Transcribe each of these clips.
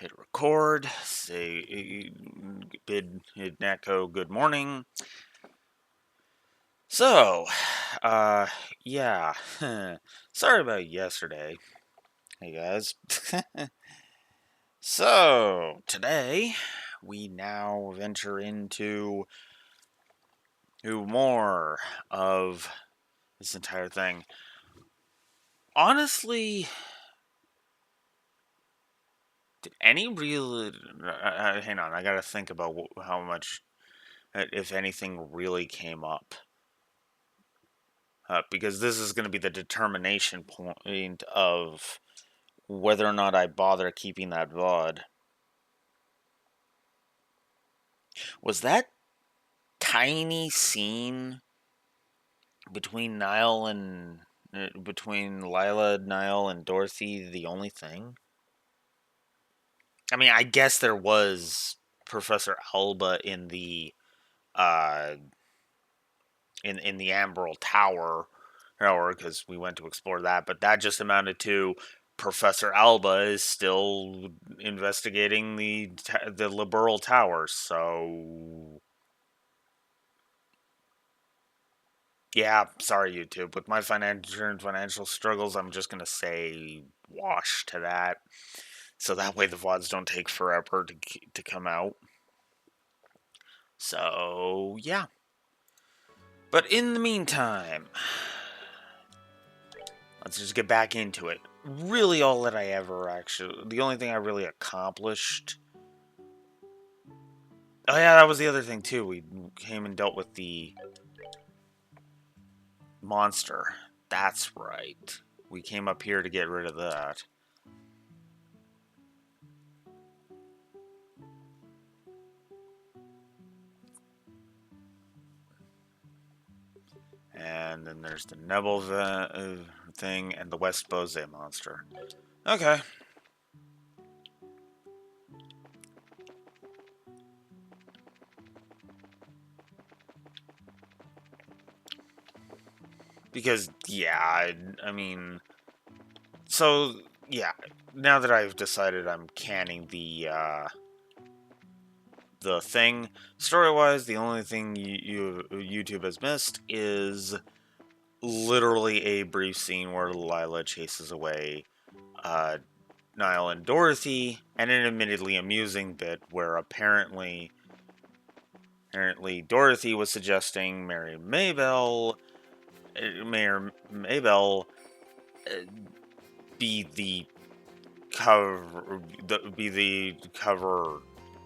Hit record, say, bid Netco good morning. So, uh, yeah, sorry about yesterday. Hey guys. So, today, we now venture into more of this entire thing. Honestly, did any real. Hang on, I gotta think about how much, if anything, really came up. Because this is going to be the determination point of whether or not I bother keeping that VOD. Was that tiny scene between between Lila, Niall, and Dorothy the only thing? I mean, I guess there was Professor Alba in the uh in the Ambral Tower, because we went to explore that, but that just amounted to Professor Alba is still investigating the Liberal Tower. So yeah, sorry YouTube. With my financial struggles, I'm just gonna say wash to that. So that way the VODs don't take forever to come out. So yeah. But in the meantime, let's just get back into it. Really, all that I ever actually. The only thing I really accomplished. Oh, yeah, that was the other thing, too. We came and dealt with the monster. That's right. We came up here to get rid of that. And then there's the Nebel thing and the West Bose monster. Okay. Because, yeah, I mean. So, yeah. Now that I've decided I'm canning the thing, story-wise, the only thing YouTube has missed is literally a brief scene where Lila chases away uh, Niall and Dorothy, and an admittedly amusing bit where apparently Dorothy was suggesting Mayor Maybell be the cover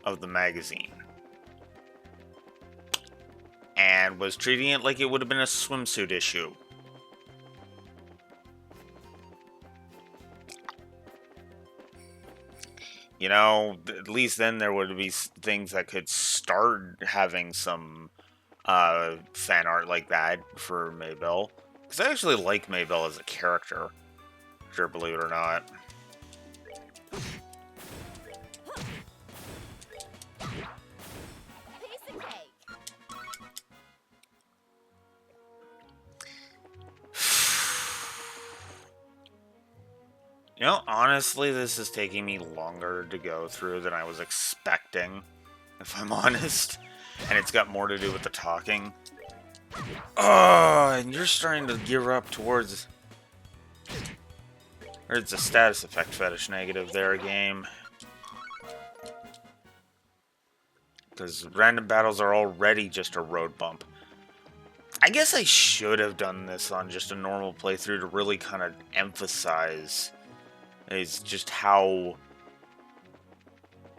of the magazine, and was treating it like it would have been a swimsuit issue. You know, at least then there would be things that could start having some fan art like that for Maybell. Because I actually like Maybell as a character, sure, believe it or not. You know, honestly, this is taking me longer to go through than I was expecting, if I'm honest. And it's got more to do with the talking. Oh, and you're starting to gear up towards... Or it's a status effect fetish negative there, game. Because random battles are already just a road bump. I guess I should have done this on just a normal playthrough to really kind of emphasize is just how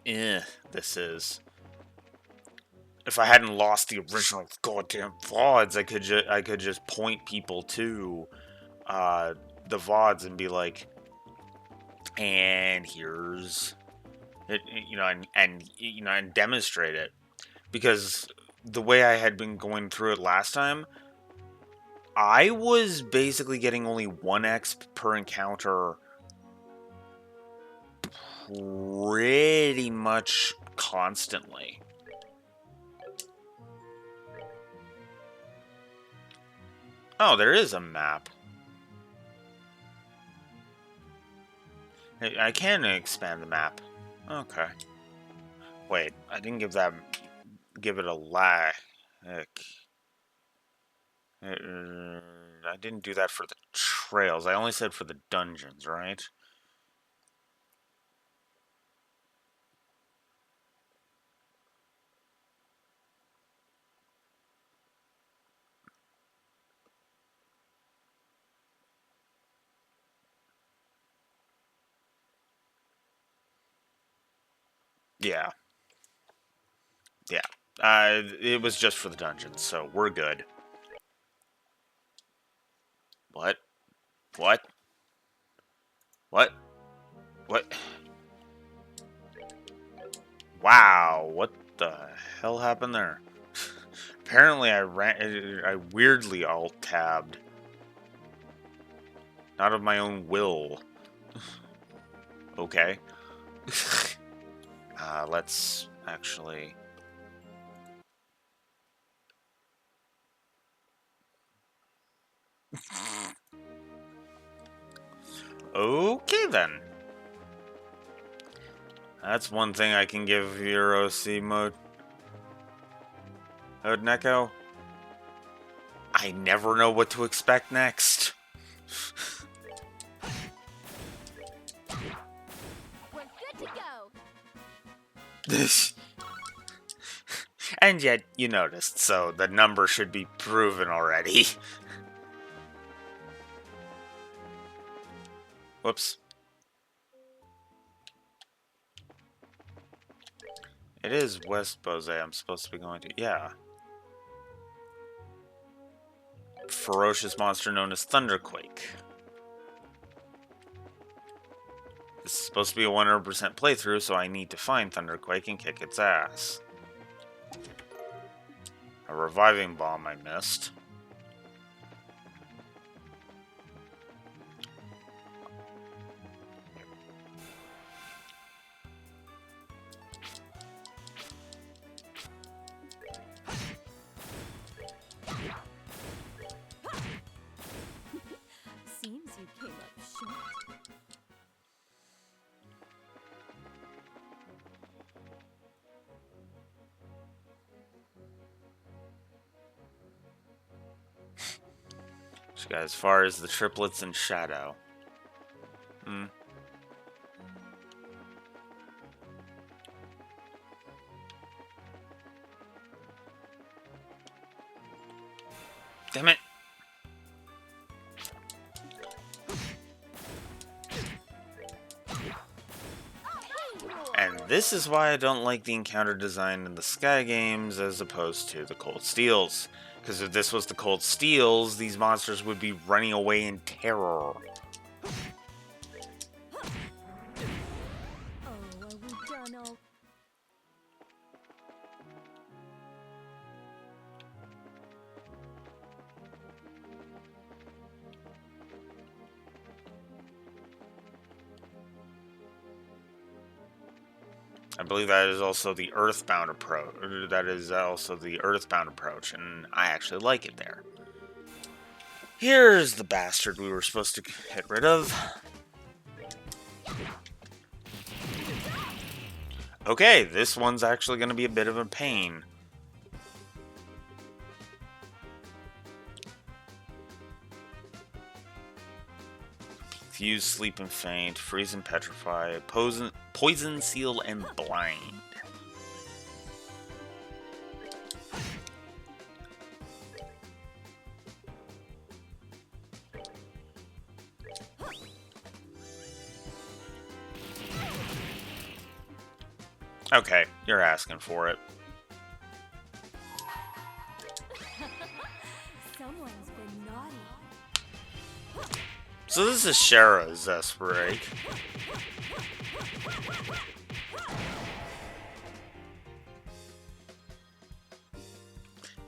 this is. If I hadn't lost the original goddamn VODs, I could just point people to the VODs and be like, and here's it, and demonstrate it, because the way I had been going through it last time, I was basically getting only 1x per encounter pretty much constantly. Oh, there is a map. I can expand the map. Okay. Wait, I didn't give it a lag. I didn't do that for the trails. I only said for the dungeons, right? Yeah. Yeah. It was just for the dungeons, so we're good. What? What? What? What? Wow, what the hell happened there? Apparently I weirdly alt-tabbed. Not of my own will. Okay. Let's actually... Okay, then. That's one thing I can give your OC mode. Neko. I never know what to expect next. We're good to go. And yet, you noticed, so the number should be proven already. Whoops. It is West Bose I'm supposed to be going to. Yeah. Ferocious monster known as Thunderquake. This is supposed to be a 100% playthrough, so I need to find Thunderquake and kick its ass. A reviving bomb I missed. Seems you came up short. Just got as far as the triplets and Shadow. Damn it. And this is why I don't like the encounter design in the Sky games as opposed to the Cold Steels. Because if this was the Cold Steels, these monsters would be running away in terror. Oh, are we done all? I believe that is also the Earthbound approach. That is also the Earthbound approach, and I actually like it there. Here's the bastard we were supposed to get rid of. Okay, this one's actually going to be a bit of a pain. Fuse, Sleep and Faint, Freeze and Petrify, Poison, Seal, and Blind. Okay, you're asking for it. Someone's been naughty. So this is Shara's Zesprig.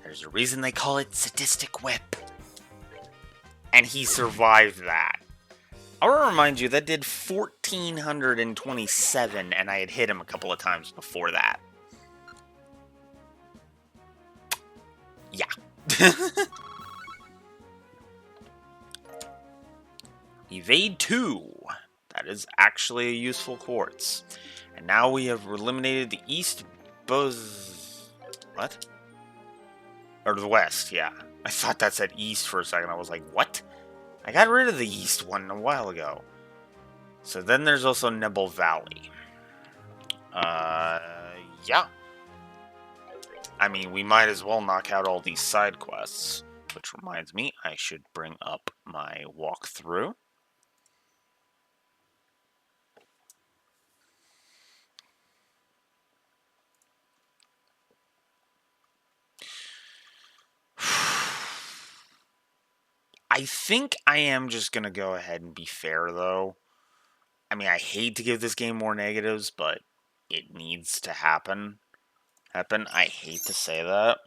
There's a reason they call it Sadistic Whip. And he survived that. I want to remind you, that did 1,427, and I had hit him a couple of times before that. Yeah. Evade 2. That is actually a useful quartz. And now we have eliminated the East Bose... What? Or the West, yeah. I thought that said East for a second. I was like, what? I got rid of the East one a while ago. So then there's also Nebel Valley. Yeah. I mean, we might as well knock out all these side quests. Which reminds me, I should bring up my walkthrough. I think I am just going to go ahead and be fair, though. I mean, I hate to give this game more negatives, but it needs to happen. I hate to say that.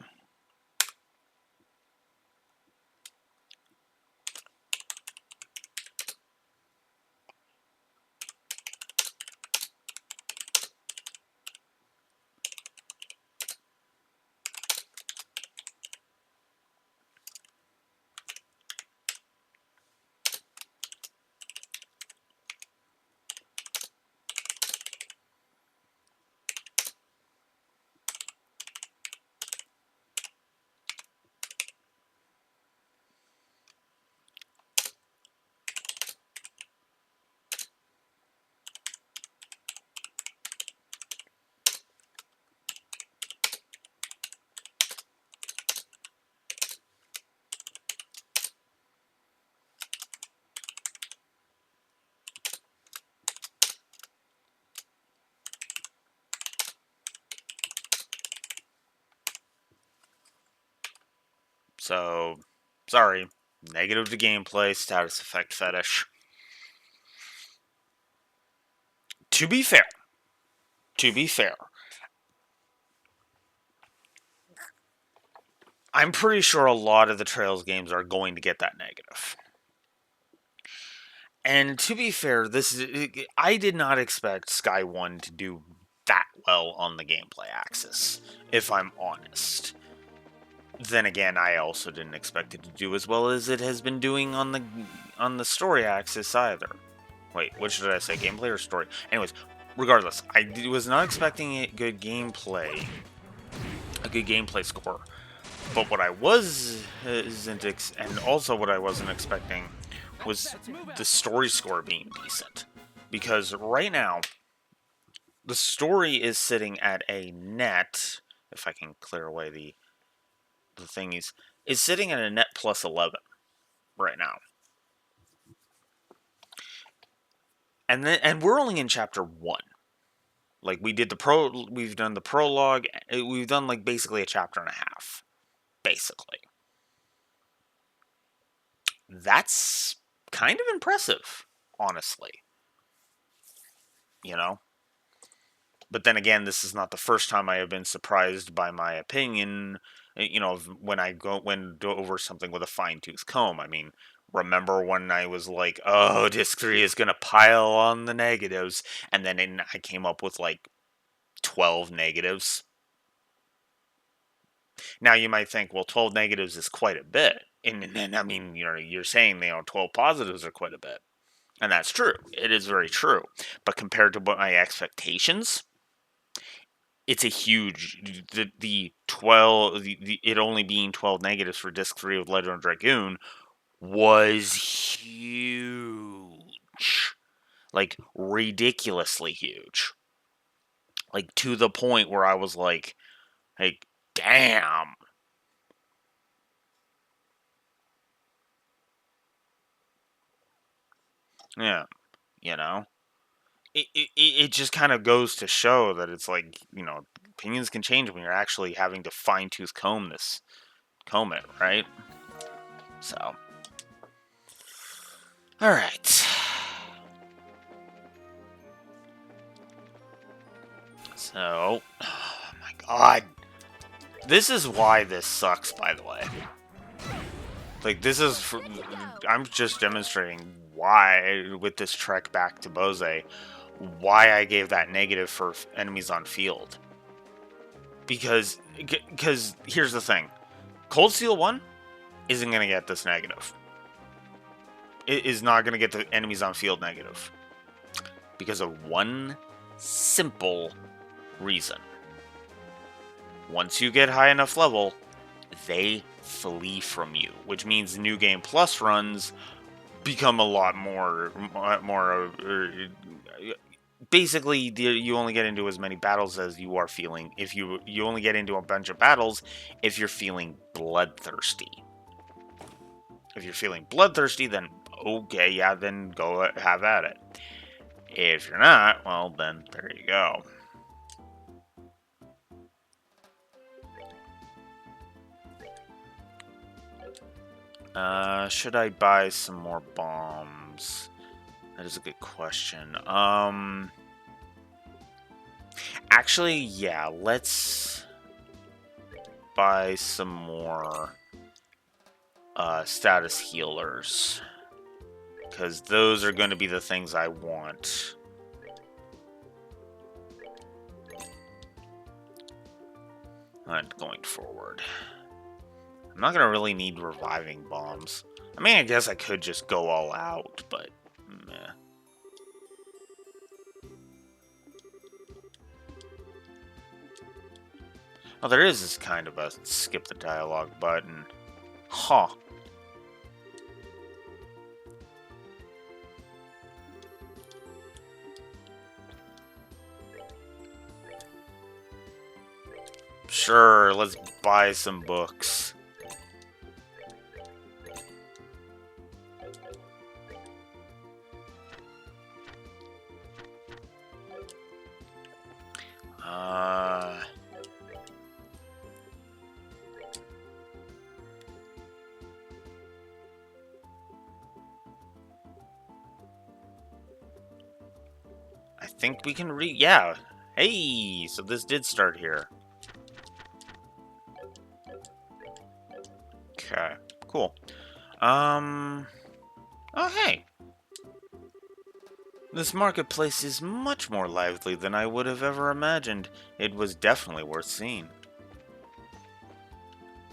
So, sorry. Negative to gameplay, status effect fetish. To be fair, I'm pretty sure a lot of the Trails games are going to get that negative. And to be fair, I did not expect Sky 1 to do that well on the gameplay axis, if I'm honest. Then again, I also didn't expect it to do as well as it has been doing on the story axis either. Wait, what should I say? Gameplay or story? Anyways, regardless, I was not expecting a good gameplay score. But what I wasn't, and also what I wasn't expecting, was the story score being decent. Because right now, the story is sitting at a net, if I can clear away the thingies, is sitting at a net plus 11 right now. And we're only in chapter 1. Like, we've done the prologue, we've done like basically a chapter and a half. Basically. That's kind of impressive, honestly. You know? But then again, this is not the first time I have been surprised by my opinion, you know, when I go over something with a fine-tooth comb. I mean, remember when I was like, oh, Disc 3 is going to pile on the negatives, and then I came up with like 12 negatives? Now you might think, well, 12 negatives is quite a bit. And I mean, you're saying, 12 positives are quite a bit. And that's true. It is very true. But compared to what my expectations, it's a huge... The 12... it only being 12 negatives for Disc 3 of Legend of Dragoon was huge. Like, ridiculously huge. Like, to the point where I was like, damn. Yeah, you know? It just kind of goes to show that it's like, opinions can change when you're actually having to fine-tooth comb it, right? So. Alright. So, oh my god. This is why this sucks, by the way. Like, I'm just demonstrating why, with this trek back to Bose, why I gave that negative for enemies on field. Because here's the thing. Cold Steel 1 isn't going to get this negative. It is not going to get the enemies on field negative. Because of one simple reason. Once you get high enough level, they flee from you, which means New Game Plus runs become a lot more basically you only get into as many battles as you are feeling. If you only get into a bunch of battles if you're feeling bloodthirsty. If you're feeling bloodthirsty, then okay, yeah, then go have at it. If you're not, well, then there you go. Should I buy some more bombs? That is a good question. Actually, yeah, let's buy some more status healers, because those are going to be the things I want. And going forward, I'm not going to really need reviving bombs. I mean, I guess I could just go all out, but meh. Oh, there is this kind of a skip the dialogue button. Huh. Sure, let's buy some books. I think we can read. Yeah. Hey, so this did start here. Okay, cool. Oh, hey. This marketplace is much more lively than I would have ever imagined. It was definitely worth seeing.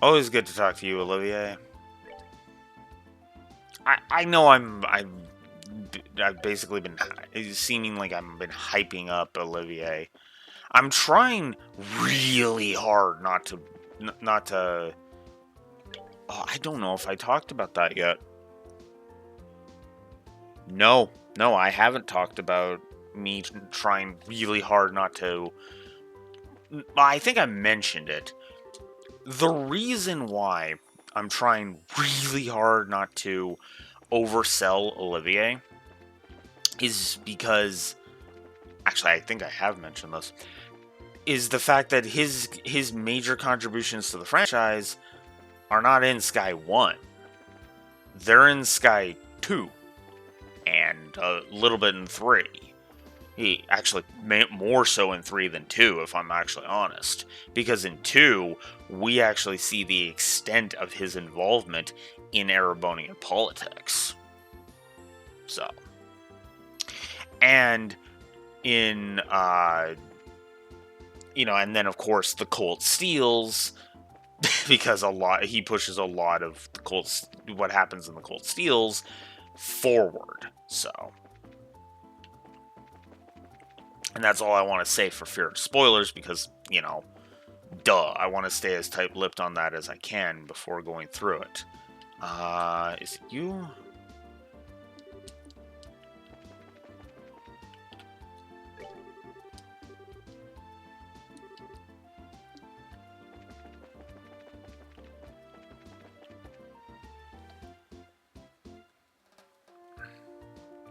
Always good to talk to you, Olivier. I know I've basically been seeming like I've been hyping up Olivier. I'm trying really hard not to. Oh, I don't know if I talked about that yet. No, I haven't talked about me trying really hard not to. I think I mentioned it. The reason why I'm trying really hard not to oversell Olivier is because, actually, I think I have mentioned this, is the fact that his major contributions to the franchise are not in Sky 1. They're in Sky 2. And a little bit in 3. He actually more so in 3 than 2, if I'm actually honest. Because in 2, we actually see the extent of his involvement in Erebonian politics. So. And in, and then of course the Colt Steels, because he pushes a lot of the Colt, what happens in the Colt Steels forward. So, and that's all I want to say for fear of spoilers, because, duh, I want to stay as tight-lipped on that as I can before going through it. Is it you?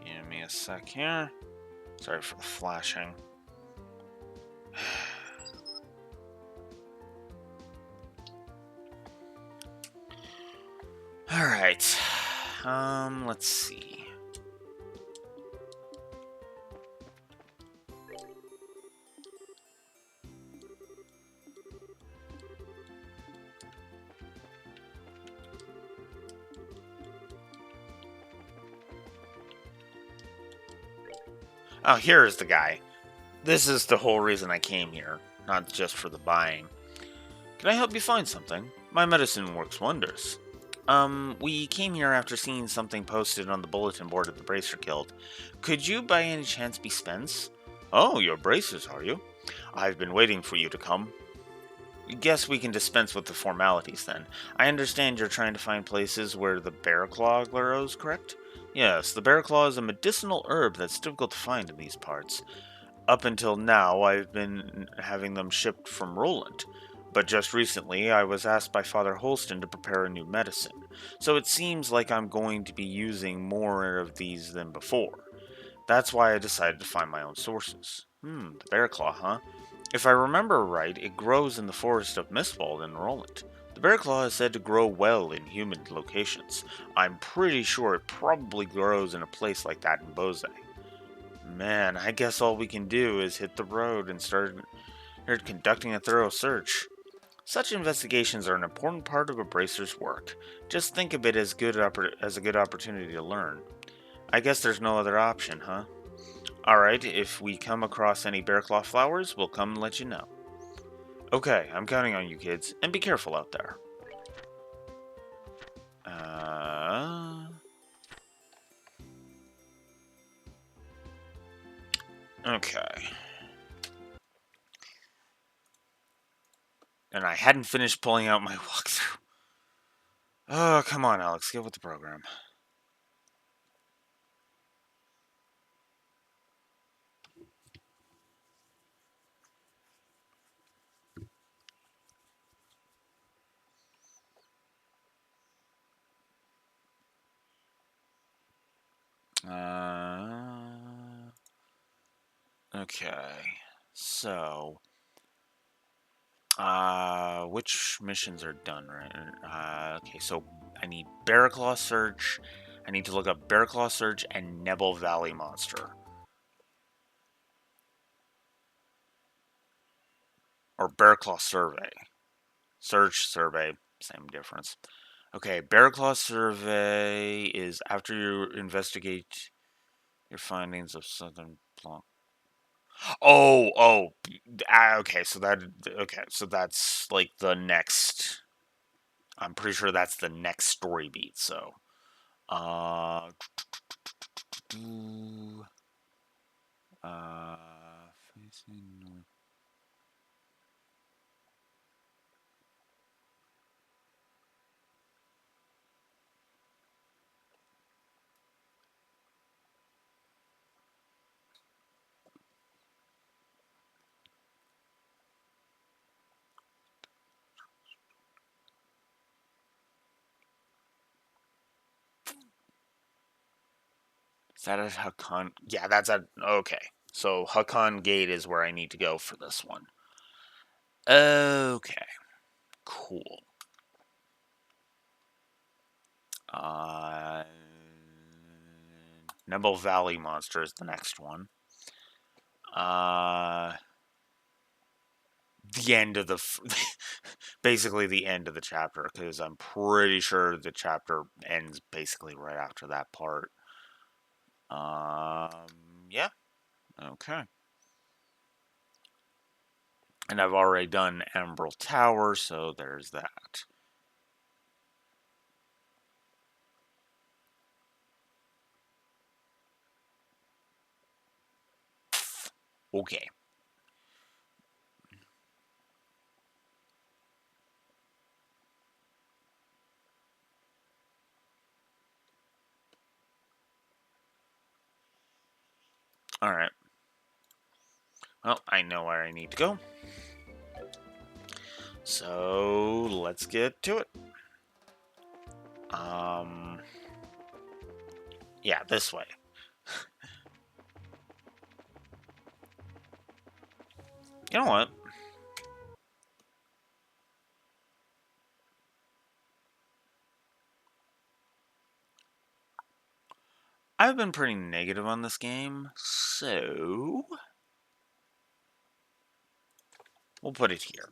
Give me a sec here. Sorry for the flashing. Alright. Let's see. Oh, here is the guy. This is the whole reason I came here, not just for the buying. Can I help you find something? My medicine works wonders. We came here after seeing something posted on the bulletin board at the Bracer Guild. Could you by any chance be Spence? Oh, you're bracers, are you? I've been waiting for you to come. Guess we can dispense with the formalities then. I understand you're trying to find places where the bear claw grows, correct? Yes, the bear claw is a medicinal herb that's difficult to find in these parts. Up until now, I've been having them shipped from Roland. But just recently, I was asked by Father Holston to prepare a new medicine. So it seems like I'm going to be using more of these than before. That's why I decided to find my own sources. The bear claw, huh? If I remember right, it grows in the forest of Mistwald in Roland. The bear claw is said to grow well in humid locations. I'm pretty sure it probably grows in a place like that in Bose. Man, I guess all we can do is hit the road and start conducting a thorough search. Such investigations are an important part of a bracer's work. Just think of it as as a good opportunity to learn. I guess there's no other option, huh? Alright, if we come across any bearclaw flowers, we'll come and let you know. Okay, I'm counting on you kids, and be careful out there. Okay. And I hadn't finished pulling out my walkthrough. Oh, come on, Alex, get with the program. Okay. So, which missions are done right? Okay, so I need Bearclaw Search. I need to look up Bearclaw Search and Nebel Valley Monster. Or Bearclaw Survey. Search, survey, same difference. Okay, Bearclaw Survey is after you investigate your findings of Southern Blanc. Okay, so that's like the next. I'm pretty sure that's the next story beat. So, uh, facing north. Is that at Hakan? Yeah, that's at. Okay, so Hakan Gate is where I need to go for this one. Okay, cool. Uh, Nebel Valley Monster is the next one. The end of the basically the end of the chapter, because I'm pretty sure the chapter ends basically right after that part. Yeah, okay. And I've already done Emerald Tower, so there's that. Okay. Alright. Well, I know where I need to go. So, let's get to it. Yeah, this way. You know what? I've been pretty negative on this game, so we'll put it here.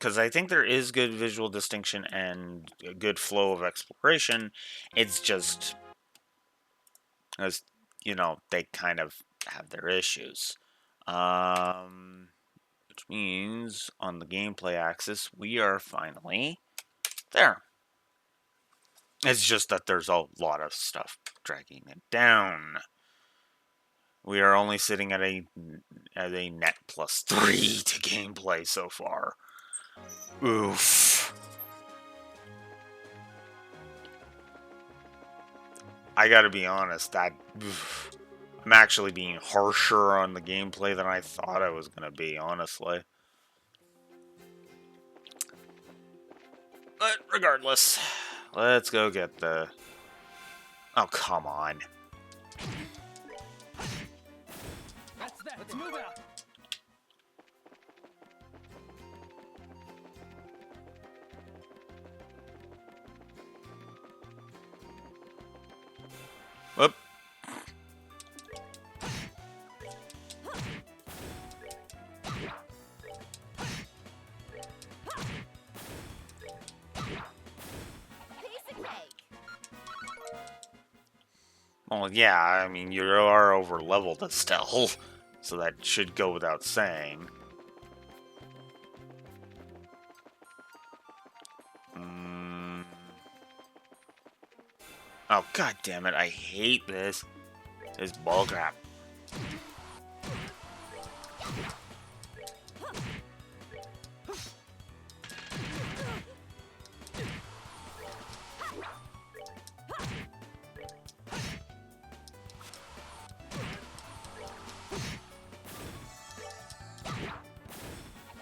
because I think there is good visual distinction and a good flow of exploration. It's just, as you know, they kind of have their issues. Which means on the gameplay axis, we are finally there. It's just that there's a lot of stuff dragging it down. We are only sitting at a net +3 to gameplay so far. Oof. I gotta be honest, I'm actually being harsher on the gameplay than I thought I was gonna be, honestly. But regardless, let's go get the... Oh, come on. That's that. Let's move out. Whoop. Piece of cake. Well, yeah, I mean, you are over leveled still, so that should go without saying. Oh, god damn it, I hate this. This bullcrap.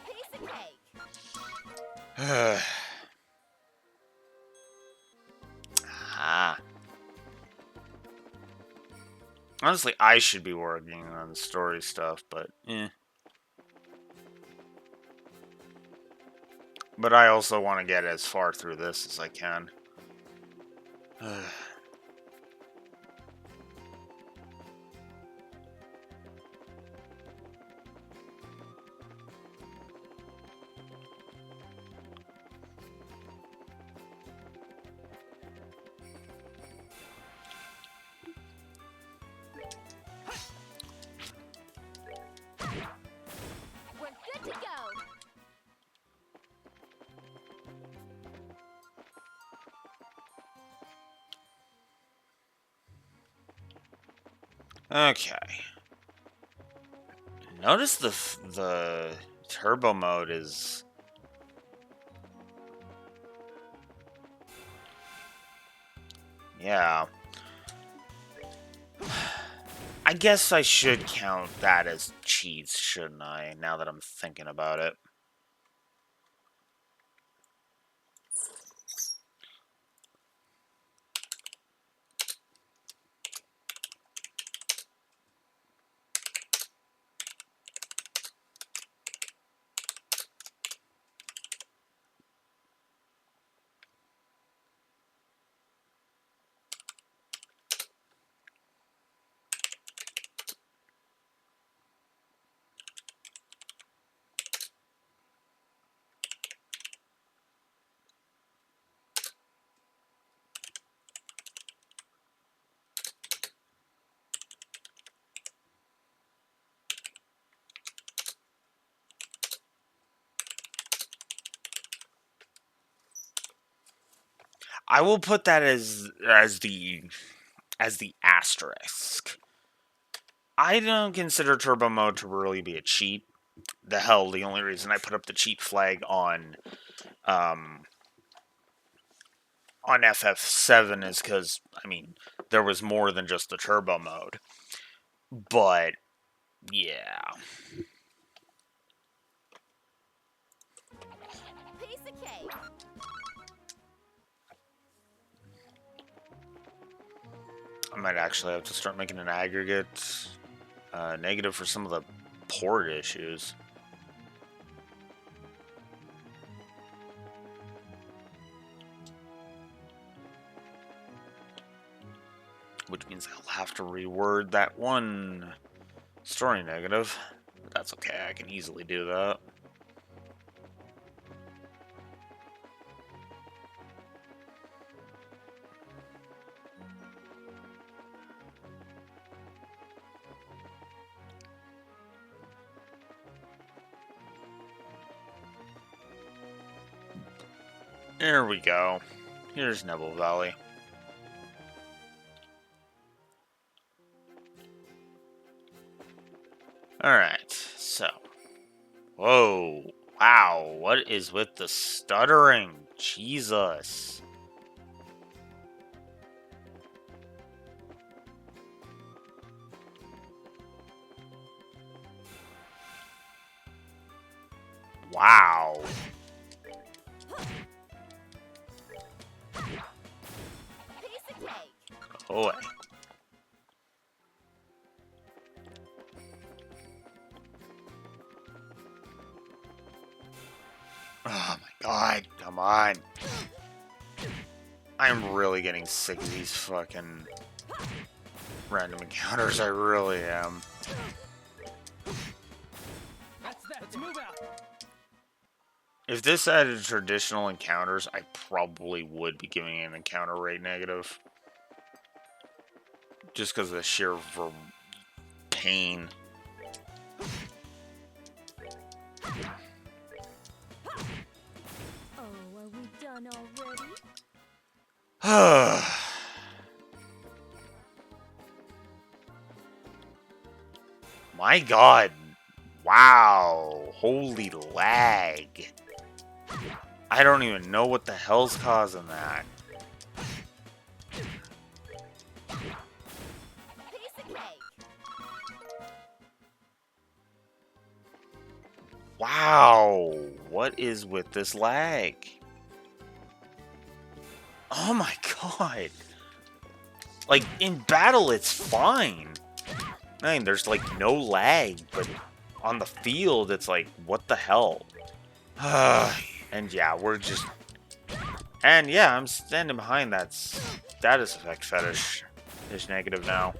Piece of cake. Ah. Honestly, I should be working on the story stuff, but eh. But I also want to get as far through this as I can. We're good to go. Okay. Notice the turbo mode is... Yeah. I guess I should count that as cheats, shouldn't I? Now that I'm thinking about it. I will put that as the asterisk. I don't consider turbo mode to really be a cheat. The hell, the only reason I put up the cheat flag on FF7 is because, I mean, there was more than just the turbo mode. But, yeah. Piece of cake. I might actually have to start making an aggregate negative for some of the port issues. Which means I'll have to reword that one story negative. But that's okay, I can easily do that. There we go. Here's Nebel Valley. Alright, so. Whoa. Wow, what is with the stuttering? Jesus. Wow. Piece of cake. Oh. Oh my god, come on. I'm really getting sick of these fucking random encounters, I really am. That's that. Let's move out. If this added traditional encounters, I probably would be giving an encounter rate negative. Just because of the sheer pain. Oh, are we done already? My god. Wow. Holy lag. I don't even know what the hell's causing that. Piece of cake. Wow. What is with this lag? Oh my god. Like, in battle, it's fine. I mean, there's like no lag, but on the field, it's like, what the hell? And yeah, we're just... And yeah, I'm standing behind that status effect fetish. Is negative now.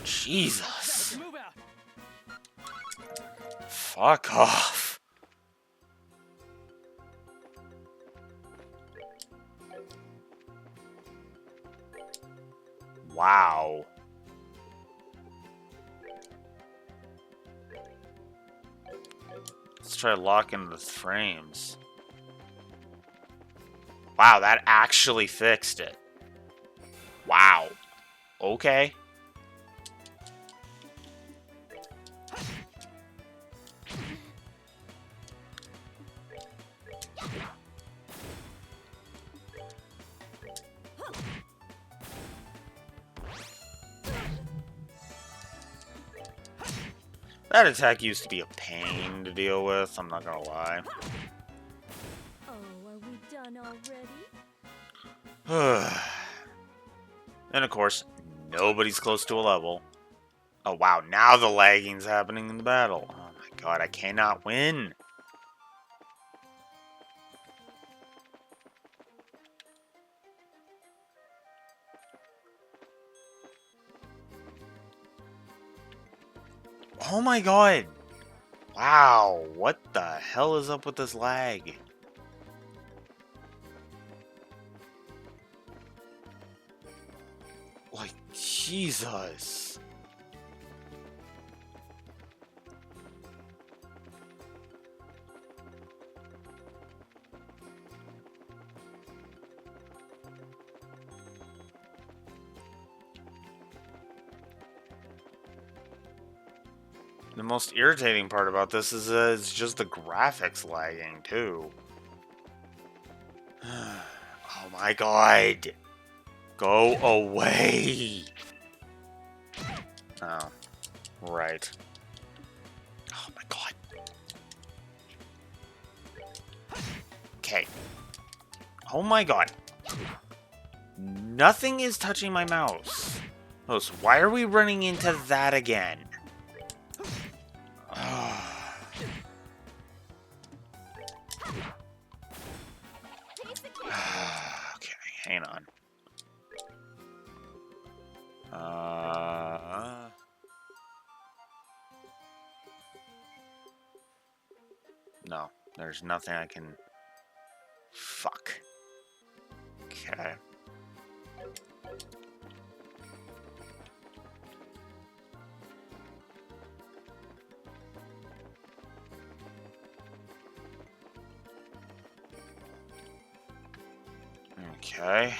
Jesus. Let's move out. Fuck off. Wow. Let's try locking the frames. Wow, that actually fixed it. Wow. Okay. That attack used to be a pain to deal with, I'm not gonna lie. Oh, are we done already? And of course, nobody's close to a level. Oh wow, now the lagging's happening in the battle. Oh my god, I cannot win. Oh my god. Wow, what the hell is up with this lag? Like, Jesus. The most irritating part about this is it's just the graphics lagging, too. Oh my god. Go away. Oh, right. Oh my god. Okay. Oh my god. Nothing is touching my mouse. Oh, so why are we running into that again? Okay, hang on. No, there's nothing I can... Fuck. Okay. Okay.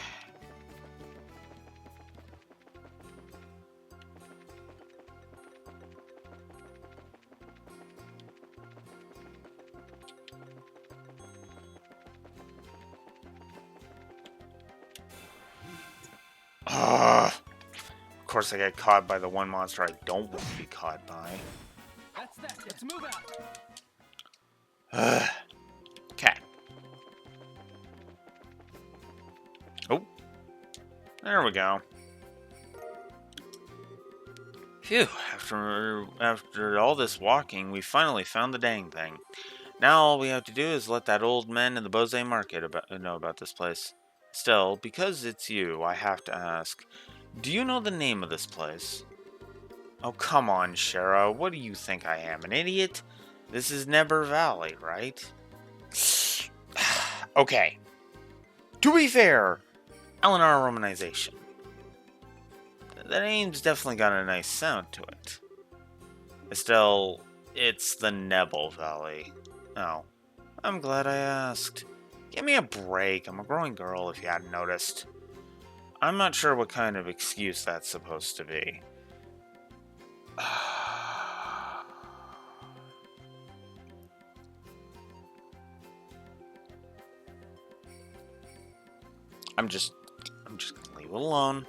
Of course I get caught by the one monster I don't want to be caught by. That's that. Let's move out. Okay. Oh. There we go. Phew. After all this walking, we finally found the dang thing. Now all we have to do is let that old man in the Bose Market know about this place. Still, because it's you, I have to ask, do you know the name of this place? Oh, come on, Shara. What do you think I am, an idiot? This is Never Valley, right? Okay. To be fair, Eleanor romanization. The name's definitely got a nice sound to it. Still, it's the Nebel Valley. Oh, I'm glad I asked. Give me a break. I'm a growing girl, if you hadn't noticed. I'm not sure what kind of excuse that's supposed to be. I'm just gonna leave it alone.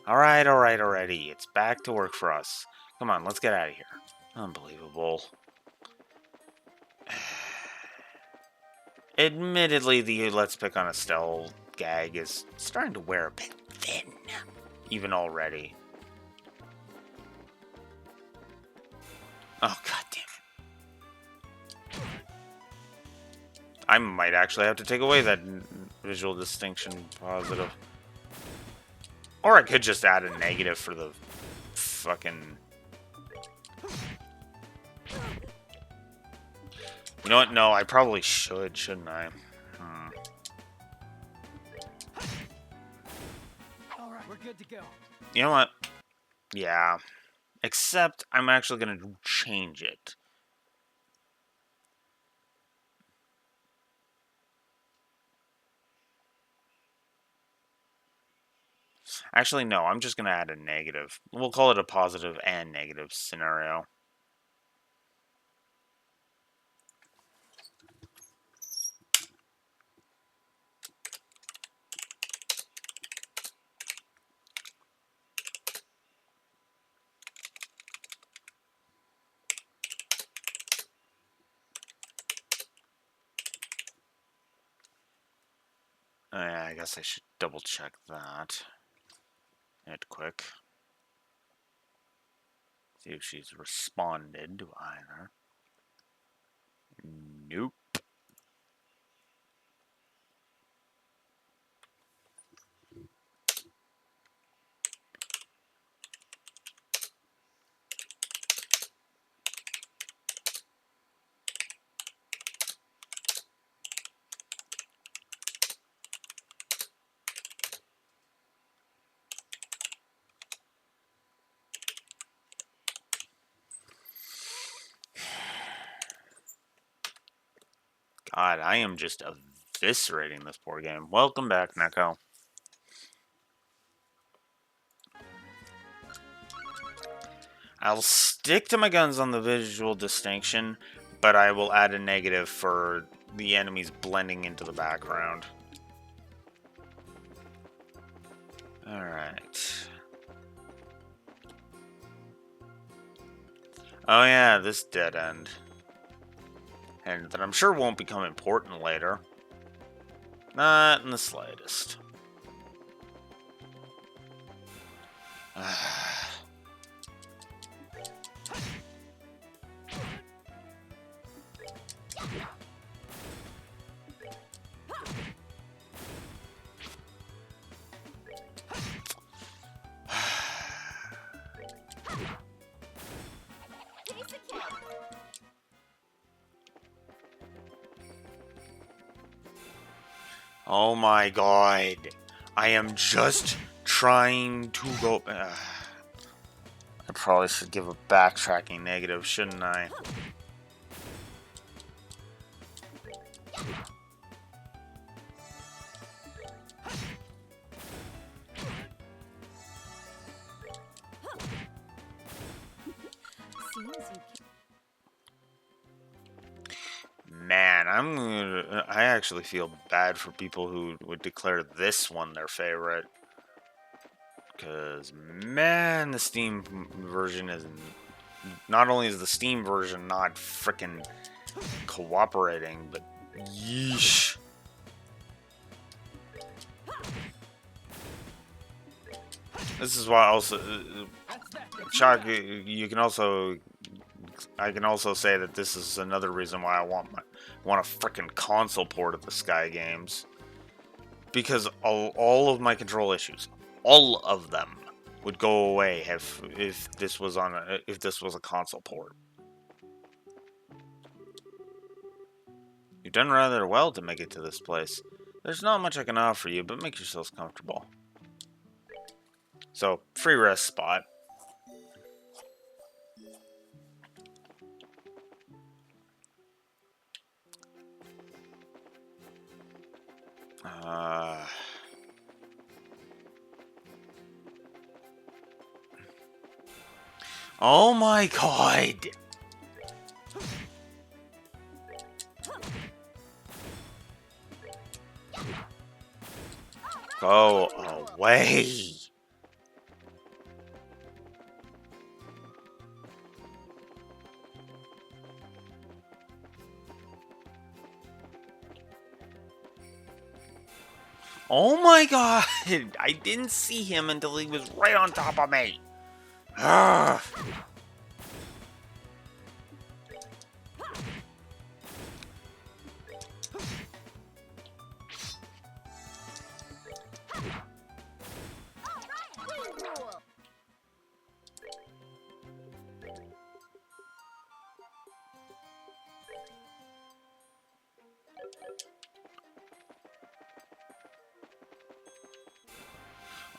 Alright, already. It's back to work for us. Come on, let's get out of here. Unbelievable. Admittedly, the Let's Pick on Estelle gag is starting to wear a bit thin. Even already. Oh, god damn it. I might actually have to take away that visual distinction positive. Or I could just add a negative for the fucking... You know what? No, I probably should, shouldn't I? All right, we're good to go. You know what? Yeah. Except I'm actually going to change it. Actually, no, I'm just going to add a negative. We'll call it a positive and negative scenario. I guess I should double check that. Quick. See if she's responded to either. Nope. God, I am just eviscerating this poor game. Welcome back, Neko. I'll stick to my guns on the visual distinction, but I will add a negative for the enemies blending into the background. Alright. Oh yeah, this dead end. And that I'm sure won't become important later. Not in the slightest. Piece of cake. Oh my god. I am just trying to go... I probably should give a backtracking negative, shouldn't I? And I actually feel bad for people who would declare this one their favorite. Because, man, the Steam version is... Not only is the Steam version not frickin' cooperating, but yeesh. This is why also... Chuck, you can also... I can also say that this is another reason why I want a frickin' console port of the Sky games. Because all of my control issues, all of them, would go away if this was a console port. You've done rather well to make it to this place. There's not much I can offer you, but make yourselves comfortable. So, free rest spot. Oh my god! Go away! Oh my god! I didn't see him until he was right on top of me! Ugh.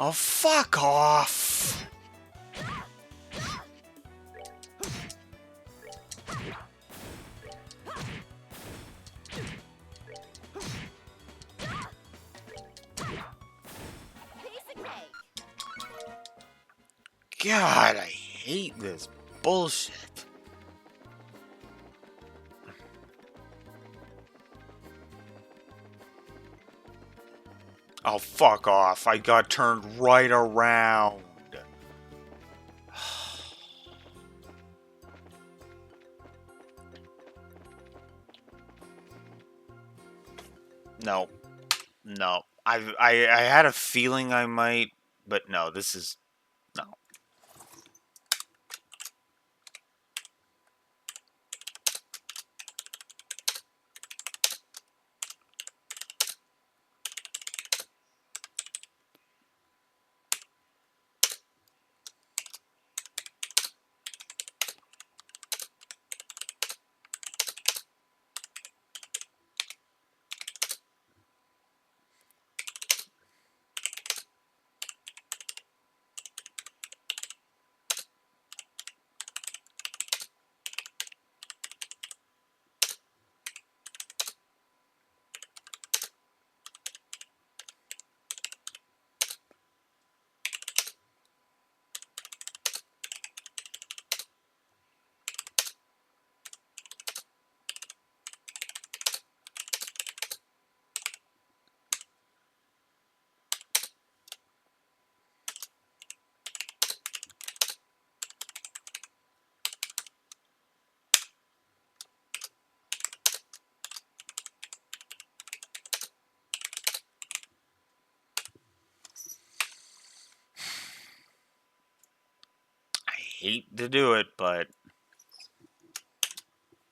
Oh, fuck off! God, I hate this bullshit. Oh, fuck off. I got turned right around. No. No. I had a feeling I might, but no, this is... No. Hate to do it, but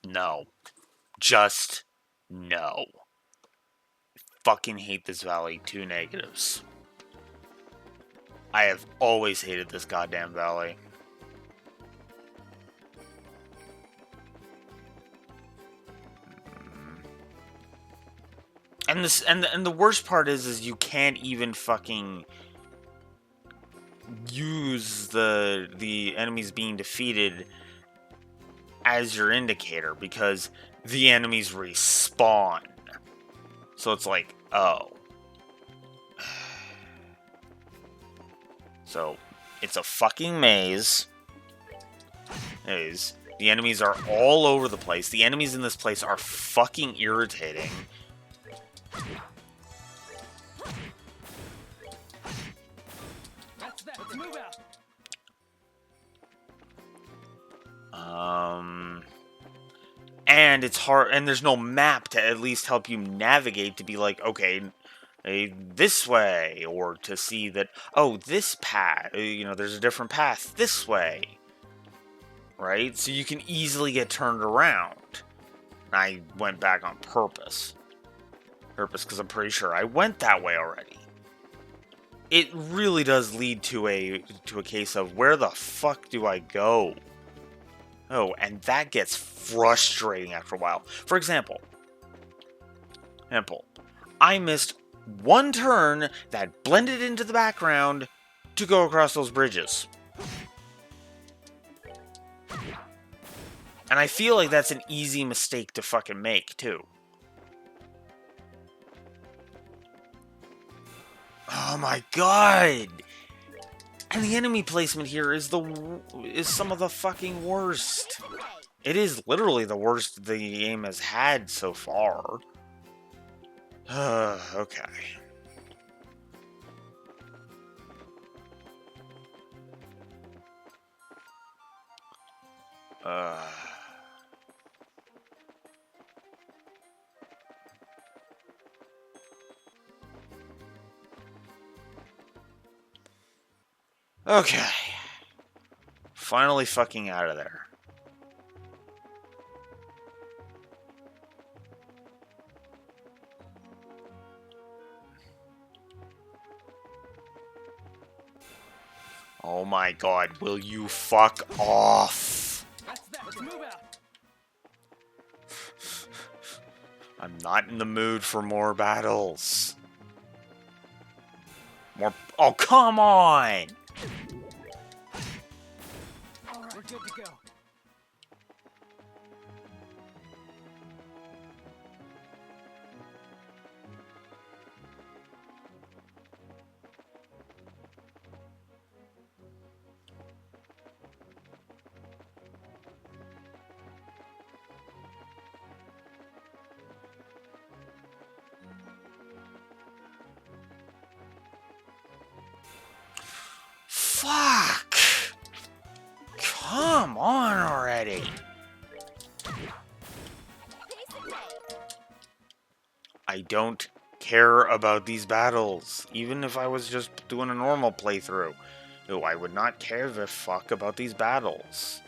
no. Just no. Fucking hate this valley. 2 negatives. I have always hated this goddamn valley. And the worst part is you can't even fucking use the enemies being defeated as your indicator because the enemies respawn. So it's like, oh. So it's a fucking maze. The enemies are all over the place. The enemies in this place are fucking irritating. That's that. Let's move out. And it's hard, and there's no map to at least help you navigate to be like, okay, this way, or to see that, oh, this path, you know, there's a different path this way, right? So you can easily get turned around. I went back on purpose. Because I'm pretty sure I went that way already. It really does lead to a case of, where the fuck do I go? Oh, and that gets frustrating after a while. For example, I missed one turn that blended into the background to go across those bridges. And I feel like that's an easy mistake to fucking make, too. Oh my god! And the enemy placement here is some of the fucking worst. It is literally the worst the game has had so far. Okay. Okay. Finally fucking out of there. Oh my god, will you fuck off? That's that. Let's move out. I'm not in the mood for more battles. More. Oh, come on! All right, we're good to go. Fuck! Come on already! Piece of cake. I don't care about these battles, even if I was just doing a normal playthrough. No, I would not care the fuck about these battles.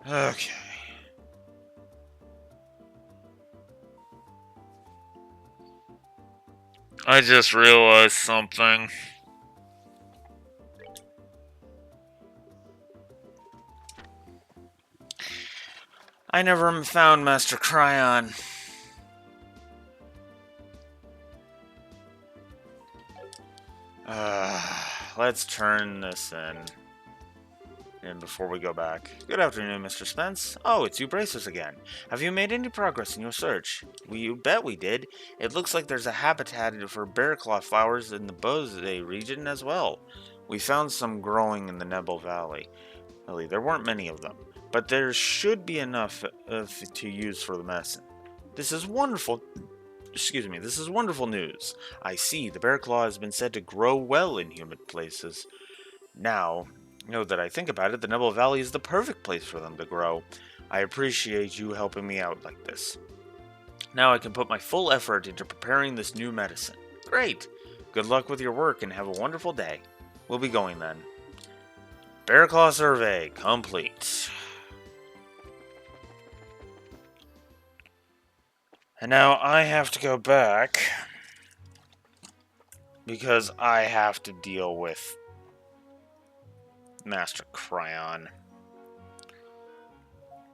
Okay. I just realized something. I never found Master Cryon. Let's turn this in. And before we go back, good afternoon, Mr. Spence. Oh, it's you bracers again. Have you made any progress in your search? You bet we did. It looks like there's a habitat for bearclaw flowers in the Bose region as well. We found some growing in the Nebel Valley. Really, there weren't many of them, but there should be enough to use for the medicine. This is wonderful. Excuse me, this is wonderful news. I see the bearclaw has been said to grow well in humid places. Now, that I think about it, the Nebel Valley is the perfect place for them to grow. I appreciate you helping me out like this. Now I can put my full effort into preparing this new medicine. Great! Good luck with your work and have a wonderful day. We'll be going then. Bearclaw survey complete. And now I have to go back because I have to deal with Master Cryon.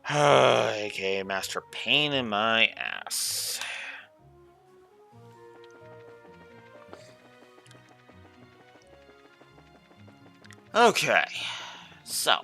AKA Master Pain in my ass. Okay, so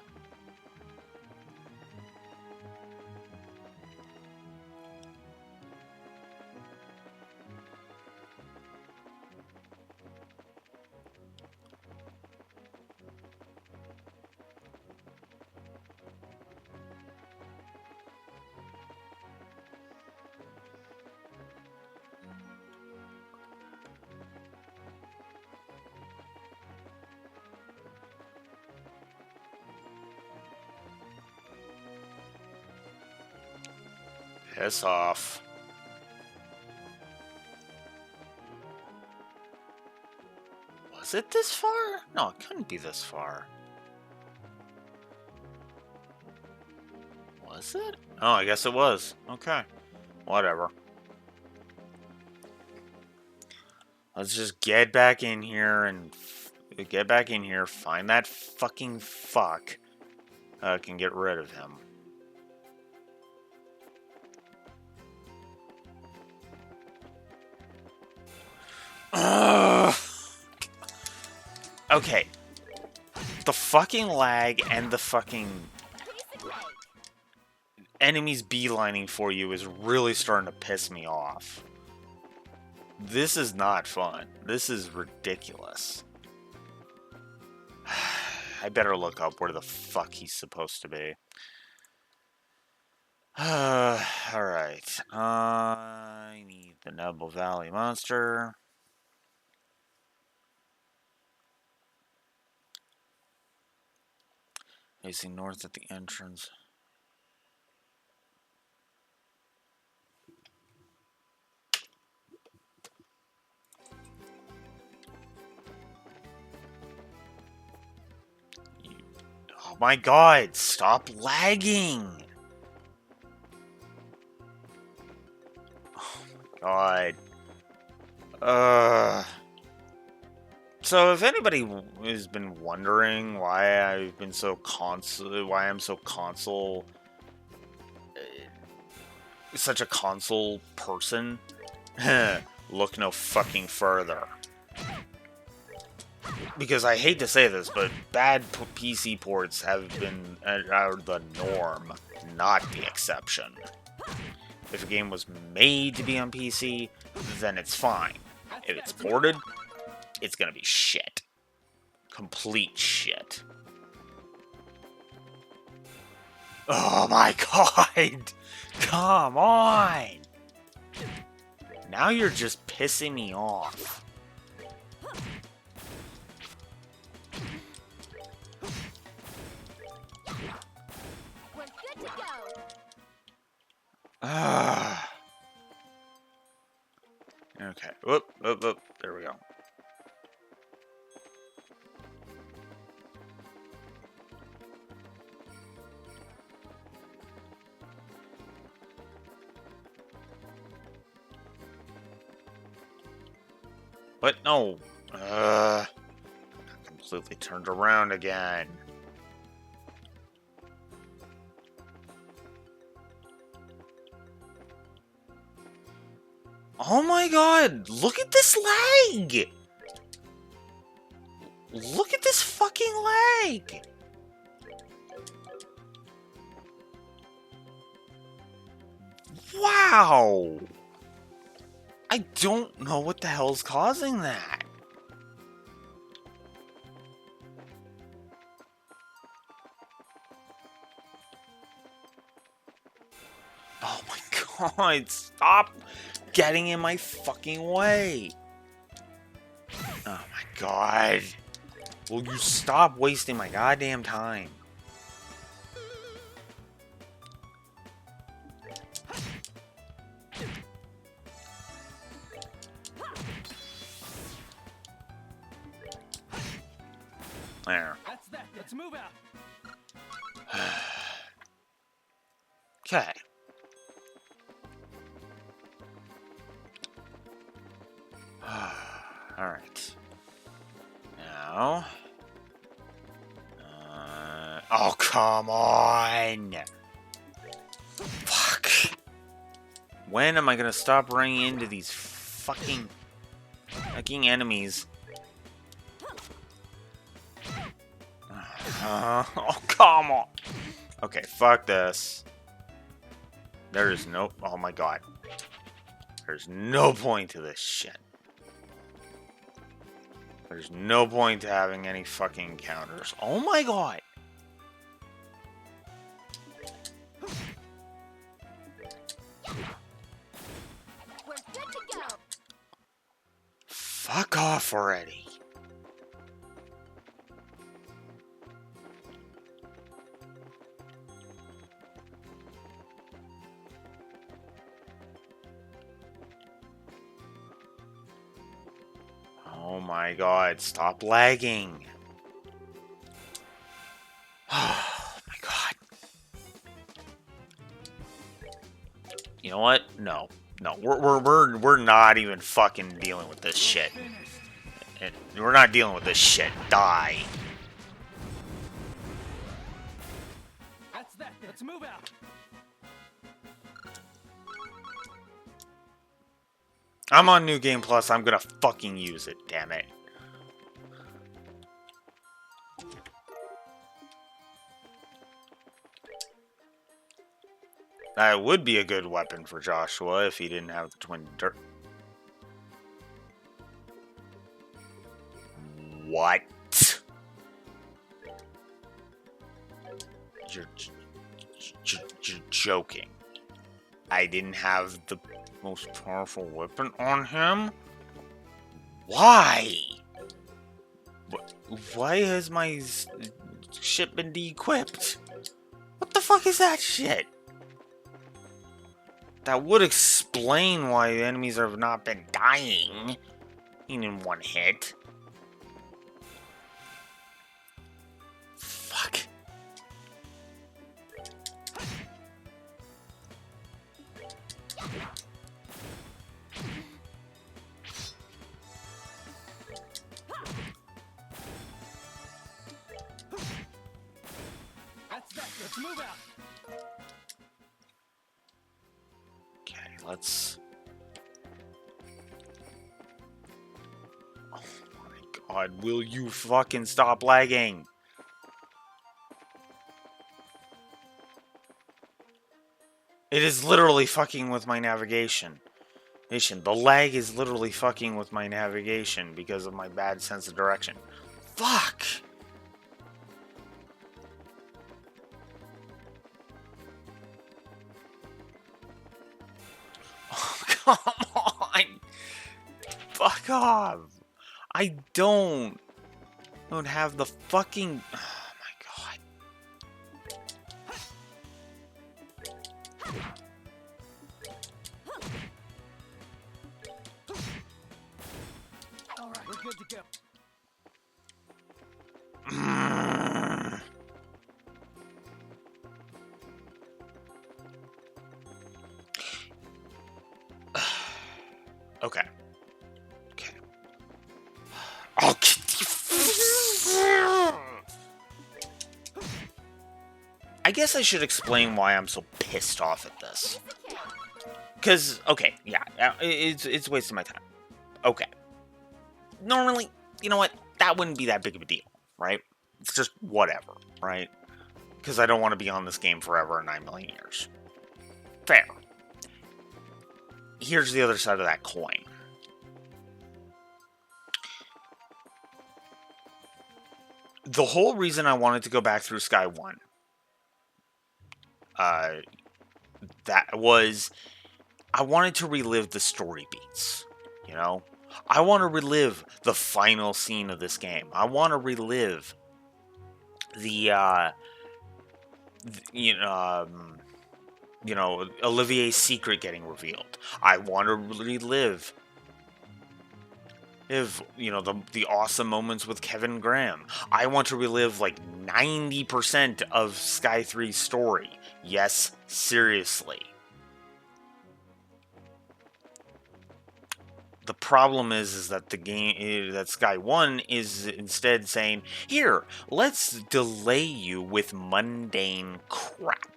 Piss off. Was it this far? No, it couldn't be this far. Was it? Oh, I guess it was. Okay. Whatever. Let's just get back in here and find that fucking fuck. Can get rid of him. Ugh. Okay. The fucking lag and the fucking Piece of cake. enemies beelining for you is really starting to piss me off. This is not fun. This is ridiculous. I better look up where the fuck he's supposed to be. Alright. I need the Nebel Valley monster. Facing north at the entrance. Oh my god, stop lagging! Oh my god. So if anybody has been wondering why I've been so why I'm so console, such a console person, look no fucking further. Because I hate to say this, but bad PC ports have been are the norm, not the exception. If a game was made to be on PC, then it's fine. If it's ported, it's gonna be shit. Complete shit. Oh my god! Come on! Now you're just pissing me off. We're good to go. Ah. Okay. Whoop, whoop, whoop. There we go. What? No. Completely turned around again. Oh my god! Look at this lag! Look at this fucking lag! Wow! I don't know what the hell's causing that. Oh my god, stop getting in my fucking way. Oh my god. Will you stop wasting my goddamn time? There. That's that. Let's move out. Okay. Alright. Now. Oh, come on! Fuck. When am I gonna stop running into these fucking enemies? Oh, come on! Okay, fuck this. There is no... Oh my god. There's no point to this shit. There's no point to having any fucking encounters. Oh my god! We're good to go. Fuck off already. Oh my god, stop lagging. Oh my god. You know what? No. No, we're not even fucking dealing with this shit. We're not dealing with this shit. Die. That's that. Let's move out. I'm on New Game Plus. I'm gonna fucking use it. Damn it. That would be a good weapon for Joshua if he didn't have the twin dirt. What? You're joking. I didn't have the most powerful weapon on him? Why? Why has my ship been de-equipped? What the fuck is that shit? That would explain why the enemies have not been dying in one hit. Fuck. That's that. Let's move out. Okay, let's... Oh my god, will you fucking stop lagging? It is literally fucking with my navigation. The lag is literally fucking with my navigation because of my bad sense of direction. Fuck! Oh, come on! Fuck off! I don't have the fucking... Oh my god. All right, we're good to go. Okay. Okay. Oh, I guess I should explain why I'm so pissed off at this. Because, okay, yeah, it's wasting my time. Okay. Normally, you know what? That wouldn't be that big of a deal, right? It's just whatever, right? Because I don't want to be on this game forever and 9 million years. Fair. Here's the other side of that coin. The whole reason I wanted to go back through Sky 1, that was, I wanted to relive the story beats, you know? I want to relive the final scene of this game. I want to relive the, Olivier's secret getting revealed. I want to relive, the awesome moments with Kevin Graham. I want to relive like 90% of Sky 3's story. Yes, seriously. The problem is that the game, that Sky 1 is instead saying, here, let's delay you with mundane crap.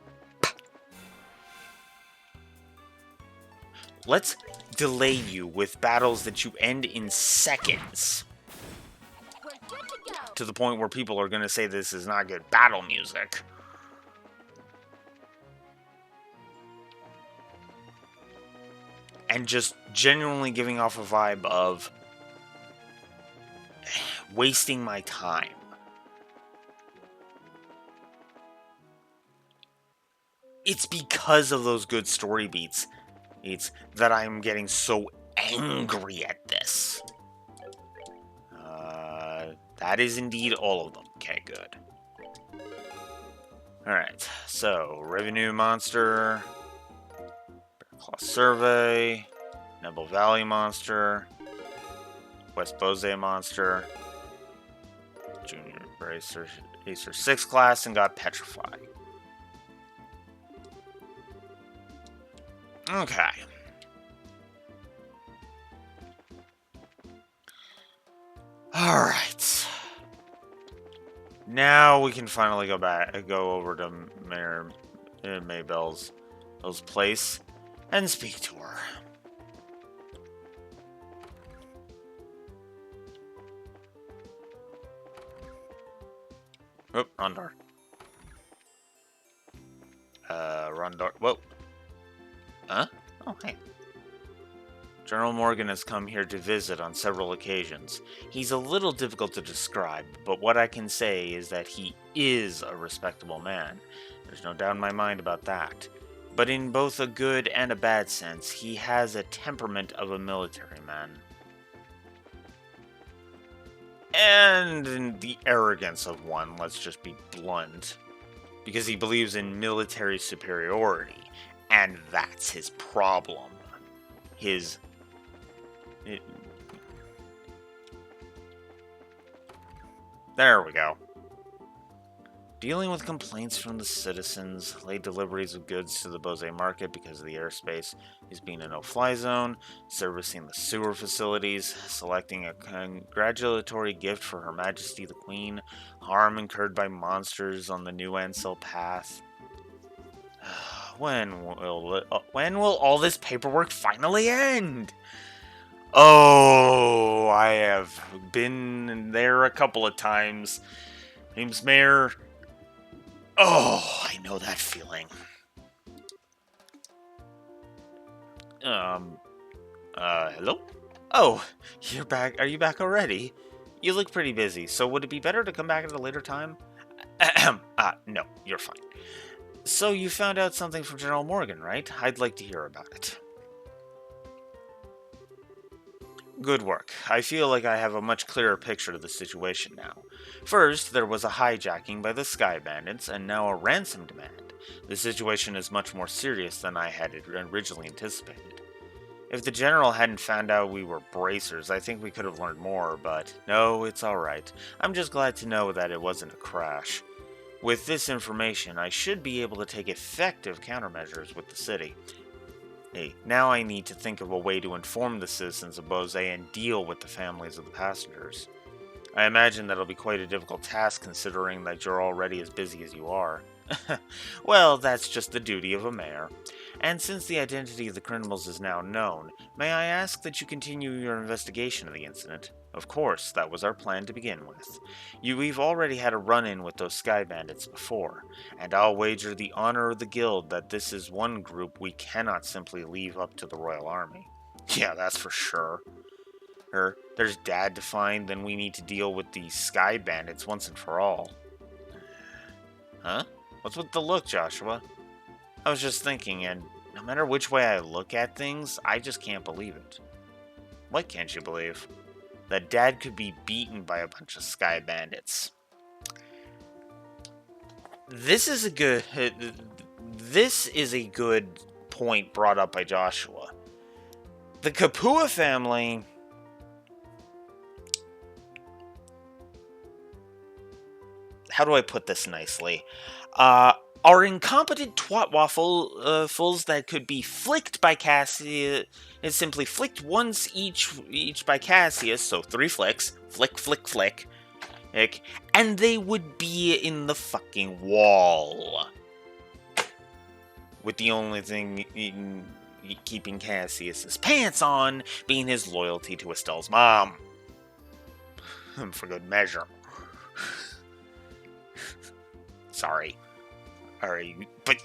Let's delay you with battles that you end in seconds. We're good to go. To the point where people are going to say this is not good battle music. And just genuinely giving off a vibe of wasting my time. It's because of those good story beats that I'm getting so angry at this. That is indeed all of them. Okay, good. Alright, so Revenue Monster, Bear Claw Survey, Nebel Valley Monster, West Bose monster. Junior Acer 6 class and got Petrify. Okay. Alright. Now we can finally go over to Mayor Maybelle's place and speak to her. Oh, Rondor. Rondor. Whoa. Huh? Oh, hey. General Morgan has come here to visit on several occasions. He's a little difficult to describe, but what I can say is that he is a respectable man. There's no doubt in my mind about that. But in both a good and a bad sense, he has a temperament of a military man. And the arrogance of one, let's just be blunt. Because he believes in military superiority, and that's his problem. There we go. Dealing with complaints from the citizens, late deliveries of goods to the Bose market because of the airspace is being a no-fly zone, servicing the sewer facilities, selecting a congratulatory gift for Her Majesty the Queen, harm incurred by monsters on the New Ansel path. When will all this paperwork finally end? Oh, I have been there a couple of times. Name's Mayor. Oh, I know that feeling. Hello? Oh, you're back. Are you back already? You look pretty busy, so would it be better to come back at a later time? No, you're fine. So you found out something from General Morgan, right? I'd like to hear about it. Good work. I feel like I have a much clearer picture of the situation now. First, there was a hijacking by the Sky Bandits, and now a ransom demand. The situation is much more serious than I had originally anticipated. If the General hadn't found out we were bracers, I think we could have learned more, but no, it's alright. I'm just glad to know that it wasn't a crash. With this information, I should be able to take effective countermeasures with the city. Hey, now I need to think of a way to inform the citizens of Bose and deal with the families of the passengers. I imagine that'll be quite a difficult task considering that you're already as busy as you are. Well, that's just the duty of a mayor. And since the identity of the criminals is now known, may I ask that you continue your investigation of the incident? Of course, that was our plan to begin with. We've already had a run-in with those Sky Bandits before, and I'll wager the honor of the guild that this is one group we cannot simply leave up to the Royal Army. Yeah, that's for sure. There's Dad to find, then we need to deal with the Sky Bandits once and for all. Huh? What's with the look, Joshua? I was just thinking, and no matter which way I look at things, I just can't believe it. What can't you believe? That Dad could be beaten by a bunch of Sky Bandits. This is a good point brought up by Joshua. The Kapua family... How do I put this nicely? Are incompetent twatwaffles that could be flicked by Cassius. It's simply flicked once each by Cassius, so 3 flicks. Flick, flick, flick. And they would be in the fucking wall. With the only thing keeping Cassius's pants on being his loyalty to Estelle's mom. For good measure. Sorry. Alright, but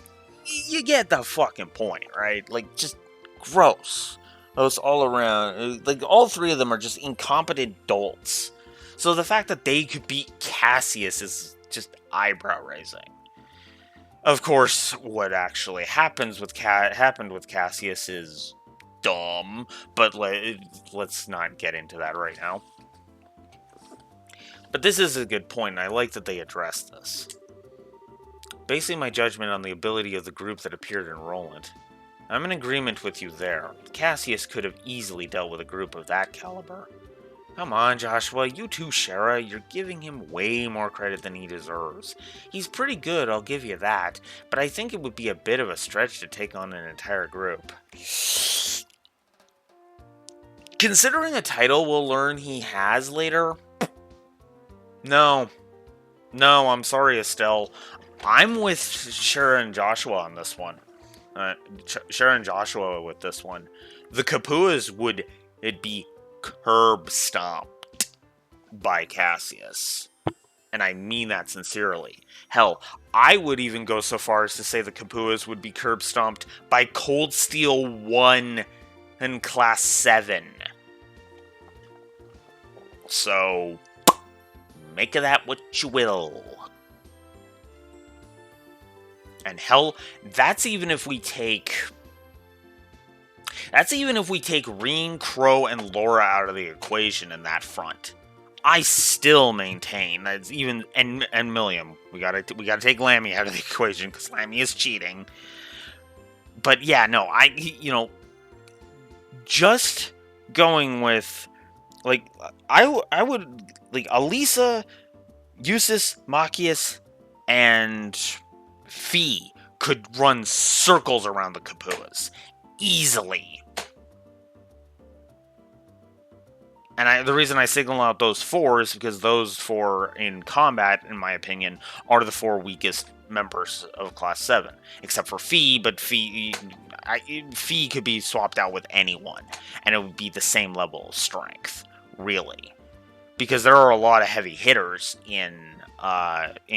you get the fucking point, right? Like, just gross. Those all around, like, all 3 of them are just incompetent dolts. So the fact that they could beat Cassius is just eyebrow-raising. Of course, what actually happened with Cassius is dumb, but let's not get into that right now. But this is a good point, and I like that they addressed this. Basing my judgment on the ability of the group that appeared in Roland, I'm in agreement with you there. Cassius could have easily dealt with a group of that caliber. Come on, Joshua, you too, Shara. You're giving him way more credit than he deserves. He's pretty good, I'll give you that, but I think it would be a bit of a stretch to take on an entire group. Considering a title we'll learn he has later, no. No, I'm sorry, Estelle. I'm with Shara and Joshua on this one. Shara and Joshua with this one. The Kapuas would be curb stomped by Cassius. And I mean that sincerely. Hell, I would even go so far as to say the Kapuas would be curb stomped by Cold Steel 1 in Class 7. So, make of that what you will. And hell, that's even if we take Reen, Crow, and Laura out of the equation in that front. I still maintain that's even and Milliam. We gotta take Lammy out of the equation because Lammy is cheating. But yeah, no, just going with I would like Alisa, Eustace, Machias, and Fee could run circles around the Kapuas easily. And the reason I signal out those four is because those four in combat, in my opinion, are the four weakest members of Class 7. Except for Fee, but Fee could be swapped out with anyone. And it would be the same level of strength, really. Because there are a lot of heavy hitters in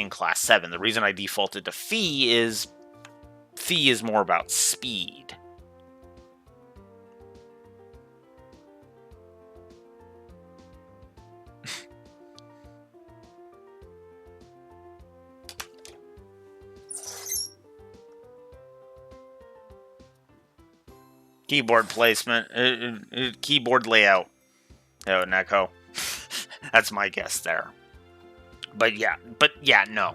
Class 7. The reason I defaulted to Fee is more about speed. Keyboard placement, keyboard layout. Oh, Neko. That's my guess there. But yeah, no.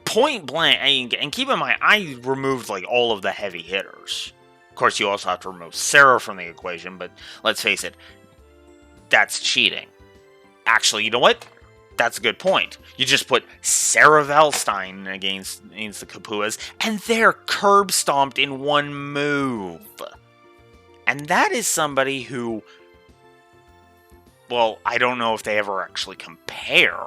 Point blank, and keep in mind, I removed all of the heavy hitters. Of course, you also have to remove Sarah from the equation, but let's face it, that's cheating. Actually, you know what? That's a good point. You just put Sarah Valstein against the Kapuas, and they're curb stomped in one move. And that is somebody who, well, I don't know if they ever actually compare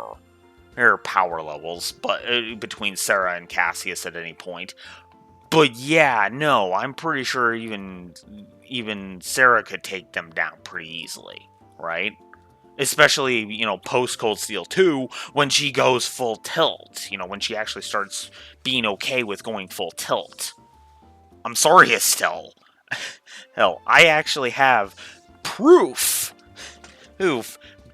their power levels, but between Sarah and Cassius at any point. But yeah, no, I'm pretty sure even Sarah could take them down pretty easily, right? Especially, post Cold Steel 2, when she goes full tilt. When she actually starts being okay with going full tilt. I'm sorry, Estelle. Hell, I actually have proof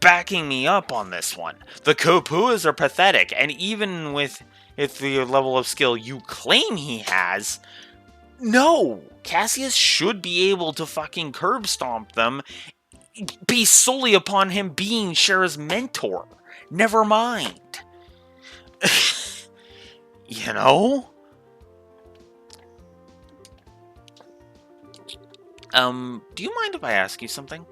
backing me up on this one. The Kapuas are pathetic, and even with the level of skill you claim he has, no, Cassius should be able to fucking curb stomp them based solely upon him being Shara's mentor. Never mind. You know? Do you mind if I ask you something?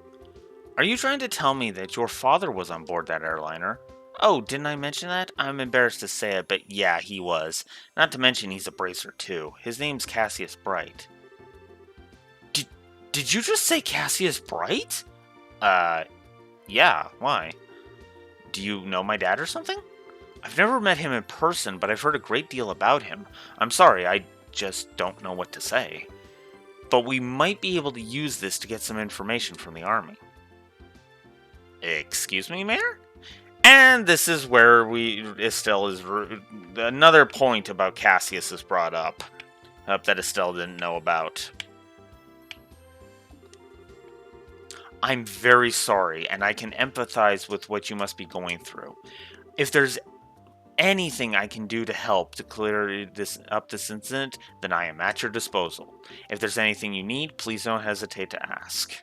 Are you trying to tell me that your father was on board that airliner? Oh, didn't I mention that? I'm embarrassed to say it, but yeah, he was. Not to mention he's a bracer too. His name's Cassius Bright. Did you just say Cassius Bright? Yeah, why? Do you know my dad or something? I've never met him in person, but I've heard a great deal about him. I'm sorry, I just don't know what to say. But we might be able to use this to get some information from the army. Excuse me, Mayor? And this is where Estelle is... Another point about Cassius is brought up. That Estelle didn't know about. I'm very sorry, and I can empathize with what you must be going through. If there's anything I can do to help to clear this incident, then I am at your disposal. If there's anything you need, please don't hesitate to ask.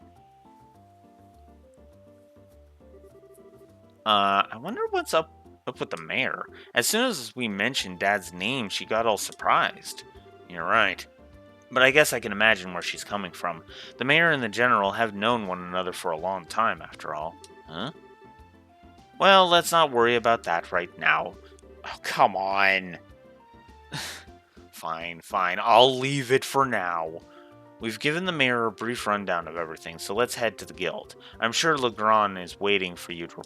I wonder what's up with the mayor. As soon as we mentioned Dad's name, she got all surprised. You're right. But I guess I can imagine where she's coming from. The mayor and the general have known one another for a long time, after all. Huh? Well, let's not worry about that right now. Oh, come on. Fine, fine. I'll leave it for now. We've given the mayor a brief rundown of everything, so let's head to the guild. I'm sure Legrand is waiting for you to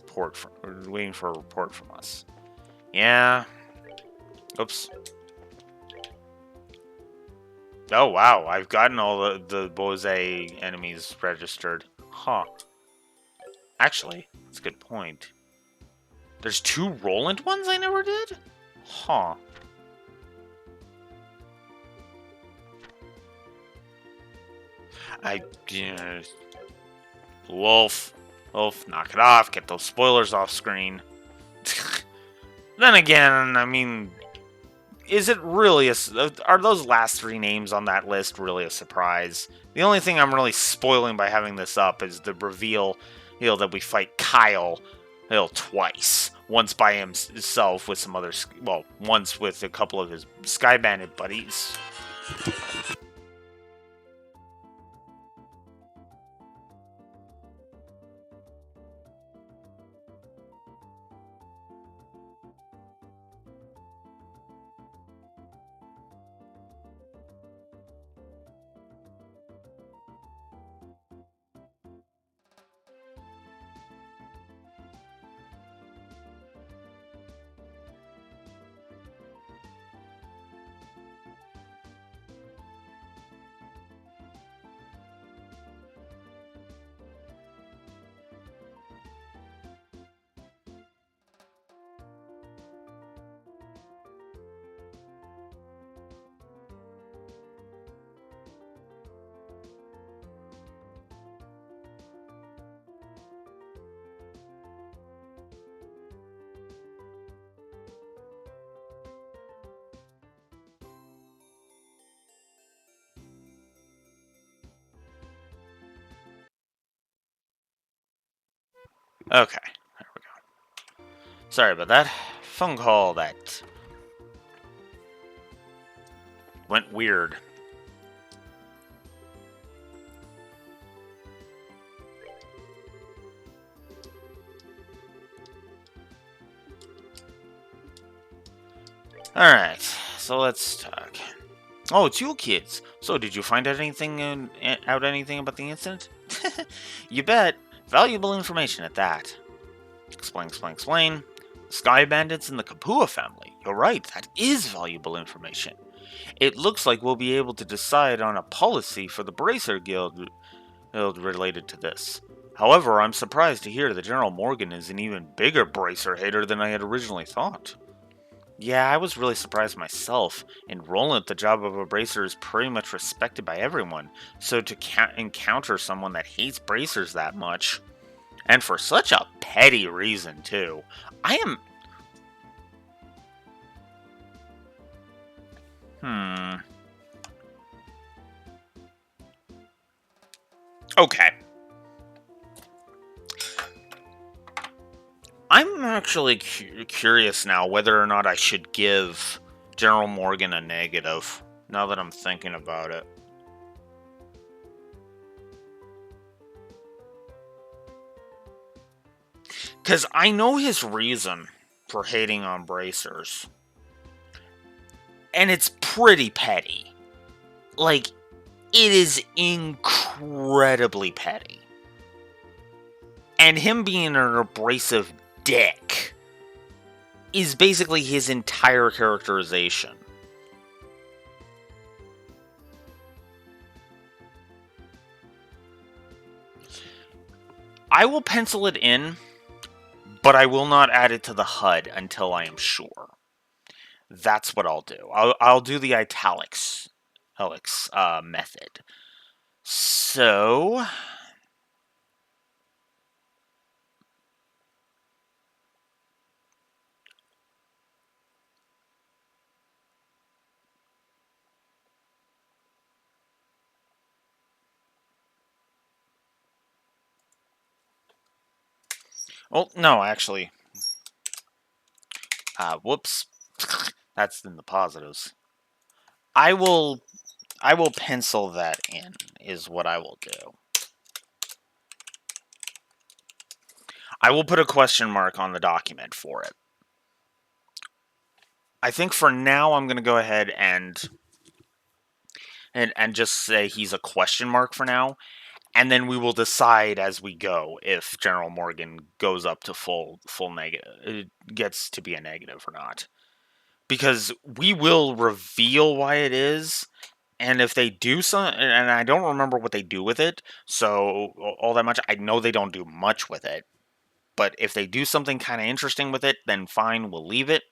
waiting for a report from us. Yeah. Oops. Oh wow, I've gotten all the Bose enemies registered. Huh. Actually, that's a good point. There's 2 Roland ones I never did? Huh. Wolf, knock it off. Get those spoilers off screen. Then again, I mean, is it really are those last 3 names on that list really a surprise? The only thing I'm really spoiling by having this up is the reveal, that we fight Kyle, twice. Once by himself with some others, well, once with a couple of his Sky Bandit buddies. Okay, there we go. Sorry about that. Phone call that went weird. Alright, so let's talk. Oh, it's you kids. So, did you find out anything about the incident? You bet. Valuable information at that. Explain. Sky Bandits and the Kapua family. You're right, that is valuable information. It looks like we'll be able to decide on a policy for the Bracer Guild related to this. However, I'm surprised to hear that General Morgan is an even bigger Bracer hater than I had originally thought. Yeah, I was really surprised myself. In Roland, the job of a bracer is pretty much respected by everyone, so to encounter someone that hates bracers that much, and for such a petty reason too, I am... Okay. I'm actually curious now whether or not I should give General Morgan a negative, now that I'm thinking about it. Because I know his reason for hating on bracers. And it's pretty petty. Like, it is incredibly petty. And him being an abrasive dick is basically his entire characterization. I will pencil it in, but I will not add it to the HUD until I am sure. That's what I'll do. I'll do the italics method. So... Oh, no, actually. Whoops. That's in the positives. I will pencil that in, is what I will do. I will put a question mark on the document for it. I think for now I'm going to go ahead and just say he's a question mark for now, and then we will decide as we go if General Morgan goes up to full negative, it gets to be a negative or not. Because we will reveal why it is, and if they do something, and I don't remember what they do with it, so all that much, I know they don't do much with it. But if they do something kind of interesting with it, then fine, we'll leave it.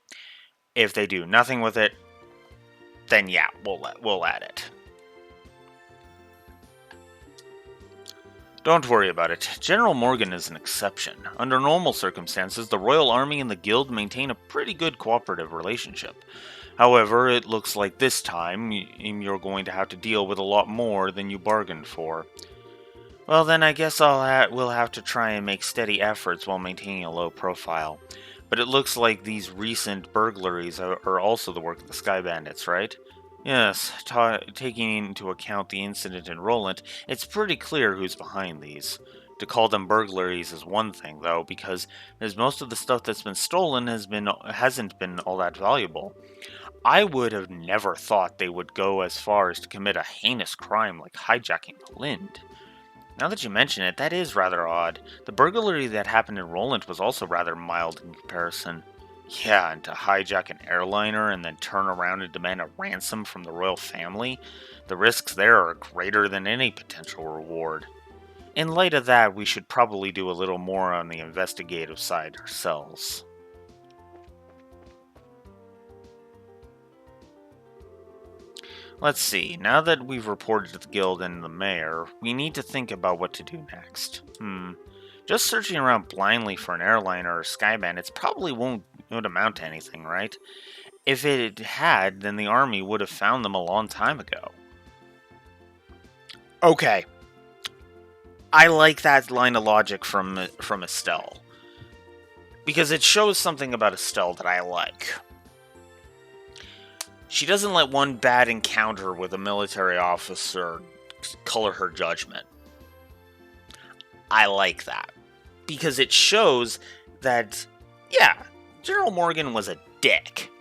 If they do nothing with it, then yeah, we'll add it. Don't worry about it. General Morgan is an exception. Under normal circumstances, the Royal Army and the Guild maintain a pretty good cooperative relationship. However, it looks like this time you're going to have to deal with a lot more than you bargained for. Well, then I guess we'll have to try and make steady efforts while maintaining a low profile. But it looks like these recent burglaries are also the work of the Sky Bandits, right? Yes, taking into account the incident in Roland, it's pretty clear who's behind these. To call them burglaries is one thing, though, because as most of the stuff that's been stolen hasn't been all that valuable. I would have never thought they would go as far as to commit a heinous crime like hijacking the Lind. Now that you mention it, that is rather odd. The burglary that happened in Roland was also rather mild in comparison. Yeah, and to hijack an airliner and then turn around and demand a ransom from the royal family, the risks there are greater than any potential reward. In light of that, we should probably do a little more on the investigative side ourselves. Let's see, now that we've reported to the guild and the mayor, we need to think about what to do next. Just searching around blindly for an airliner or Sky Bandits probably won't amount to anything, right? If it had, then the army would have found them a long time ago. Okay. I like that line of logic from Estelle. Because it shows something about Estelle that I like. She doesn't let one bad encounter with a military officer color her judgment. I like that. Because it shows that, yeah, General Morgan was a dick.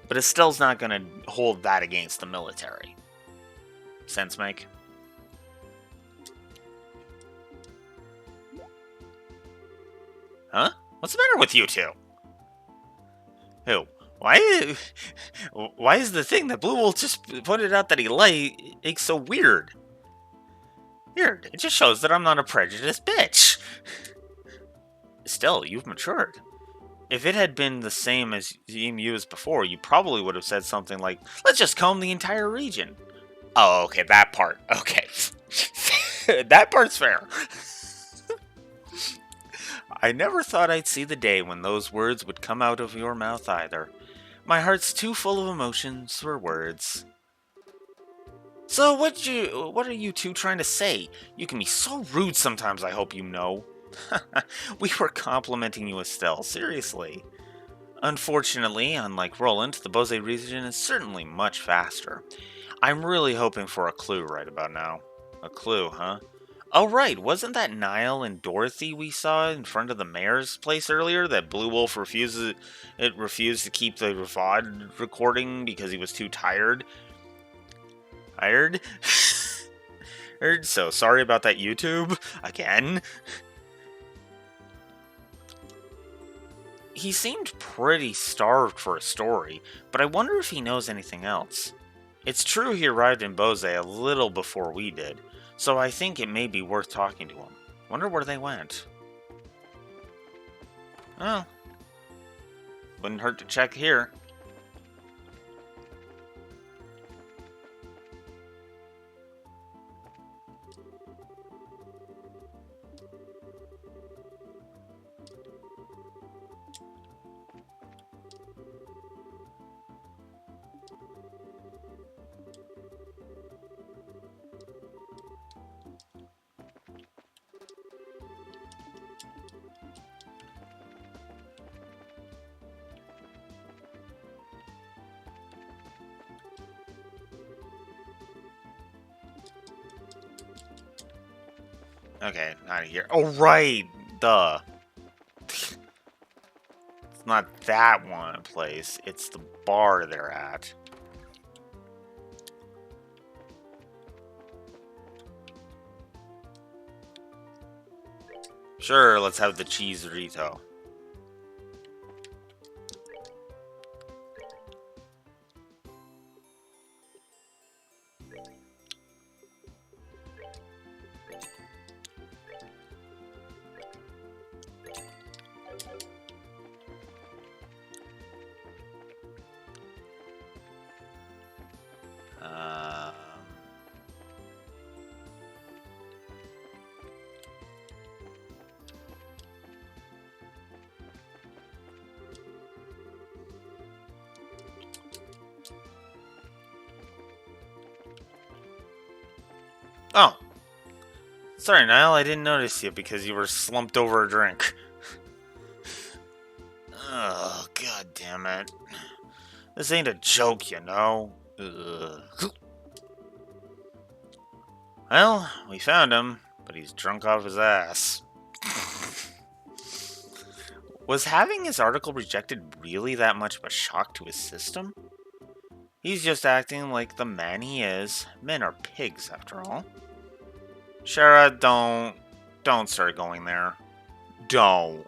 But Estelle's not going to hold that against the military. Sense make? Huh? What's the matter with you two? Who? Why is the thing that Blue Wolf just pointed out that he likes so weird? Weird. It just shows that I'm not a prejudiced bitch. Still, you've matured. If it had been the same as you as before, you probably would have said something like, let's just comb the entire region. Oh, okay, that part. Okay. That part's fair. I never thought I'd see the day when those words would come out of your mouth either. My heart's too full of emotions for words. So what are you two trying to say? You can be so rude sometimes, I hope you know. We were complimenting you, Estelle, seriously. Unfortunately, unlike Roland, the Bose region is certainly much faster. I'm really hoping for a clue right about now. A clue, huh? Oh right, wasn't that Niall and Dorothy we saw in front of the mayor's place earlier that Blue Wolf refused to keep the VOD recording because he was too tired? Tired? So sorry about that, YouTube. Again? He seemed pretty starved for a story, but I wonder if he knows anything else. It's true he arrived in Bose a little before we did, so I think it may be worth talking to him. Wonder where they went. Well, wouldn't hurt to check here. Okay, not here. Oh, right! Duh. It's not that one place. It's the bar they're at. Sure, let's have the cheese burrito. Oh. Sorry, Niall, I didn't notice you because you were slumped over a drink. Oh, god damn it. This ain't a joke, you know. Ugh. Well, we found him, but he's drunk off his ass. Was having his article rejected really that much of a shock to his system? He's just acting like the man he is. Men are pigs, after all. Shara, don't start going there. Don't.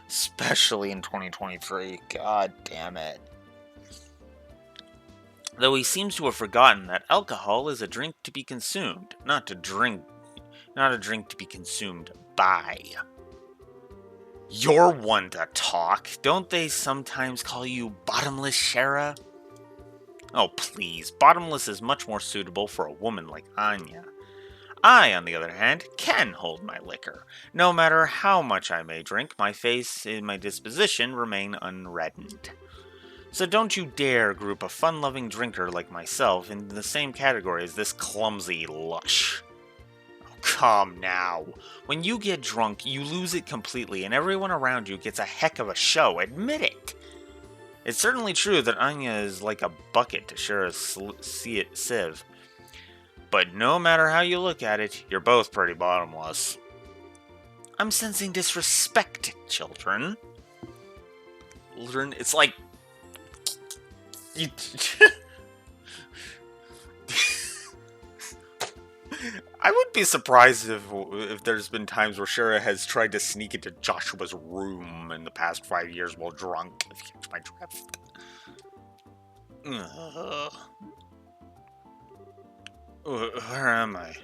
Especially in 2023. God damn it. Though he seems to have forgotten that alcohol is a drink to be consumed, not a drink to be consumed by. You're one to talk. Don't they sometimes call you Bottomless, Shara? Oh, please. Bottomless is much more suitable for a woman like Anya. I, on the other hand, can hold my liquor. No matter how much I may drink, my face and my disposition remain unreddened. So don't you dare group a fun-loving drinker like myself in the same category as this clumsy lush. Oh, come now. When you get drunk, you lose it completely, and everyone around you gets a heck of a show. Admit it. It's certainly true that Anya is like a bucket to share a sieve. But no matter how you look at it, you're both pretty bottomless. I'm sensing disrespect, children. It's like... I would be surprised if there's been times where Shara has tried to sneak into Joshua's room in the past 5 years while drunk, if you catch my drift. Where am I?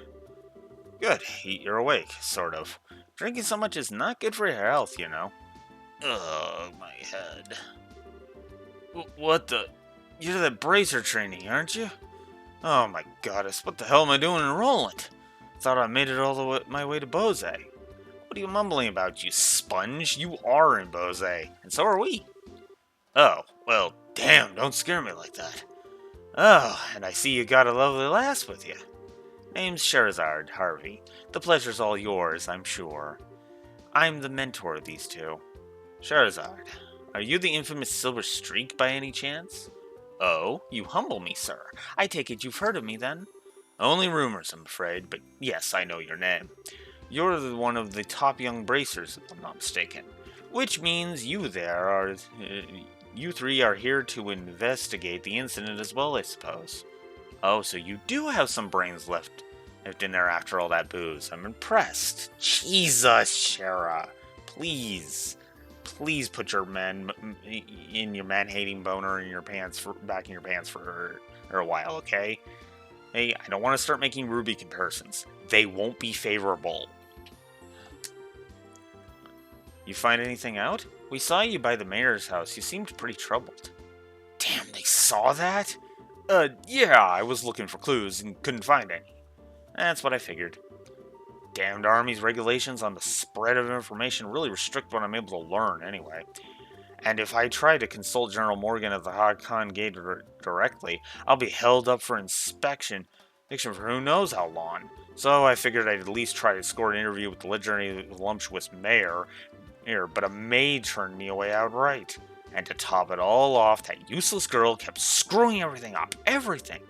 Good, you're awake, sort of. Drinking so much is not good for your health, you know. Ugh, my head. What the... You're the bracer trainee, aren't you? Oh my goddess, what the hell am I doing in Roland? Thought I made it all the way, my way to Bose. What are you mumbling about, you sponge? You are in Bose, and so are we. Oh, well, damn, don't scare me like that. Oh, and I see you got a lovely lass with you. Name's Sherazard, Harvey. The pleasure's all yours, I'm sure. I'm the mentor of these two. Sherazard, are you the infamous Silver Streak by any chance? Oh, you humble me, sir. I take it you've heard of me, then? Only rumors, I'm afraid, but yes, I know your name. You're one of the top young bracers, if I'm not mistaken. Which means you three are here to investigate the incident as well, I suppose. Oh, so you do have some brains left in there after all that booze. I'm impressed. Jesus, Shara. Please put your man-hating boner in your pants back in your pants for a while, okay? Hey, I don't want to start making Ruby comparisons. They won't be favorable. You find anything out? We saw you by the mayor's house. You seemed pretty troubled. Damn, they saw that? Yeah, I was looking for clues and couldn't find any. That's what I figured. Damned Army's regulations on the spread of information really restrict what I'm able to learn, anyway. And if I try to consult General Morgan at the Hakan Gate directly, I'll be held up for inspection for who knows how long. So I figured I'd at least try to score an interview with the legendary voluptuous mayor, but a maid turned me away outright. And to top it all off, that useless girl kept screwing everything up. Everything!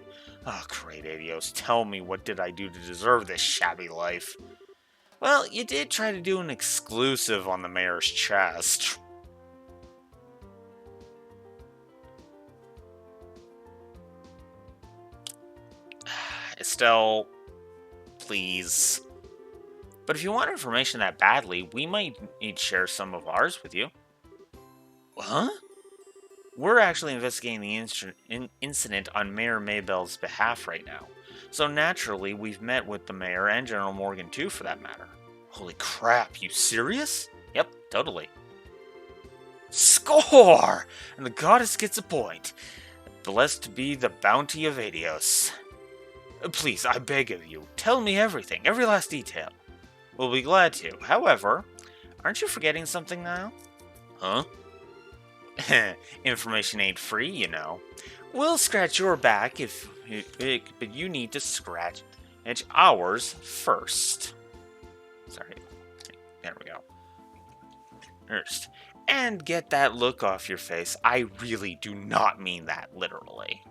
Oh, great Adios, tell me, what did I do to deserve this shabby life? Well, you did try to do an exclusive on the mayor's chest. Estelle, please. But if you want information that badly, we might need to share some of ours with you. Huh? We're actually investigating the incident on Mayor Maybell's behalf right now. So naturally, we've met with the mayor and General Morgan too, for that matter. Holy crap, you serious? Yep, totally. Score! And the goddess gets a point. Blessed be the bounty of Adios. Please, I beg of you, tell me everything, every last detail. We'll be glad to. However, aren't you forgetting something now? Huh? Information ain't free, you know. We'll scratch your back but you need to scratch ours first. Sorry. There we go. First. And get that look off your face. I really do not mean that literally.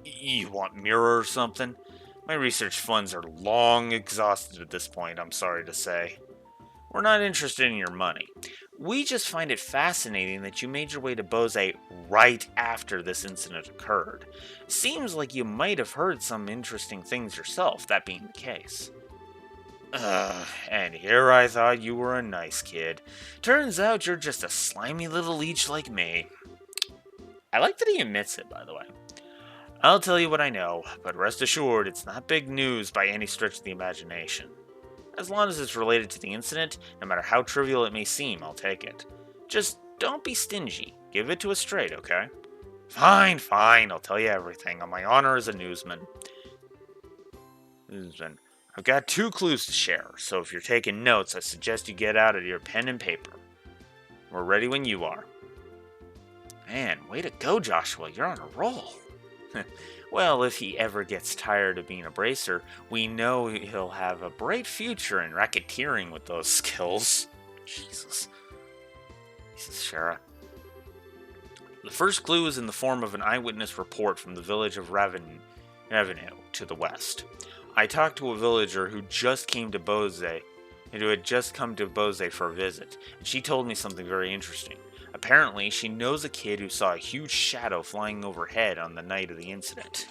You want mirror or something? My research funds are long exhausted at this point, I'm sorry to say. We're not interested in your money. We just find it fascinating that you made your way to Bose right after this incident occurred. Seems like you might have heard some interesting things yourself, that being the case. And here I thought you were a nice kid. Turns out you're just a slimy little leech like me. I like that he admits it, by the way. I'll tell you what I know, but rest assured it's not big news by any stretch of the imagination. As long as it's related to the incident, no matter how trivial it may seem, I'll take it. Just don't be stingy. Give it to us straight, okay? Fine, I'll tell you everything, on my honor as a newsman. I've got 2 clues to share, so if you're taking notes, I suggest you get out your pen and paper. We're ready when you are. Man, way to go, Joshua, you're on a roll. Well, if he ever gets tired of being a bracer, we know he'll have a bright future in racketeering with those skills. Jesus, Shara. The first clue is in the form of an eyewitness report from the village of Ravenel to the west. I talked to a villager who just came to Bose, and who had just come to Bose for a visit, and she told me something very interesting. Apparently, she knows a kid who saw a huge shadow flying overhead on the night of the incident.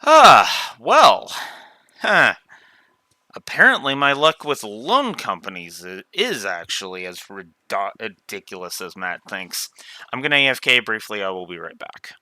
Well. Huh. Apparently, my luck with loan companies is actually as ridiculous as Matt thinks. I'm gonna AFK briefly. I will be right back.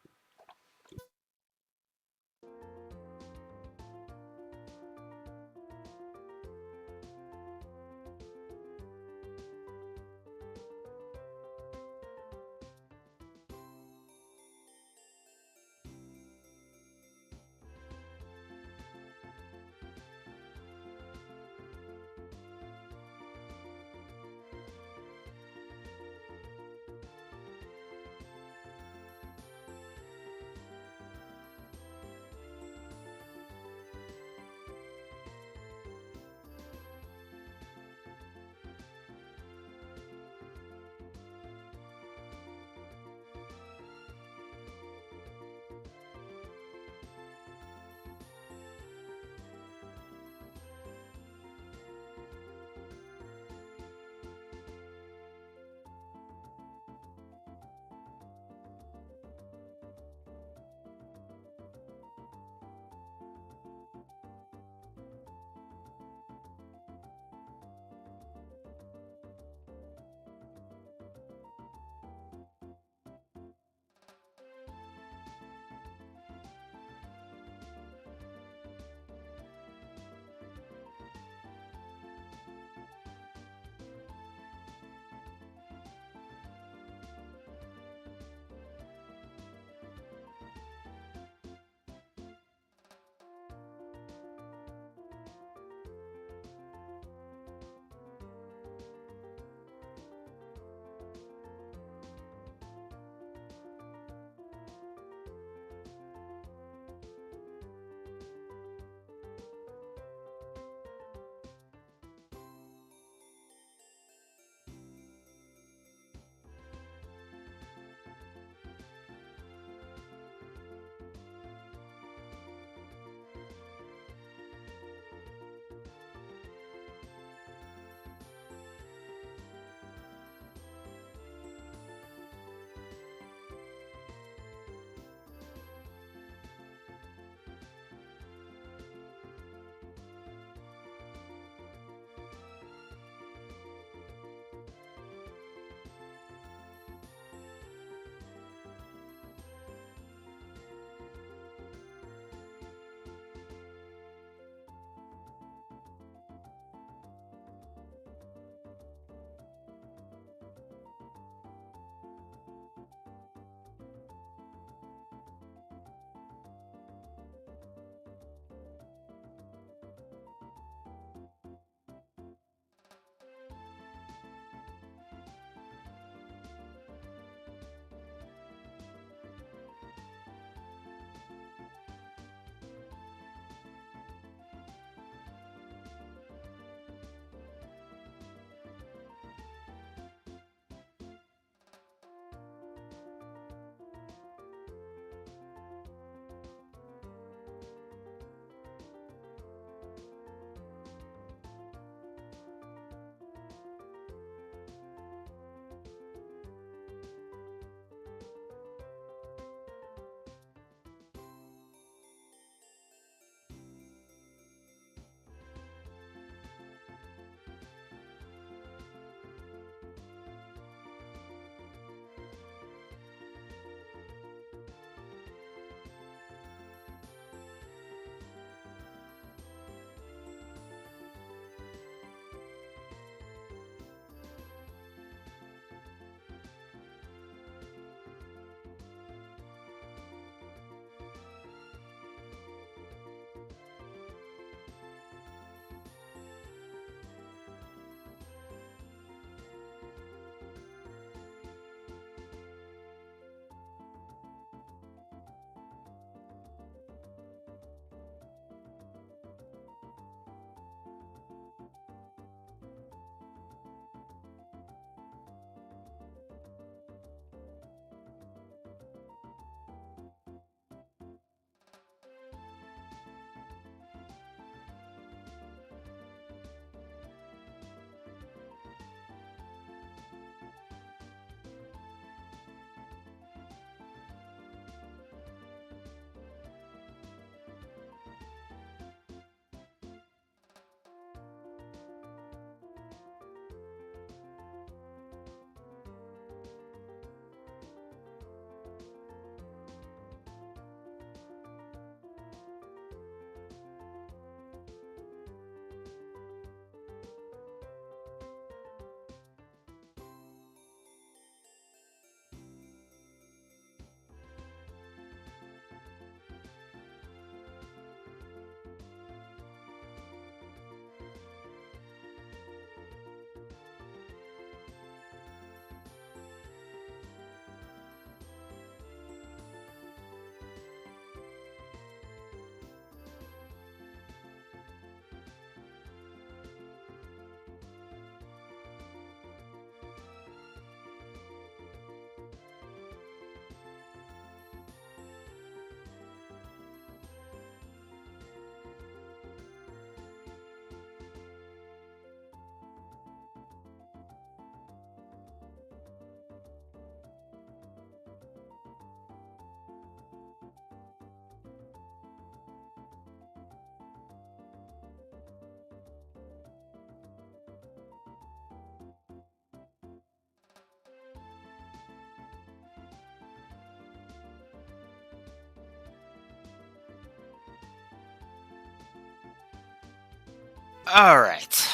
Alright.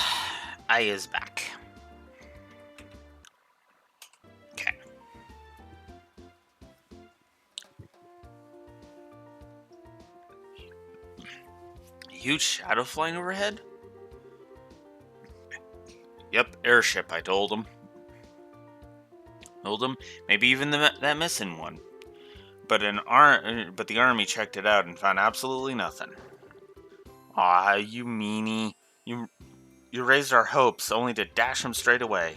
I is back. Okay. Huge shadow flying overhead? Yep, airship, I told him. Maybe even that missing one. But the army checked it out and found absolutely nothing. Aw, you meanie. You raised our hopes only to dash them straight away.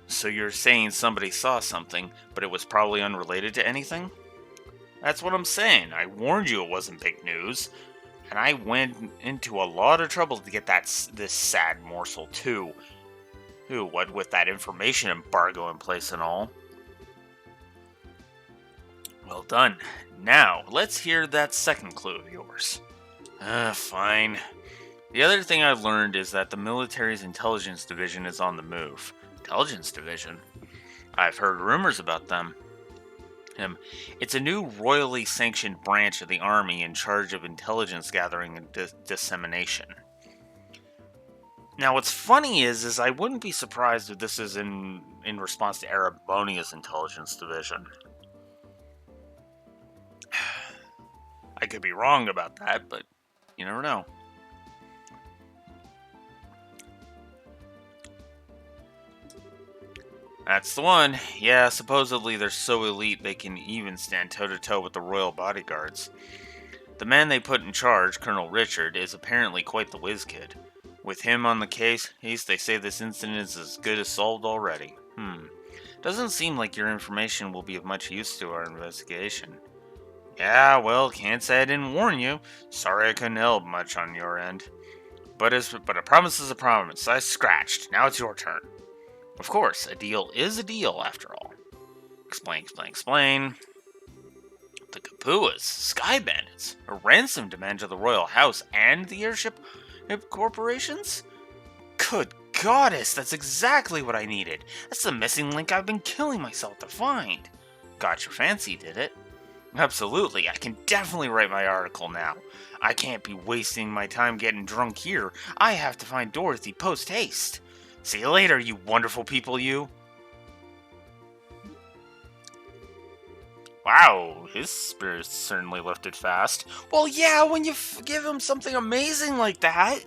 So you're saying somebody saw something, but it was probably unrelated to anything? That's what I'm saying. I warned you it wasn't big news. And I went into a lot of trouble to get this sad morsel, too. Ooh, what with that information embargo in place and all. Well done. Now, let's hear that second clue of yours. Fine. The other thing I've learned is that the military's intelligence division is on the move. Intelligence division? I've heard rumors about them. It's a new royally sanctioned branch of the army in charge of intelligence gathering and dissemination. Now, what's funny is I wouldn't be surprised if this is in response to Arabonia's intelligence division. I could be wrong about that, but you never know. That's the one. Yeah, supposedly they're so elite they can even stand toe-to-toe with the royal bodyguards. The man they put in charge, Colonel Richard, is apparently quite the whiz kid. With him on the case, they say this incident is as good as solved already. Doesn't seem like your information will be of much use to our investigation. Yeah, well, can't say I didn't warn you. Sorry I couldn't help much on your end. But a promise is a promise. I scratched. Now it's your turn. Of course, a deal is a deal, after all. Explain. The Kapuas, Sky Bandits, a ransom demand to the royal house and the airship corporations? Good goddess, that's exactly what I needed. That's the missing link I've been killing myself to find. Got your fancy, did it? Absolutely, I can definitely write my article now. I can't be wasting my time getting drunk here. I have to find Dorothy post-haste. See you later, you wonderful people, you. Wow, his spirit's certainly lifted fast. Well, yeah, when you give him something amazing like that.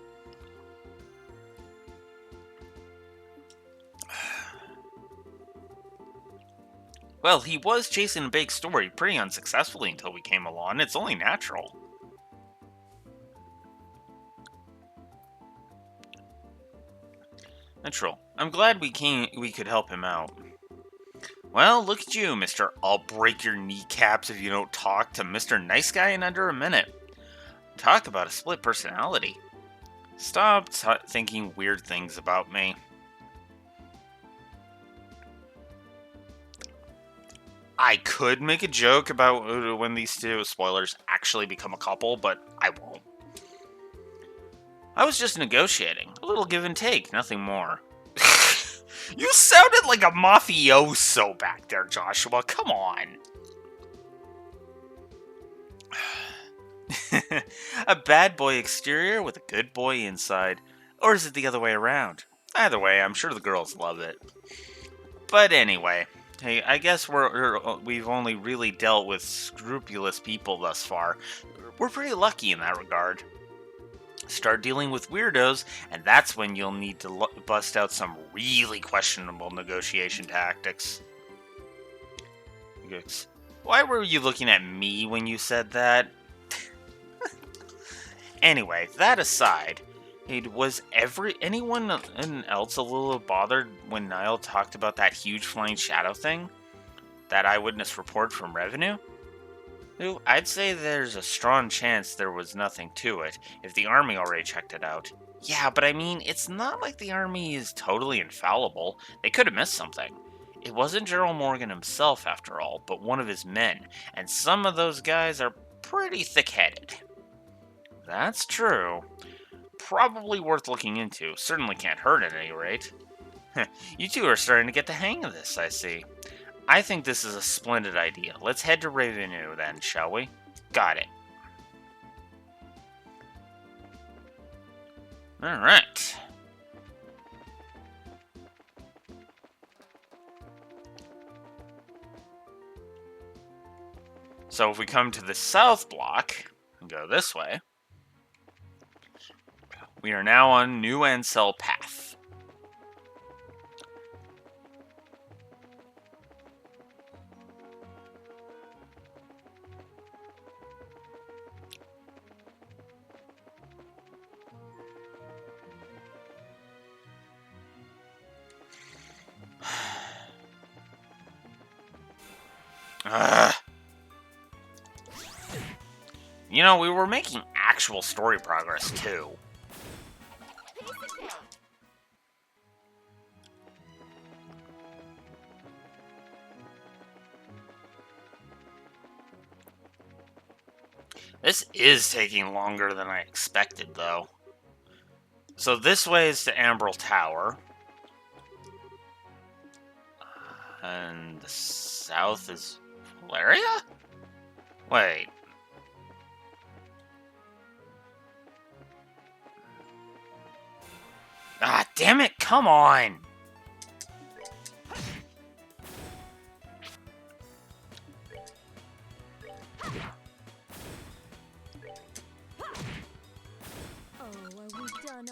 Well, he was chasing a big story pretty unsuccessfully until we came along. It's only natural. Natural. I'm glad we could help him out. Well, look at you, Mr. I'll break your kneecaps if you don't talk to Mr. Nice Guy in under a minute. Talk about a split personality. Stop thinking weird things about me. I could make a joke about when these two, spoilers, actually become a couple, but I won't. I was just negotiating. A little give and take, nothing more. You sounded like a mafioso back there, Joshua. Come on. A bad boy exterior with a good boy inside. Or is it the other way around? Either way, I'm sure the girls love it. But anyway, hey, I guess we've only really dealt with scrupulous people thus far. We're pretty lucky in that regard. Start dealing with weirdos, and that's when you'll need to bust out some really questionable negotiation tactics. Why were you looking at me when you said that? Anyway, that aside, was anyone else a little bothered when Niall talked about that huge flying shadow thing? That eyewitness report from Revenue? I'd say there's a strong chance there was nothing to it, if the army already checked it out. Yeah, but I mean, it's not like the army is totally infallible. They could have missed something. It wasn't Gerald Morgan himself, after all, but one of his men, and some of those guys are pretty thick-headed. That's true. Probably worth looking into. Certainly can't hurt at any rate. You two are starting to get the hang of this, I see. I think this is a splendid idea. Let's head to Revenue then, shall we? Got it. Alright. So if we come to the south block and go this way, we are now on New Ancel Path. You know, we were making actual story progress, too. Piece of cake. This is taking longer than I expected, though. So this way is to Ambrel Tower. And the south is Valeria? Wait. Ah, damn it, come on! Oh, are we done?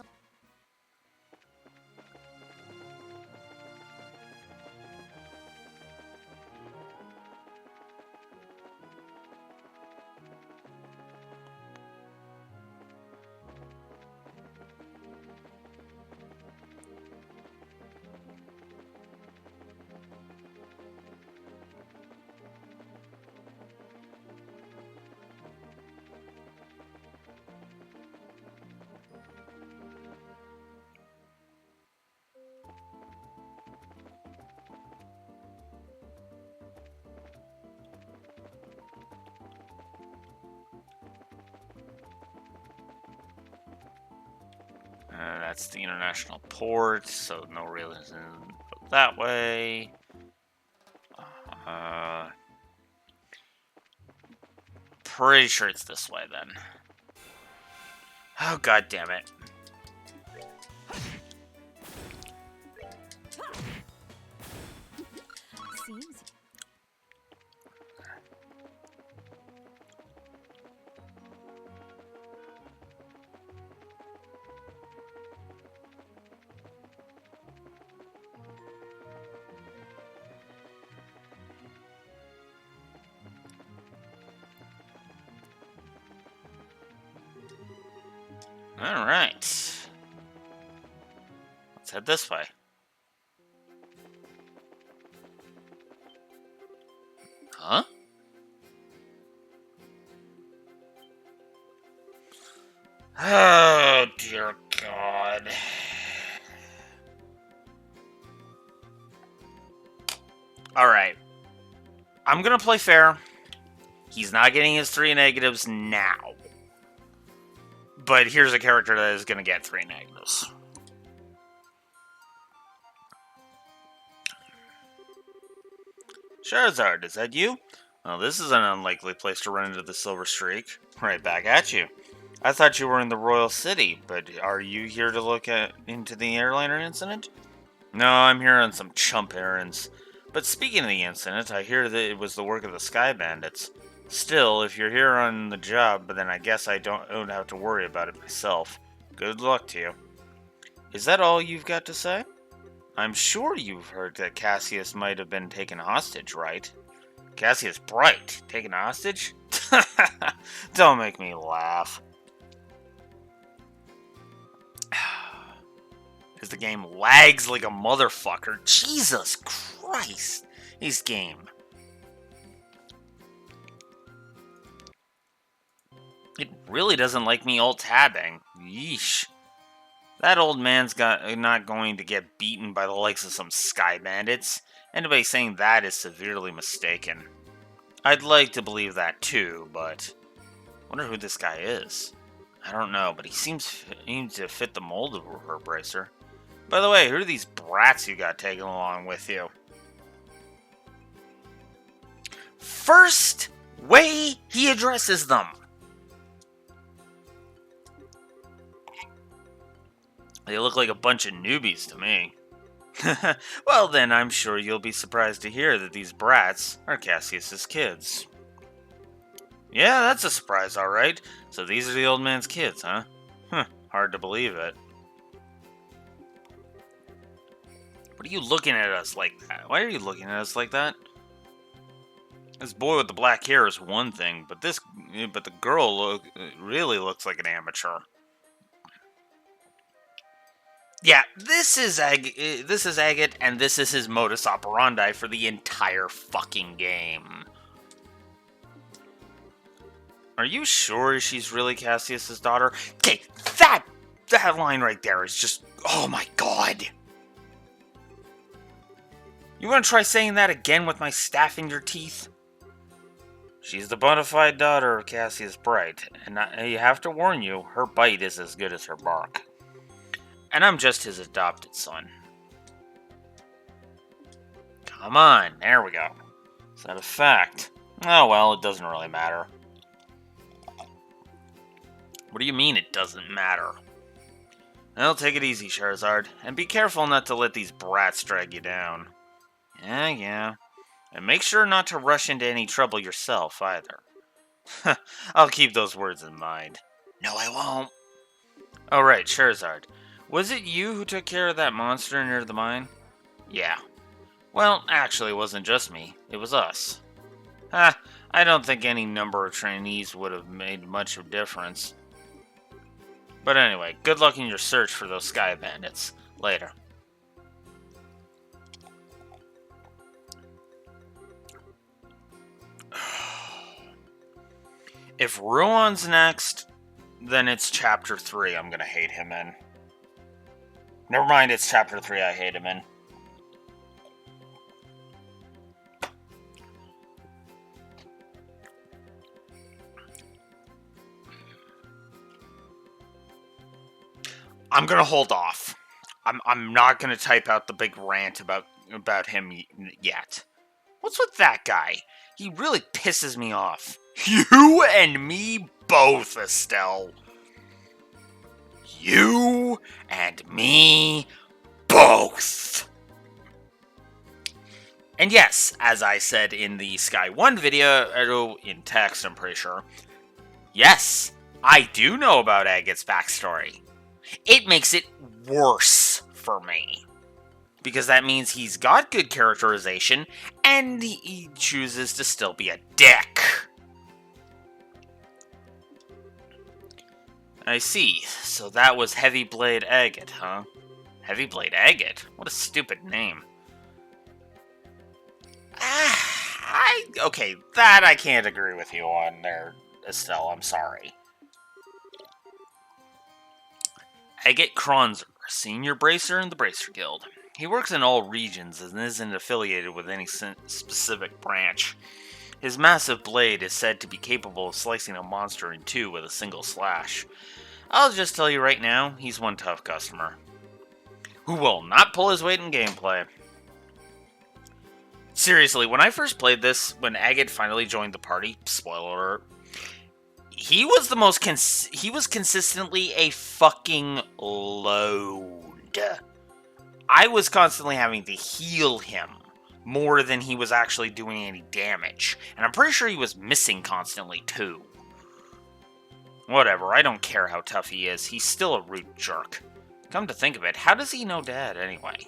That's the international port, so no reason to go that way. Pretty sure it's this way then. Oh, god damn it. Seems. Alright. Let's head this way. Huh? Oh, dear God. Alright. I'm gonna play fair. He's not getting his 3 negatives now. But here's a character that is gonna get 3 negatives. Charizard, is that you? Well, this is an unlikely place to run into the Silver Streak. Right back at you. I thought you were in the Royal City, but are you here to look into the airliner incident? No, I'm here on some chump errands. But speaking of the incident, I hear that it was the work of the Sky Bandits. Still, if you're here on the job, then I guess I don't have to worry about it myself. Good luck to you. Is that all you've got to say? I'm sure you've heard that Cassius might have been taken hostage, right? Cassius Bright, taken hostage? Don't make me laugh. As the game lags like a motherfucker. Jesus Christ. This game. It really doesn't like me alt-tabbing. Yeesh. That old man's not going to get beaten by the likes of some Sky Bandits. Anybody saying that is severely mistaken. I'd like to believe that too, but I wonder who this guy is. I don't know, but he seems to fit the mold of a Herb Racer. By the way, who are these brats you got taken along with you? First way he addresses them. They look like a bunch of newbies to me. Well then, I'm sure you'll be surprised to hear that these brats are Cassius's kids. Yeah, that's a surprise, alright. So these are the old man's kids, huh? Hard to believe it. What are you looking at us like that? Why are you looking at us like that? This boy with the black hair is one thing, but the girl really looks like an amateur. Yeah, this is Agate, and this is his modus operandi for the entire fucking game. Are you sure she's really Cassius's daughter? Okay, that line right there is just, oh my god. You want to try saying that again with my staff in your teeth? She's the bona fide daughter of Cassius Bright, and I have to warn you, her bite is as good as her bark. And I'm just his adopted son. Come on, there we go. Is that a fact? Oh well, it doesn't really matter. What do you mean it doesn't matter? Well, take it easy, Charizard, and be careful not to let these brats drag you down. Yeah. And make sure not to rush into any trouble yourself, either. I'll keep those words in mind. No, I won't. Oh, right, Charizard. Was it you who took care of that monster near the mine? Yeah. Well, actually, it wasn't just me. It was us. I don't think any number of trainees would have made much of a difference. But anyway, good luck in your search for those Sky Bandits. Later. If Ruon's next, then it's Chapter 3 I'm gonna hate him in. Never mind, it's Chapter 3 I hate him in. I'm gonna hold off. I'm not gonna type out the big rant about him yet. What's with that guy? He really pisses me off. You and me both, Estelle. You and me both. And yes, as I said in the Sky 1 video, in text, I'm pretty sure. Yes, I do know about Agate's backstory. It makes it worse for me. Because that means he's got good characterization, and he chooses to still be a dick. I see. So that was Heavyblade Agate, huh? Heavyblade Agate? What a stupid name. Okay, that I can't agree with you on there, Estelle. I'm sorry. Agate Kronzer, Senior Bracer in the Bracer Guild. He works in all regions and isn't affiliated with any specific branch. His massive blade is said to be capable of slicing a monster in two with a single slash. I'll just tell you right now, he's one tough customer. Who will not pull his weight in gameplay. Seriously, when I first played this, when Agate finally joined the party, spoiler alert, he was the most he was consistently a fucking load. I was constantly having to heal him more than he was actually doing any damage. And I'm pretty sure he was missing constantly too. Whatever, I don't care how tough he is, he's still a rude jerk. Come to think of it, how does he know Dad anyway?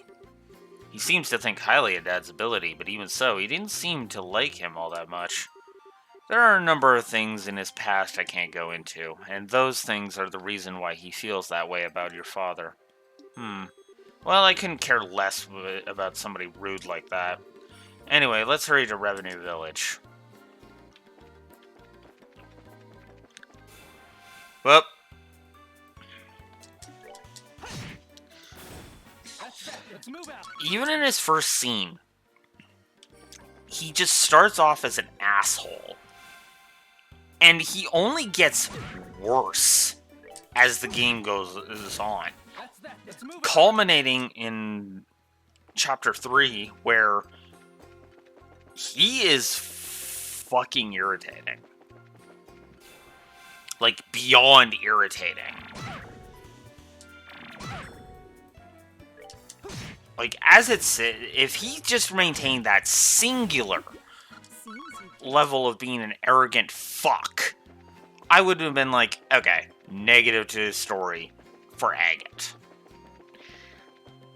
He seems to think highly of Dad's ability, but even so, he didn't seem to like him all that much. There are a number of things in his past I can't go into, and those things are the reason why he feels that way about your father. Well, I couldn't care less about somebody rude like that. Anyway, let's hurry to Revenue Village. Well. Let's move out. Even in his first scene, he just starts off as an asshole. And he only gets worse as the game goes on. That's that. Let's move out. Culminating in Chapter 3, where he is fucking irritating. Like, beyond irritating. Like, as it's... If he just maintained that singular Seems you level of being an arrogant fuck, I would have been like, okay, negative to his story for Agate.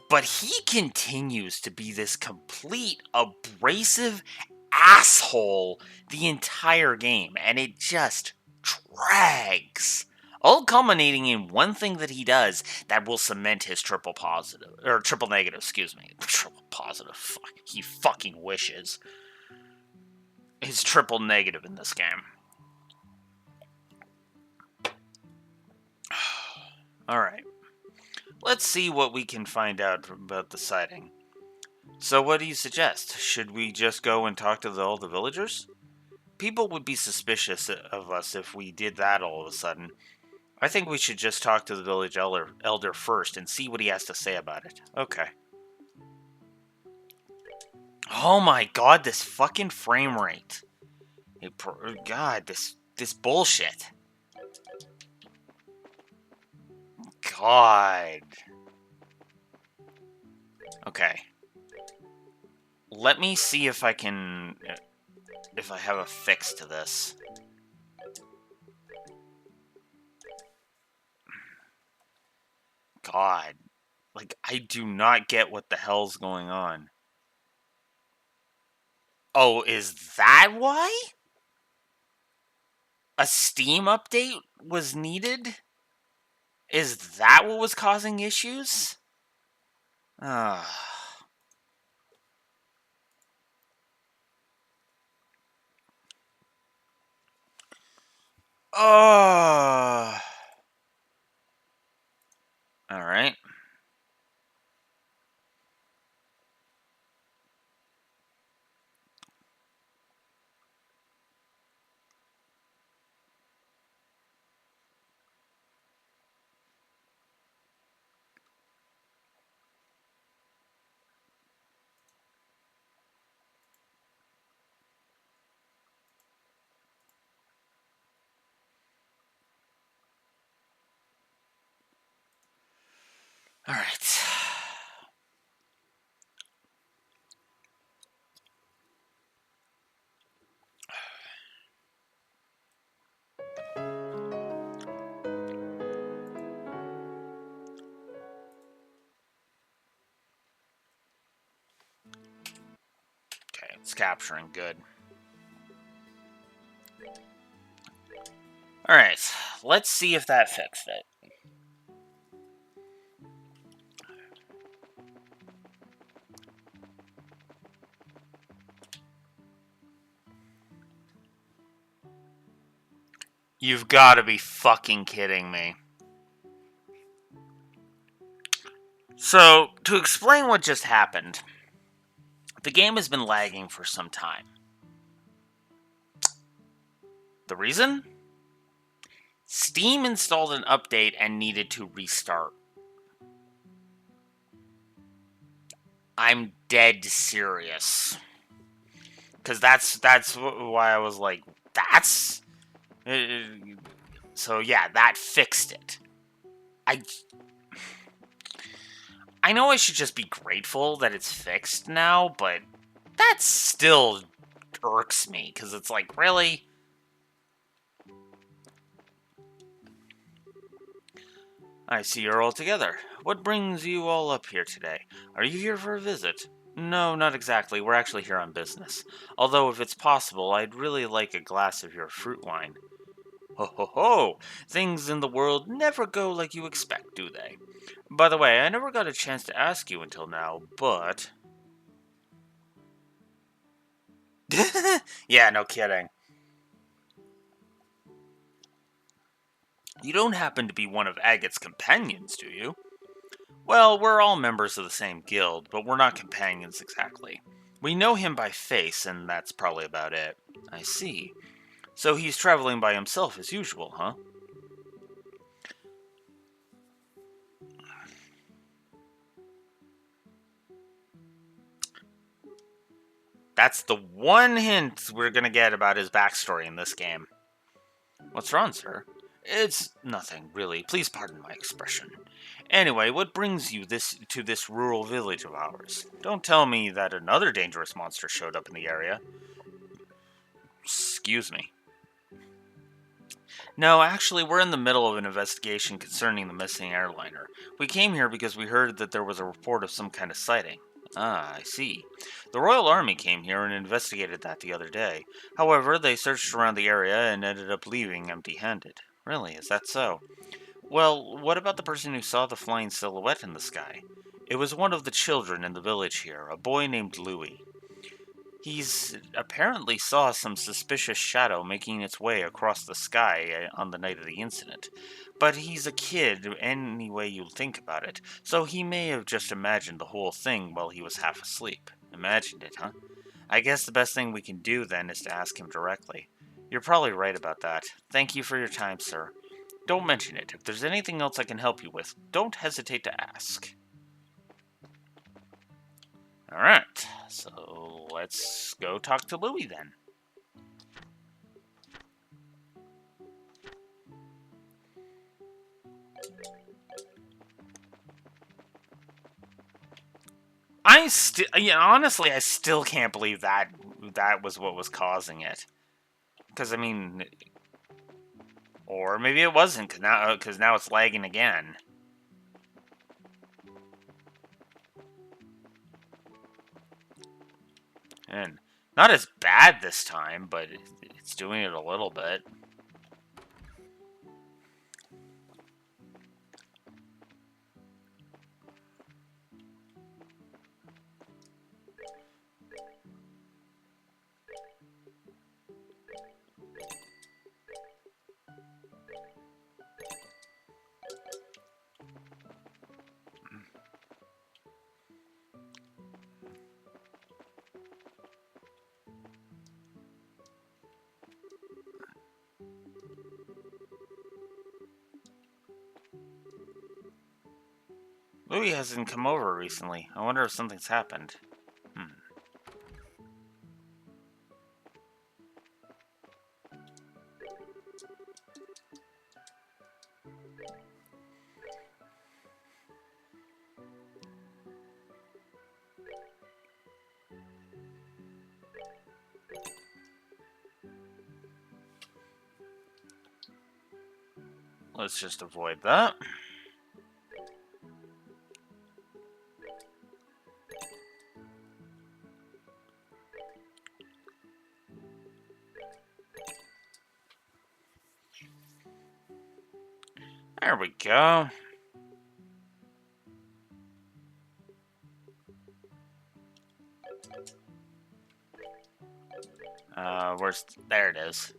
But he continues to be this complete abrasive asshole the entire game, and it just drags. All culminating in one thing that he does that will cement his triple positive, or triple negative, excuse me. Triple positive, fuck. He fucking wishes. His triple negative in this game. Alright. Let's see what we can find out about the sighting. So what do you suggest? Should we just go and talk to all the villagers? People would be suspicious of us if we did that all of a sudden. I think we should just talk to the village elder first and see what he has to say about it. Okay. Oh my god, this fucking frame rate. God, this bullshit. God. Okay. Let me see if I can... if I have a fix to this. God. Like, I do not get what the hell's going on. Oh, is that why? A Steam update was needed? Is that what was causing issues? Ah. Oh. All right. All right. Okay, it's capturing good. All right, let's see if that fixed it. You've got to be fucking kidding me. So, to explain what just happened, the game has been lagging for some time. The reason? Steam installed an update and needed to restart. I'm dead serious. Because that's why I was like, that's... So yeah, that fixed it. I know I should just be grateful that it's fixed now, but that still irks me, because it's like, really? I see you're all together. What brings you all up here today? Are you here for a visit? No, not exactly. We're actually here on business. Although, if it's possible, I'd really like a glass of your fruit wine. Ho ho ho! Things in the world never go like you expect, do they? By the way, I never got a chance to ask you until now, but... Yeah, no kidding. You don't happen to be one of Agate's companions, do you? Well, we're all members of the same guild, but we're not companions exactly. We know him by face, and that's probably about it. I see. So he's traveling by himself as usual, huh? That's the one hint we're gonna get about his backstory in this game. What's wrong, sir? It's nothing, really. Please pardon my expression. Anyway, what brings you to this rural village of ours? Don't tell me that another dangerous monster showed up in the area. Excuse me. No, actually, we're in the middle of an investigation concerning the missing airliner. We came here because we heard that there was a report of some kind of sighting. Ah, I see. The Royal Army came here and investigated that the other day. However, they searched around the area and ended up leaving empty-handed. Really, is that so? Well, what about the person who saw the flying silhouette in the sky? It was one of the children in the village here, a boy named Louis. He's apparently saw some suspicious shadow making its way across the sky on the night of the incident. But he's a kid any way you think about it, so he may have just imagined the whole thing while he was half asleep. Imagined it, huh? I guess the best thing we can do then is to ask him directly. You're probably right about that. Thank you for your time, sir. Don't mention it. If there's anything else I can help you with, don't hesitate to ask. Alright, so let's go talk to Louis then. Honestly, I still can't believe that was what was causing it. Because, I mean, or maybe it wasn't, because now it's lagging again. And not as bad this time, but it's doing it a little bit. Louis hasn't come over recently. I wonder if something's happened. Let's just avoid that. There we go. There it is.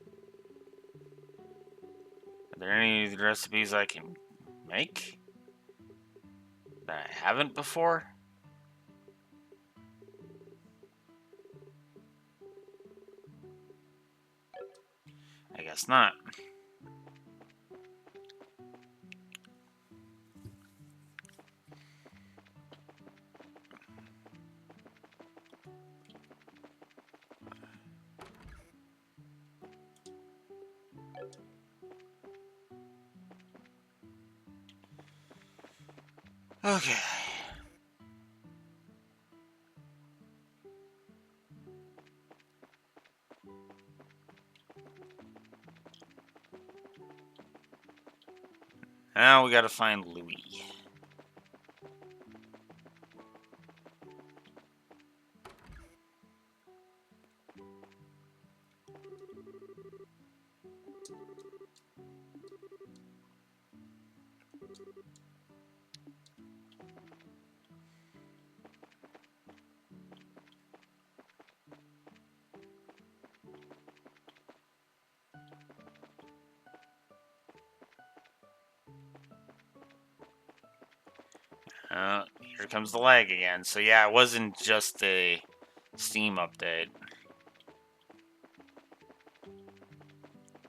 Are there any recipes I can make that I haven't before? I guess not. Okay. Now we gotta find Louis. Here comes the lag again. So yeah, it wasn't just a Steam update.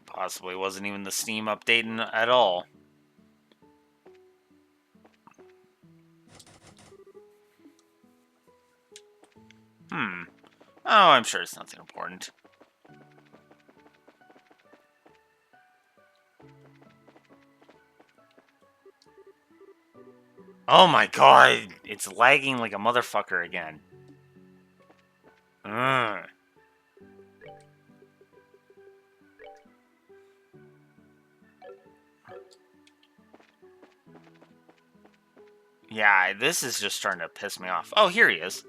Possibly wasn't even the Steam update at all. Oh, I'm sure it's nothing important. Oh my god, it's lagging like a motherfucker again. Ugh. Yeah, this is just starting to piss me off. Oh, here he is.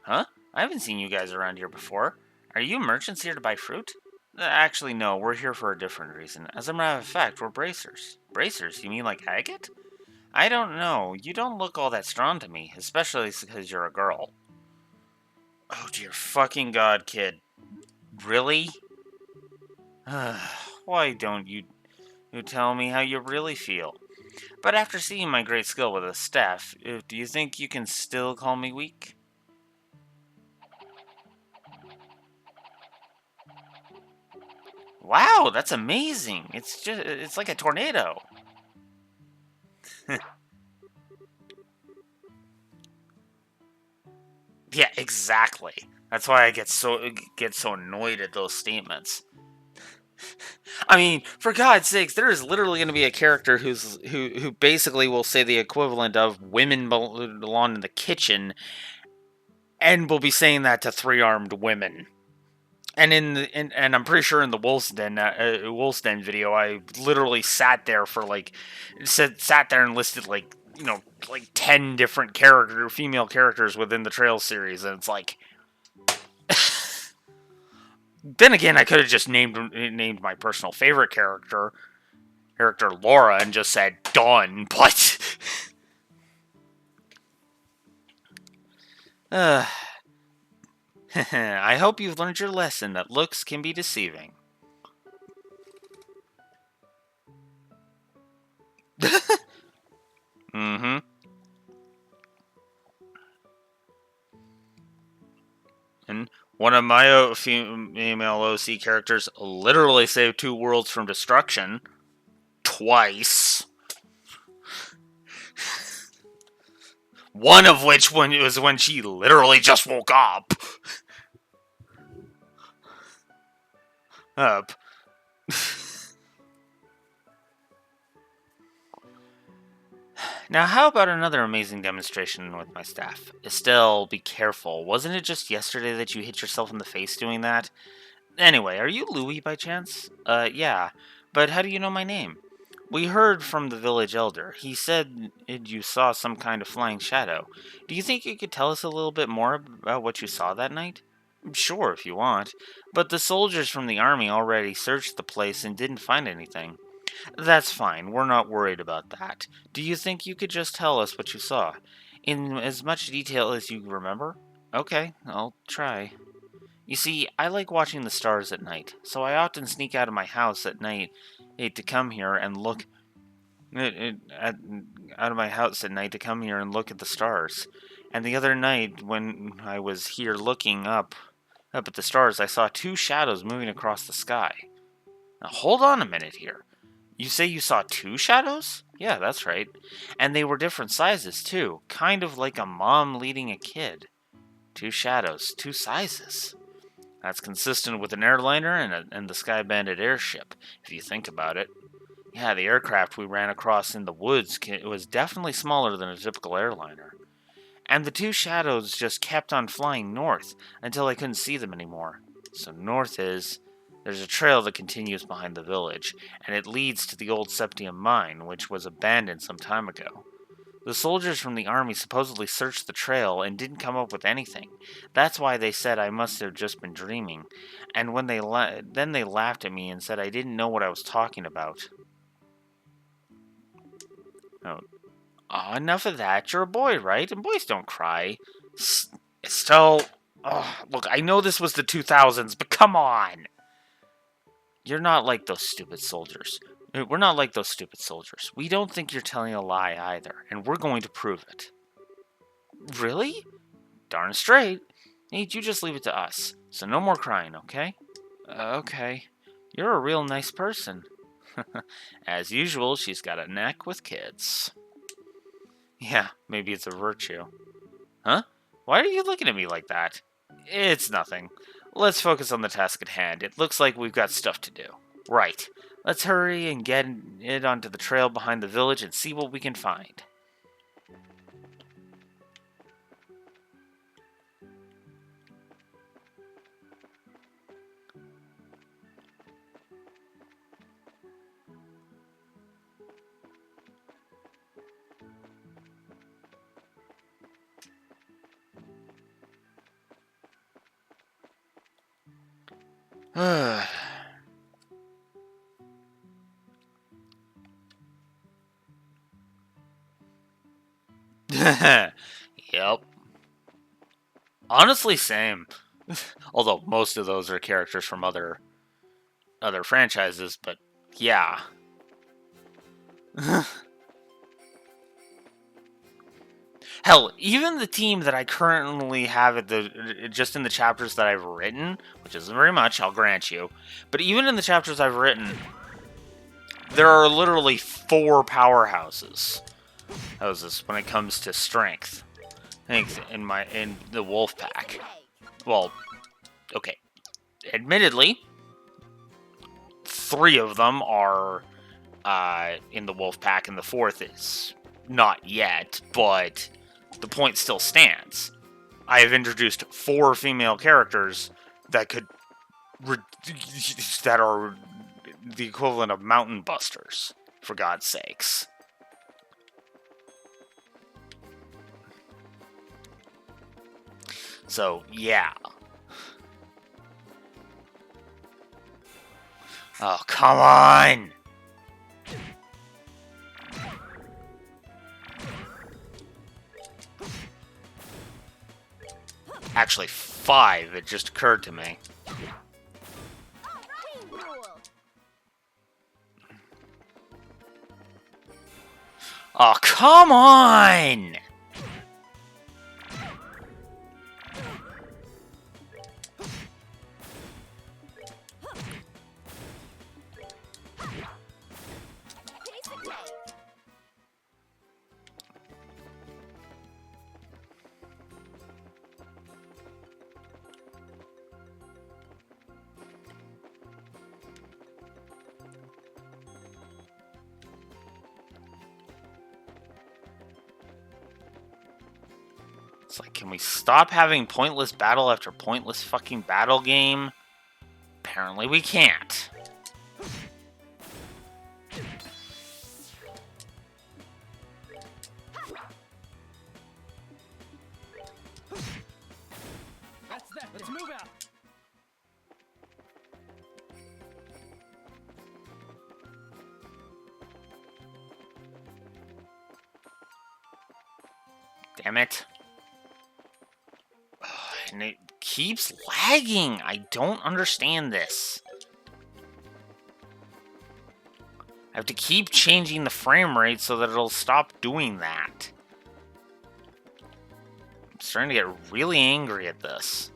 Huh? I haven't seen you guys around here before. Are you merchants here to buy fruit? Actually, no, we're here for a different reason. As a matter of fact, we're bracers. Bracers? You mean like agate? I don't know. You don't look all that strong to me, especially because you're a girl. Oh, dear fucking god, kid. Really? Why don't you tell me how you really feel? But after seeing my great skill with a staff, do you think you can still call me weak? Wow, that's amazing. It's like a tornado. Yeah, exactly. That's why I get so annoyed at those statements. I mean, for God's sakes, there is literally going to be a character who basically will say the equivalent of "women belong in the kitchen," and will be saying that to three-armed women. And and I'm pretty sure in the Wolf's Den video, I literally sat there for like sat there and listed like like 10 different female characters within the Trail series, and it's like. Then again, I could have just named my personal favorite character Laura, and just said done. But I hope you've learned your lesson that looks can be deceiving. Mm-hmm. And one of my female OC characters literally saved 2 worlds from destruction. Twice. One of which was when she literally just woke up. Now, how about another amazing demonstration with my staff? Estelle, be careful. Wasn't it just yesterday that you hit yourself in the face doing that? Anyway, are you Louis by chance? Yeah. But how do you know my name? We heard from the village elder. He said you saw some kind of flying shadow. Do you think you could tell us a little bit more about what you saw that night? Sure, if you want. But the soldiers from the army already searched the place and didn't find anything. That's fine. We're not worried about that. Do you think you could just tell us what you saw? In as much detail as you remember? Okay, I'll try. You see, I like watching the stars at night, so I often sneak out of my house at night to come here and look out of my house at night to come here and look at the stars. And the other night, when I was here looking up at the stars, I saw 2 shadows moving across the sky. Now, hold on a minute here. You say you saw 2 shadows? Yeah, that's right. And they were different sizes, too. Kind of like a mom leading a kid. 2 shadows, 2 sizes. That's consistent with an airliner and the Sky Bandit airship, if you think about it. Yeah, the aircraft we ran across in the woods was definitely smaller than a typical airliner. And the 2 shadows just kept on flying north until I couldn't see them anymore. So north is... There's a trail that continues behind the village, and it leads to the old Septium mine, which was abandoned some time ago. The soldiers from the army supposedly searched the trail and didn't come up with anything. That's why they said I must have just been dreaming. And when then they laughed at me and said I didn't know what I was talking about. Oh, enough of that. You're a boy, right? And boys don't cry. Estelle... Oh, look, I know this was the 2000s, but come on! You're not like those stupid soldiers. We're not like those stupid soldiers. We don't think you're telling a lie either, and we're going to prove it. Really? Darn straight. Nate, you just leave it to us. So no more crying, okay? Okay. You're a real nice person. As usual, she's got a knack with kids. Yeah, maybe it's a virtue. Huh? Why are you looking at me like that? It's nothing. Let's focus on the task at hand. It looks like we've got stuff to do. Right. Let's hurry and get it onto the trail behind the village and see what we can find. Yep. Honestly, same. Although most of those are characters from other franchises, but yeah. Hell, even the team that I currently have at the just in the chapters that I've written, which isn't very much, I'll grant you, but even in the chapters I've written, there are literally 4 powerhouses. How's this when it comes to strength? I think in the wolf pack. Well, okay. Admittedly, 3 of them are in the wolf pack, and the 4th is not yet, but the point still stands. I have introduced 4 female characters that could that are the equivalent of mountain busters, for God's sakes. So, yeah. Oh, come on! Actually, 5, it just occurred to me. Queen rule. Oh, come on! Piece of cake. It's like, can we stop having pointless battle after pointless fucking battle game? Apparently we can't. That's that. Let's move out. Damn it. And it keeps lagging. I don't understand this. I have to keep changing the frame rate so that it'll stop doing that. I'm starting to get really angry at this.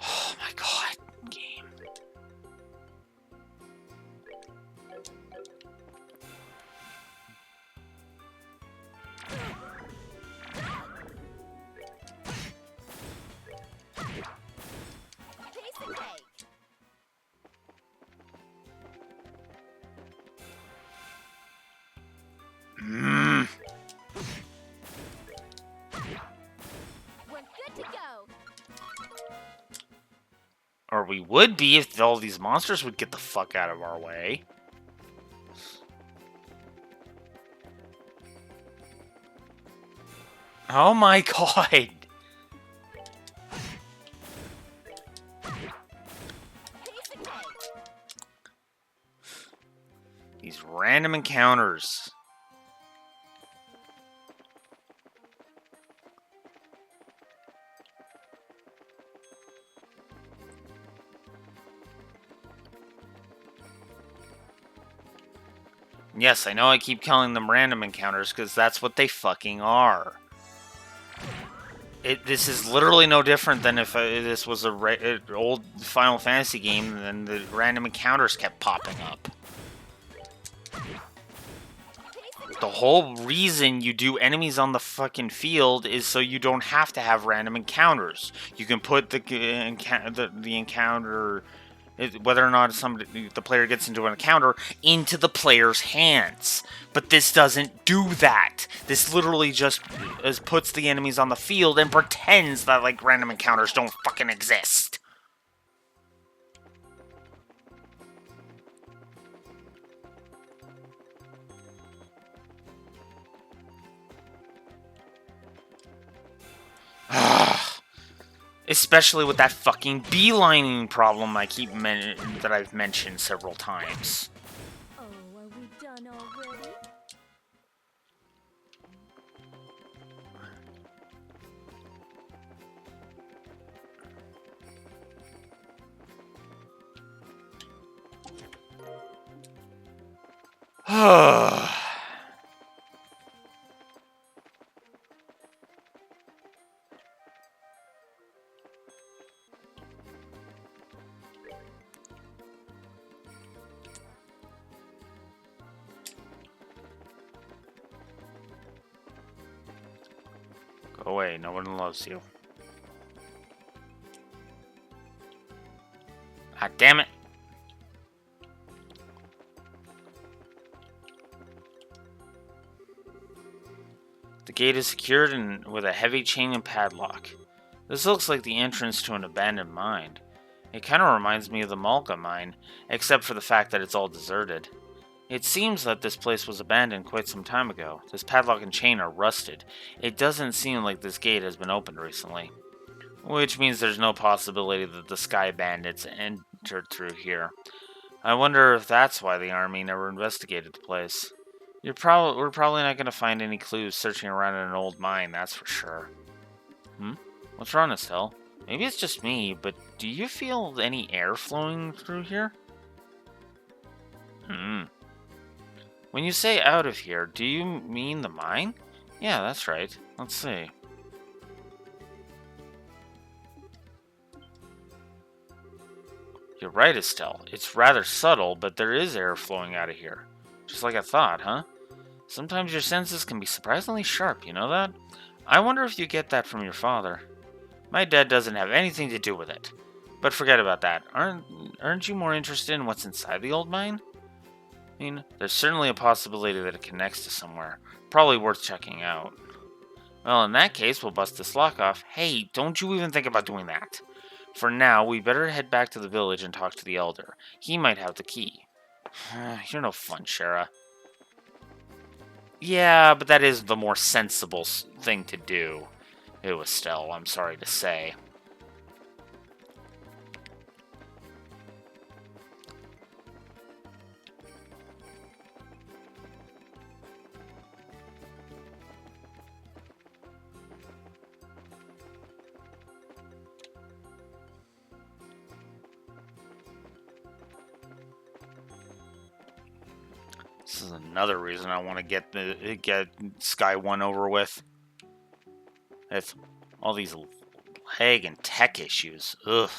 Oh my god, game. Piece of cake. Mm. We're good to go. Or we would be if all these monsters would get the fuck out of our way. Oh my god! Piece of cake. These random encounters. Yes, I know I keep calling them random encounters because that's what they fucking are. This is literally no different than if this was an old Final Fantasy game and the random encounters kept popping up. The whole reason you do enemies on the fucking field is so you don't have to have random encounters. You can put the encounter, whether or not the player gets into an encounter, into the player's hands. But this doesn't do that. This literally just puts the enemies on the field and pretends that like random encounters don't fucking exist. Especially with that fucking beelining problem that I've mentioned several times. Oh, are we done already? Go away, no one loves you. Ah, damn it! The gate is secured and with a heavy chain and padlock. This looks like the entrance to an abandoned mine. It kind of reminds me of the Malga mine, except for the fact that it's all deserted. It seems that this place was abandoned quite some time ago. This padlock and chain are rusted. It doesn't seem like this gate has been opened recently. Which means there's no possibility that the Sky Bandits entered through here. I wonder if that's why the army never investigated the place. We're probably not going to find any clues searching around in an old mine, that's for sure. What's wrong, Estelle? Maybe it's just me, but do you feel any air flowing through here? When you say out of here, do you mean the mine? Yeah, that's right. Let's see. You're right, Estelle. It's rather subtle, but there is air flowing out of here. Just like I thought, huh? Sometimes your senses can be surprisingly sharp, you know that? I wonder if you get that from your father. My dad doesn't have anything to do with it. But forget about that. Aren't you more interested in what's inside the old mine? I mean, there's certainly a possibility that it connects to somewhere. Probably worth checking out. Well, in that case, we'll bust this lock off. Hey, don't you even think about doing that. For now, we better head back to the village and talk to the elder. He might have the key. You're no fun, Shara. Yeah, but that is the more sensible thing to do. It was Estelle, I'm sorry to say. This is another reason I want to get Sky 1 over with. It's all these lag and tech issues. Ugh.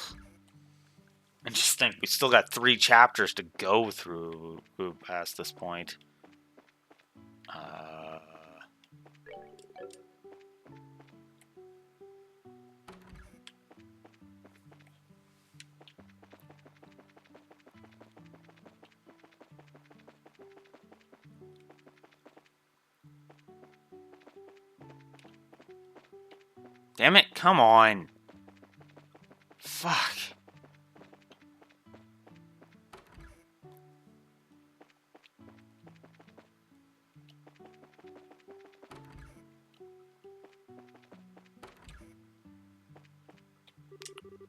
And just think, we still got 3 chapters to go through past this point. Damn it, come on. Fuck.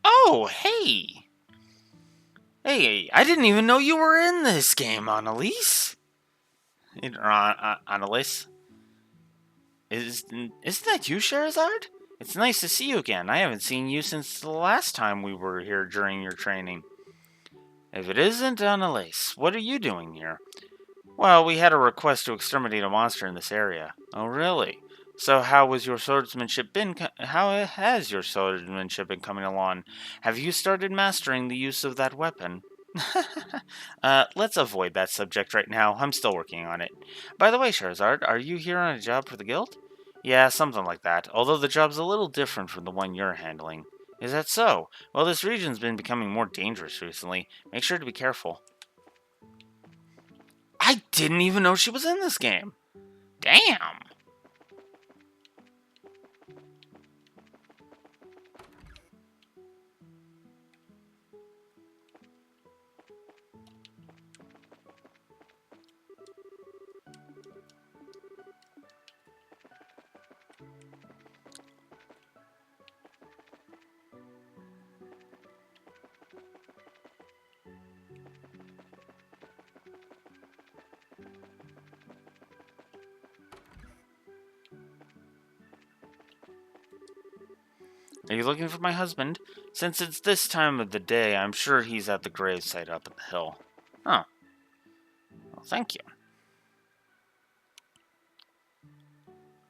Oh, hey! Hey, I didn't even know you were in this game, Annalise. Annalise? Isn't that you, Sherazard? It's nice to see you again. I haven't seen you since the last time we were here during your training. If it isn't Annalise, what are you doing here? Well, we had a request to exterminate a monster in this area. Oh, really? So how has your swordsmanship been coming along? Have you started mastering the use of that weapon? Let's avoid that subject right now. I'm still working on it. By the way, Charizard, are you here on a job for the guild? Yeah, something like that, although the job's a little different from the one you're handling. Is that so? Well, this region's been becoming more dangerous recently. Make sure to be careful. I didn't even know she was in this game. Damn. Are you looking for my husband? Since it's this time of the day, I'm sure he's at the gravesite up at the hill. Oh. Well, thank you.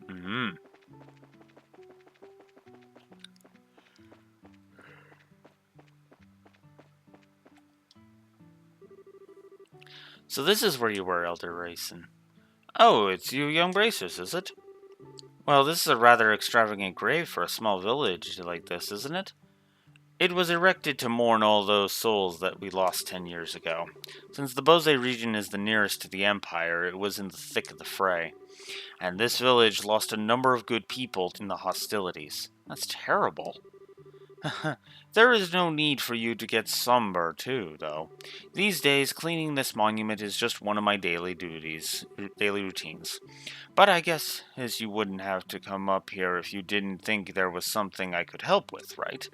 Hmm. So this is where you were, Elder Rayson. Oh, it's you young bracers, is it? Well, this is a rather extravagant grave for a small village like this, isn't it? It was erected to mourn all those souls that we lost 10 years ago. Since the Bose region is the nearest to the Empire, it was in the thick of the fray. And this village lost a number of good people in the hostilities. That's terrible. There is no need for you to get somber, too, though. These days, cleaning this monument is just one of my daily routines. But I guess as you wouldn't have to come up here if you didn't think there was something I could help with, right?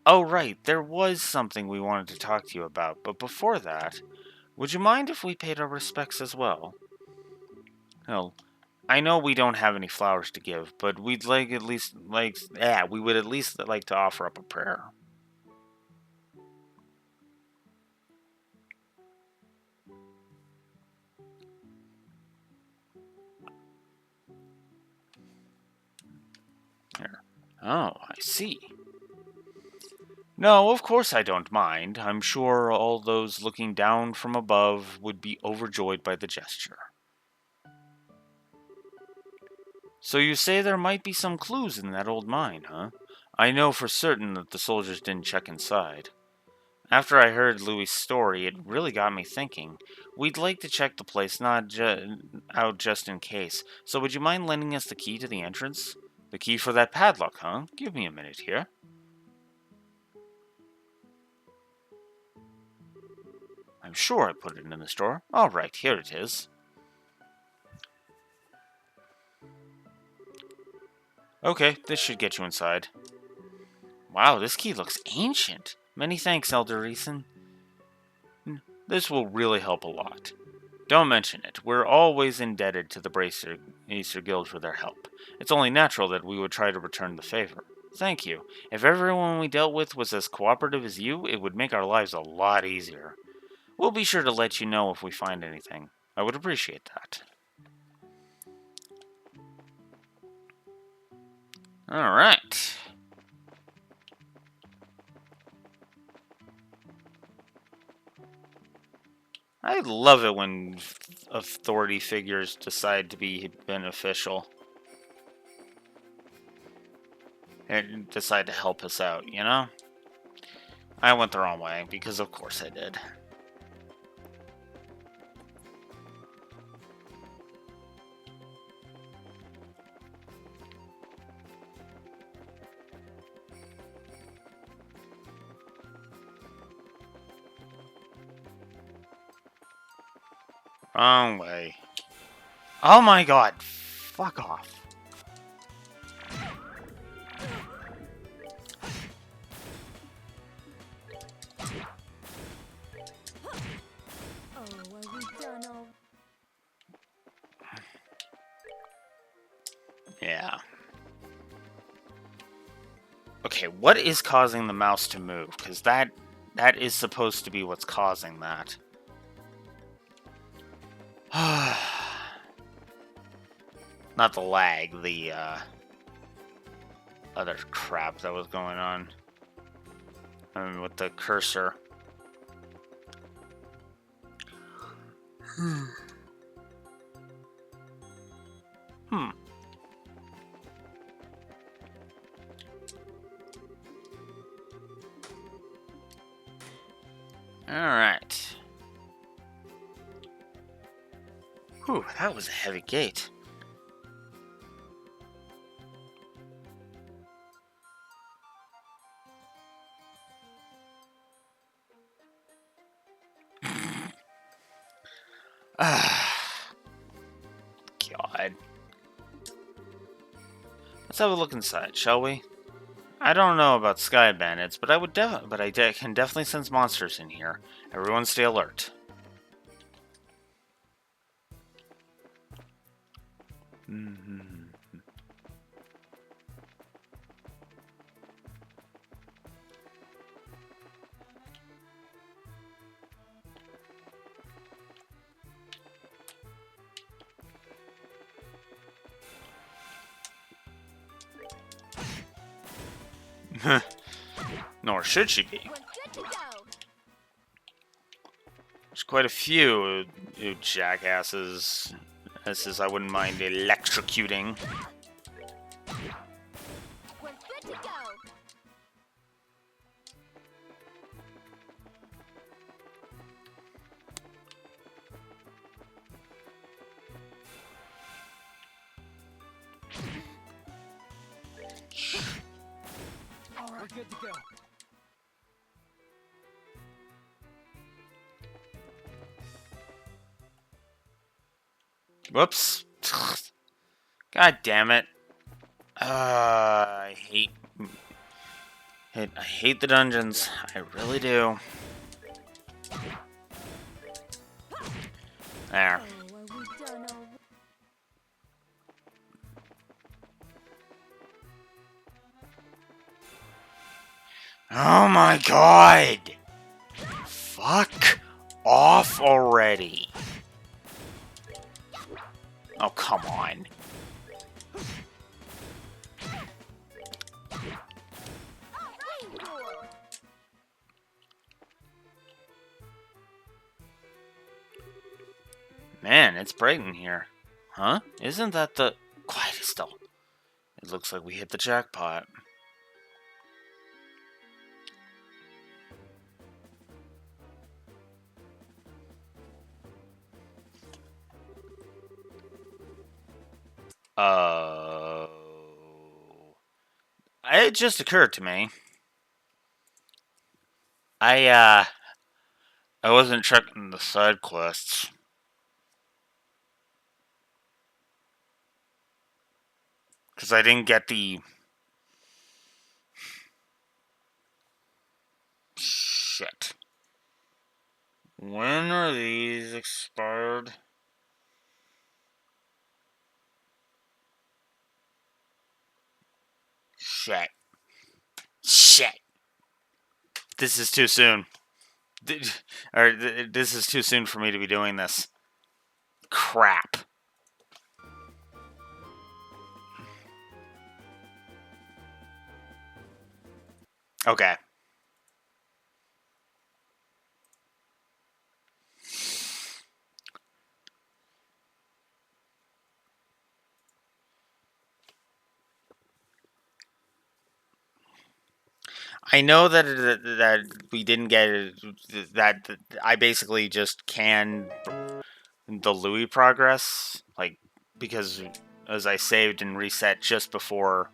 Oh, right, there was something we wanted to talk to you about, but before that, would you mind if we paid our respects as well? Well, I know we don't have any flowers to give, but we would at least like to offer up a prayer. Here. Oh, I see. No, of course I don't mind. I'm sure all those looking down from above would be overjoyed by the gesture. So you say there might be some clues in that old mine, huh? I know for certain that the soldiers didn't check inside. After I heard Louis' story, it really got me thinking. We'd like to check the place out just in case. So would you mind lending us the key to the entrance? The key for that padlock, huh? Give me a minute here. I'm sure I put it in the drawer. All right, here it is. Okay, this should get you inside. Wow, this key looks ancient. Many thanks, Elder Reeson. This will really help a lot. Don't mention it. We're always indebted to the Bracer Guild for their help. It's only natural that we would try to return the favor. Thank you. If everyone we dealt with was as cooperative as you, it would make our lives a lot easier. We'll be sure to let you know if we find anything. I would appreciate that. Alright. I love it when authority figures decide to be beneficial. And decide to help us out, you know? I went the wrong way, because of course I did. Wrong way. Oh my god. Fuck off. Oh, are we done all? Yeah. Okay, what is causing the mouse to move? Because that is supposed to be what's causing that. Not the lag, the other crap that was going on. I mean, with the cursor. Hmm. Alright. Whew, that was a heavy gate. God. Let's have a look inside, shall we? I don't know about sky bandits, but I can definitely sense monsters in here. Everyone stay alert. Nor should she be. We're good to go. There's quite a few, you jackasses. This is I wouldn't mind electrocuting. We're good to go. All right, we're good to go. Whoops. God damn it. I hate the dungeons. I really do. There. Oh, are we done already? Oh my god! Fuck off already. Oh, come on. Rainbow. Man, it's bright in here. Huh? Isn't that the... Quiet still. It looks like we hit the jackpot. It just occurred to me. I wasn't checking the side quests. Because I didn't get the... Shit. When are these expired? Shit. Shit. This is too soon. This is too soon for me to be doing this. Crap. Okay. I know that we didn't get it, that I basically just canned the Louis progress, like, because as I saved and reset just before,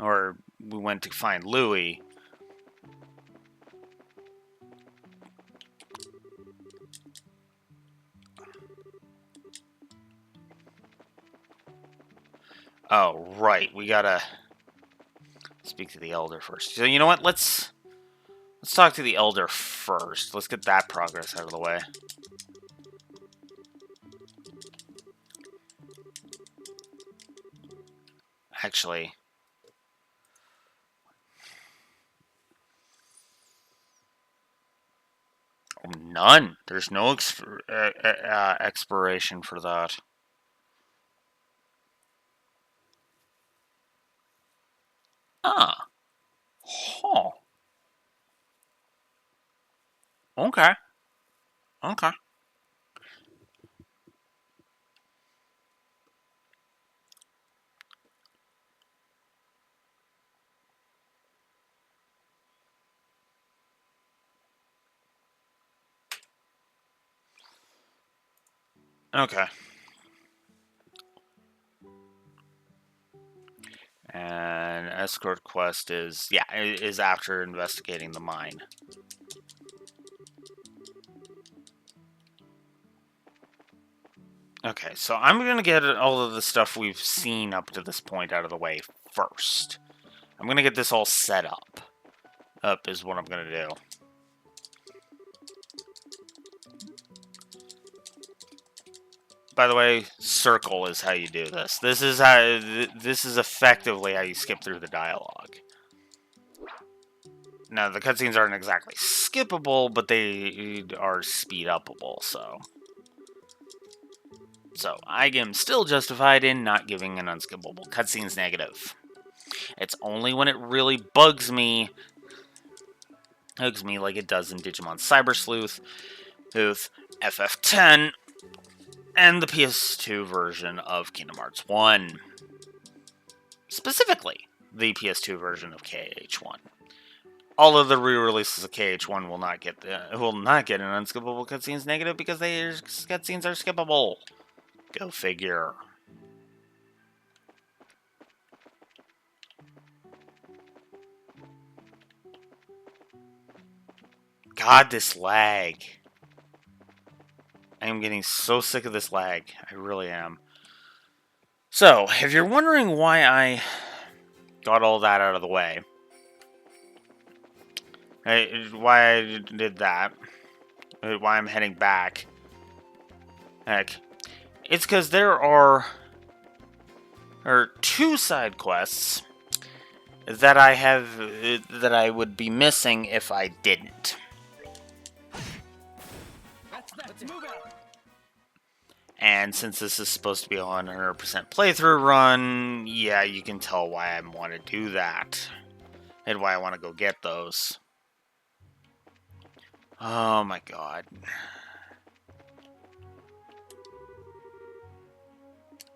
or we went to find Louis. Oh, right, we gotta speak to the Elder first. So you know what, let's talk to the Elder first. Let's get that progress out of the way. Actually, oh, none. There's no expiration for that. Ah. Huh. Okay. Okay. Okay. And escort quest is, yeah, is after investigating the mine. Okay, so I'm going to get all of the stuff we've seen up to this point out of the way first. I'm going to get this all set up. Up is what I'm going to do. By the way, circle is how you do this. This is effectively how you skip through the dialogue. Now, the cutscenes aren't exactly skippable, but they are speed-upable, so... So, I am still justified in not giving an unskippable cutscenes negative. It's only when it really bugs me like it does in Digimon Cyber Sleuth, FF10, and the PS2 version of Kingdom Hearts 1. Specifically, the PS2 version of KH1. All of the re-releases of KH1 will not get an unskippable cutscenes negative because their cutscenes are skippable. Go figure. God, this lag. I am getting so sick of this lag. I really am. So, if you're wondering why I got all that out of the way, why I did that, why I'm heading back, heck, it's because there are 2 side quests that I would be missing if I didn't. Let's move out. And since this is supposed to be a 100% playthrough run, yeah, you can tell why I want to do that. And why I want to go get those. Oh my god.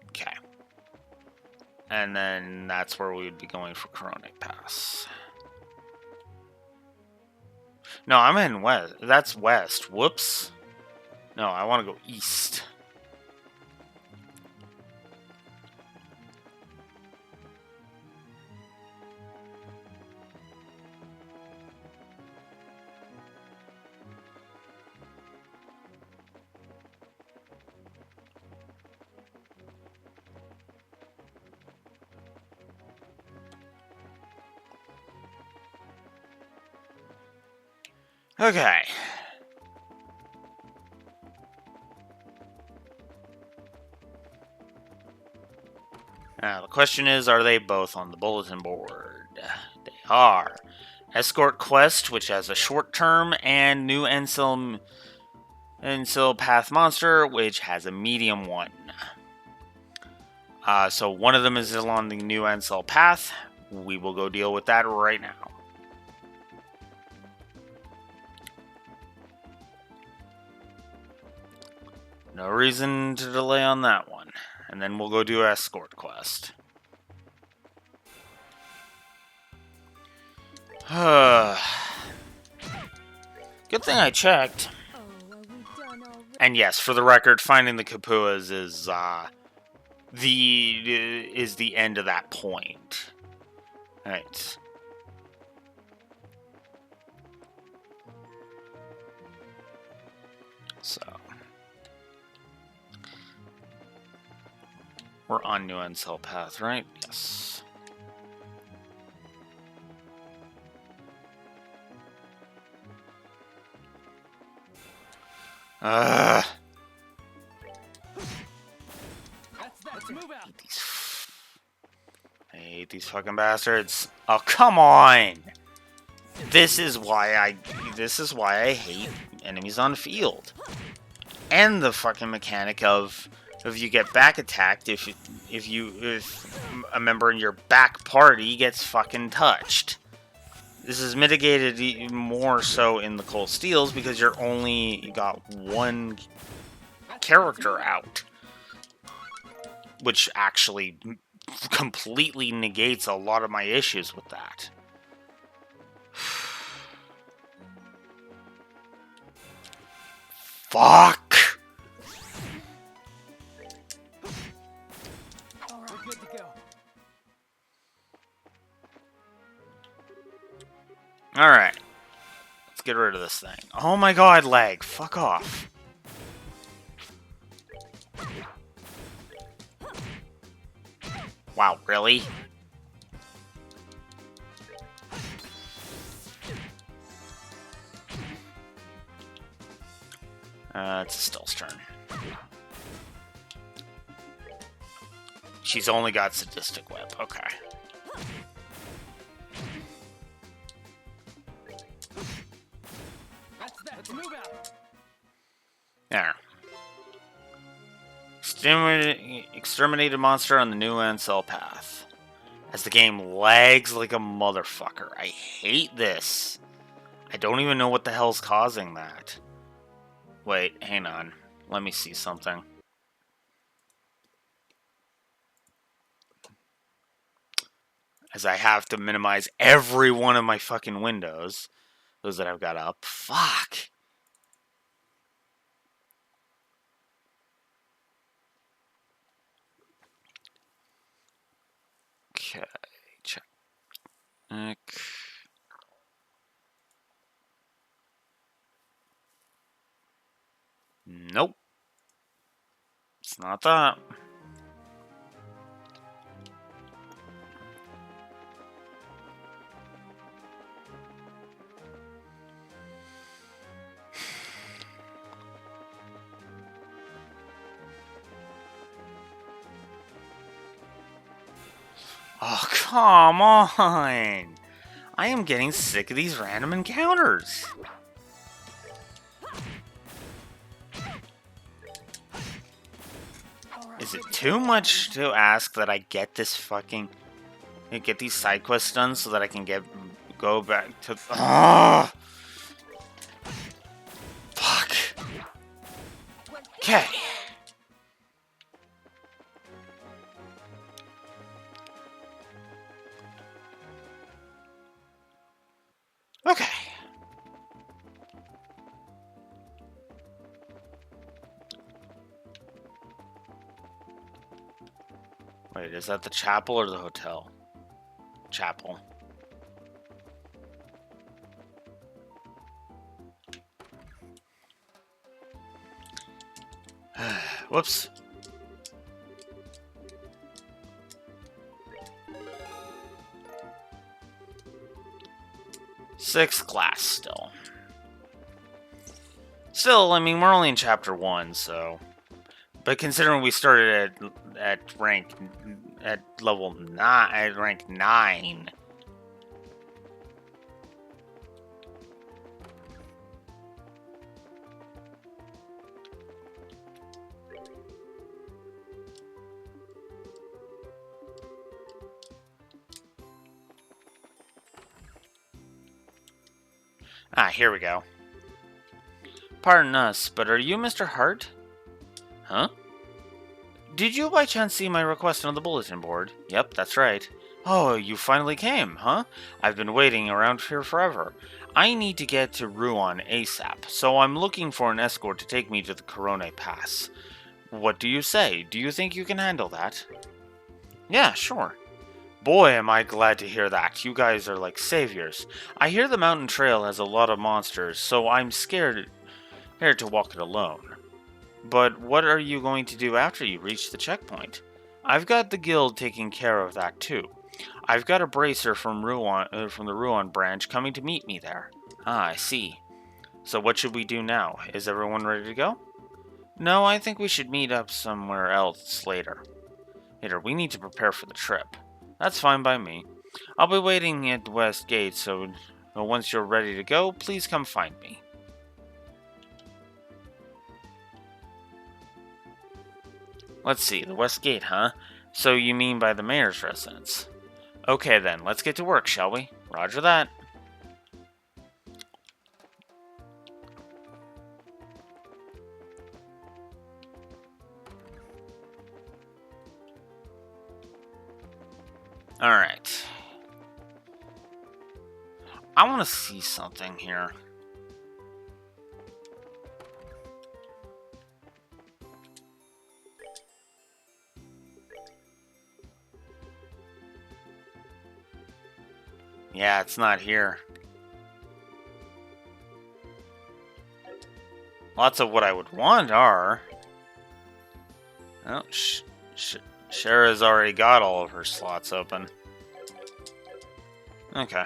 Okay. And then that's where we would be going for Chronic Pass. No, I'm in west. That's west. Whoops. No, I want to go east. Okay. Now, the question is, are they both on the bulletin board? They are. Escort Quest, which has a short term, and New Ensil Path Monster, which has a medium one. So one of them is along the New Ensil Path. We will go deal with that right now. No reason to delay on that one. And then we'll go do Escort Quest. Good thing I checked. Oh, are we done already? And yes, for the record, finding the Kapuas is the end of that point. Right. So we're on New Ensil Path, right? Yes. Let's move out. I hate these fucking bastards. Oh, come on! This is why I hate enemies on field. And the fucking mechanic of you get back attacked if a member in your back party gets fucking touched. This is mitigated more so in the Cold Steels because you're only got one character out, which actually completely negates a lot of my issues with that. Fuck! All right, we're good to go. Alright. Let's get rid of this thing. Oh my god, lag. Fuck off. Wow, really? It's Estille's turn. She's only got Sadistic Whip. Okay. Let's move out. There. Exterminated monster on the New Ensil Path. as the game lags like a motherfucker. I hate this. I don't even know what the hell's causing that. Wait, hang on. Let me see something. As I have to minimize every one of my fucking windows. Those that I've got up. Fuck. Okay, check. Nope. It's not that. Oh, come on! I am getting sick of these random encounters. Is it too much to ask that I get this fucking... get these side quests done so that I can go back to... Oh! Fuck. Okay. Okay. Wait, is that the chapel or the hotel? Chapel. Whoops. Sixth class still. Still, I mean, we're only in chapter 1, so... But considering we started at rank... at level 9... at rank 9... Ah, here we go. Pardon us, but are you Mr. Hart? Huh? Did you by chance see my request on the bulletin board? Yep, that's right. Oh, you finally came, huh? I've been waiting around here forever. I need to get to Ruan ASAP, so I'm looking for an escort to take me to the Corone Pass. What do you say? Do you think you can handle that? Yeah, sure. Boy, am I glad to hear that. You guys are like saviors. I hear the mountain trail has a lot of monsters, so I'm scared to walk it alone. But what are you going to do after you reach the checkpoint? I've got the guild taking care of that too. I've got a bracer from the Ruan branch coming to meet me there. Ah, I see. So what should we do now? Is everyone ready to go? No, I think we should meet up somewhere else later. We need to prepare for the trip. That's fine by me. I'll be waiting at the West Gate, so once you're ready to go, please come find me. Let's see, the West Gate, huh? So you mean by the mayor's residence? Okay then, let's get to work, shall we? Roger that. Alright. I want to see something here. Yeah, it's not here. Lots of what I would want are... Oh, Shara's already got all of her slots open. Okay.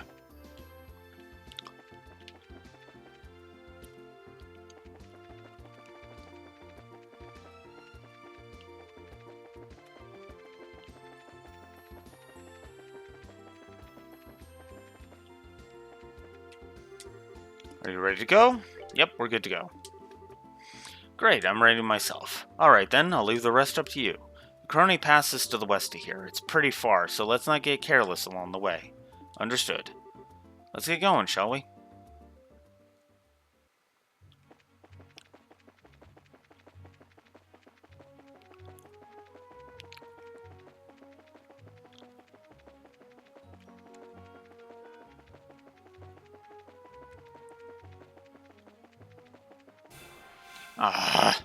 Are you ready to go? Yep, we're good to go. Great, I'm ready myself. Alright then, I'll leave the rest up to you. Crony Pass is to the west of here. It's pretty far, so let's not get careless along the way. Understood. Let's get going, shall we? Ah.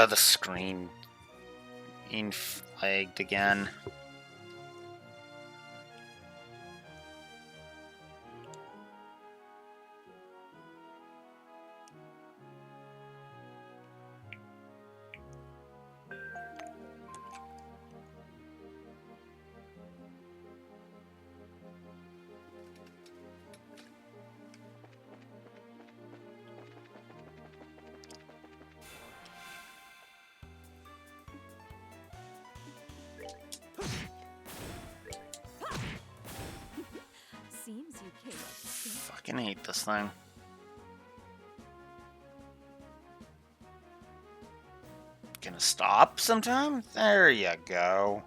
The screen being flagged again. Seems you came up short. Fucking hate this thing. Gonna stop sometime? There you go.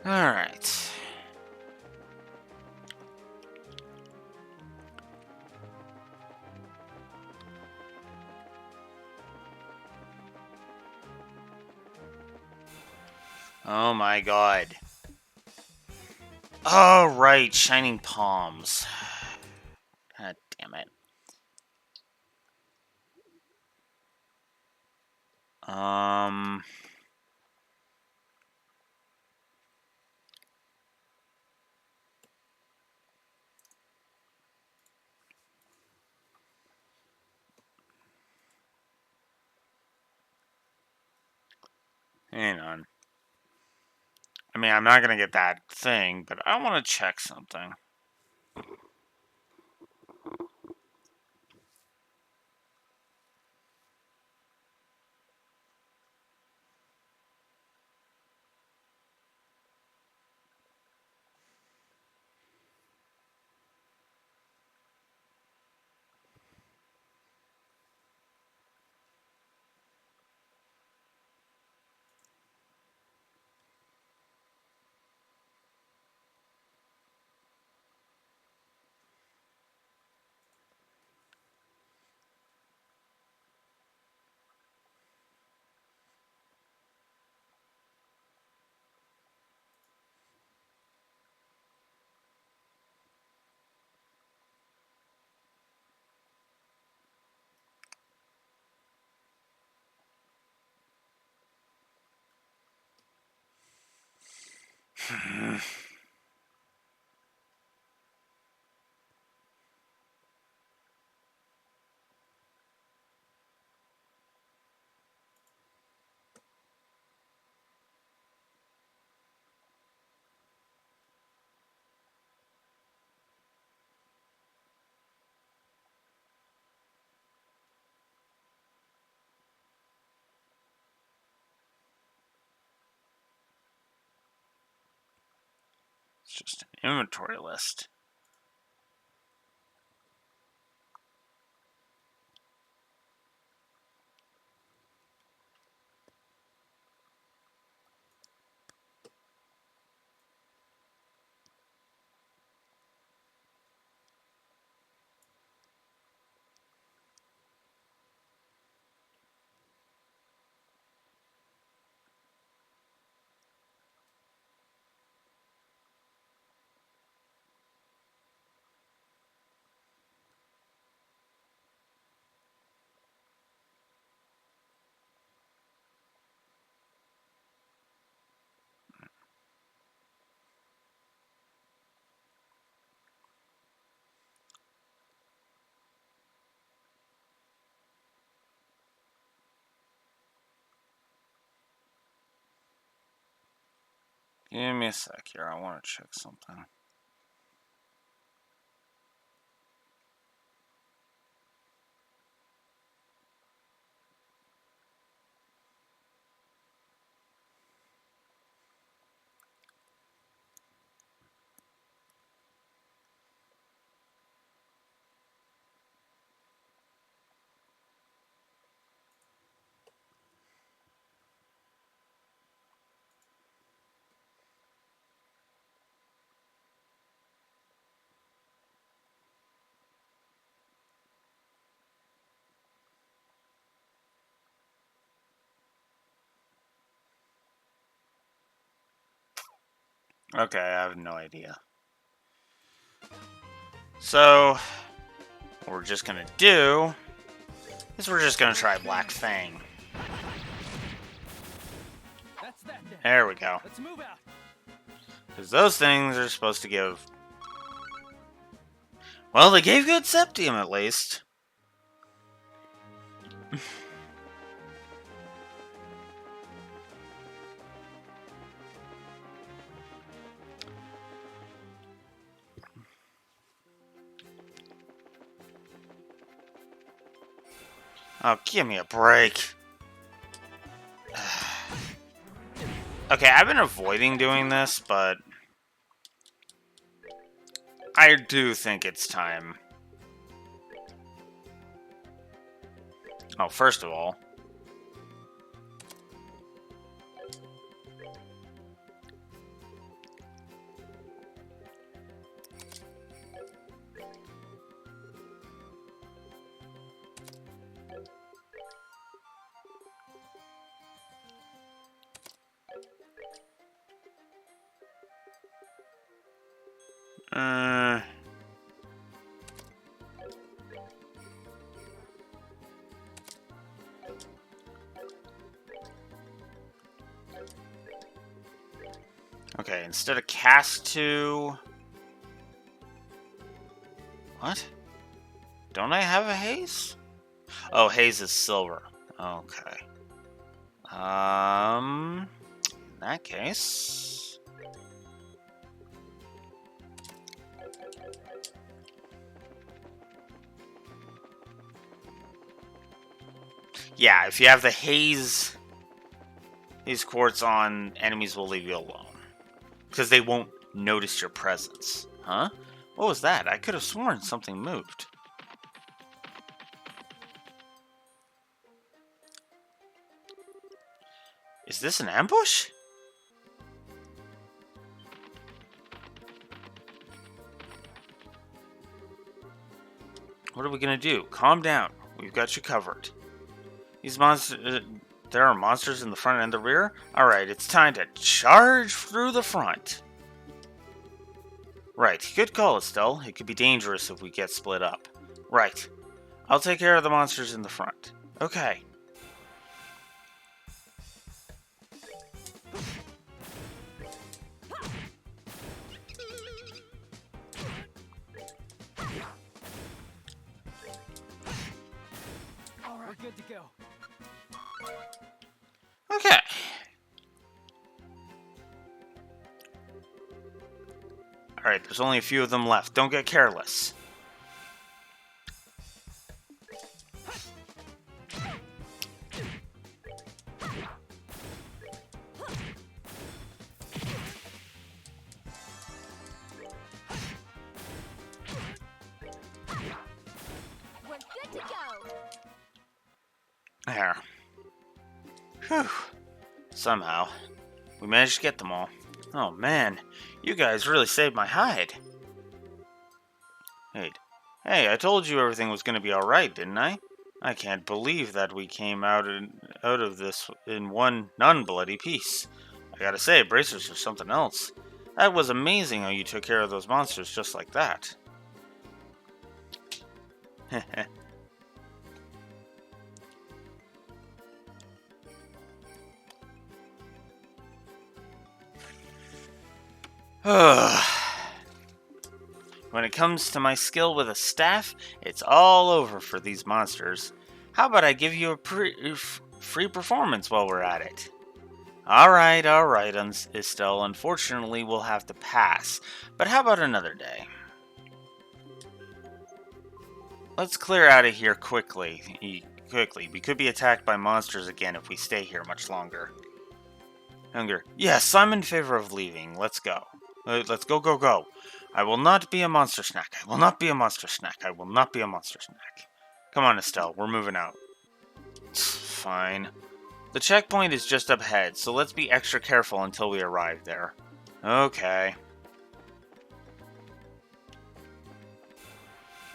All right. Oh my god. Oh, right. Shining Palms. God damn it. Um... Hang on. I mean, I'm not gonna get that thing, but I want to check something. It's just an inventory list. Give me a sec here. I want to check something. Okay, I have no idea. So, what we're just gonna do is we're just gonna try Black Fang. That's that then. There we go. Let's move out. Because those things are supposed to give... Well, they gave good septium at least. Oh, give me a break. Okay, I've been avoiding doing this, but I do think it's time. Oh, first of all, okay, instead of cast 2... What? Don't I have a haze? Oh, haze is silver. Okay. In that case... Yeah, if you have the haze quartz on, enemies will leave you alone. Because they won't notice your presence. Huh? What was that? I could have sworn something moved. Is this an ambush? What are we gonna do? Calm down. We've got you covered. These monsters... there are monsters in the front and the rear? Alright, it's time to charge through the front. Right, good call, Estelle. It could be dangerous if we get split up. Right. I'll take care of the monsters in the front. Okay. All right, we're good to go. Okay. Alright, there's only a few of them left. Don't get careless. We're good to go. There. Whew. Somehow, we managed to get them all. Oh man, you guys really saved my hide. Hey, I told you everything was gonna be alright, didn't I? I can't believe that we came out of this in one non-bloody piece. I gotta say, bracers are something else. That was amazing how you took care of those monsters just like that. When it comes to my skill with a staff, it's all over for these monsters. How about I give you a free performance while we're at it? Alright, Estelle. Unfortunately, we'll have to pass. But how about another day? Let's clear out of here quickly. We could be attacked by monsters again if we stay here much longer. Hunger. Yes, I'm in favor of leaving. Let's go. Let's go. I will not be a monster snack. I will not be a monster snack. I will not be a monster snack. Come on, Estelle. We're moving out. Fine. The checkpoint is just up ahead, so let's be extra careful until we arrive there. Okay.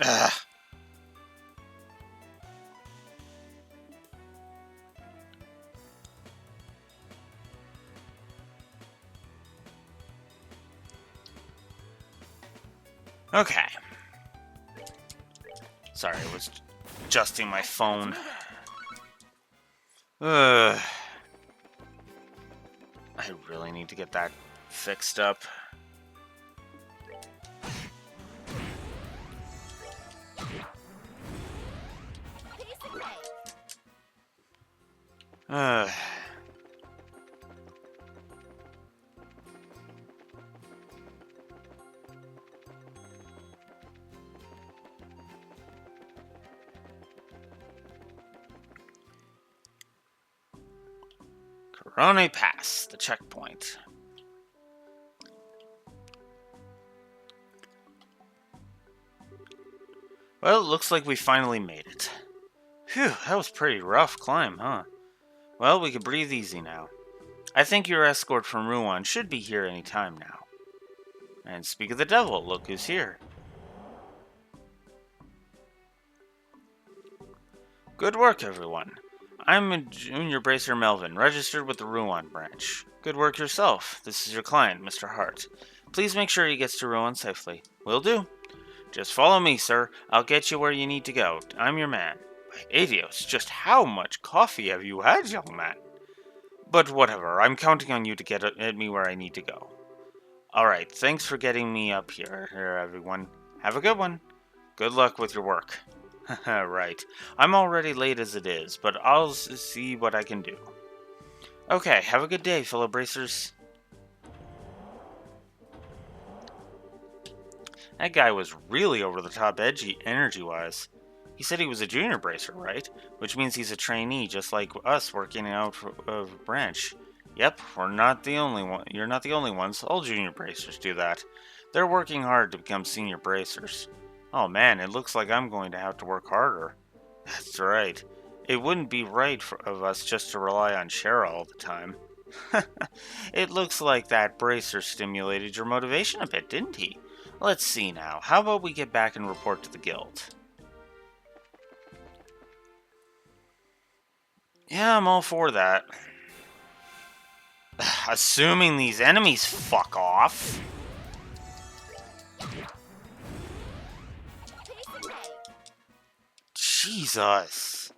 Ugh. Okay. Sorry, I was adjusting my phone. I really need to get that fixed up. Corone Pass, the checkpoint. Well, it looks like we finally made it. Phew, that was a pretty rough climb, huh? Well, we can breathe easy now. I think your escort from Ruan should be here any time now. And speak of the devil, look who's here. Good work, everyone. I'm a Junior Bracer Melvin, registered with the Ruan branch. Good work yourself. This is your client, Mr. Hart. Please make sure he gets to Ruan safely. Will do. Just follow me, sir. I'll get you where you need to go. I'm your man. Adios, just how much coffee have you had, young man? But whatever, I'm counting on you to get me where I need to go. Alright, thanks for getting me up here, everyone. Have a good one. Good luck with your work. Right. I'm already late as it is, but I'll see what I can do. Okay, have a good day, fellow bracers. That guy was really over the top edgy energy-wise. He said he was a junior bracer, right? Which means he's a trainee, just like us working out of a branch. Yep, we're not the only one. You're not the only ones. All junior bracers do that. They're working hard to become senior bracers. Oh man, it looks like I'm going to have to work harder. That's right. It wouldn't be right of us just to rely on Shara all the time. It looks like that bracer stimulated your motivation a bit, didn't he? Let's see now. How about we get back and report to the guild? Yeah, I'm all for that. Assuming these enemies fuck off. Jesus.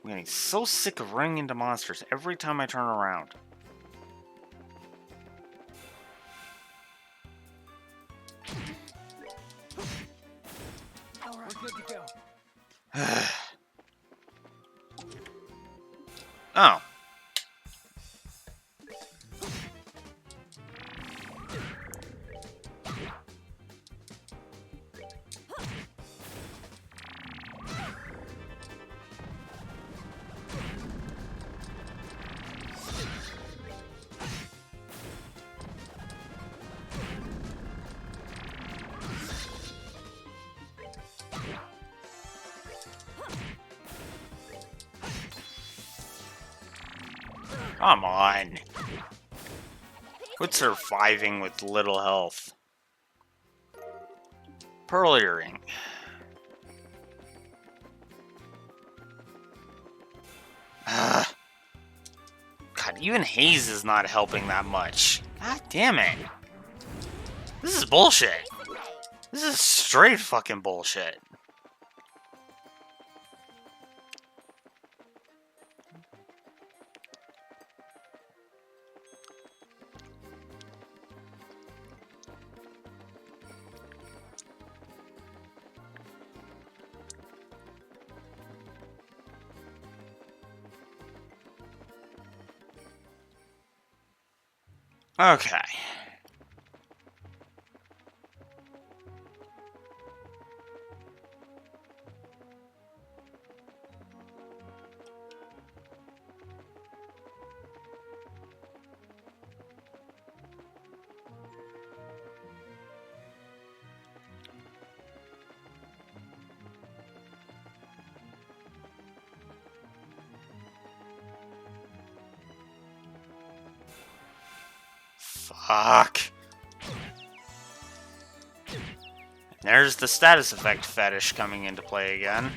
I'm getting so sick of running into monsters every time I turn around. All right, we're good to go. Oh. Come on. Quit surviving with little health. Pearl earring. God, even Haze is not helping that much. God damn it. This is bullshit. This is straight fucking bullshit. Okay. Fuck. There's the status effect fetish coming into play again.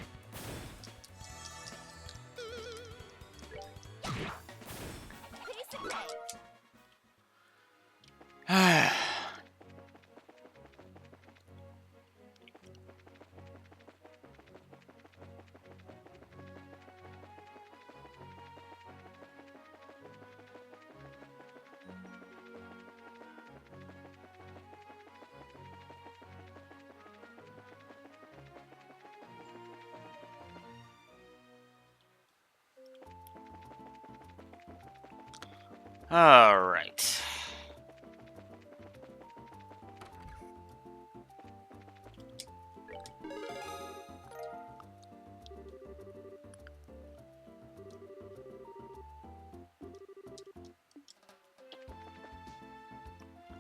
All right.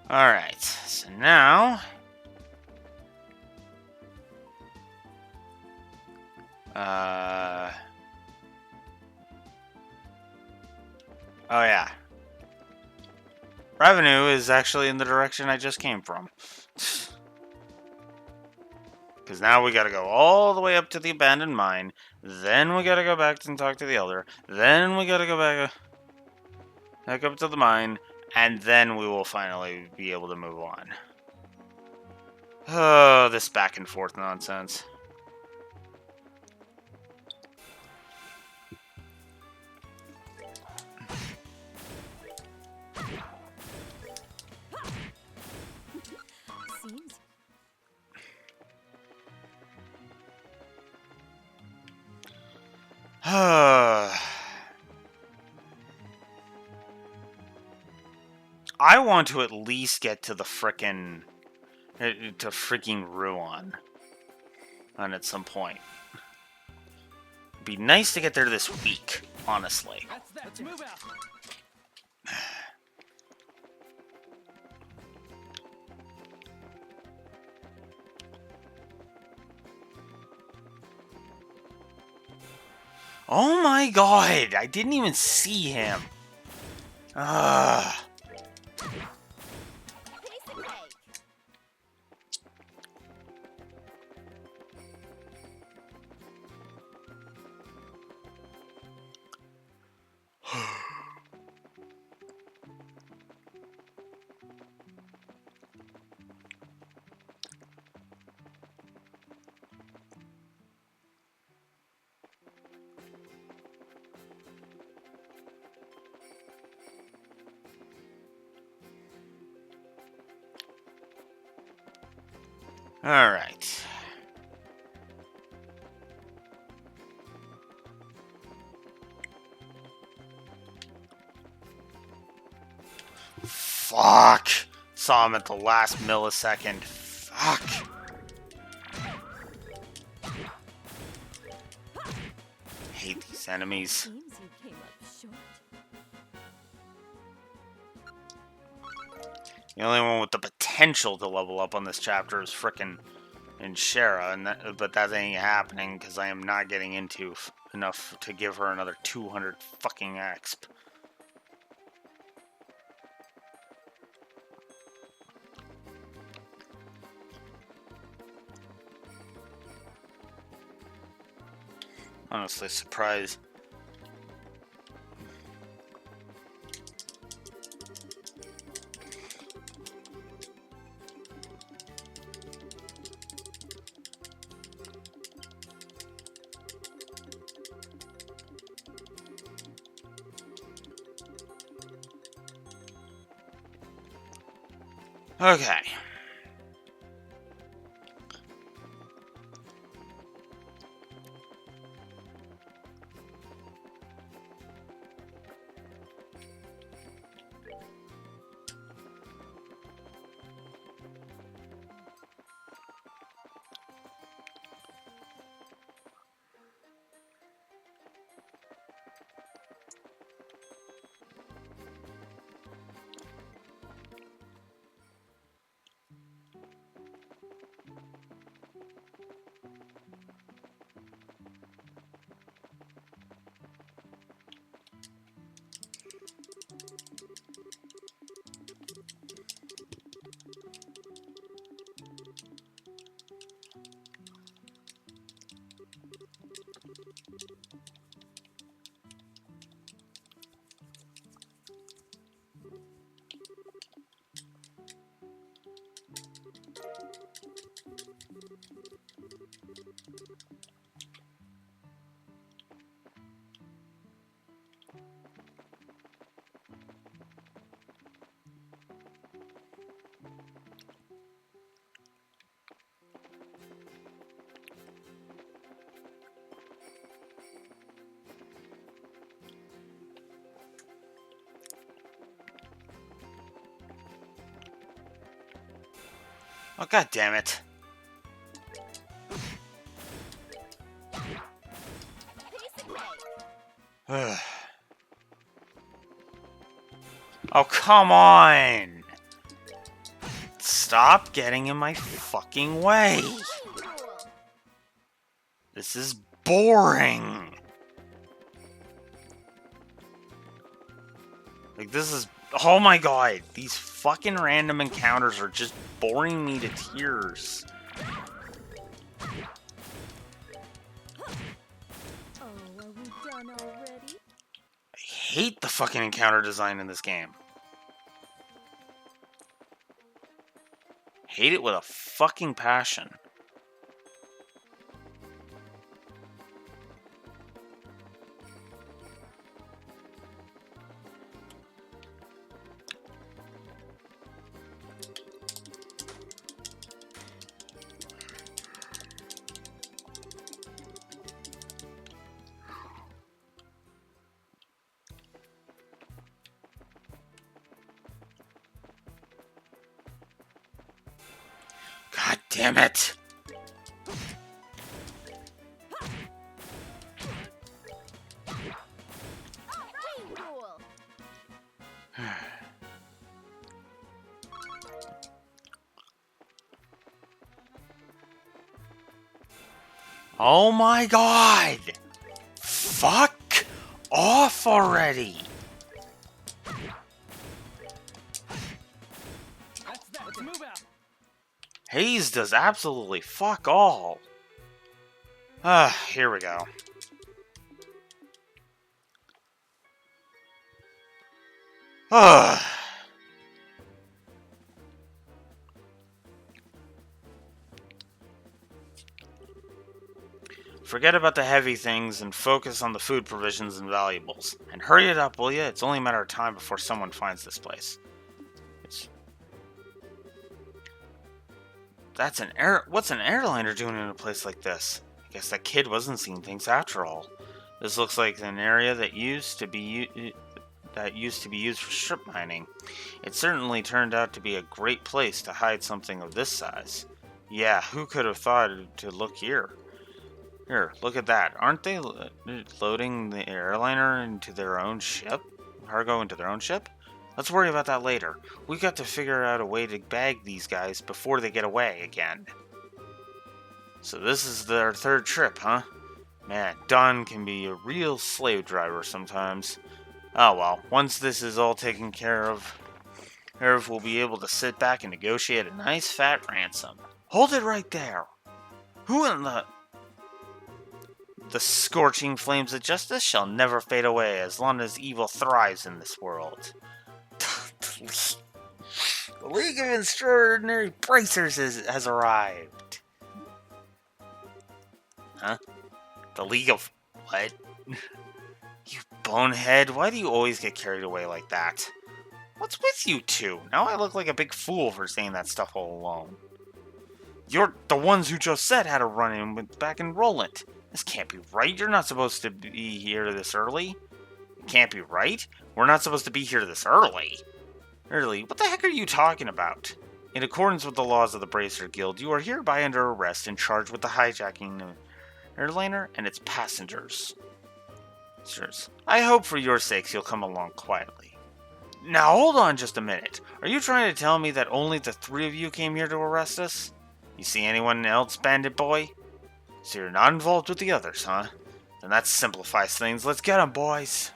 All right. So now, oh yeah. Revenue is actually in the direction I just came from. Because now we gotta go all the way up to the abandoned mine. Then we gotta go back and talk to the elder. Then we gotta go back up to the mine. And then we will finally be able to move on. Oh, this back and forth nonsense. Seems I want to at least get to the frickin' to freaking Ruan on at some point. Be nice to get there this week, honestly. That's that. Let's move out. Oh my god, I didn't even see him. Ugh. All right. Fuck. Saw him at the last millisecond. Fuck. Hate these enemies. seems you came up short. The only one with the potential to level up on this chapter is frickin' Inshara, and but that ain't happening because I am not getting into enough to give her another 200 fucking exp. Honestly, surprised. Okay. Oh, god damn it. Oh, come on! Stop getting in my fucking way! This is boring! Like, this is... Oh my god! These fucking random encounters are just boring me to tears. Oh, are we done already? I hate the fucking encounter design in this game. Hate it with a fucking passion. God damn it! Oh my god! Fuck off already! That's that. Let's move out. Haze does absolutely fuck all. Here we go. Forget about the heavy things and focus on the food provisions and valuables. And hurry it up, will ya? It's only a matter of time before someone finds this place. What's an airliner doing in a place like this? I guess that kid wasn't seeing things after all. This looks like an area that used to be used for strip mining. It certainly turned out to be a great place to hide something of this size. Yeah, who could have thought to look here? Here, look at that. Aren't they loading the airliner into their own ship? Cargo into their own ship? Let's worry about that later. We got to figure out a way to bag these guys before they get away again. So this is their third trip, huh? Man, Don can be a real slave driver sometimes. Oh well, once this is all taken care of, we'll be able to sit back and negotiate a nice fat ransom. Hold it right there! Who in the... The scorching flames of justice shall never fade away as long as evil thrives in this world. The League of Extraordinary Bracers has arrived. Huh? The League of... what? You bonehead, why do you always get carried away like that? What's with you two? Now I look like a big fool for saying that stuff all alone. You're the ones who just said how to run in with back in Roland. This can't be right. You're not supposed to be here this early. It can't be right. We're not supposed to be here this early. Early? What the heck are you talking about? In accordance with the laws of the Bracer Guild, you are hereby under arrest and charged with the hijacking of airliner and its passengers. Sirs, I hope for your sakes you'll come along quietly. Now hold on just a minute. Are you trying to tell me that only the three of you came here to arrest us? You see anyone else, Bandit Boy? So you're not involved with the others, huh? Then that simplifies things. Let's get 'em, boys.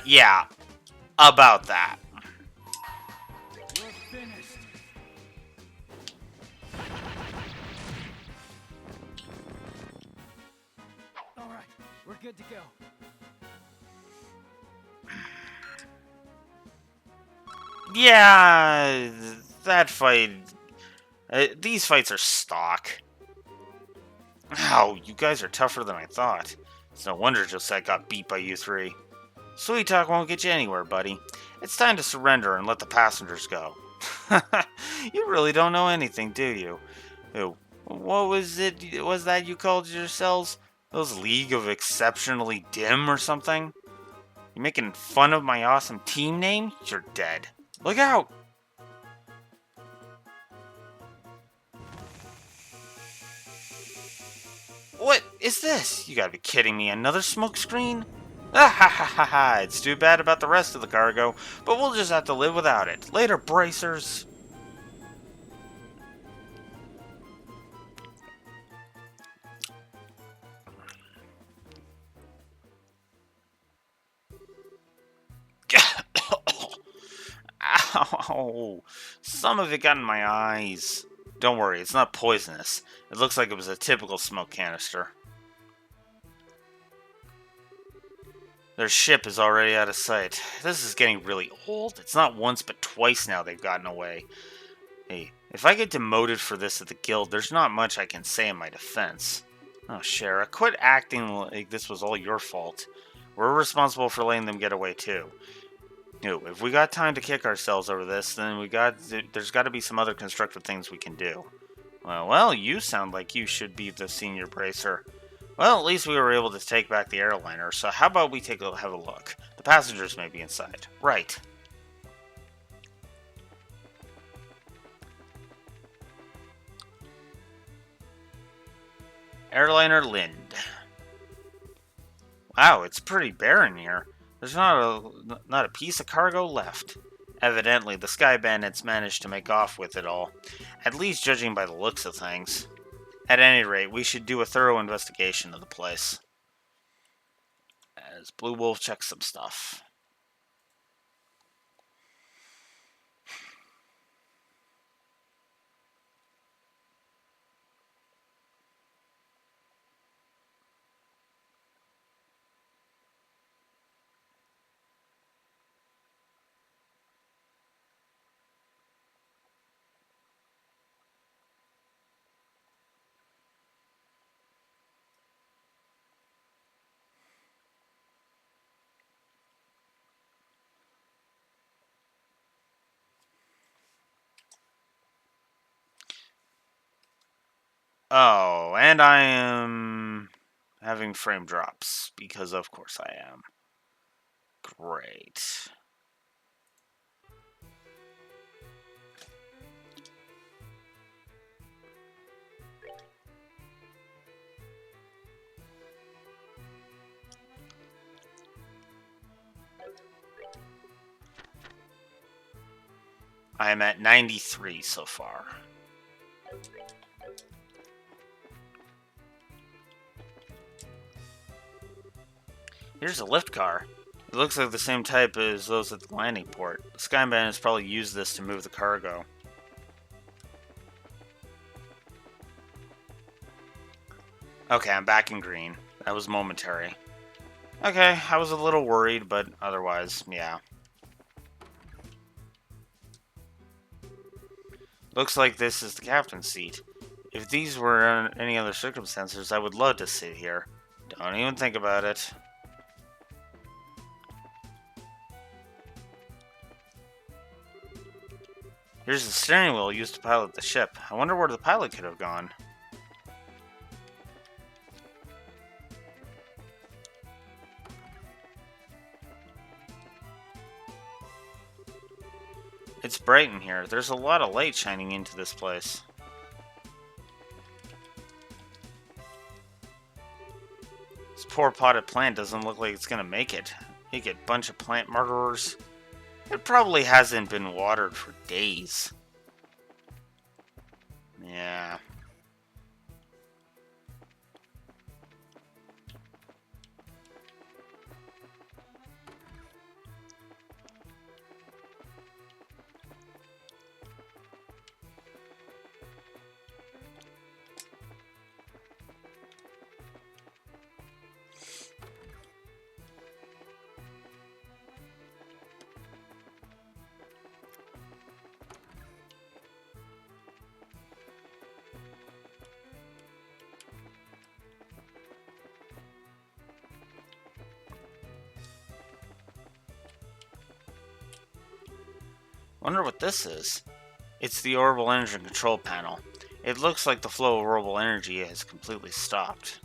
Yeah. About that. We're finished. All right, we're good to go. Yeah, that fight... these fights are stock. Ow, you guys are tougher than I thought. It's no wonder Josette got beat by you three. Sweet talk won't get you anywhere, buddy. It's time to surrender and let the passengers go. You really don't know anything, do you? Ew. What was that you called yourselves? Those League of Exceptionally Dim or something? You making fun of my awesome team name? You're dead. Look out! What is this? You gotta be kidding me. Another smoke screen? Ah ha ha ha ha. It's too bad about the rest of the cargo, but we'll just have to live without it. Later, bracers. Ow! Some of it got in my eyes. Don't worry, it's not poisonous. It looks like it was a typical smoke canister. Their ship is already out of sight. This is getting really old. It's not once but twice now they've gotten away. Hey, if I get demoted for this at the guild, there's not much I can say in my defense. Oh, Shara, quit acting like this was all your fault. We're responsible for letting them get away too. No, if we got time to kick ourselves over this, then there's got to be some other constructive things we can do. Well, you sound like you should be the senior bracer. Well, at least we were able to take back the airliner, so how about we have a look? The passengers may be inside. Right. Airliner Lind. Wow, it's pretty barren here. There's not a piece of cargo left. Evidently, the Sky Bandits managed to make off with it all, at least judging by the looks of things. At any rate, we should do a thorough investigation of the place. As Blue Wolf checks some stuff. Oh, and I am having frame drops, because of course I am. Great. I am at 93 so far. Here's a lift car. It looks like the same type as those at the landing port. The Skyman has probably used this to move the cargo. Okay, I'm back in green. That was momentary. Okay, I was a little worried, but otherwise, yeah. Looks like this is the captain's seat. If these were in any other circumstances, I would love to sit here. Don't even think about it. Here's the steering wheel used to pilot the ship. I wonder where the pilot could have gone. It's bright in here. There's a lot of light shining into this place. This poor potted plant doesn't look like it's gonna make it. You get a bunch of plant murderers. It probably hasn't been watered for days. Yeah. Wonder what this is. It's the orbital engine control panel. It looks like the flow of orbital energy has completely stopped.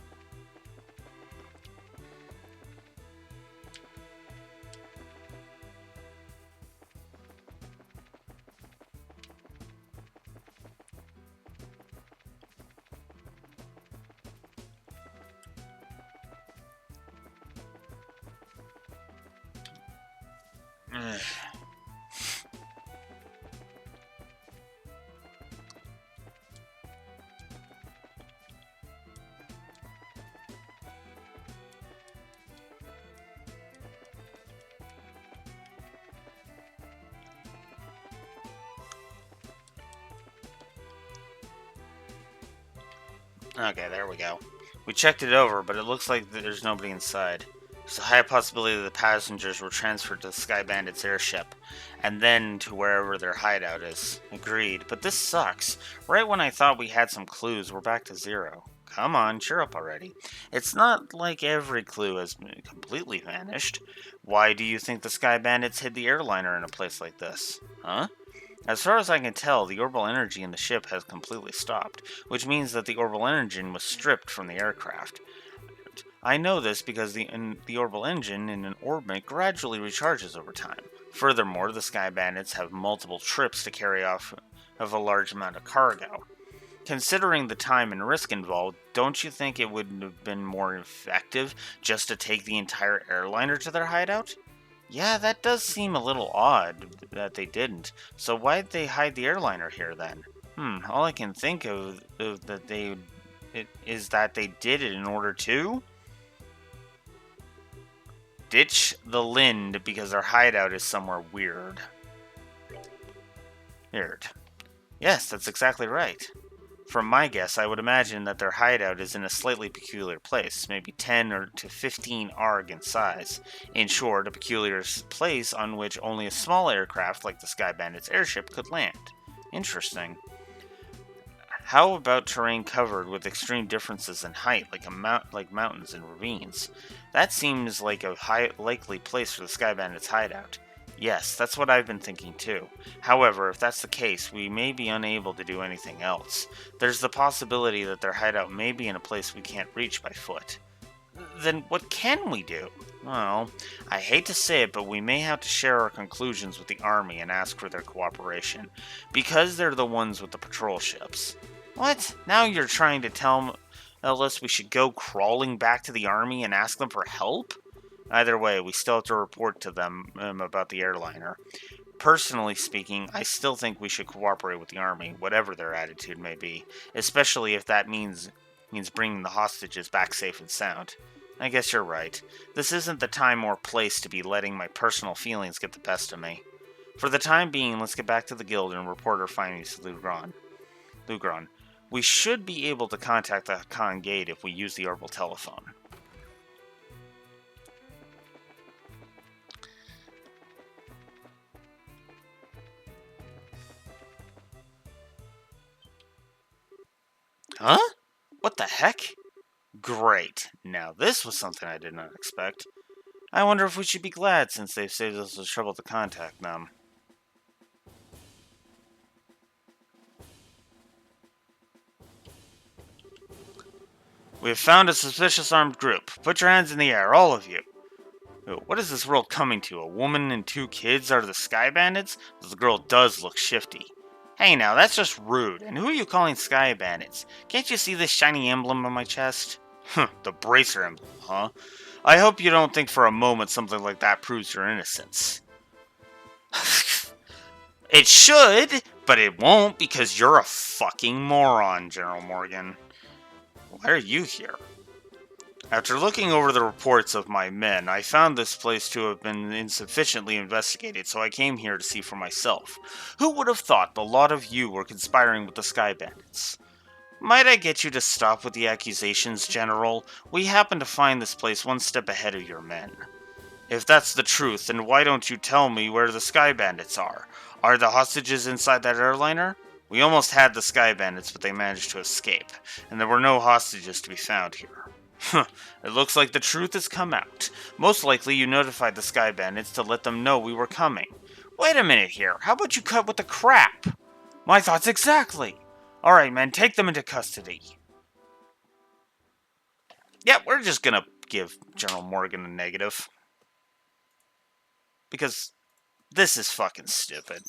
Ugh. Okay, there we go. We checked it over, but it looks like there's nobody inside. There's a high possibility that the passengers were transferred to the Sky Bandits airship, and then to wherever their hideout is. Agreed, but this sucks. Right when I thought we had some clues, we're back to zero. Come on, cheer up already. It's not like every clue has completely vanished. Why do you think the Sky Bandits hid the airliner in a place like this? Huh? As far as I can tell, the orbital energy in the ship has completely stopped, which means that the orbital engine was stripped from the aircraft. I know this because the orbital engine in an orbit gradually recharges over time. Furthermore, the Sky Bandits have multiple trips to carry off of a large amount of cargo. Considering the time and risk involved, don't you think it would have been more effective just to take the entire airliner to their hideout? Yeah, that does seem a little odd that they didn't. So why'd they hide the airliner here then? All I can think of is that they did it in order to ditch the Lind because their hideout is somewhere weird. Weird. Yes, that's exactly right. From my guess, I would imagine that their hideout is in a slightly peculiar place, maybe 10 or to 15 arg in size. In short, a peculiar place on which only a small aircraft like the Sky Bandits airship could land. Interesting. How about terrain covered with extreme differences in height, like mountains and ravines? That seems like a likely place for the Sky Bandits hideout. Yes, that's what I've been thinking too. However, if that's the case, we may be unable to do anything else. There's the possibility that their hideout may be in a place we can't reach by foot. Then what can we do? Well, I hate to say it, but we may have to share our conclusions with the army and ask for their cooperation, because they're the ones with the patrol ships. What? Now you're trying to tell us we should go crawling back to the army and ask them for help? Either way, we still have to report to them about the airliner. Personally speaking, I still think we should cooperate with the army, whatever their attitude may be, especially if that means bringing the hostages back safe and sound. I guess you're right. This isn't the time or place to be letting my personal feelings get the best of me. For the time being, let's get back to the guild and report our findings to Lugron. We should be able to contact the Khan Gate if we use the orbital telephone. Huh? What the heck? Great. Now this was something I did not expect. I wonder if we should be glad since they've saved us the trouble to contact them. We have found a suspicious armed group. Put your hands in the air, all of you. What is this world coming to? A woman and 2 kids are the Sky Bandits? The girl does look shifty. Hey now, that's just rude. And who are you calling Sky Bandits? Can't you see this shiny emblem on my chest? The bracer emblem, huh? I hope you don't think for a moment something like that proves your innocence. It should, but it won't because you're a fucking moron, General Morgan. Why are you here? After looking over the reports of my men, I found this place to have been insufficiently investigated, so I came here to see for myself. Who would have thought the lot of you were conspiring with the Sky Bandits? Might I get you to stop with the accusations, General? We happen to find this place one step ahead of your men. If that's the truth, then why don't you tell me where the Sky Bandits are? Are the hostages inside that airliner? We almost had the Sky Bandits, but they managed to escape, and there were no hostages to be found here. It looks like the truth has come out. Most likely you notified the Sky Bandits to let them know we were coming. Wait a minute here. How about you cut with the crap? My thoughts exactly. Alright, men, take them into custody. Yeah, we're just gonna give General Morgan a negative. Because this is fucking stupid.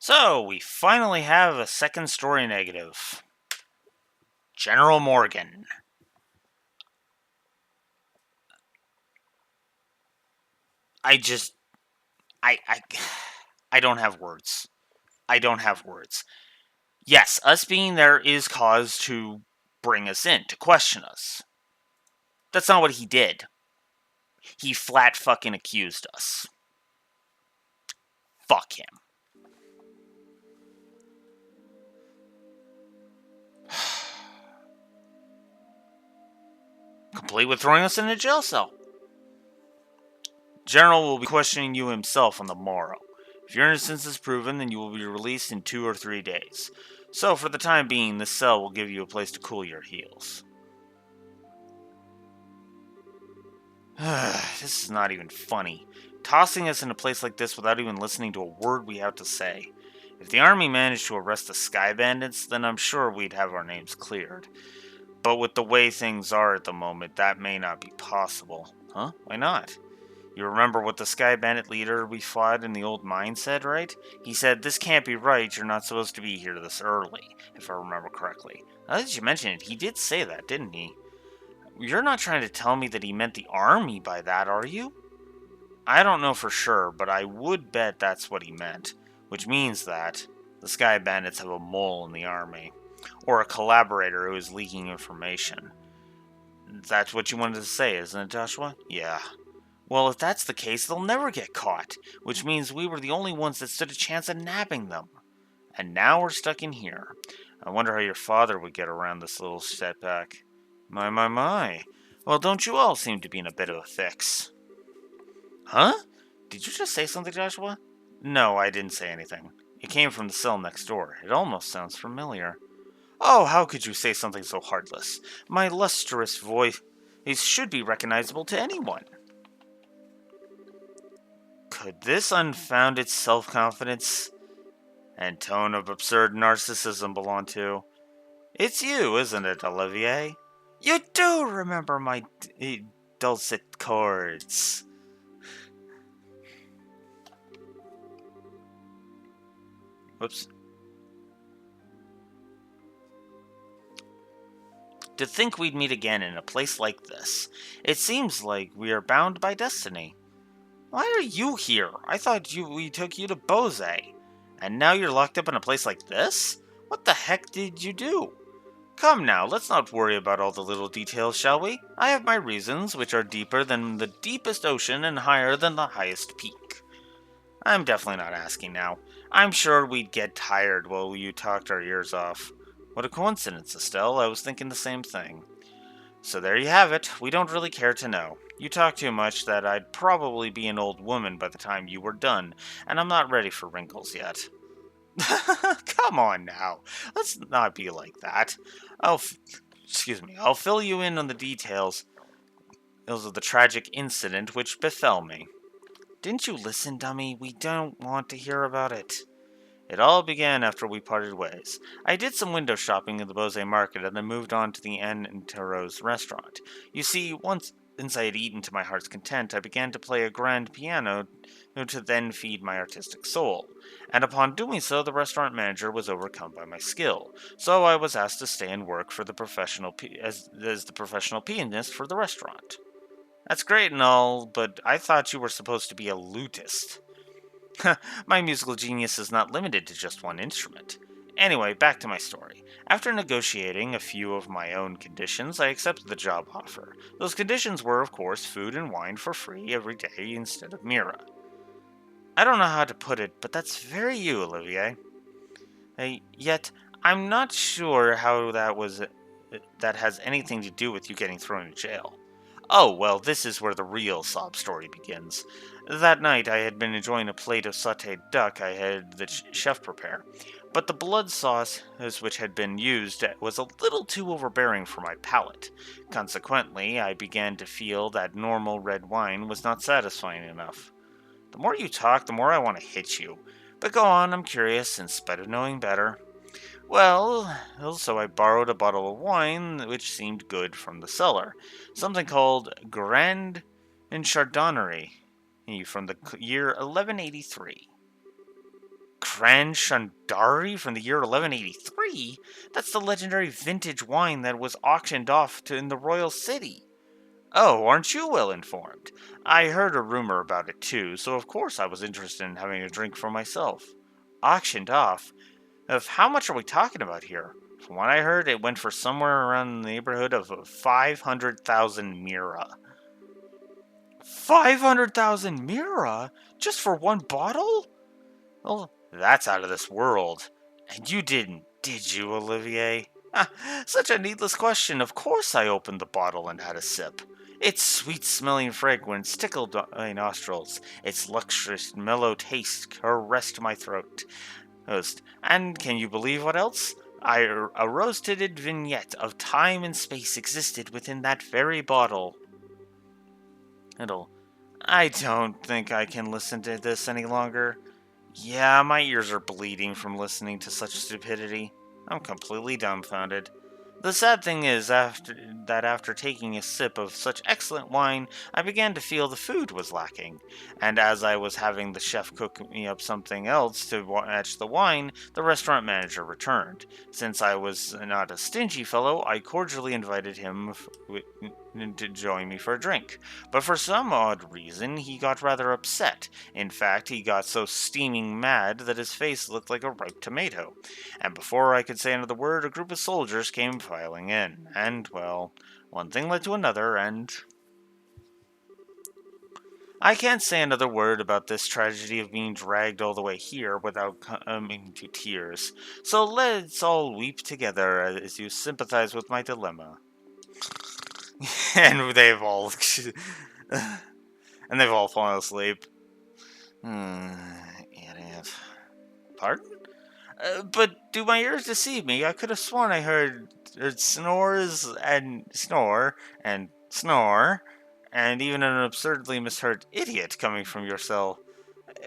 So, we finally have a second story negative. General Morgan. I just... I I don't have words. I don't have words. Yes, us being there is cause to bring us in, to question us. That's not what he did. He flat fucking accused us. Fuck him. Complete with throwing us in a jail cell. General will be questioning you himself on the morrow. If your innocence is proven, then you will be released in 2 or 3 days. So, for the time being, this cell will give you a place to cool your heels. This is not even funny. Tossing us in a place like this without even listening to a word we have to say. If the army managed to arrest the Sky Bandits, then I'm sure we'd have our names cleared. But with the way things are at the moment, that may not be possible. Huh? Why not? You remember what the Sky Bandit leader we fought in the old mine said, right? He said, "This can't be right, you're not supposed to be here this early," if I remember correctly. Now that you mention it, he did say that, didn't he? You're not trying to tell me that he meant the army by that, are you? I don't know for sure, but I would bet that's what he meant. Which means that the Sky Bandits have a mole in the army. Or a collaborator who is leaking information. That's what you wanted to say, isn't it, Joshua? Yeah. Well, if that's the case, they'll never get caught, which means we were the only ones that stood a chance at nabbing them. And now we're stuck in here. I wonder how your father would get around this little setback. My. Well, don't you all seem to be in a bit of a fix. Huh? Did you just say something, Joshua? No, I didn't say anything. It came from the cell next door. It almost sounds familiar. Oh, how could you say something so heartless? My lustrous voice should be recognizable to anyone. Could this unfounded self-confidence and tone of absurd narcissism belong to? It's you, isn't it, Olivier? You do remember my dulcet chords. Whoops. To think we'd meet again in a place like this. It seems like we are bound by destiny. Why are you here? I thought we took you to Bose. And now you're locked up in a place like this? What the heck did you do? Come now, let's not worry about all the little details, shall we? I have my reasons, which are deeper than the deepest ocean and higher than the highest peak. I'm definitely not asking now. I'm sure we'd get tired while you talked our ears off. What a coincidence, Estelle. I was thinking the same thing. So there you have it. We don't really care to know. You talk too much that I'd probably be an old woman by the time you were done, and I'm not ready for wrinkles yet. Come on now. Let's not be like that. I'll fill you in on the details of the tragic incident which befell me. Didn't you listen, dummy? We don't want to hear about it. It all began after we parted ways. I did some window shopping in the Bose Market and then moved on to the Anne and Tarot's restaurant. You see, once I had eaten to my heart's content, I began to play a grand piano to then feed my artistic soul. And upon doing so, the restaurant manager was overcome by my skill. So I was asked to stay and work for the as the professional pianist for the restaurant. That's great and all, but I thought you were supposed to be a lutist. My musical genius is not limited to just one instrument. Anyway, back to my story. After negotiating a few of my own conditions, I accepted the job offer. Those conditions were, of course, food and wine for free every day instead of Mira. I don't know how to put it, but that's very you, Olivier. Yet, I'm not sure how that has anything to do with you getting thrown in jail. Oh, well, this is where the real sob story begins. That night, I had been enjoying a plate of sautéed duck I had the chef prepare, but the blood sauce which had been used was a little too overbearing for my palate. Consequently, I began to feel that normal red wine was not satisfying enough. The more you talk, the more I want to hit you. But go on, I'm curious, in spite of knowing better. Well, so I borrowed a bottle of wine which seemed good from the cellar. Something called Grand and Chardonnay from the year 1183. Gran Shandari from the year 1183? That's the legendary vintage wine that was auctioned off in the royal city. Oh, aren't you well informed? I heard a rumor about it too, so of course I was interested in having a drink for myself. Auctioned off? Of how much are we talking about here? From what I heard, it went for somewhere around the neighborhood of 500,000 mira. 500,000 mira? Just for one bottle? Well, that's out of this world. And you didn't, did you, Olivier? Ah, such a needless question. Of course I opened the bottle and had a sip. Its sweet-smelling fragrance tickled my nostrils. Its luxurious, mellow taste caressed my throat. And can you believe what else? A rose-tinted vignette of time and space existed within that very bottle. I don't think I can listen to this any longer. Yeah, my ears are bleeding from listening to such stupidity. I'm completely dumbfounded. The sad thing is, after taking a sip of such excellent wine, I began to feel the food was lacking. And as I was having the chef cook me up something else to match the wine, the restaurant manager returned. Since I was not a stingy fellow, I cordially invited him to join me for a drink. But for some odd reason, he got rather upset. In fact, he got so steaming mad that his face looked like a ripe tomato. And before I could say another word, a group of soldiers came filing in. And, well, one thing led to another, and I can't say another word about this tragedy of being dragged all the way here without coming to tears. So let's all weep together as you sympathize with my dilemma. And they've all fallen asleep. Idiot. Pardon? But do my ears deceive me? I could have sworn I heard snores and snore and snore, and even an absurdly misheard idiot coming from your cell.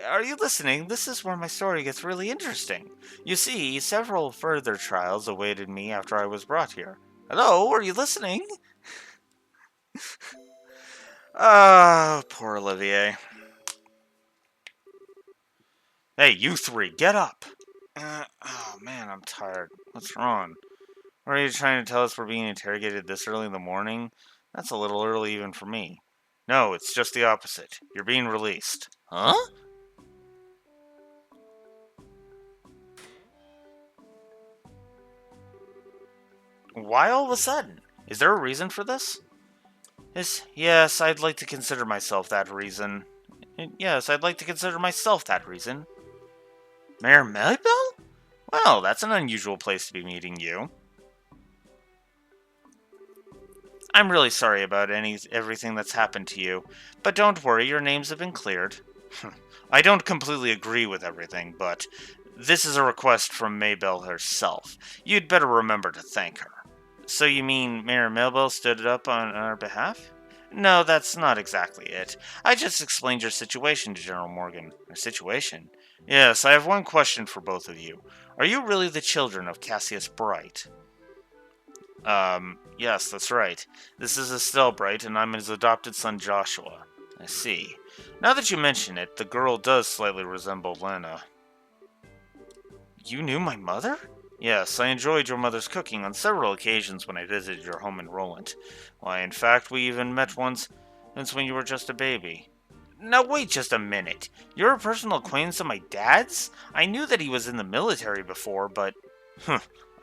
Are you listening? This is where my story gets really interesting. You see, several further trials awaited me after I was brought here. Hello, are you listening? Ah, poor Olivier. Hey, you three, get up! Oh man, I'm tired. What's wrong? Are you trying to tell us we're being interrogated this early in the morning? That's a little early even for me. No, it's just the opposite. You're being released. Huh? Why all of a sudden? Is there a reason for this? Yes, I'd like to consider myself that reason. Yes, I'd like to consider myself that reason. Mayor Melibel? Well, that's an unusual place to be meeting you. I'm really sorry about everything that's happened to you, but don't worry, your names have been cleared. I don't completely agree with everything, but this is a request from Maybell herself. You'd better remember to thank her. So you mean Mayor Melibel stood up on our behalf? No, that's not exactly it. I just explained your situation to General Morgan. Our situation? Yes, I have one question for both of you. Are you really the children of Cassius Bright? Yes, that's right. This is Estelle Bright, and I'm his adopted son Joshua. I see. Now that you mention it, the girl does slightly resemble Lena. You knew my mother? Yes, I enjoyed your mother's cooking on several occasions when I visited your home in Roland. Why, in fact, we even met once when you were just a baby. Now wait just a minute. You're a personal acquaintance of my dad's? I knew that he was in the military before, but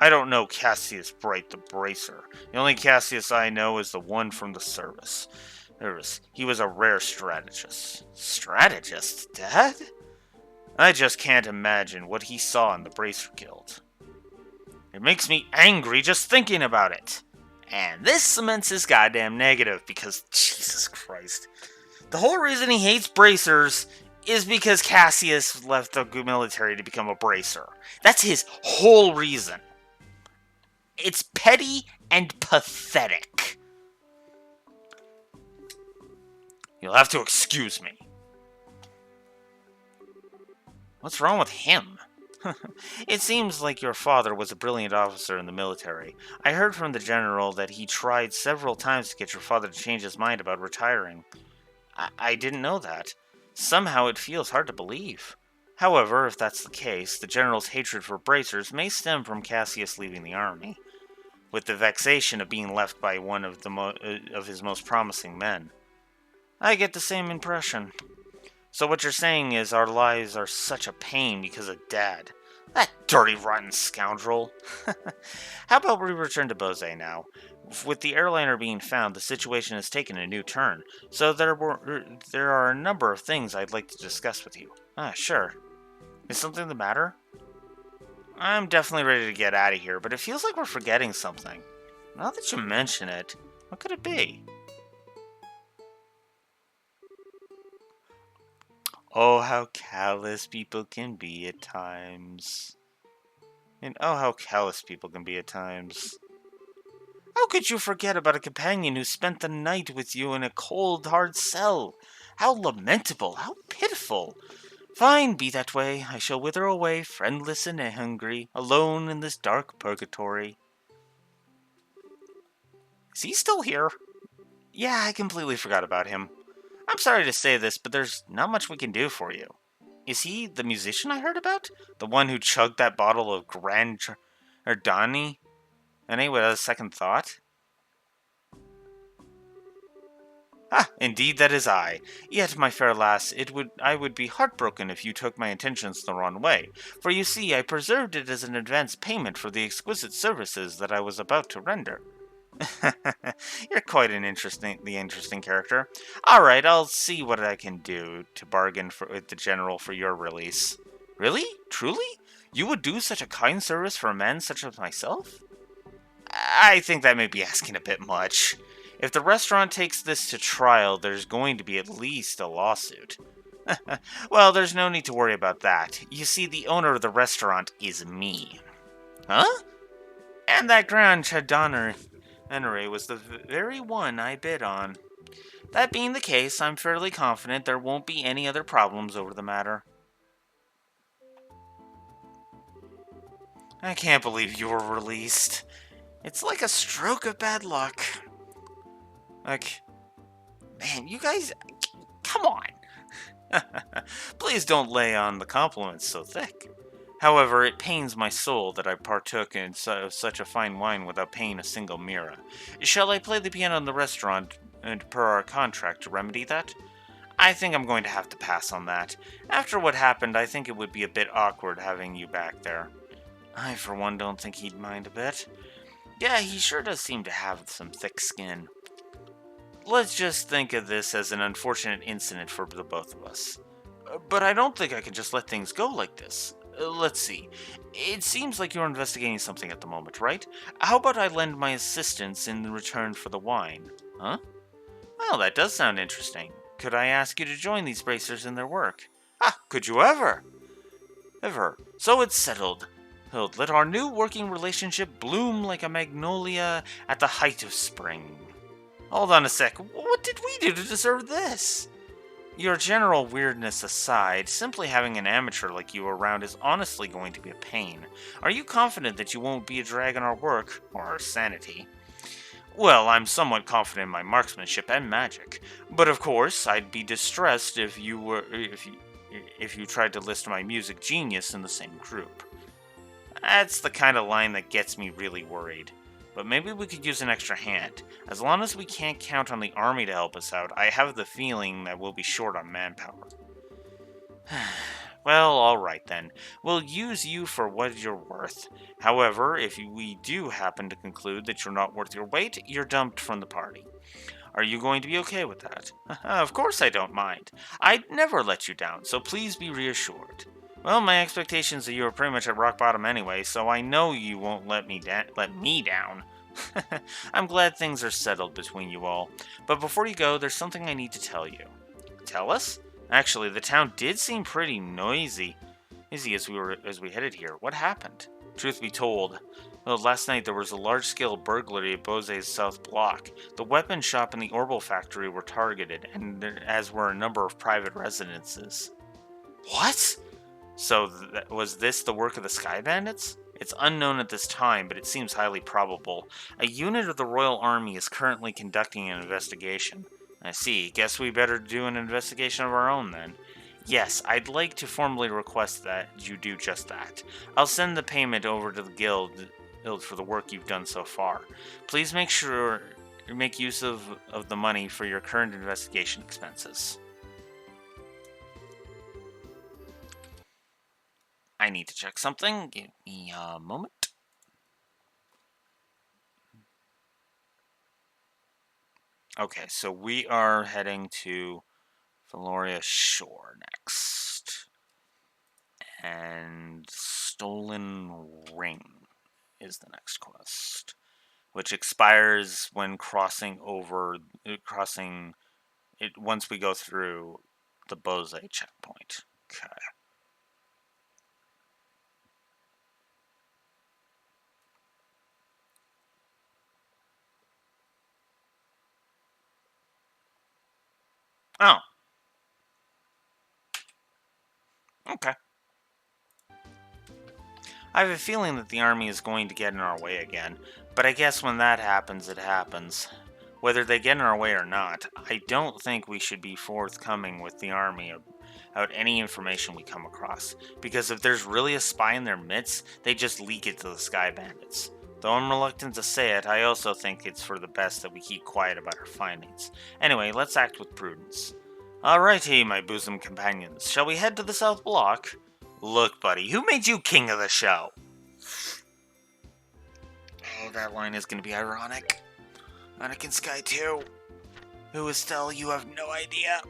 I don't know Cassius Bright the Bracer. The only Cassius I know is the one from the service. He was a rare strategist. Strategist, Dad? I just can't imagine what he saw in the Bracer Guild. It makes me angry just thinking about it. And this cements his goddamn negative because, Jesus Christ. The whole reason he hates bracers is because Cassius left the military to become a bracer. That's his whole reason. It's petty and pathetic. You'll have to excuse me. What's wrong with him? It seems like your father was a brilliant officer in the military. I heard from the general that he tried several times to get your father to change his mind about retiring. I didn't know that. Somehow it feels hard to believe. However, if that's the case, the general's hatred for bracers may stem from Cassius leaving the army, with the vexation of being left by one of of his most promising men. I get the same impression. So what you're saying is our lives are such a pain because of Dad. That dirty, rotten scoundrel. How about we return to Bose now? With the airliner being found, the situation has taken a new turn, so there are a number of things I'd like to discuss with you. Sure. Is something the matter? I'm definitely ready to get out of here, but it feels like we're forgetting something. Now that you mention it, what could it be? Oh, how callous people can be at times. And oh, how callous people can be at times. How could you forget about a companion who spent the night with you in a cold, hard cell? How lamentable, how pitiful. Fine, be that way. I shall wither away, friendless and hungry, alone in this dark purgatory. Is he still here? Yeah, I completely forgot about him. I'm sorry to say this, but there's not much we can do for you. Is he the musician I heard about? The one who chugged that bottle of Grand Ardani? Any without a second thought? Ah, indeed that is I. Yet, my fair lass, I would be heartbroken if you took my intentions the wrong way. For you see, I preserved it as an advance payment for the exquisite services that I was about to render. You're quite the interesting character. Alright, I'll see what I can do to bargain with the general for your release. Really? Truly? You would do such a kind service for a man such as myself? I think that may be asking a bit much. If the restaurant takes this to trial, there's going to be at least a lawsuit. Well, there's no need to worry about that. You see, the owner of the restaurant is me. Huh? And that Grand Chardonnay was the very one I bid on. That being the case, I'm fairly confident there won't be any other problems over the matter. I can't believe you were released. It's like a stroke of bad luck. Like, man, you guys, come on. Please don't lay on the compliments so thick. However, it pains my soul that I partook in such a fine wine without paying a single mira. Shall I play the piano in the restaurant and per our contract to remedy that? I think I'm going to have to pass on that. After what happened, I think it would be a bit awkward having you back there. I, for one, don't think he'd mind a bit. Yeah, he sure does seem to have some thick skin. Let's just think of this as an unfortunate incident for the both of us. But I don't think I can just let things go like this. Let's see. It seems like you're investigating something at the moment, right? How about I lend my assistance in return for the wine? Huh? Well, that does sound interesting. Could I ask you to join these bracers in their work? Ah, could you ever? Ever. So it's settled. Let our new working relationship bloom like a magnolia at the height of spring. Hold on a sec. What did we do to deserve this? Your general weirdness aside, simply having an amateur like you around is honestly going to be a pain. Are you confident that you won't be a drag on our work, or our sanity? Well, I'm somewhat confident in my marksmanship and magic, but of course, I'd be distressed if you tried to list my music genius in the same group. That's the kind of line that gets me really worried. But maybe we could use an extra hand. As long as we can't count on the army to help us out, I have the feeling that we'll be short on manpower. Well, alright then. We'll use you for what you're worth. However, if we do happen to conclude that you're not worth your weight, you're dumped from the party. Are you going to be okay with that? Of course I don't mind. I'd never let you down, so please be reassured. Well, my expectations are you are pretty much at rock bottom anyway, so I know you won't let me down. I'm glad things are settled between you all. But before you go, there's something I need to tell you. Tell us? Actually, the town did seem pretty noisy as we headed here. What happened? Truth be told, well, last night there was a large-scale burglary at Bose's South Block. The weapon shop and the Orbital factory were targeted, as were a number of private residences. What? So, was this the work of the Sky Bandits? It's unknown at this time, but it seems highly probable. A unit of the Royal Army is currently conducting an investigation. I see. Guess we better do an investigation of our own, then. Yes, I'd like to formally request that you do just that. I'll send the payment over to the guild for the work you've done so far. Please make use of the money for your current investigation expenses. I need to check something. Give me a moment. Okay, so we are heading to Valoria Shore next. And Stolen Ring is the next quest, which expires when crossing it once we go through the Bose checkpoint. Okay. Oh. Okay. I have a feeling that the army is going to get in our way again, but I guess when that happens, it happens. Whether they get in our way or not, I don't think we should be forthcoming with the army about any information we come across, because if there's really a spy in their midst, they just leak it to the Sky Bandits. Though I'm reluctant to say it, I also think it's for the best that we keep quiet about our findings. Anyway, let's act with prudence. Alrighty, my bosom companions, shall we head to the South Block? Look, buddy, who made you king of the show? Oh, that line is going to be ironic. Anakin Sky 2. Who is still, you have no idea.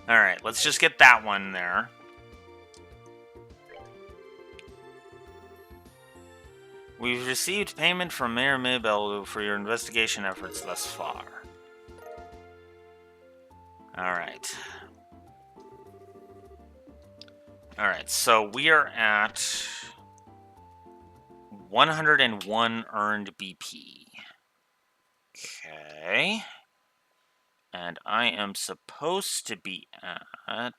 Alright, let's just get that one there. We've received payment from Mayor Maybell for your investigation efforts thus far. Alright. Alright, so we are at 101 earned BP. Okay. And I am supposed to be at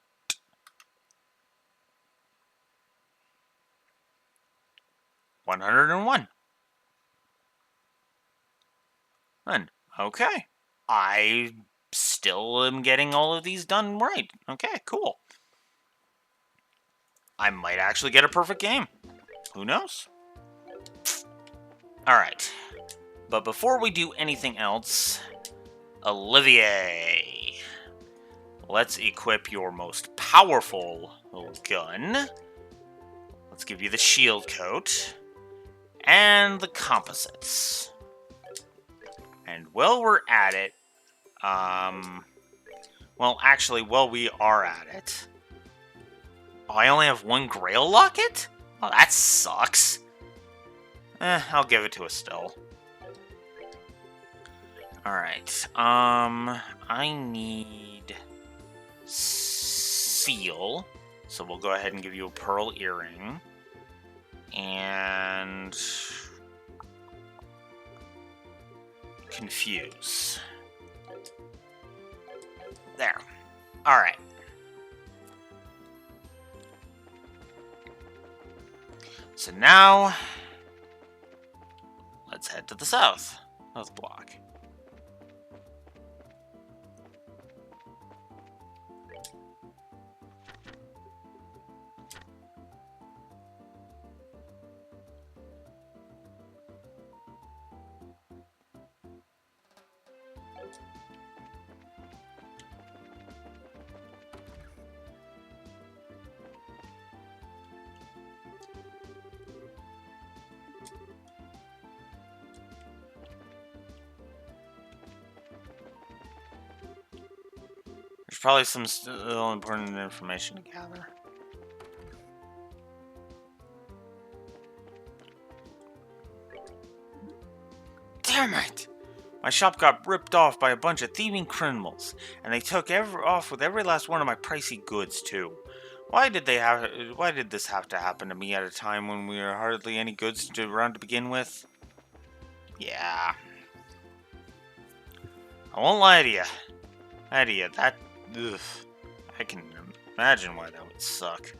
101. Then, okay. I still am getting all of these done right. Okay, cool. I might actually get a perfect game. Who knows? Alright. But before we do anything else, Olivier, let's equip your most powerful gun. Let's give you the shield coat and the composites. And while we're at it, well, actually, while we are at it, I only have one Grail Locket? Oh, that sucks. I'll give it to us still. Alright, I need Seal, so we'll go ahead and give you a Pearl Earring, and Confuse. There. Alright. So now, let's head to the south block. There's probably some still important information to gather. Damn it! My shop got ripped off by a bunch of thieving criminals, and they took off with every last one of my pricey goods too. Why did this have to happen to me at a time when we were hardly any goods around to begin with? Yeah. I won't lie to you. That Ugh. I can imagine why that would suck.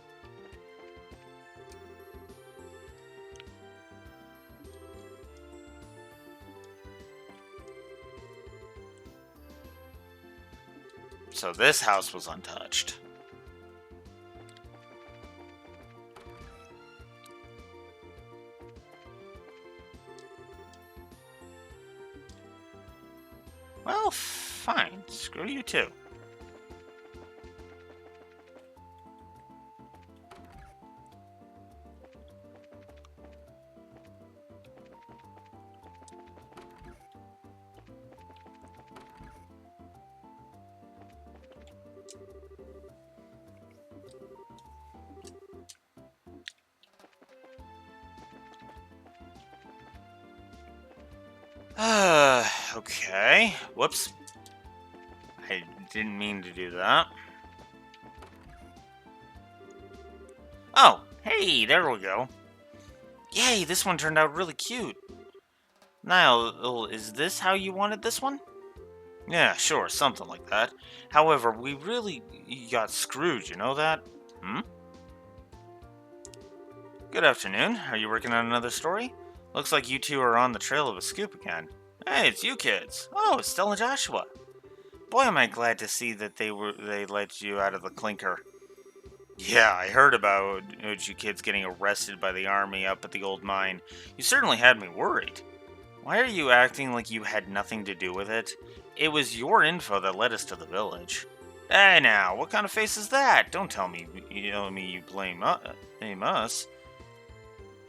So this house was untouched. Well, fine. Screw you too. Okay. Whoops. I didn't mean to do that. Oh, hey, there we go. Yay, this one turned out really cute. Niall, is this how you wanted this one? Yeah, sure, something like that. However, we really got screwed, you know that? Hmm? Good afternoon. Are you working on another story? Looks like you two are on the trail of a scoop again. Hey, it's you kids. Oh, it's Stella Joshua. Boy, am I glad to see that they let you out of the clinker. Yeah, I heard about you kids getting arrested by the army up at the old mine. You certainly had me worried. Why are you acting like you had nothing to do with it? It was your info that led us to the village. Hey now, what kind of face is that? Don't tell me you blame us.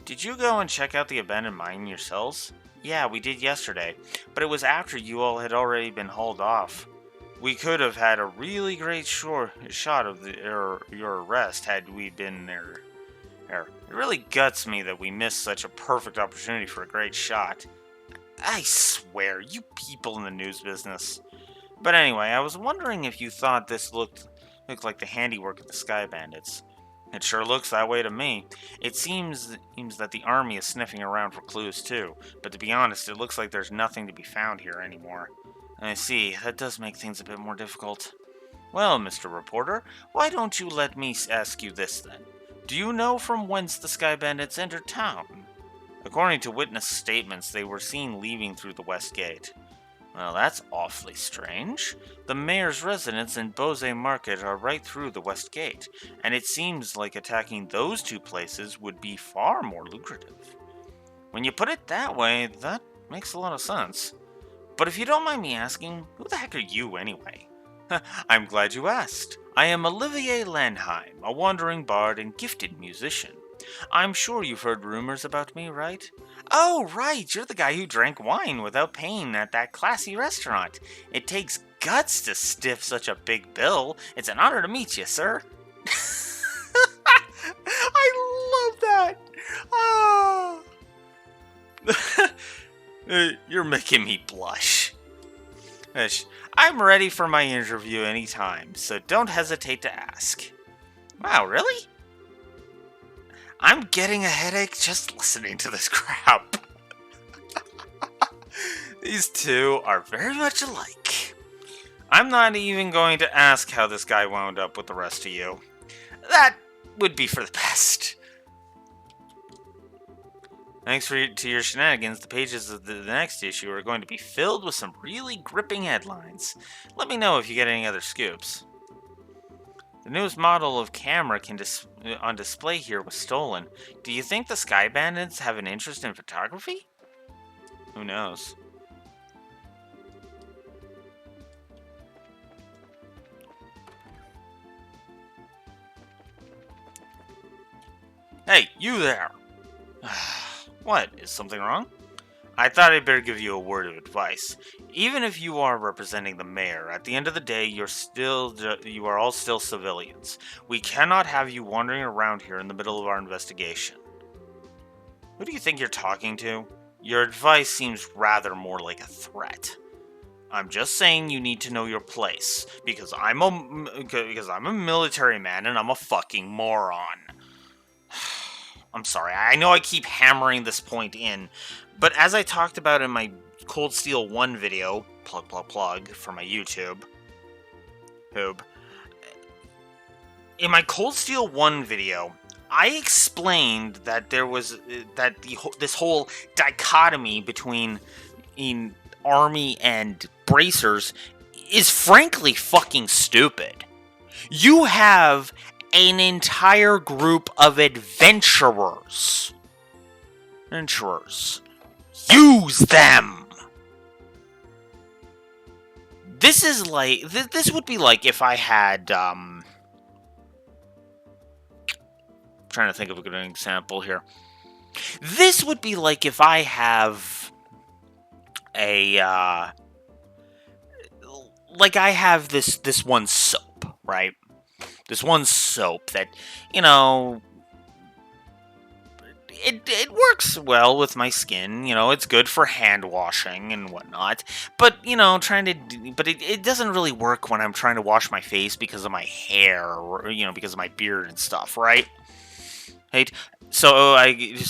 Did you go and check out the abandoned mine yourselves? Yeah, we did yesterday, but it was after you all had already been hauled off. We could have had a really great shot of your arrest had we been there. It really guts me that we missed such a perfect opportunity for a great shot. I swear, you people in the news business. But anyway, I was wondering if you thought this looked like the handiwork of the Sky Bandits. It sure looks that way to me. It seems that the army is sniffing around for clues too, but to be honest, it looks like there's nothing to be found here anymore. I see, that does make things a bit more difficult. Well, Mr. Reporter, why don't you let me ask you this then? Do you know from whence the Sky Bandits entered town? According to witness statements, they were seen leaving through the west gate. Well, that's awfully strange. The mayor's residence and Bose Market are right through the west gate, and it seems like attacking those two places would be far more lucrative. When you put it that way, that makes a lot of sense. But if you don't mind me asking, who the heck are you anyway? I'm glad you asked. I am Olivier Landheim, a wandering bard and gifted musician. I'm sure you've heard rumors about me, right? Oh, right, you're the guy who drank wine without paying at that classy restaurant. It takes guts to stiff such a big bill. It's an honor to meet you, sir. I love that. Oh. You're making me blush. I'm ready for my interview anytime, so don't hesitate to ask. Wow, really? I'm getting a headache just listening to this crap. These two are very much alike. I'm not even going to ask how this guy wound up with the rest of you. That would be for the best. Thanks to your shenanigans, the pages of the next issue are going to be filled with some really gripping headlines. Let me know if you get any other scoops. The newest model of camera on display here was stolen. Do you think the Sky Bandits have an interest in photography? Who knows? Hey, you there! What? Is something wrong? I thought I'd better give you a word of advice. Even if you are representing the mayor, at the end of the day, you are all still civilians. We cannot have you wandering around here in the middle of our investigation. Who do you think you're talking to? Your advice seems rather more like a threat. I'm just saying you need to know your place, because I'm a military man and I'm a fucking moron. I'm sorry, I know I keep hammering this point in, but as I talked about in my Cold Steel 1 video, plug for my YouTube, Hoob. In my Cold Steel 1 video, I explained that there was this whole dichotomy between army and bracers is frankly fucking stupid. You have an entire group of adventurers. Use them! This is like... This would be like if I had, trying to think of a good example here. This would be like if I have a, like I have this one soap, right? This one soap that, you know, it works well with my skin, you know, it's good for hand washing and whatnot, but, you know, it doesn't really work when I'm trying to wash my face because of my hair, or, you know, because of my beard and stuff, right? Right? So I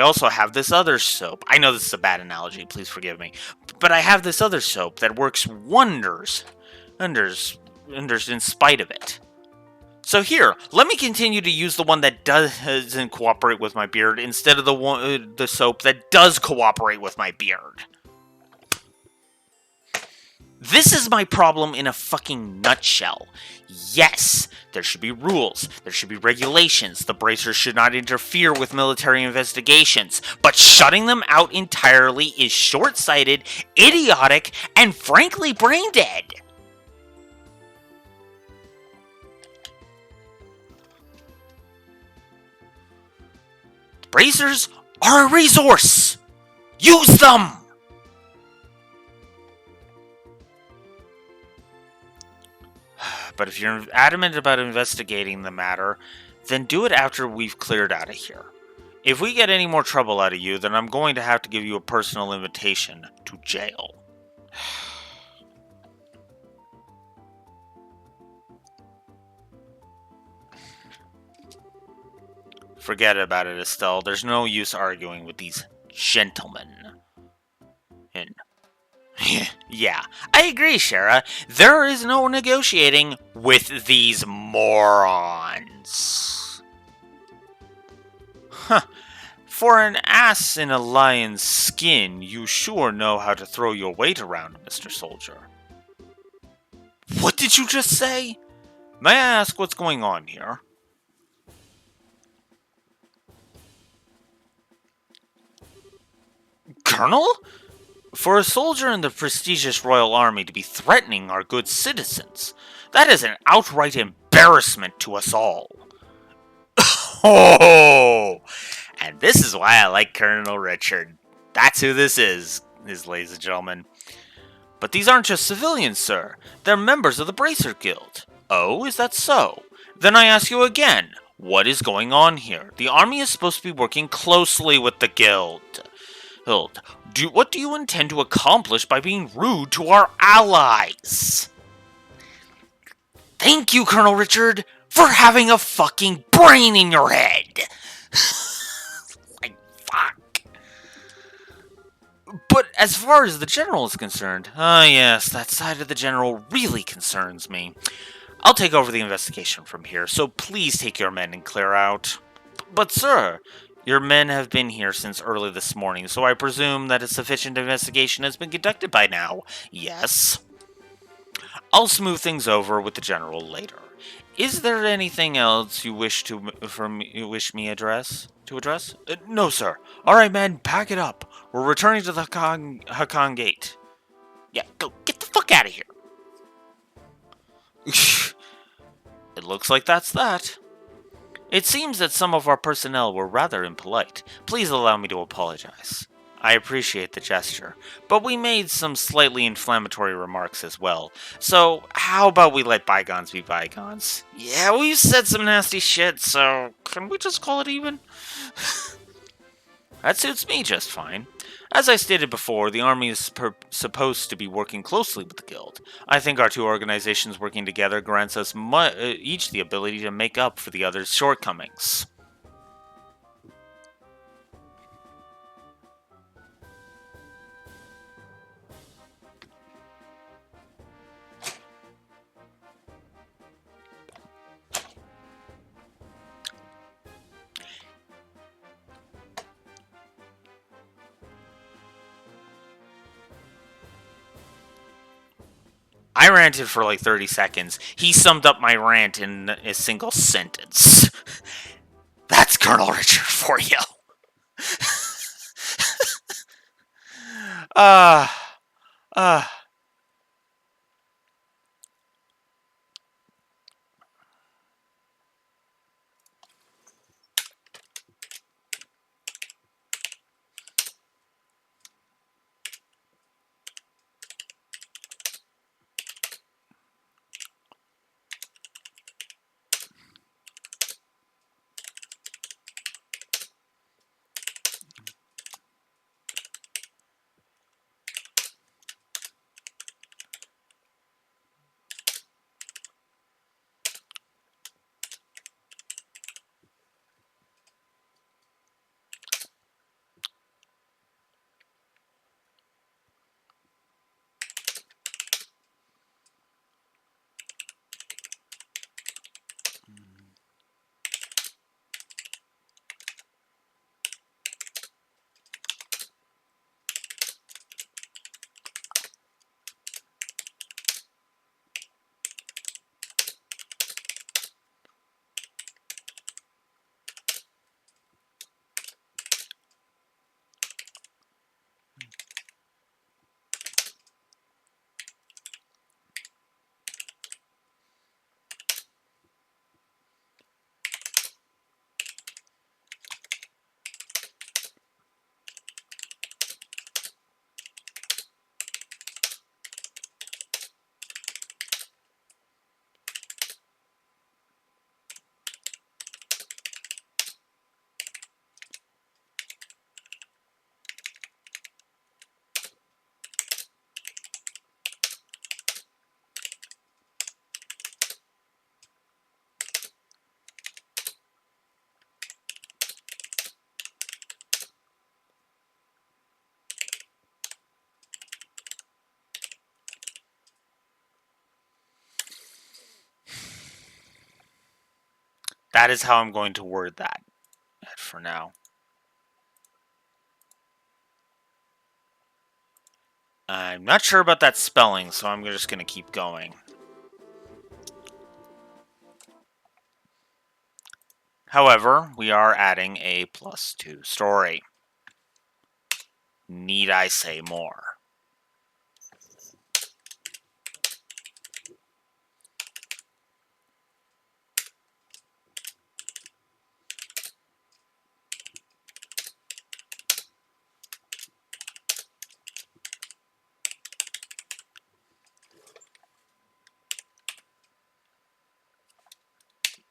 also have this other soap. I know this is a bad analogy, please forgive me, but I have this other soap that works wonders in spite of it. So here, let me continue to use the one that doesn't cooperate with my beard instead of the soap that does cooperate with my beard. This is my problem in a fucking nutshell. Yes, there should be rules, there should be regulations, the bracers should not interfere with military investigations, but shutting them out entirely is short-sighted, idiotic, and frankly brain-dead. Bracers are a resource! Use them! But if you're adamant about investigating the matter, then do it after we've cleared out of here. If we get any more trouble out of you, then I'm going to have to give you a personal invitation to jail. Forget about it, Estelle. There's no use arguing with these gentlemen. And yeah, I agree, Shara. There is no negotiating with these morons. Huh. For an ass in a lion's skin, you sure know how to throw your weight around, Mr. Soldier. What did you just say? May I ask what's going on here? Colonel? For a soldier in the prestigious Royal Army to be threatening our good citizens, that is an outright embarrassment to us all. Oh! And this is why I like Colonel Richard. That's who this is, ladies and gentlemen. But these aren't just civilians, sir. They're members of the Bracer Guild. Oh, is that so? Then I ask you again, what is going on here? The army is supposed to be working closely with the guild. What do you intend to accomplish by being rude to our allies? Thank you, Colonel Richard, for having a fucking brain in your head. Like, fuck. But as far as the general is concerned, yes, that side of the general really concerns me. I'll take over the investigation from here, so please take your men and clear out. But sir, your men have been here since early this morning, so I presume that a sufficient investigation has been conducted by now. Yes? I'll smooth things over with the general later. Is there anything else you wish me address? No, sir. All right, men, pack it up. We're returning to the Hakan Gate. Yeah, go get the fuck out of here. It looks like that's that. It seems that some of our personnel were rather impolite. Please allow me to apologize. I appreciate the gesture, but we made some slightly inflammatory remarks as well. So, how about we let bygones be bygones? Yeah, we said some nasty shit, so can we just call it even? That suits me just fine. As I stated before, the army is supposed to be working closely with the guild. I think our two organizations working together grants us each the ability to make up for the other's shortcomings. I ranted for like 30 seconds. He summed up my rant in a single sentence. That's Colonel Richard for you. Uh, uh. That is how I'm going to word that for now. I'm not sure about that spelling, so I'm just going to keep going. However, we are adding a +2 story. Need I say more?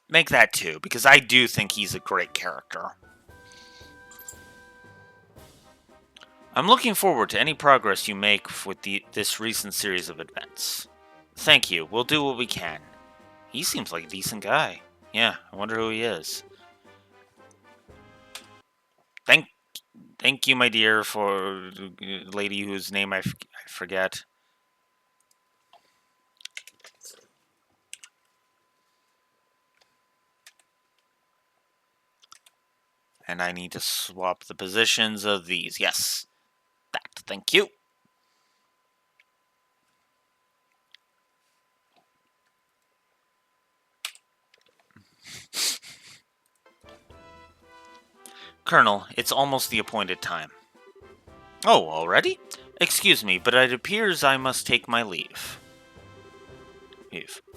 Make that 2, because I do think he's a great character. I'm looking forward to any progress you make with this recent series of events. Thank you. We'll do what we can. He seems like a decent guy. Yeah, I wonder who he is. Thank you, my dear, for the lady whose name I forget. And I need to swap the positions of these. Yes. That. Thank you. Colonel, it's almost the appointed time. Oh, already? Excuse me, but it appears I must take my leave.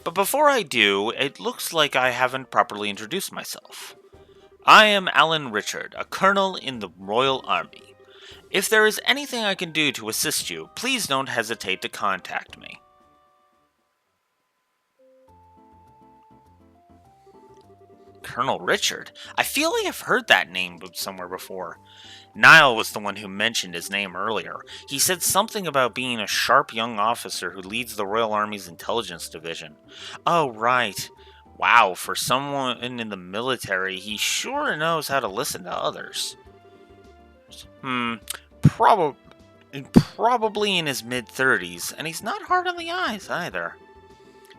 But before I do, it looks like I haven't properly introduced myself. I am Alan Richard, a colonel in the Royal Army. If there is anything I can do to assist you, please don't hesitate to contact me. Colonel Richard? I feel like I've heard that name somewhere before. Niall was the one who mentioned his name earlier. He said something about being a sharp young officer who leads the Royal Army's intelligence division. Oh, right. Wow, for someone in the military, he sure knows how to listen to others. Probably in his mid-30s, and he's not hard on the eyes either.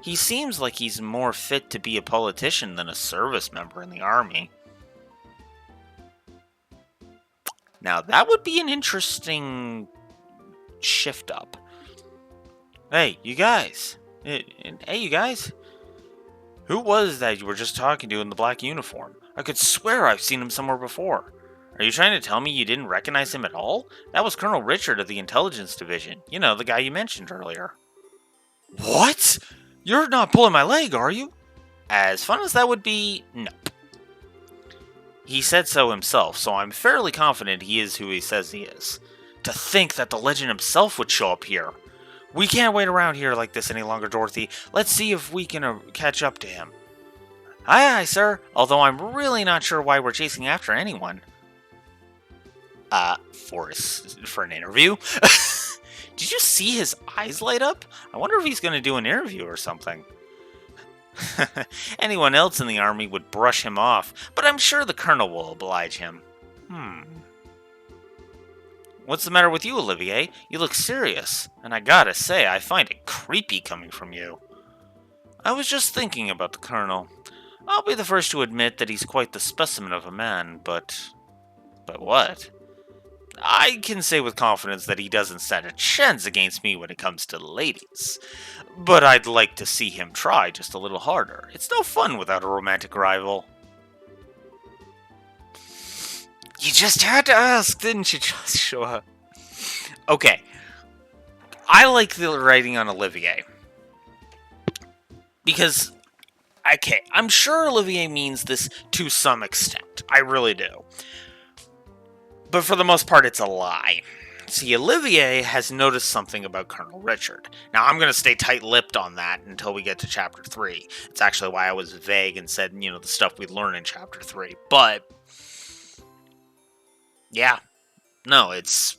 He seems like he's more fit to be a politician than a service member in the army. Now, that would be an interesting shift up. Hey, you guys. Hey, you guys. Who was that you were just talking to in the black uniform? I could swear I've seen him somewhere before. Are you trying to tell me you didn't recognize him at all? That was Colonel Richard of the Intelligence Division. You know, the guy you mentioned earlier. What? You're not pulling my leg, are you? As fun as that would be, no. He said so himself, so I'm fairly confident he is who he says he is. To think that the legend himself would show up here. We can't wait around here like this any longer, Dorothy. Let's see if we can catch up to him. Aye, aye, sir. Although I'm really not sure why we're chasing after anyone. For an interview? Did you see his eyes light up? I wonder if he's going to do an interview or something. Anyone else in the army would brush him off, but I'm sure the colonel will oblige him. What's the matter with you, Olivier? You look serious, and I gotta say, I find it creepy coming from you. I was just thinking about the colonel. I'll be the first to admit that he's quite the specimen of a man, but... But what? I can say with confidence that he doesn't stand a chance against me when it comes to ladies. But I'd like to see him try just a little harder. It's no fun without a romantic rival. You just had to ask, didn't you, Joshua? Okay. I like the writing on Olivier. Because, okay, I'm sure Olivier means this to some extent. I really do. But for the most part, it's a lie. See, Olivier has noticed something about Colonel Richard. Now, I'm going to stay tight-lipped on that until we get to Chapter 3. It's actually why I was vague and said, you know, the stuff we learn in Chapter 3. But, yeah. No, it's...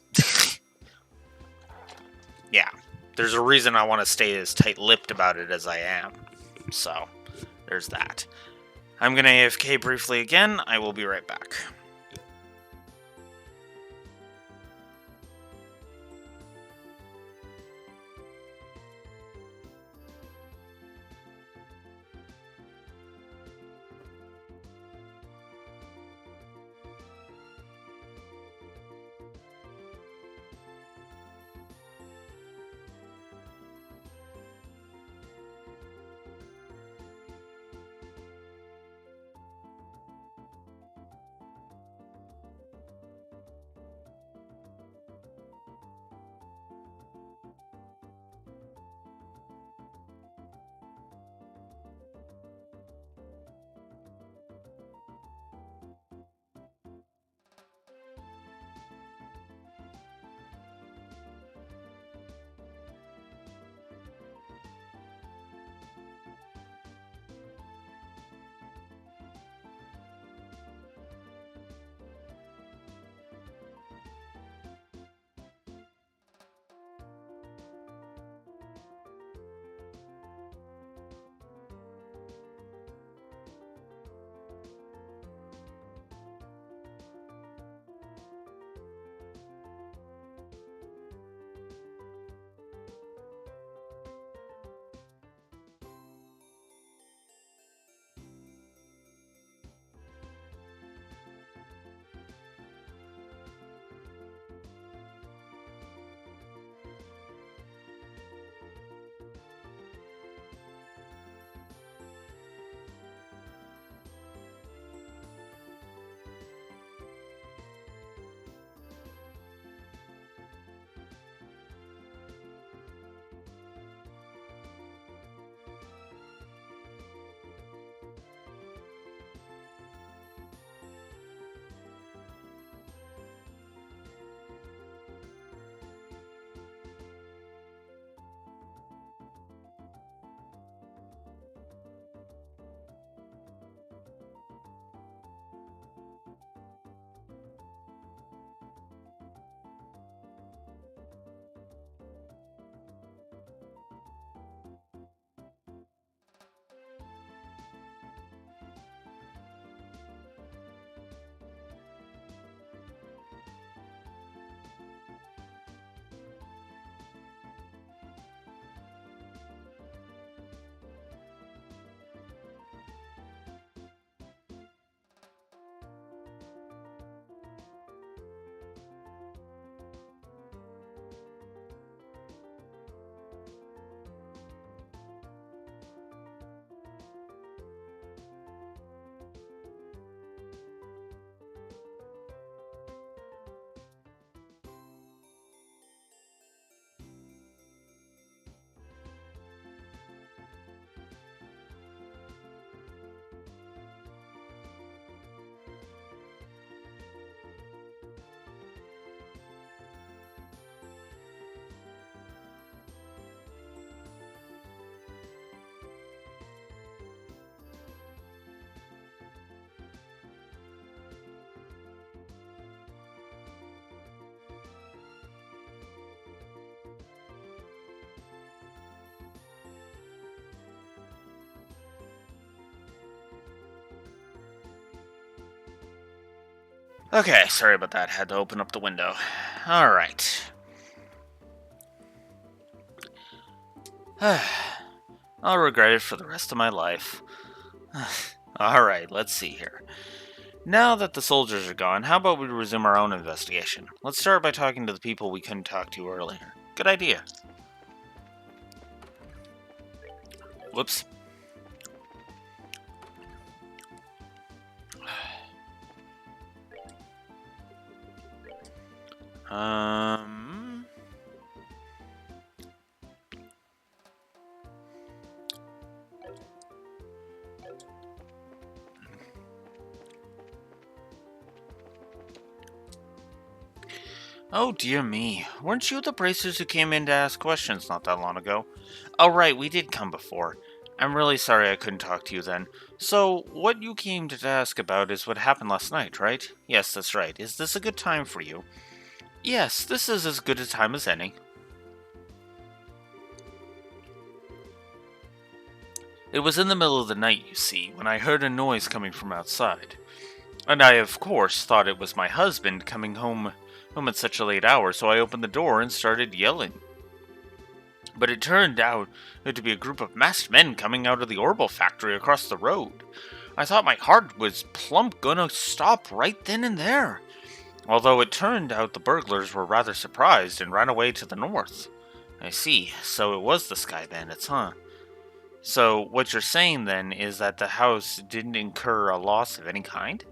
yeah. There's a reason I want to stay as tight-lipped about it as I am. So, there's that. I'm going to AFK briefly again. I will be right back. Okay, sorry about that. Had to open up the window. Alright. I'll regret it for the rest of my life. Alright, let's see here. Now that the soldiers are gone, how about we resume our own investigation? Let's start by talking to the people we couldn't talk to earlier. Good idea. Whoops. Oh dear me. Weren't you the bracers who came in to ask questions not that long ago? Oh right, we did come before. I'm really sorry I couldn't talk to you then. So, what you came to ask about is what happened last night, right? Yes, that's right. Is this a good time for you? Yes, this is as good a time as any. It was in the middle of the night, you see, when I heard a noise coming from outside. And I, of course, thought it was my husband coming home at such a late hour, so I opened the door and started yelling. But it turned out to be a group of masked men coming out of the Orbital factory across the road. I thought my heart was plump gonna stop right then and there. Although it turned out the burglars were rather surprised and ran away to the north. I see, so it was the Sky Bandits, huh? So what you're saying then is that the house didn't incur a loss of any kind?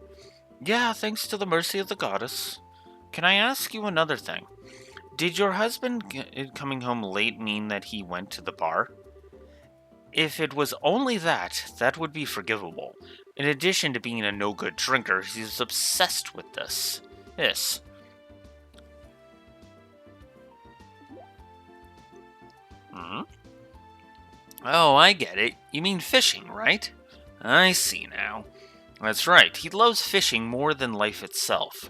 Yeah, thanks to the mercy of the goddess. Can I ask you another thing? Did your husband coming home late mean that he went to the bar? If it was only that, that would be forgivable. In addition to being a no-good drinker, he's obsessed with this. Yes. Oh, I get it. You mean fishing, right? I see now. That's right. He loves fishing more than life itself.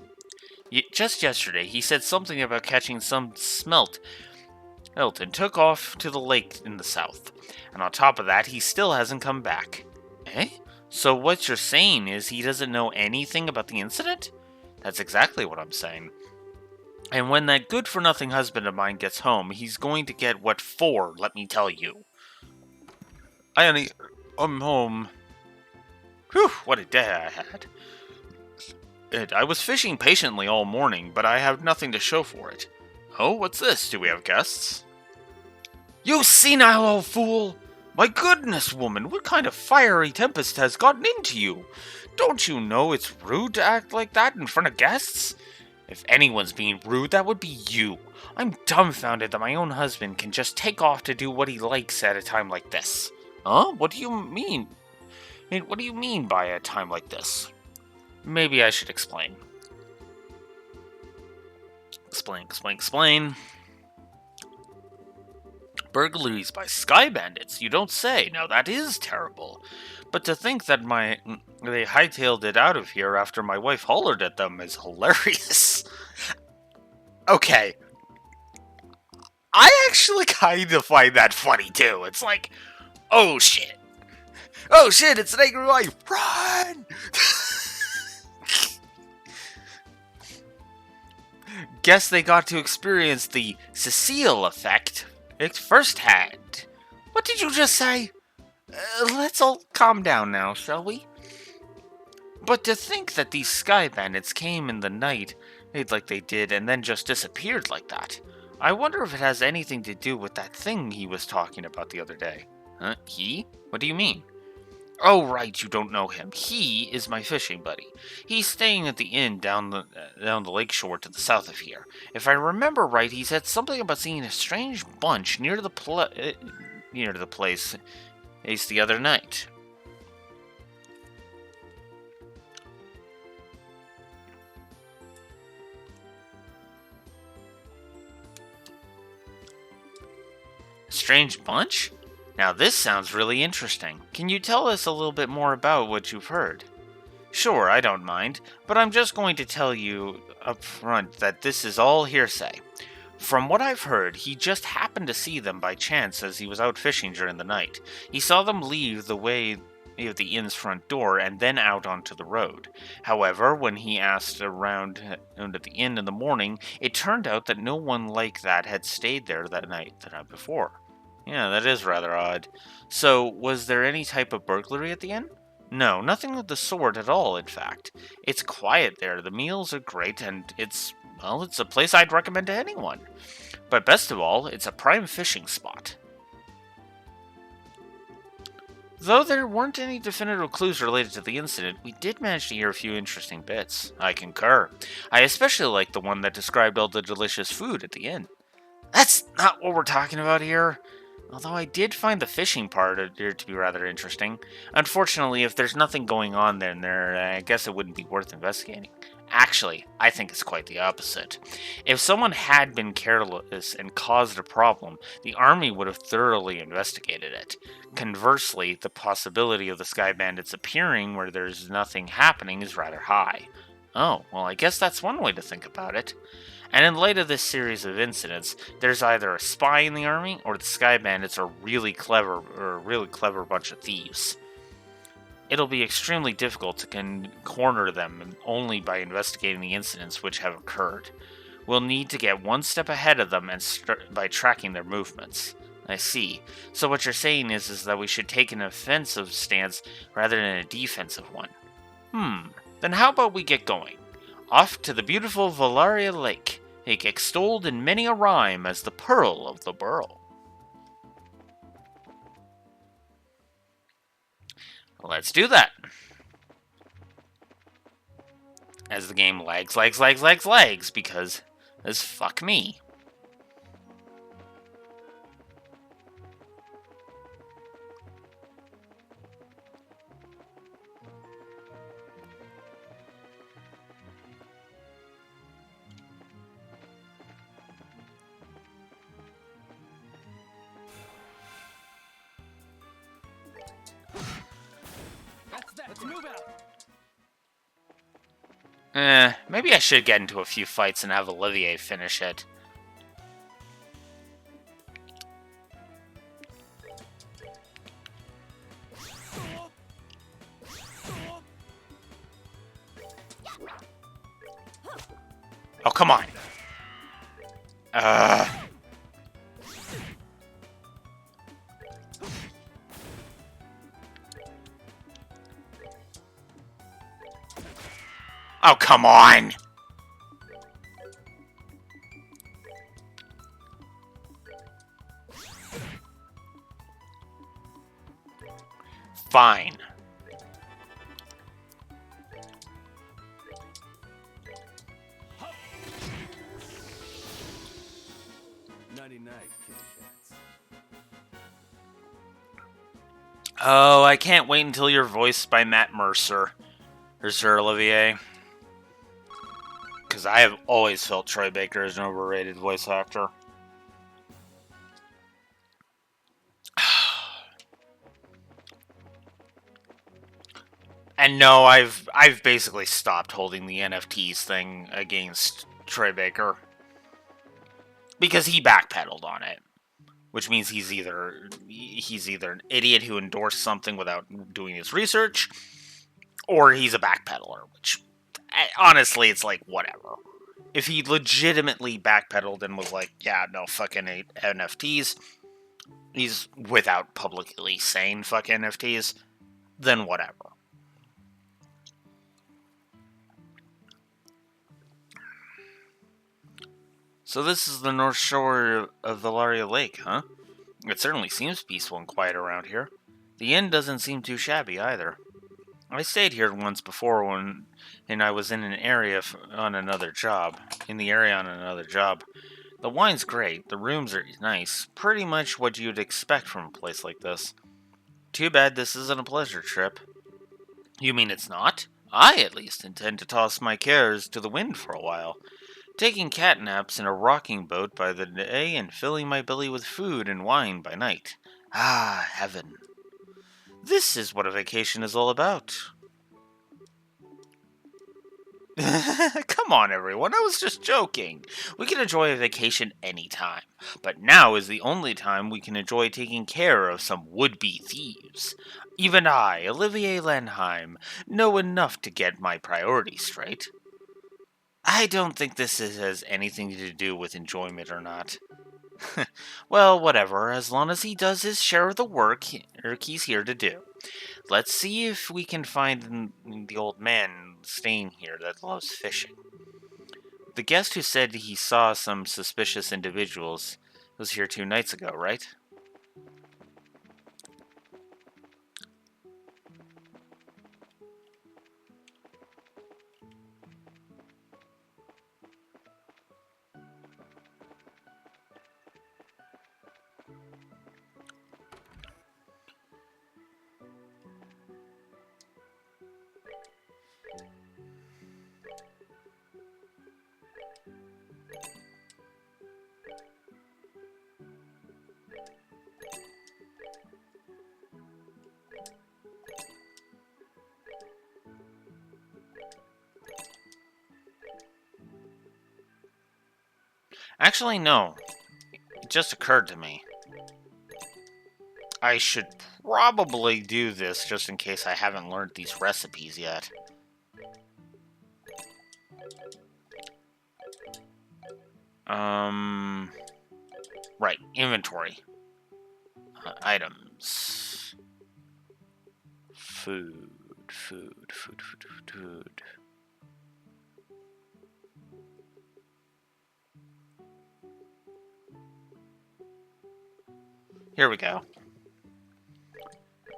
Just yesterday, he said something about catching some smelt and took off to the lake in the south. And on top of that, he still hasn't come back. Eh? So what you're saying is he doesn't know anything about the incident? That's exactly what I'm saying. And when that good-for-nothing husband of mine gets home, he's going to get what for, let me tell you. I'm home. Whew, what a day I had. I was fishing patiently all morning, but I have nothing to show for it. Oh, what's this? Do we have guests? You senile old fool! My goodness, woman, what kind of fiery tempest has gotten into you? Don't you know it's rude to act like that in front of guests? If anyone's being rude, that would be you. I'm dumbfounded that my own husband can just take off to do what he likes at a time like this. Huh? What do you mean? What do you mean by a time like this? Maybe I should explain. Explain. Burglaries by Sky Bandits, you don't say. Now that is terrible. But to think that they hightailed it out of here after my wife hollered at them is hilarious. Okay. I actually kind of find that funny too. It's like, oh shit. Oh shit, it's an angry wife. Run! Guess they got to experience the Cecile effect firsthand. What did you just say? Let's all calm down now, shall we? But to think that these Sky Bandits came in the night, like they did, and then just disappeared like that. I wonder if it has anything to do with that thing he was talking about the other day. Huh? He? What do you mean? Oh, right, you don't know him. He is my fishing buddy. He's staying at the inn down the lake shore to the south of here. If I remember right, he said something about seeing a strange bunch near the place the other night. A strange bunch? Now this sounds really interesting. Can you tell us a little bit more about what you've heard? Sure, I don't mind, but I'm just going to tell you up front that this is all hearsay. From what I've heard, he just happened to see them by chance as he was out fishing during the night. He saw them leave the way of the inn's front door and then out onto the road. However, when he asked around at the inn in the morning, it turned out that no one like that had stayed there the night before. Yeah, that is rather odd. So, was there any type of burglary at the inn? No, nothing of the sort at all, in fact. It's quiet there, the meals are great, and it's a place I'd recommend to anyone. But best of all, it's a prime fishing spot. Though there weren't any definitive clues related to the incident, we did manage to hear a few interesting bits. I concur. I especially liked the one that described all the delicious food at the inn. That's not what we're talking about here. Although I did find the fishing part appeared to be rather interesting. Unfortunately, if there's nothing going on there, I guess it wouldn't be worth investigating. Actually, I think it's quite the opposite. If someone had been careless and caused a problem, the army would have thoroughly investigated it. Conversely, the possibility of the Sky Bandits appearing where there's nothing happening is rather high. Oh, well, I guess that's one way to think about it. And in light of this series of incidents, there's either a spy in the army or the Sky Bandits are really clever bunch of thieves. It'll be extremely difficult to corner them only by investigating the incidents which have occurred. We'll need to get one step ahead of them and by tracking their movements. I see. So what you're saying is that we should take an offensive stance rather than a defensive one. Then how about we get going? Off to the beautiful Valaria Lake, extolled in many a rhyme as the Pearl of the Burrow. Let's do that. As the game lags, because as fuck me. Let's move out. Maybe I should get into a few fights and have Olivier finish it. Oh, come on. Oh, come on! Fine. Nighty-night, kitty cats. Oh, I can't wait until you're voiced by Matt Mercer. Or Sir Olivier. Because I have always felt Troy Baker is an overrated voice actor. And no, I've basically stopped holding the NFTs thing against Troy Baker. Because he backpedaled on it. Which means he's either an idiot who endorsed something without doing his research, or he's a backpedaler, which honestly, it's like, whatever. If he legitimately backpedaled and was like, yeah, no, fucking NFTs, he's without publicly saying fuck NFTs, then whatever. So this is the north shore of Valaria Lake, huh? It certainly seems peaceful and quiet around here. The inn doesn't seem too shabby either. I stayed here once before when I was in the area on another job. The wine's great, the rooms are nice, pretty much what you'd expect from a place like this. Too bad this isn't a pleasure trip. You mean it's not? I, at least, intend to toss my cares to the wind for a while. Taking cat naps in a rocking boat by the day and filling my belly with food and wine by night. Ah, heaven. This is what a vacation is all about. Come on, everyone. I was just joking. We can enjoy a vacation anytime, but now is the only time we can enjoy taking care of some would-be thieves. Even I, Olivier Lenheim, know enough to get my priorities straight. I don't think has anything to do with enjoyment or not. Well, whatever, as long as he does his share of the work he's here to do. Let's see if we can find the old man staying here that loves fishing. The guest who said he saw some suspicious individuals was here 2 nights ago, right? Actually, no. It just occurred to me. I should probably do this just in case I haven't learned these recipes yet. Right, inventory. Items. Food. Here we go.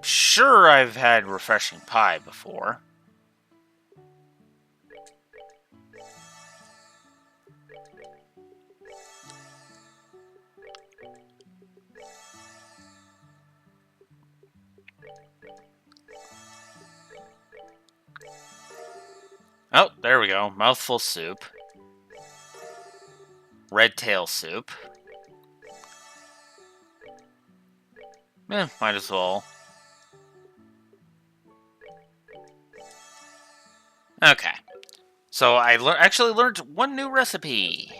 Sure, I've had refreshing pie before. Oh, there we go. Mouthful soup. Red tail soup. Might as well. Okay. So I actually learned one new recipe.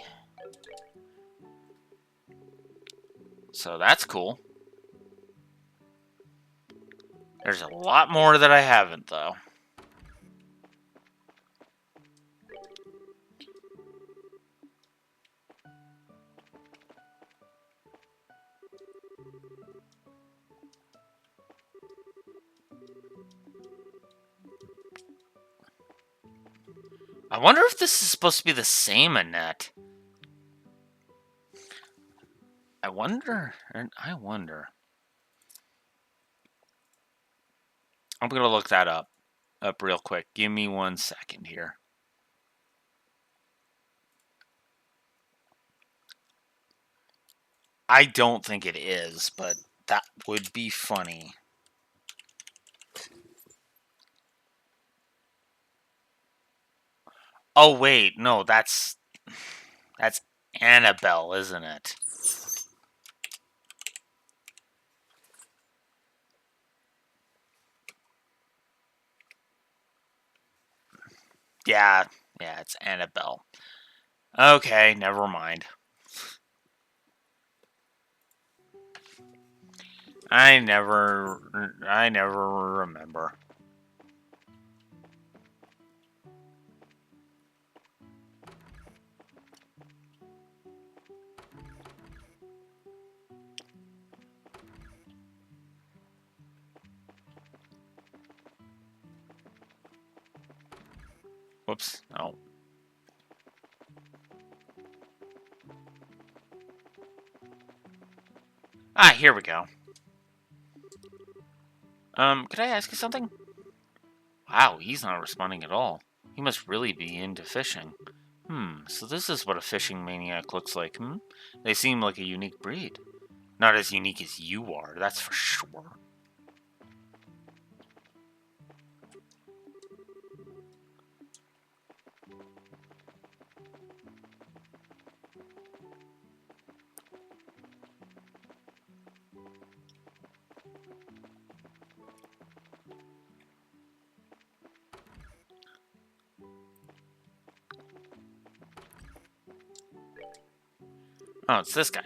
So that's cool. There's a lot more that I haven't, though. I wonder if this is supposed to be the same Annette. I wonder. I'm going to look that up real quick. Give me 1 second here. I don't think it is, but that would be funny. Oh, wait. No, that's Annabelle, isn't it? Yeah, it's Annabelle. Okay, never mind. I never remember. Whoops. Oh. Ah, here we go. Could I ask you something? Wow, he's not responding at all. He must really be into fishing. So this is what a fishing maniac looks like, They seem like a unique breed. Not as unique as you are, that's for sure. Oh, it's this guy.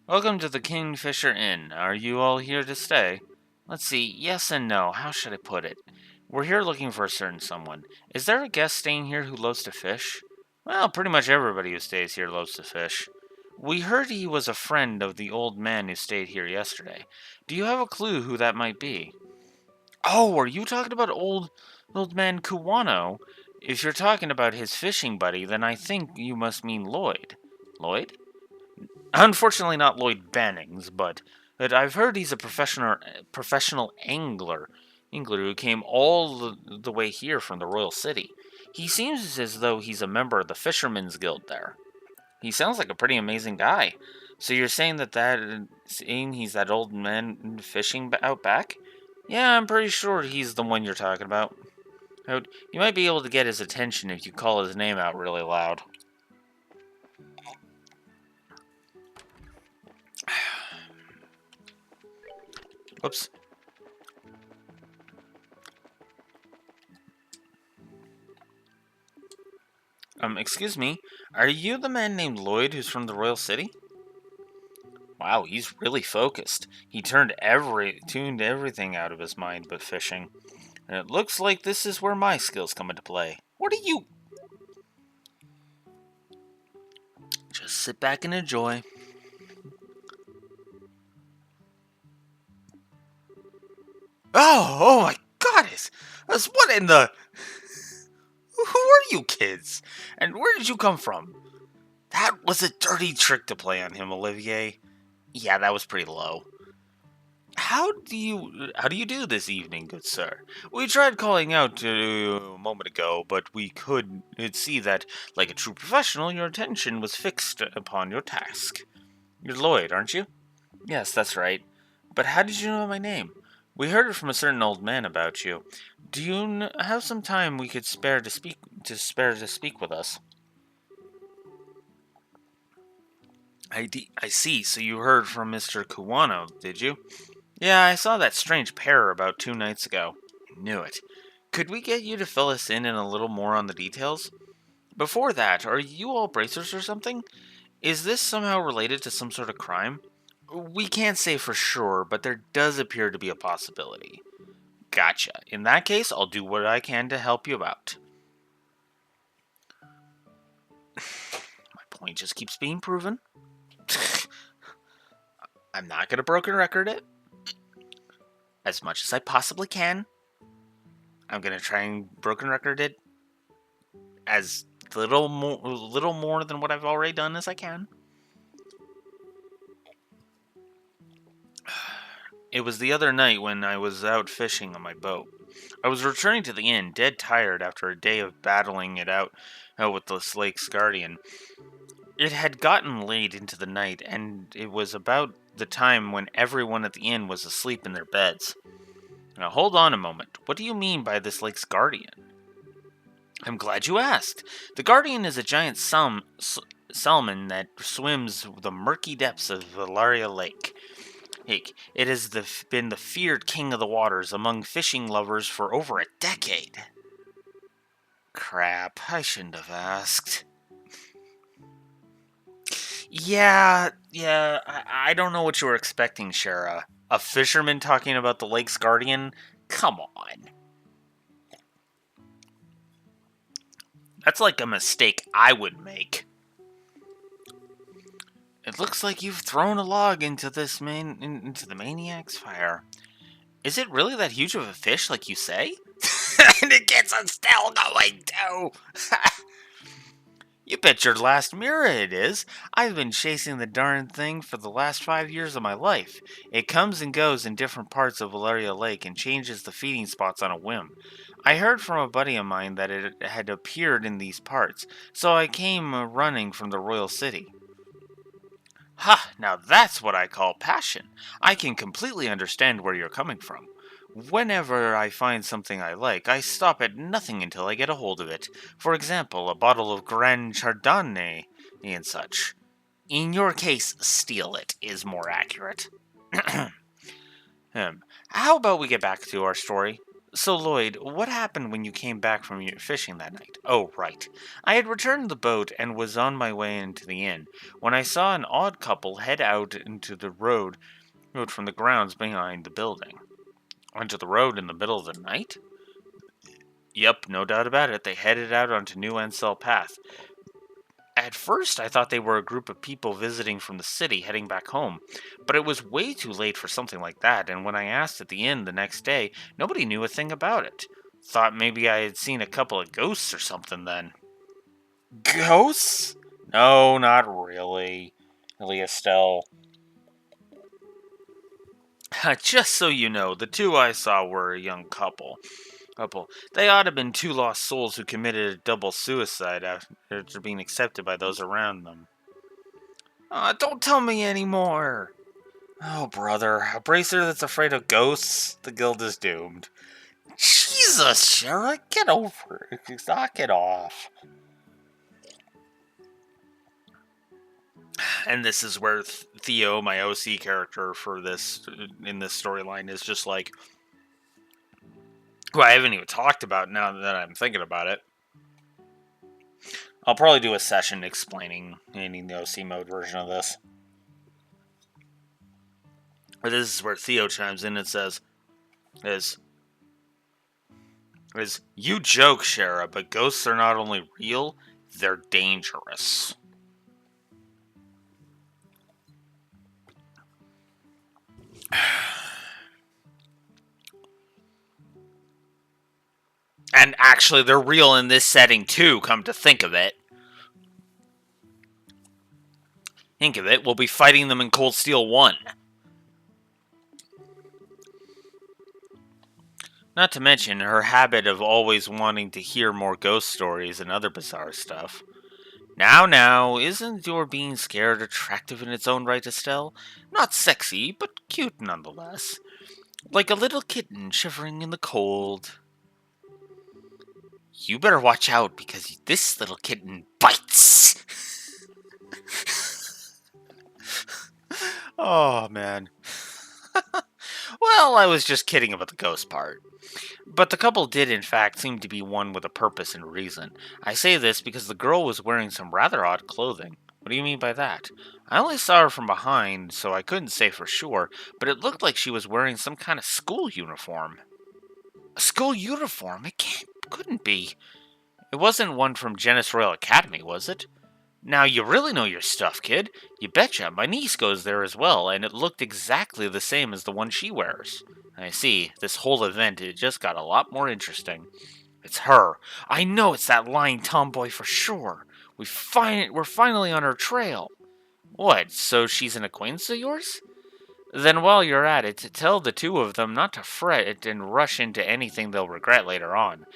Welcome to the Kingfisher Inn. Are you all here to stay? Let's see, yes and no. How should I put it? We're here looking for a certain someone. Is there a guest staying here who loves to fish? Well, pretty much everybody who stays here loves to fish. We heard he was a friend of the old man who stayed here yesterday. Do you have a clue who that might be? Oh, are you talking about old man Kuwano? If you're talking about his fishing buddy, then I think you must mean Lloyd. Lloyd? Unfortunately, not Lloyd Bannings, but I've heard he's a professional angler who came all the way here from the Royal City. He seems as though he's a member of the Fishermen's Guild there. He sounds like a pretty amazing guy. So you're saying saying he's that old man fishing out back? Yeah, I'm pretty sure he's the one you're talking about. You might be able to get his attention if you call his name out really loud. Whoops. Excuse me. Are you the man named Lloyd who's from the Royal City? Wow, he's really focused. He tuned everything out of his mind but fishing. And it looks like this is where my skills come into play. What are you? Just sit back and enjoy. Oh my goddess! What in the... Who are you kids? And where did you come from? That was a dirty trick to play on him, Olivier. Yeah, that was pretty low. How do you do this evening, good sir? We tried calling out a moment ago, but we could see that, like a true professional, your attention was fixed upon your task. You're Lloyd, aren't you? Yes, that's right. But how did you know my name? We heard it from a certain old man about you. Do you have some time we could spare to speak with us? I see. So you heard from Mr. Kuwano, did you? Yeah, I saw that strange pair about 2 nights ago. I knew it. Could we get you to fill us in a little more on the details? Before that, are you all bracers or something? Is this somehow related to some sort of crime? We can't say for sure, but there does appear to be a possibility. Gotcha. In that case, I'll do what I can to help you out. My point just keeps being proven. I'm not going to broken record it. As much as I possibly can. I'm going to try and broken record it as little more than what I've already done as I can. It was the other night when I was out fishing on my boat. I was returning to the inn, dead tired after a day of battling it out with this lake's guardian. It had gotten late into the night, and it was about the time when everyone at the inn was asleep in their beds. Now, hold on a moment. What do you mean by this lake's guardian? I'm glad you asked. The guardian is a giant salmon that swims the murky depths of Valaria Lake. It has been the feared king of the waters among fishing lovers for over a decade. Crap, I shouldn't have asked. Yeah, I don't know what you were expecting, Shara. A fisherman talking about the lake's guardian? Come on. That's like a mistake I would make. It looks like you've thrown a log into into the maniac's fire. Is it really that huge of a fish, like you say? And it gets us still going too. You bet your last mirror it is. I've been chasing the darn thing for the last 5 years of my life. It comes and goes in different parts of Valaria Lake and changes the feeding spots on a whim. I heard from a buddy of mine that it had appeared in these parts, so I came running from the Royal City. Ha! Now that's what I call passion. I can completely understand where you're coming from. Whenever I find something I like, I stop at nothing until I get a hold of it. For example, a bottle of Grand Chardonnay and such. In your case, steal it is more accurate. How about we get back to our story? So, Lloyd, what happened when you came back from your fishing that night? Oh, right. I had returned the boat and was on my way into the inn when I saw an odd couple head out into the road from the grounds behind the building. Onto the road in the middle of the night? Yep, no doubt about it. They headed out onto New Ensel Path. At first, I thought they were a group of people visiting from the city heading back home, but it was way too late for something like that, and when I asked at the inn the next day, nobody knew a thing about it. Thought maybe I had seen a couple of ghosts or something then. Ghosts? No, not really, Estelle. Just so you know, the two I saw were a young couple. They ought to have been two lost souls who committed a double suicide after being accepted by those around them. Don't tell me anymore. Oh, brother, a bracer that's afraid of ghosts? The guild is doomed. Jesus, Shara, get over it. Knock it off. And this is where Theo, my OC character for this in this storyline, is just like, who I haven't even talked about now that I'm thinking about it. I'll probably do a session explaining the OC mode version of this. But this is where Theo chimes in and says, you joke, Shara, but ghosts are not only real, they're dangerous. And actually, they're real in this setting too, come to think of it. We'll be fighting them in Cold Steel 1. Not to mention her habit of always wanting to hear more ghost stories and other bizarre stuff. Now, isn't your being scared attractive in its own right, Estelle? Not sexy, but cute nonetheless. Like a little kitten shivering in the cold. You better watch out, because this little kitten bites! Oh, man. Well, I was just kidding about the ghost part. But the couple did, in fact, seem to be one with a purpose and reason. I say this because the girl was wearing some rather odd clothing. What do you mean by that? I only saw her from behind, so I couldn't say for sure, but it looked like she was wearing some kind of school uniform. A school uniform? Couldn't be. It wasn't one from Genis Royal Academy, was it? Now, you really know your stuff, kid. You betcha. My niece goes there as well, and it looked exactly the same as the one she wears. I see. This whole event, it just got a lot more interesting. It's her. I know it's that lying tomboy for sure. We're finally on her trail. What, so she's an acquaintance of yours? Then while you're at it, tell the two of them not to fret and rush into anything they'll regret later on.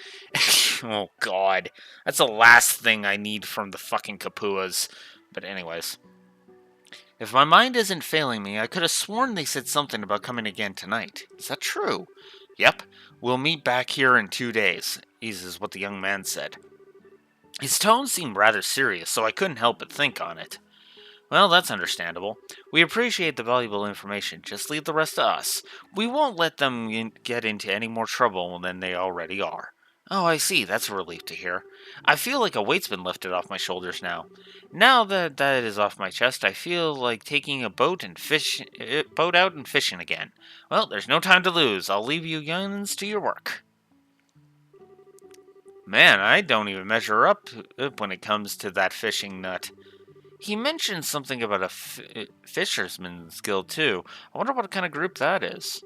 Oh, God. That's the last thing I need from the fucking Kapuas. But anyways. If my mind isn't failing me, I could have sworn they said something about coming again tonight. Is that true? Yep. We'll meet back here in 2 days, is what the young man said. His tone seemed rather serious, so I couldn't help but think on it. Well, that's understandable. We appreciate the valuable information. Just leave the rest to us. We won't let them get into any more trouble than they already are. Oh, I see. That's a relief to hear. I feel like a weight's been lifted off my shoulders now. Now that that is off my chest, I feel like taking a boat out and fishing again. Well, there's no time to lose. I'll leave you young'uns to your work. Man, I don't even measure up when it comes to that fishing nut. He mentioned something about a fisherman's guild, too. I wonder what kind of group that is.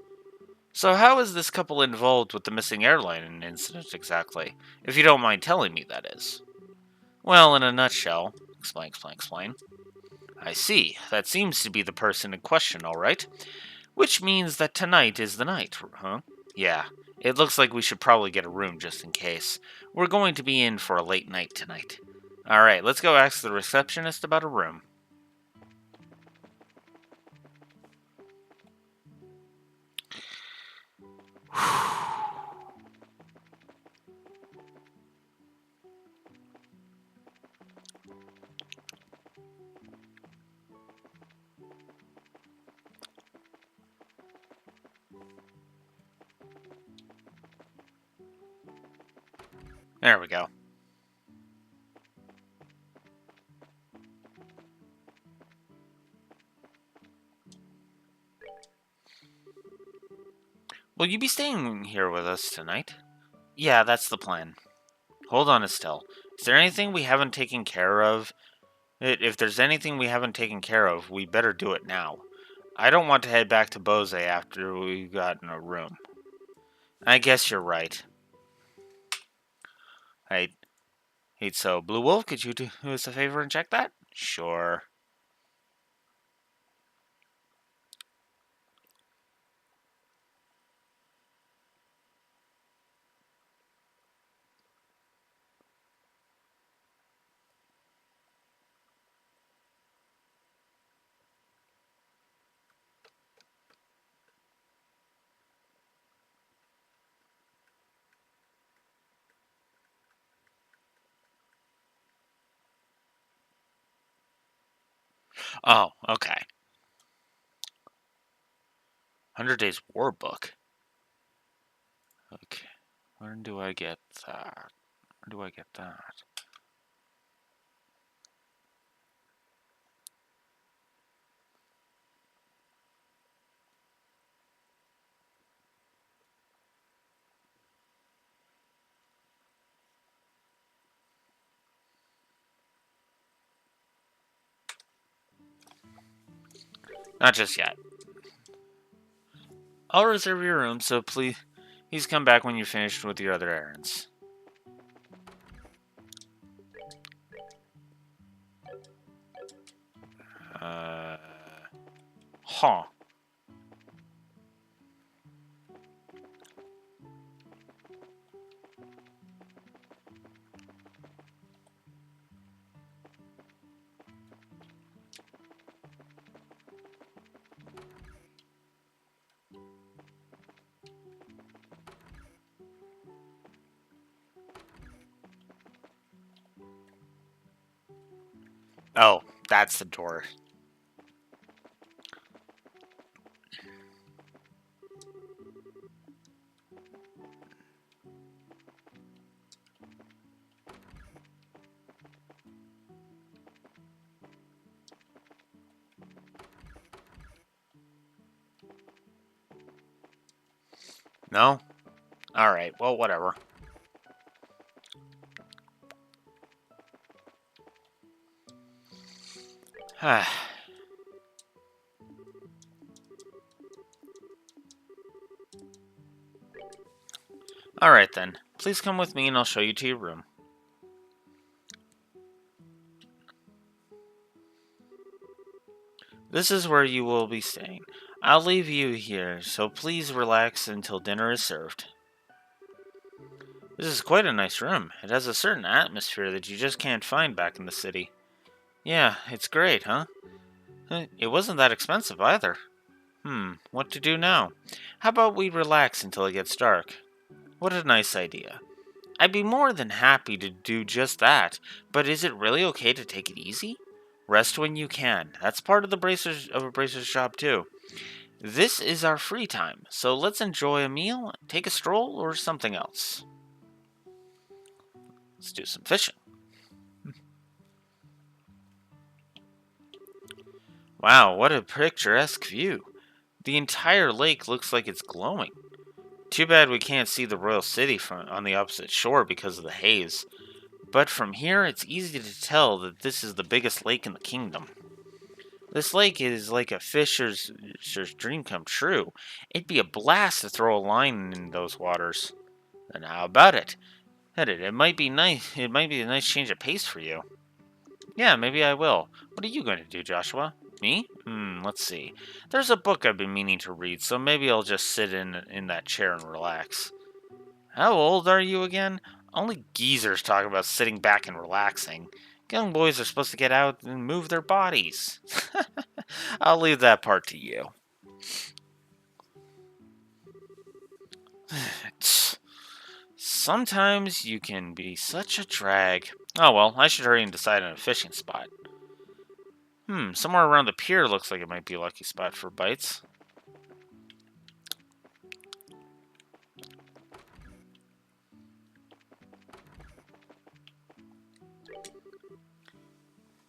So how is this couple involved with the missing airline incident exactly? If you don't mind telling me, that is. Well, in a nutshell, explain. I see. That seems to be the person in question, all right. Which means that tonight is the night, huh? Yeah. It looks like we should probably get a room just in case. We're going to be in for a late night tonight. Alright, let's go ask the receptionist about a room. There we go. Will you be staying here with us tonight? Yeah, that's the plan. Hold on, Estelle. Is there anything we haven't taken care of? If there's anything we haven't taken care of, we better do it now. I don't want to head back to Bose after we've gotten a room. I guess you're right. Hey, so Blue Wolf, could you do us a favor and check that? Sure. Oh, okay. 100 Days War Book. Okay. Where do I get that? Where do I get that? Not just yet. I'll reserve your room, so please come back when you're finished with your other errands. Huh. Oh, that's the door. No? Alright, well, whatever. Alright then. Please come with me and I'll show you to your room. This is where you will be staying. I'll leave you here, so please relax until dinner is served. This is quite a nice room. It has a certain atmosphere that you just can't find back in the city. Yeah, it's great, huh? It wasn't that expensive either. What to do now? How about we relax until it gets dark? What a nice idea. I'd be more than happy to do just that, but is it really okay to take it easy? Rest when you can. That's part of the bracer's job too. This is our free time, so let's enjoy a meal, take a stroll, or something else. Let's do some fishing. Wow, what a picturesque view. The entire lake looks like it's glowing. Too bad we can't see the royal city from on the opposite shore because of the haze. But from here, it's easy to tell that this is the biggest lake in the kingdom. This lake is like a fisher's dream come true. It'd be a blast to throw a line in those waters. And how about it? It might be nice. It might be a nice change of pace for you. Yeah, maybe I will. What are you going to do, Joshua? Me? Let's see. There's a book I've been meaning to read, so maybe I'll just sit in that chair and relax. How old are you again? Only geezers talk about sitting back and relaxing. Young boys are supposed to get out and move their bodies. I'll leave that part to you. Sometimes you can be such a drag. Oh well, I should hurry and decide on a fishing spot. Somewhere around the pier looks like it might be a lucky spot for bites.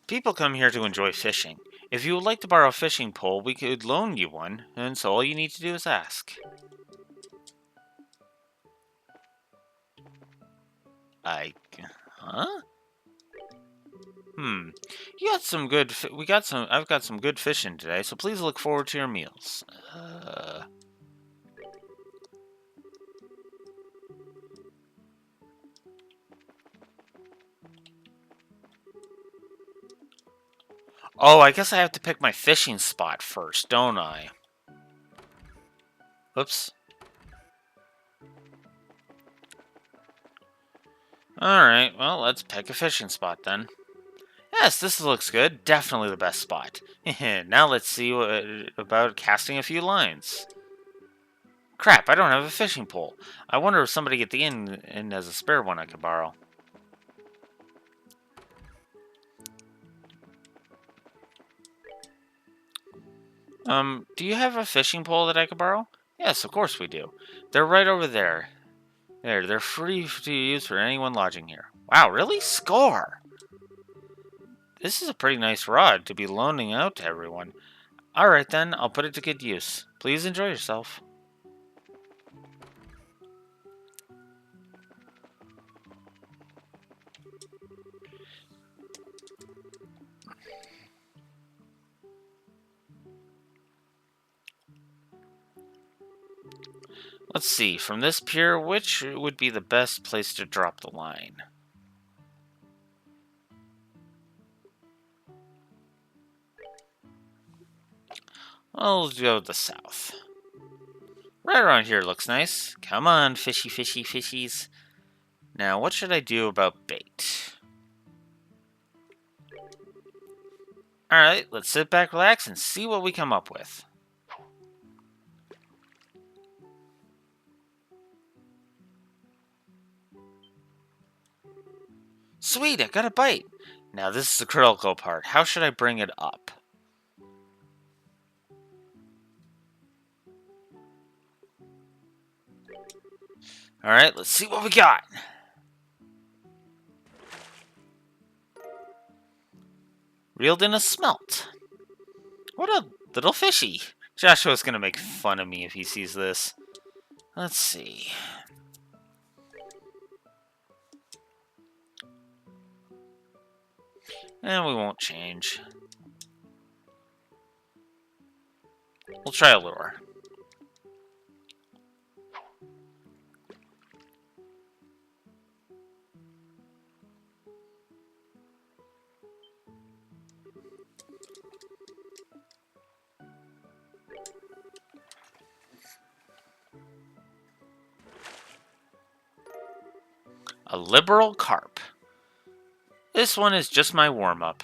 People come here to enjoy fishing. If you would like to borrow a fishing pole, we could loan you one, and so all you need to do is ask. Huh? You got some good. I've got some good fishing today, so please look forward to your meals. Oh, I guess I have to pick my fishing spot first, don't I? Oops. Alright, well, let's pick a fishing spot then. Yes, this looks good. Definitely the best spot. Now let's see about casting a few lines. Crap, I don't have a fishing pole. I wonder if somebody at the inn has a spare one I could borrow. Do you have a fishing pole that I could borrow? Yes, of course we do. They're right over there. They're free to use for anyone lodging here. Wow, really? Score! This is a pretty nice rod to be loaning out to everyone. Alright then, I'll put it to good use. Please enjoy yourself. Let's see, from this pier, which would be the best place to drop the line? I'll go to the south. Right around here looks nice. Come on, fishy, fishy, fishies. Now, what should I do about bait? Alright, let's sit back, relax, and see what we come up with. Sweet, I got a bite. Now, this is the critical part. How should I bring it up? Alright, let's see what we got. Reeled in a smelt. What a little fishy. Joshua's gonna make fun of me if he sees this. Let's see. And we won't change. We'll try a lure. A liberal carp. This one is just my warm-up.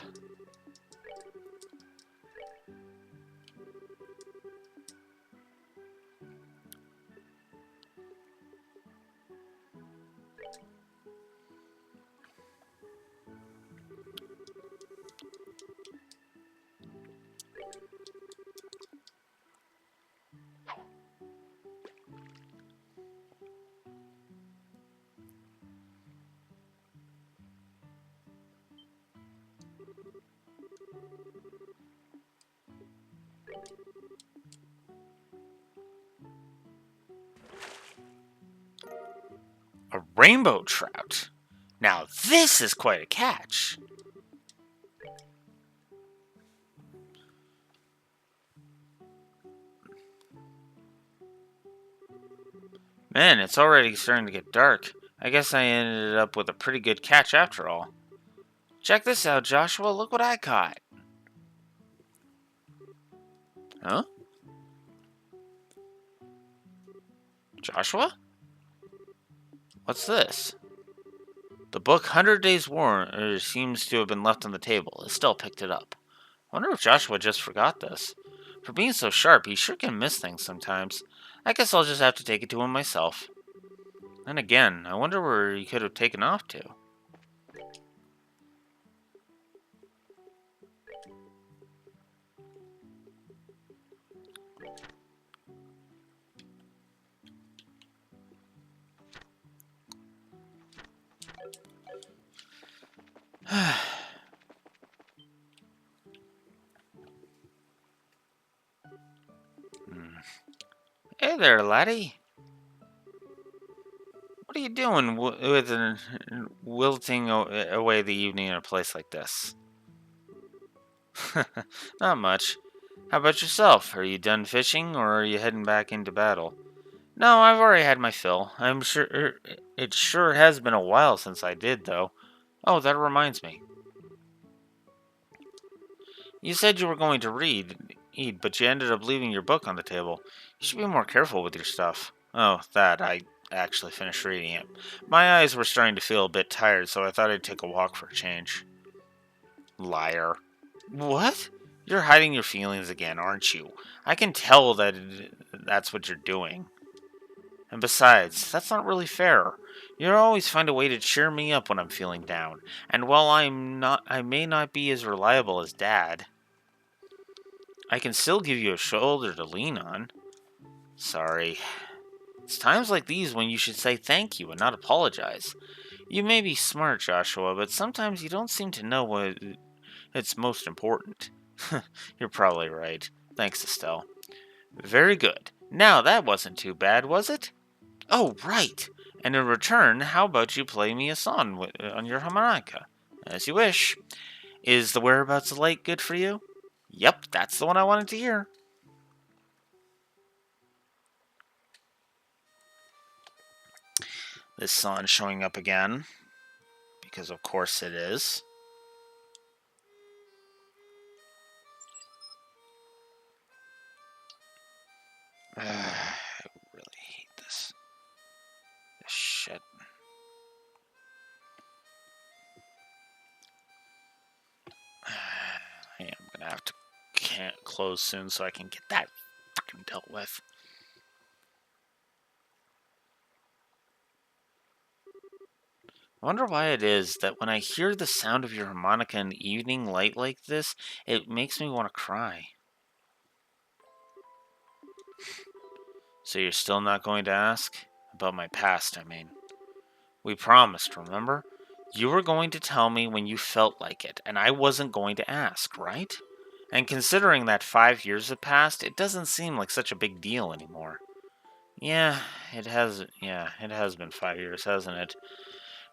A rainbow trout. Now this is quite a catch. Man, it's already starting to get dark. I guess I ended up with a pretty good catch after all. Check this out, Joshua. Look what I caught. Huh? Joshua? What's this? The book 100 Days War seems to have been left on the table. Estelle picked it up. I wonder if Joshua just forgot this. For being so sharp, he sure can miss things sometimes. I guess I'll just have to take it to him myself. And again, I wonder where he could have taken off to. there, laddie. What are you doing with wilting away the evening in a place like this? Not much. How about yourself? Are you done fishing, or are you heading back into battle? No, I've already had my fill. I'm sure it sure has been a while since I did, though. Oh, that reminds me. You said you were going to eat, but you ended up leaving your book on the table. You should be more careful with your stuff. Oh, I actually finished reading it. My eyes were starting to feel a bit tired, so I thought I'd take a walk for a change. Liar. What? You're hiding your feelings again, aren't you? I can tell that that's what you're doing. And besides, that's not really fair. You always find a way to cheer me up when I'm feeling down. And while I may not be as reliable as Dad, I can still give you a shoulder to lean on. Sorry. It's times like these when you should say thank you and not apologize. You may be smart, Joshua, but sometimes you don't seem to know what it's most important. You're probably right. Thanks, Estelle. Very good. Now that wasn't too bad, was it? Oh, right. And in return, how about you play me a song on your harmonica? As you wish. Is the Whereabouts of Light good for you? Yep, that's the one I wanted to hear. This song showing up again. Because of course it is. I really hate this. This shit. Yeah, I'm gonna have to close soon so I can get that fucking dealt with. I wonder why it is that when I hear the sound of your harmonica in the evening light like this, it makes me want to cry. So you're still not going to ask? About my past, I mean. We promised, remember? You were going to tell me when you felt like it, and I wasn't going to ask, right? And considering that 5 years have passed, it doesn't seem like such a big deal anymore. Yeah, it has been 5 years, hasn't it?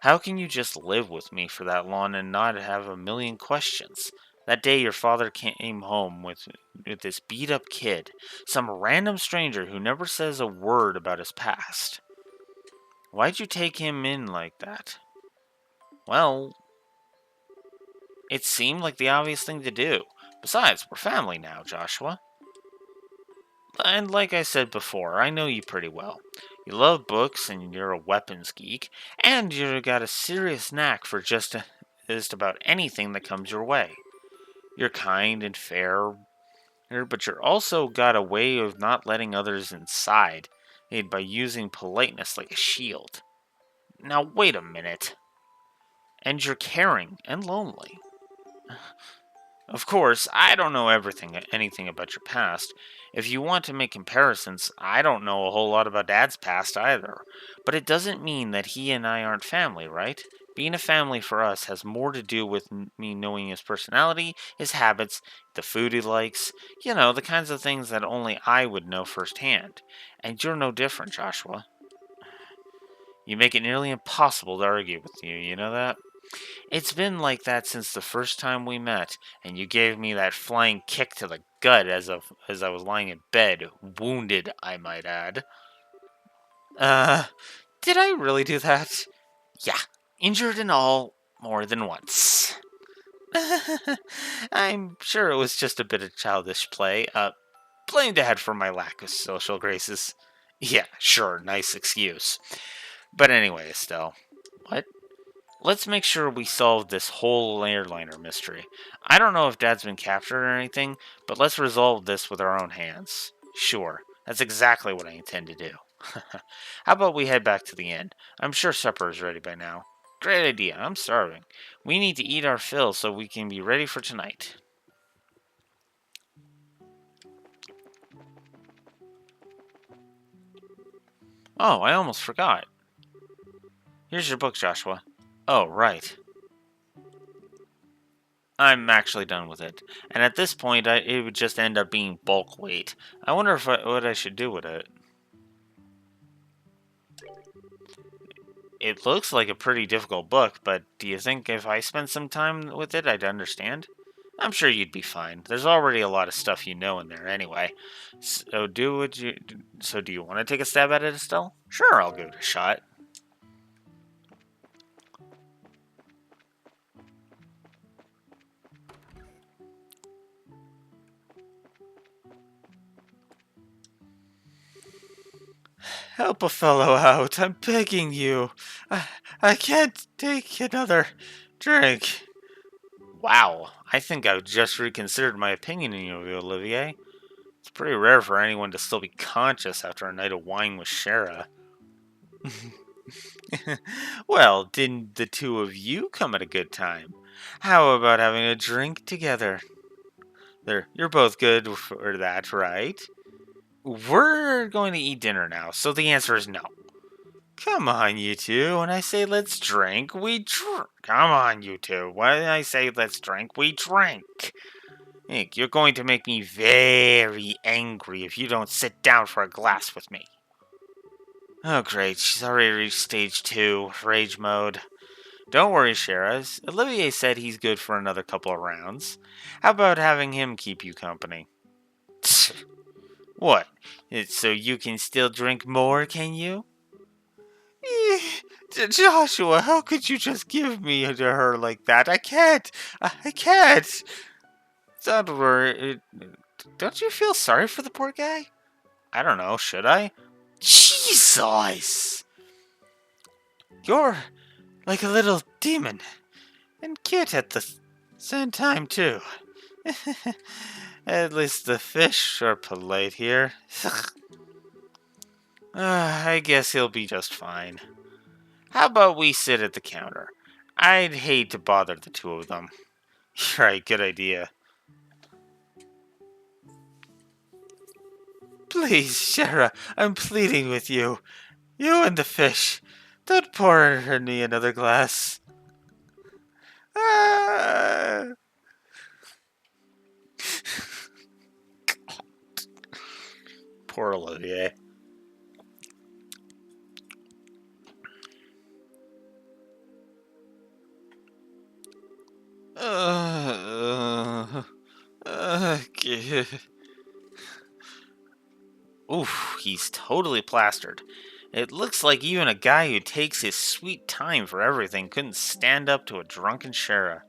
How can you just live with me for that long and not have a million questions? That day your father came home with this beat up kid, some random stranger who never says a word about his past. Why'd you take him in like that? Well, it seemed like the obvious thing to do. Besides, we're family now, Joshua. And like I said before, I know you pretty well. You love books and you're a weapons geek, and you've got a serious knack for just about anything that comes your way. You're kind and fair, but you're also got a way of not letting others inside, by using politeness like a shield. Now wait a minute. And you're caring and lonely. Of course, I don't know anything about your past. If you want to make comparisons, I don't know a whole lot about Dad's past either. But it doesn't mean that he and I aren't family, right? Being a family for us has more to do with me knowing his personality, his habits, the food he likes, the kinds of things that only I would know firsthand. And you're no different, Joshua. You make it nearly impossible to argue with you, you know that? It's been like that since the first time we met, and you gave me that flying kick to the gut as I was lying in bed, wounded, I might add. Did I really do that? Yeah, injured and all, more than once. I'm sure it was just a bit of childish play. Blame Dad for my lack of social graces. Yeah, sure, nice excuse. But anyway, Estelle. What? Let's make sure we solve this whole airliner mystery. I don't know if Dad's been captured or anything, but let's resolve this with our own hands. Sure, that's exactly what I intend to do. How about we head back to the inn? I'm sure supper is ready by now. Great idea, I'm starving. We need to eat our fill so we can be ready for tonight. Oh, I almost forgot. Here's your book, Joshua. Oh, right. I'm actually done with it. And at this point, it would just end up being bulk weight. I wonder what I should do with it. It looks like a pretty difficult book, but do you think if I spent some time with it, I'd understand? I'm sure you'd be fine. There's already a lot of stuff you know in there anyway. So do you want to take a stab at it, Estelle? Sure, I'll give it a shot. Help a fellow out. I'm begging you. I can't take another drink. Wow, I think I've just reconsidered my opinion on you, Olivier. It's pretty rare for anyone to still be conscious after a night of wine with Shara. Well, didn't the two of you come at a good time? How about having a drink together? There, you're both good for that, right? We're going to eat dinner now, so the answer is no. Come on, you two. When I say let's drink, we drink. Come on, you two. When I say let's drink, we drink. Nick, you're going to make me very angry if you don't sit down for a glass with me. Oh, great. She's already reached stage 2, rage mode. Don't worry, Shara. Olivier said he's good for another couple of rounds. How about having him keep you company? What? So you can still drink more, can you? Joshua, how could you just give me to her like that? I can't. I can't. Don't worry. Don't you feel sorry for the poor guy? I don't know. Should I? Jesus! You're like a little demon. And cute at the same time, too. At least the fish are polite here. I guess he'll be just fine. How about we sit at the counter? I'd hate to bother the two of them. Right, good idea. Please, Shara, I'm pleading with you. You and the fish. Don't pour me another glass. Ah. Poor Olivier. Oof, he's totally plastered. It looks like even a guy who takes his sweet time for everything couldn't stand up to a drunken Shara.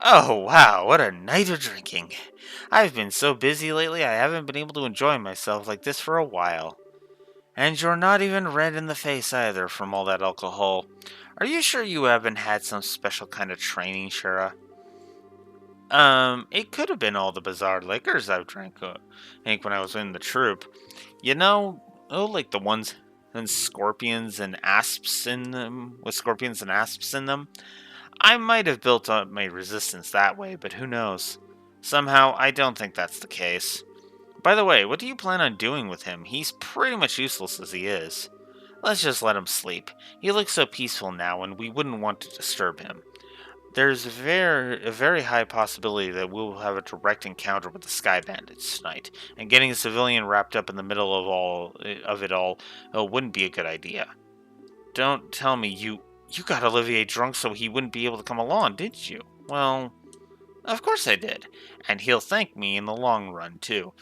Oh, wow, what a night of drinking. I've been so busy lately I haven't been able to enjoy myself like this for a while. And you're not even red in the face either from all that alcohol. Are you sure you haven't had some special kind of training, Shara? It could have been all the bizarre liquors I've drank, when I was in the troop. You know, like the ones with scorpions and asps in them, I might have built up my resistance that way, but who knows? Somehow, I don't think that's the case. By the way, what do you plan on doing with him? He's pretty much useless as he is. Let's just let him sleep. He looks so peaceful now, and we wouldn't want to disturb him. There's a very high possibility that we'll have a direct encounter with the Sky Bandits tonight, and getting a civilian wrapped up in the middle of it all wouldn't be a good idea. Don't tell me you got Olivier drunk so he wouldn't be able to come along, did you? Well, of course I did, and he'll thank me in the long run too,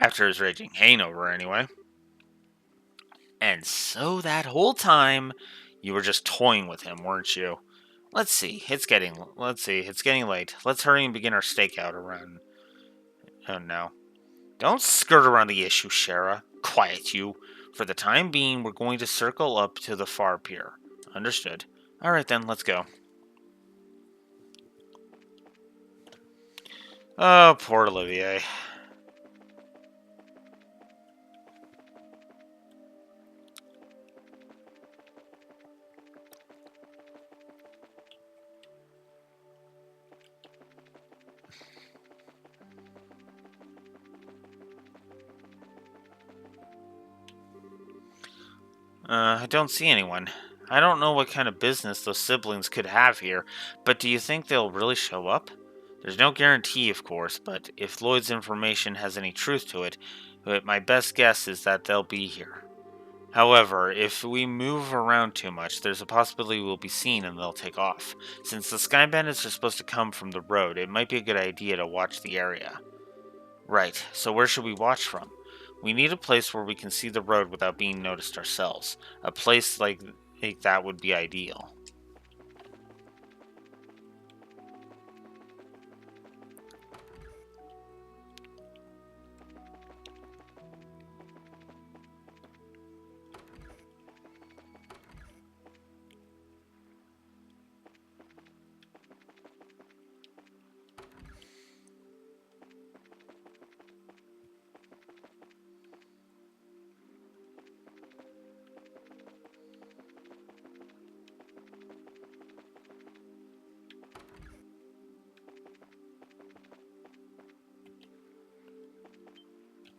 after his raging hangover anyway. And so that whole time, you were just toying with him, weren't you? Let's see, it's getting late. Let's hurry and begin our stakeout around... Oh no. Don't skirt around the issue, Shara. Quiet you. For the time being, we're going to circle up to the far pier. Understood. Alright then, let's go. Oh, poor Olivier. I don't see anyone. I don't know what kind of business those siblings could have here, but do you think they'll really show up? There's no guarantee, of course, but if Lloyd's information has any truth to it, my best guess is that they'll be here. However, if we move around too much, there's a possibility we'll be seen and they'll take off. Since the Sky Bandits are supposed to come from the road, it might be a good idea to watch the area. Right, so where should we watch from? We need a place where we can see the road without being noticed ourselves. A place like that would be ideal.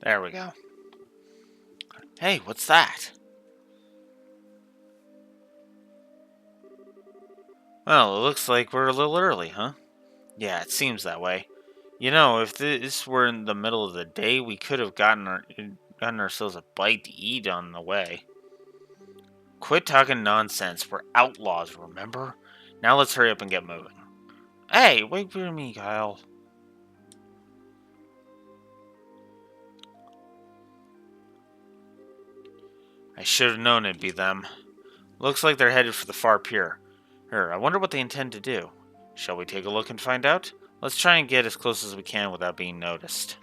There we go. Hey, what's that? Well, it looks like we're a little early, huh? Yeah, it seems that way. You know, if this were in the middle of the day, we could have gotten ourselves a bite to eat on the way. Quit talking nonsense. We're outlaws, remember? Now let's hurry up and get moving. Hey, wait for me, Kyle. I should have known it'd be them. Looks like they're headed for the far pier. Here, I wonder what they intend to do. Shall we take a look and find out? Let's try and get as close as we can without being noticed.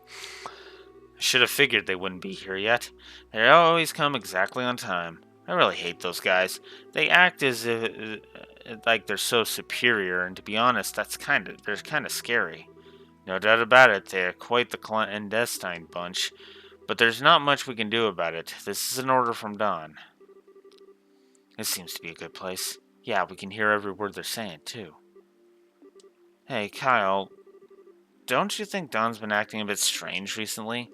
I should have figured they wouldn't be here yet. They always come exactly on time. I really hate those guys. They act as if like they're so superior, and to be honest, they're kind of scary. No doubt about it, they're quite the clandestine bunch, but there's not much we can do about it. This is an order from Don. This seems to be a good place. Yeah, we can hear every word they're saying, too. Hey, Kyle, don't you think Don's been acting a bit strange recently?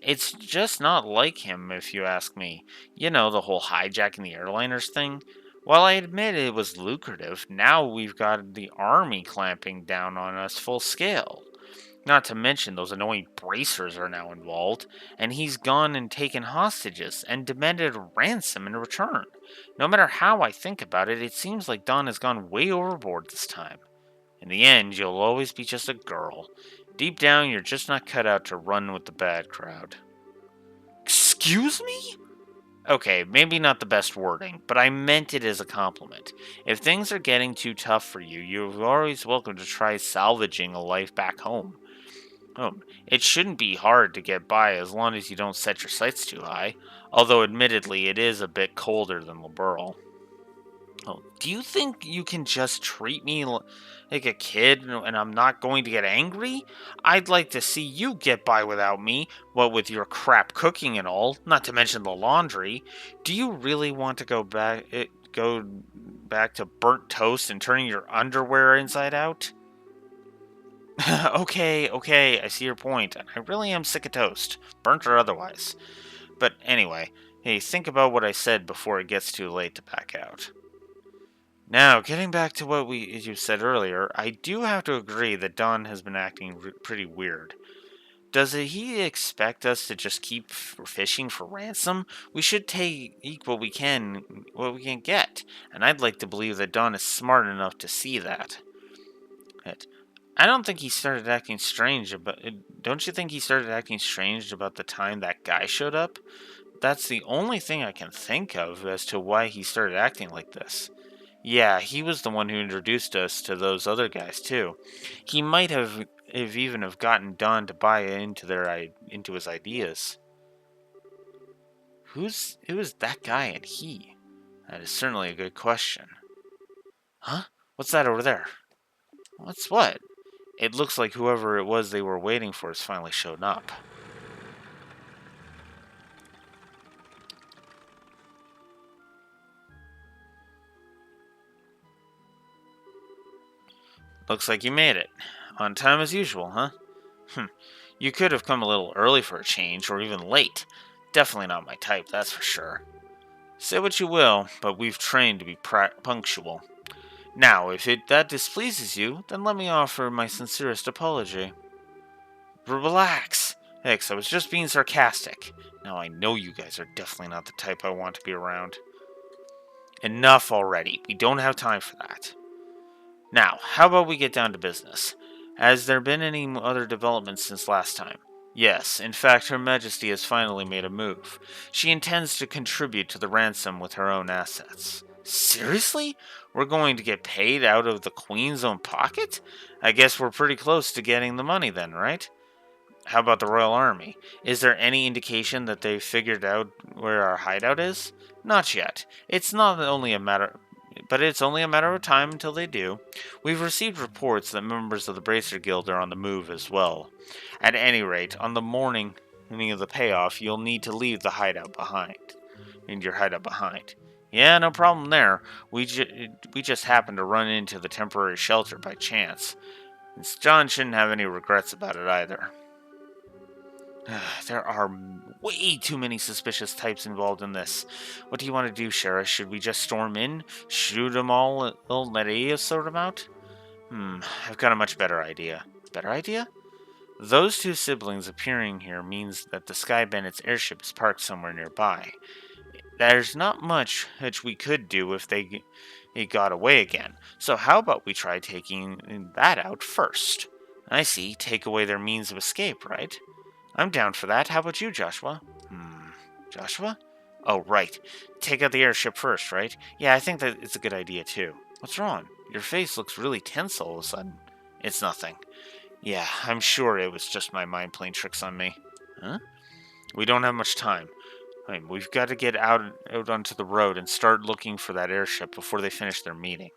It's just not like him, if you ask me. You know, the whole hijacking the airliners thing? While I admit it was lucrative, now we've got the army clamping down on us full scale. Not to mention those annoying bracers are now involved, and he's gone and taken hostages and demanded a ransom in return. No matter how I think about it, it seems like Don has gone way overboard this time. In the end, you'll always be just a girl. Deep down, you're just not cut out to run with the bad crowd. Excuse me? Okay, maybe not the best wording, but I meant it as a compliment. If things are getting too tough for you, you're always welcome to try salvaging a life back home. It shouldn't be hard to get by as long as you don't set your sights too high, although admittedly it is a bit colder than Liberl. Oh, do you think you can just treat me like a kid and I'm not going to get angry? I'd like to see you get by without me, what with your crap cooking and all, not to mention the laundry. Do you really want to go back to burnt toast and turning your underwear inside out? Okay, I see your point, and I really am sick of toast, burnt or otherwise. But anyway, hey, think about what I said before it gets too late to back out. Now, getting back to what you said earlier, I do have to agree that Don has been acting pretty weird. Does he expect us to just keep fishing for ransom? We should take what we can get, and I'd like to believe that Don is smart enough to see that. I don't think he started acting strange about. Don't you think he started acting strange about the time that guy showed up? That's the only thing I can think of as to why he started acting like this. Yeah, he was the one who introduced us to those other guys too. He might have even have gotten Don to buy into his ideas. Who is that guy and he? That is certainly a good question. Huh? What's that over there? What's what? It looks like whoever it was they were waiting for has finally shown up. Looks like you made it. On time as usual, huh? You could have come a little early for a change, or even late. Definitely not my type, that's for sure. Say what you will, but we've trained to be punctual. Now, if that displeases you, then let me offer my sincerest apology. Relax. Hicks, I was just being sarcastic. Now I know you guys are definitely not the type I want to be around. Enough already. We don't have time for that. Now, how about we get down to business? Has there been any other developments since last time? Yes, in fact, Her Majesty has finally made a move. She intends to contribute to the ransom with her own assets. Seriously? We're going to get paid out of the Queen's own pocket? I guess we're pretty close to getting the money then, right? How about the Royal Army? Is there any indication that they've figured out where our hideout is? Not yet. It's only a matter of time until they do. We've received reports that members of the Bracer Guild are on the move as well. At any rate, on the morning of the payoff, you'll need to leave the hideout behind. Yeah, no problem there. We just happened to run into the temporary shelter by chance. And John shouldn't have any regrets about it either. There are way too many suspicious types involved in this. What do you want to do, Sheriff? Should we just storm in, shoot them all, and let Aia sort them out? I've got a much better idea. Better idea? Those two siblings appearing here means that the Sky Bandit's airship is parked somewhere nearby. There's not much which we could do if they got away again. So how about we try taking that out first? I see. Take away their means of escape, right? I'm down for that. How about you, Joshua? Joshua? Oh, right. Take out the airship first, right? Yeah, I think that it's a good idea, too. What's wrong? Your face looks really tense all of a sudden. It's nothing. Yeah, I'm sure it was just my mind playing tricks on me. Huh? We don't have much time. We've got to get out onto the road and start looking for that airship before they finish their meeting.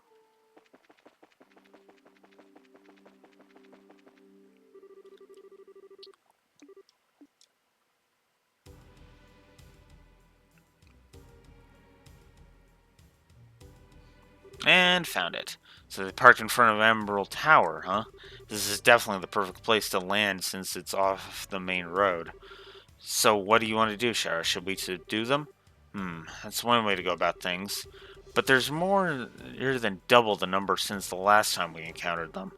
And found it. So they parked in front of Emerald Tower, huh? This is definitely the perfect place to land since it's off the main road. So what do you want to do, Shara? Should we do them? That's one way to go about things. But there's more than double the number since the last time we encountered them.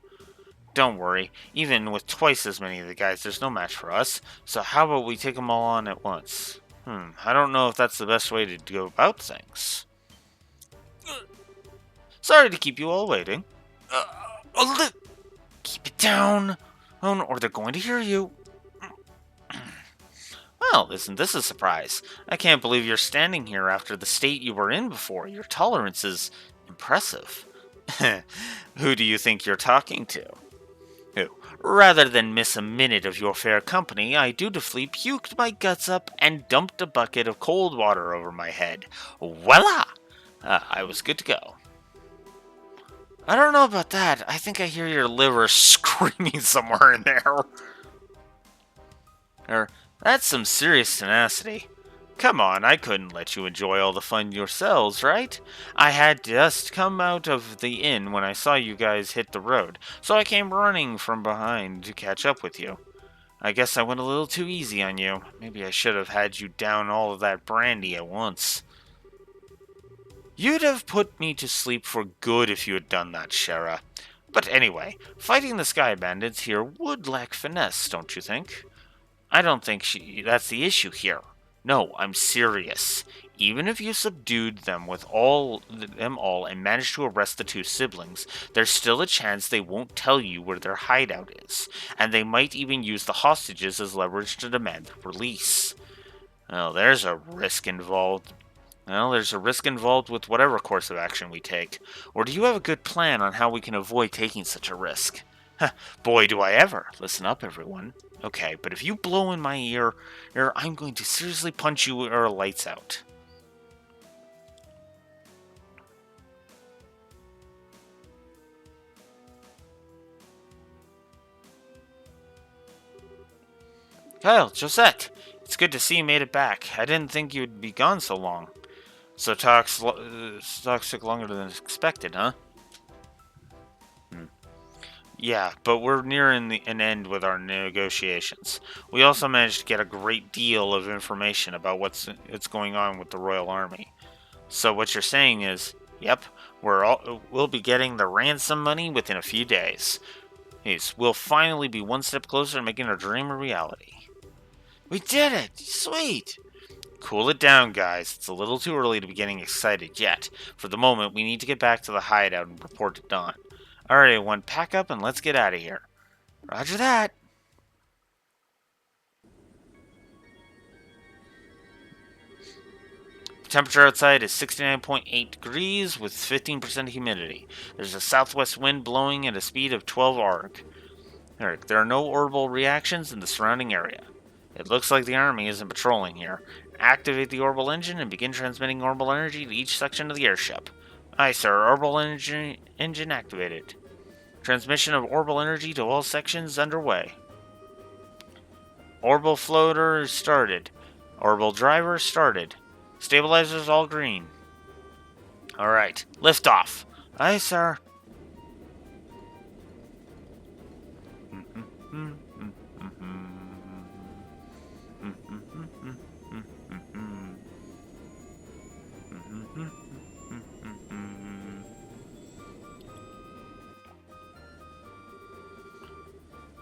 Don't worry, even with twice as many of the guys, there's no match for us. So how about we take them all on at once? I don't know if that's the best way to go about things. Sorry to keep you all waiting. Keep it down, or they're going to hear you. Well, isn't this a surprise? I can't believe you're standing here after the state you were in before. Your tolerance is impressive. Who do you think you're talking to? Who? Rather than miss a minute of your fair company, I dutifully puked my guts up and dumped a bucket of cold water over my head. Voila! I was good to go. I don't know about that. I think I hear your liver screaming somewhere in there. That's some serious tenacity. Come on, I couldn't let you enjoy all the fun yourselves, right? I had just come out of the inn when I saw you guys hit the road, so I came running from behind to catch up with you. I guess I went a little too easy on you. Maybe I should have had you down all of that brandy at once. You'd have put me to sleep for good if you had done that, Shara. But anyway, fighting the Sky Bandits here would lack finesse, don't you think? I don't think that's the issue here. No, I'm serious. Even if you subdued them all and managed to arrest the two siblings, there's still a chance they won't tell you where their hideout is, and they might even use the hostages as leverage to demand their release. Well, there's a risk involved. There's a risk involved with whatever course of action we take. Or do you have a good plan on how we can avoid taking such a risk? Boy, do I ever. Listen up, everyone. Okay, but if you blow in my ear, I'm going to seriously punch you or lights out. Kyle, Josette, it's good to see you made it back. I didn't think you'd be gone so long. So talks took longer than expected, huh? Yeah, but we're nearing an end with our negotiations. We also managed to get a great deal of information about what's going on with the Royal Army. So what you're saying is, yep, we'll be getting the ransom money within a few days. Yes, we'll finally be one step closer to making our dream a reality. We did it! Sweet! Cool it down, guys. It's a little too early to be getting excited yet. For the moment, we need to get back to the hideout and report to Dawn. Alright, everyone, pack up and let's get out of here. Roger that! The temperature outside is 69.8 degrees with 15% humidity. There's a southwest wind blowing at a speed of 12 arg. There are no orbital reactions in the surrounding area. It looks like the army isn't patrolling here. Activate the orbital engine and begin transmitting orbital energy to each section of the airship. Aye, sir. Orbital engine activated. Transmission of orbital energy to all sections underway. Orbital floater started. Orbital driver started. Stabilizers all green. Alright, lift off. Aye, sir.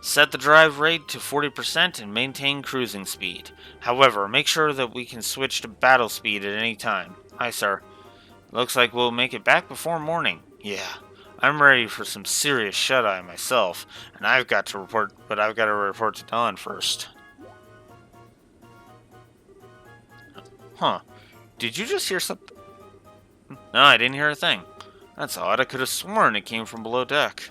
Set the drive rate to 40% and maintain cruising speed. However, make sure that we can switch to battle speed at any time. Aye, sir. Looks like we'll make it back before morning. Yeah, I'm ready for some serious shut-eye myself, and I've got to report to Dawn first. Huh. Did you just hear something? No, I didn't hear a thing. That's odd. I could have sworn it came from below deck.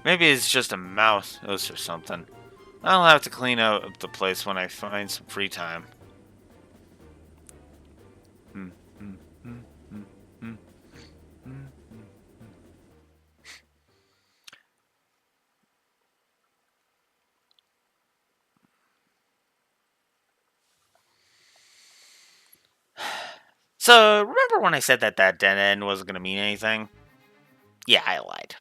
Maybe it's just a mouse or something. I'll have to clean out the place when I find some free time. So, remember when I said that dead end wasn't going to mean anything? Yeah, I lied.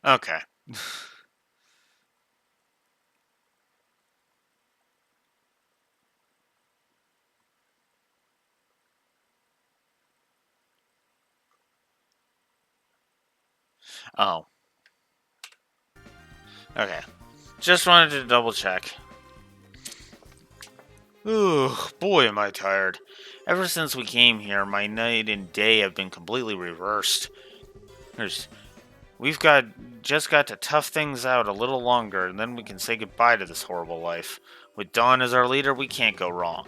Okay. Oh. Okay. Just wanted to double check. Ooh, boy am I tired. Ever since we came here, my night and day have been completely reversed. We've just got to tough things out a little longer, and then we can say goodbye to this horrible life. With Dawn as our leader, we can't go wrong.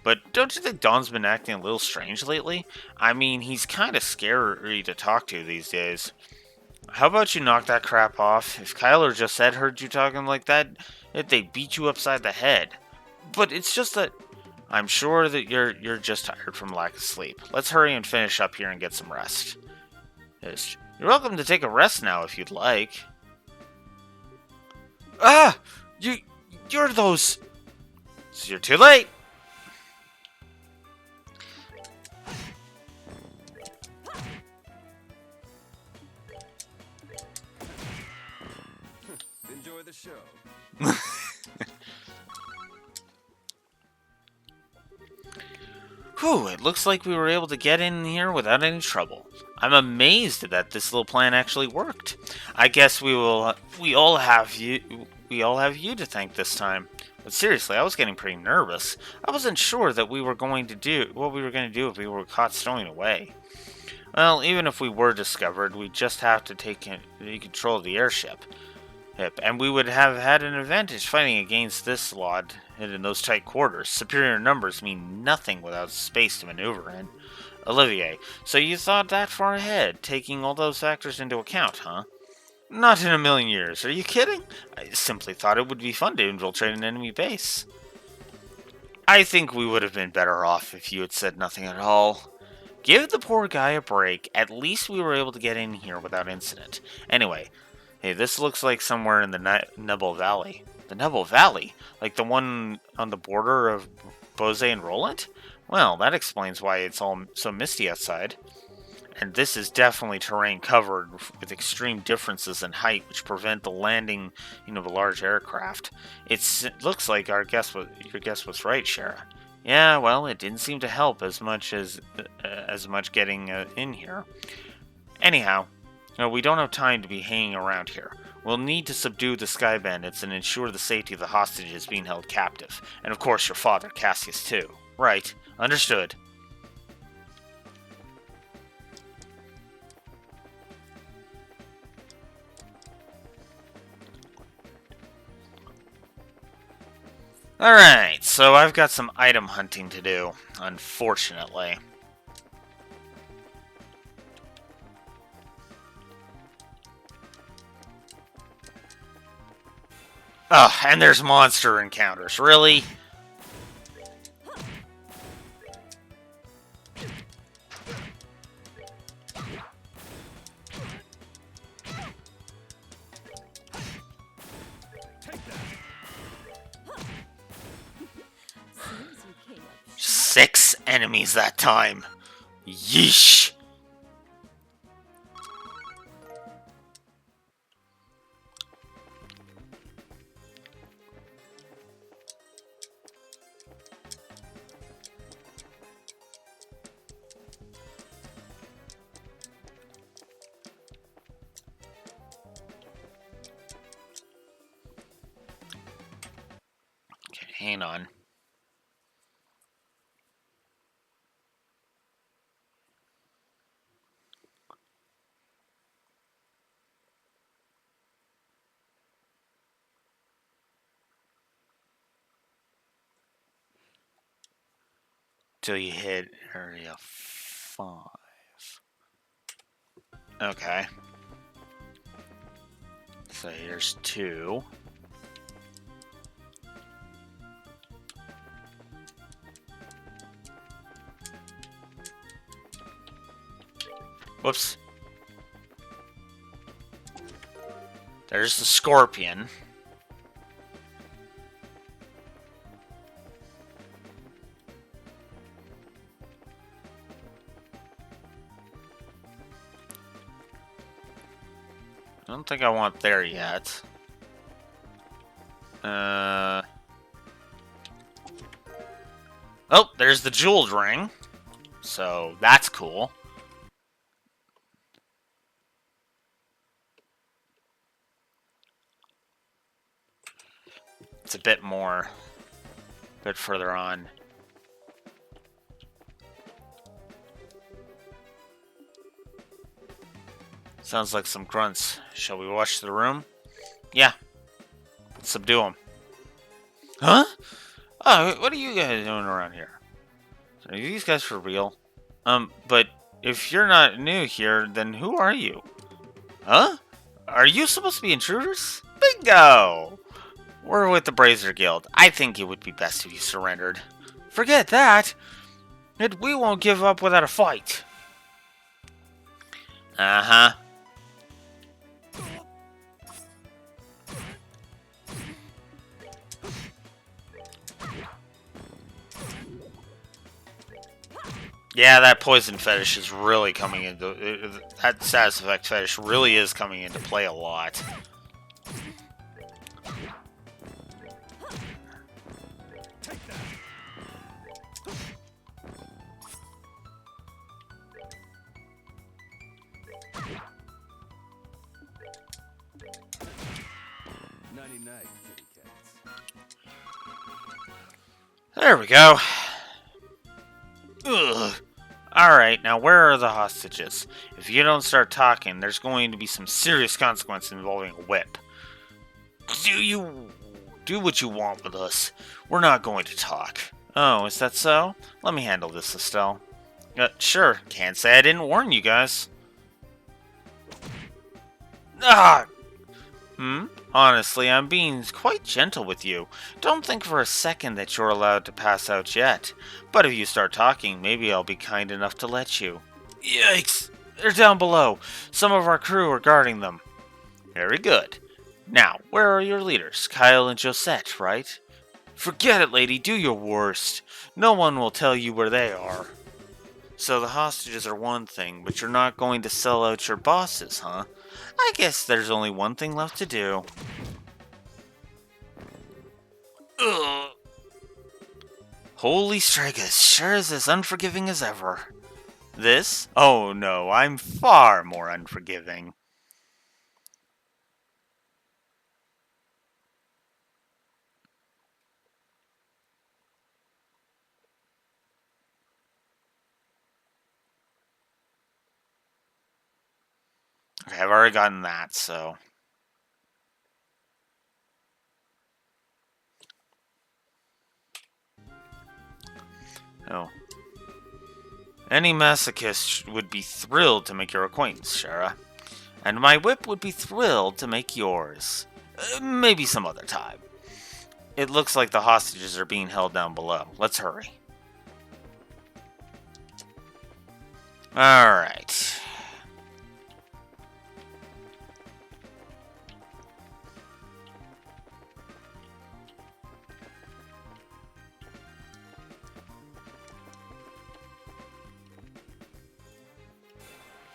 But don't you think Dawn's been acting a little strange lately? I mean, he's kind of scary to talk to these days. How about you knock that crap off? If Kyler just said heard you talking like that, they'd beat you upside the head. But it's just that I'm sure that you're just tired from lack of sleep. Let's hurry and finish up here and get some rest. Yes, you're welcome to take a rest now if you'd like. Ah! You're those... So you're too late! Enjoy the show. Whew, it looks like we were able to get in here without any trouble. I'm amazed that this little plan actually worked. I guess we all have you to thank this time. But seriously, I was getting pretty nervous. I wasn't sure that we were going to do what we were going to do if we were caught stowing away. Well, even if we were discovered, we'd just have to take control of the airship. And we would have had an advantage fighting against this lot in those tight quarters. Superior numbers mean nothing without space to maneuver in. Olivier, so you thought that far ahead, taking all those factors into account, huh? Not in a million years. Are you kidding? I simply thought it would be fun to infiltrate an enemy base. I think we would have been better off if you had said nothing at all. Give the poor guy a break. At least we were able to get in here without incident. Anyway, hey, this looks like somewhere in the Nebel Valley. The Nebel Valley? Like the one on the border of Bose and Roland? Well, that explains why it's all so misty outside. And this is definitely terrain covered with extreme differences in height, which prevent the landing, of a large aircraft. It looks like your guess was right, Shara. Yeah, well, it didn't seem to help as much getting in here. Anyhow, we don't have time to be hanging around here. We'll need to subdue the Sky Bandits and ensure the safety of the hostages being held captive. And of course your father, Cassius, too. Right. Understood. Alright, so I've got some item hunting to do, unfortunately. Ugh, and there's monster encounters, really? Seems you came up 6 enemies that time. Yeesh. Okay, hang on. Till you hit area 5. Okay. So here's 2. Whoops. There's the scorpion. I don't think I want there yet. Oh, there's the jeweled ring. So that's cool. It's a bit further on. Sounds like some grunts. Shall we watch the room? Yeah. Subdue them. Huh? Oh, what are you guys doing around here? Are these guys for real? But if you're not new here, then who are you? Huh? Are you supposed to be intruders? Bingo! We're with the Brazier Guild. I think it would be best if you surrendered. Forget that! We won't give up without a fight. Uh-huh. Yeah, that poison fetish is really coming into... that status effect fetish really is coming into play a lot. kitty cats. There we go. Ugh. Alright, now where are the hostages? If you don't start talking, there's going to be some serious consequence involving a whip. Do what you want with us. We're not going to talk. Oh, is that so? Let me handle this, Estelle. Sure. Can't say I didn't warn you guys. Ah! Honestly, I'm being quite gentle with you. Don't think for a second that you're allowed to pass out yet. But if you start talking, maybe I'll be kind enough to let you. Yikes! They're down below. Some of our crew are guarding them. Very good. Now, where are your leaders? Kyle and Josette, right? Forget it, lady. Do your worst. No one will tell you where they are. So the hostages are one thing, but you're not going to sell out your bosses, huh? I guess there's only one thing left to do. Ugh. Holy Strigas, sure is as unforgiving as ever. This? Oh no, I'm far more unforgiving. Okay, I've already gotten that, so... Oh. Any masochist would be thrilled to make your acquaintance, Shara. And my whip would be thrilled to make yours. Maybe some other time. It looks like the hostages are being held down below. Let's hurry. Alright.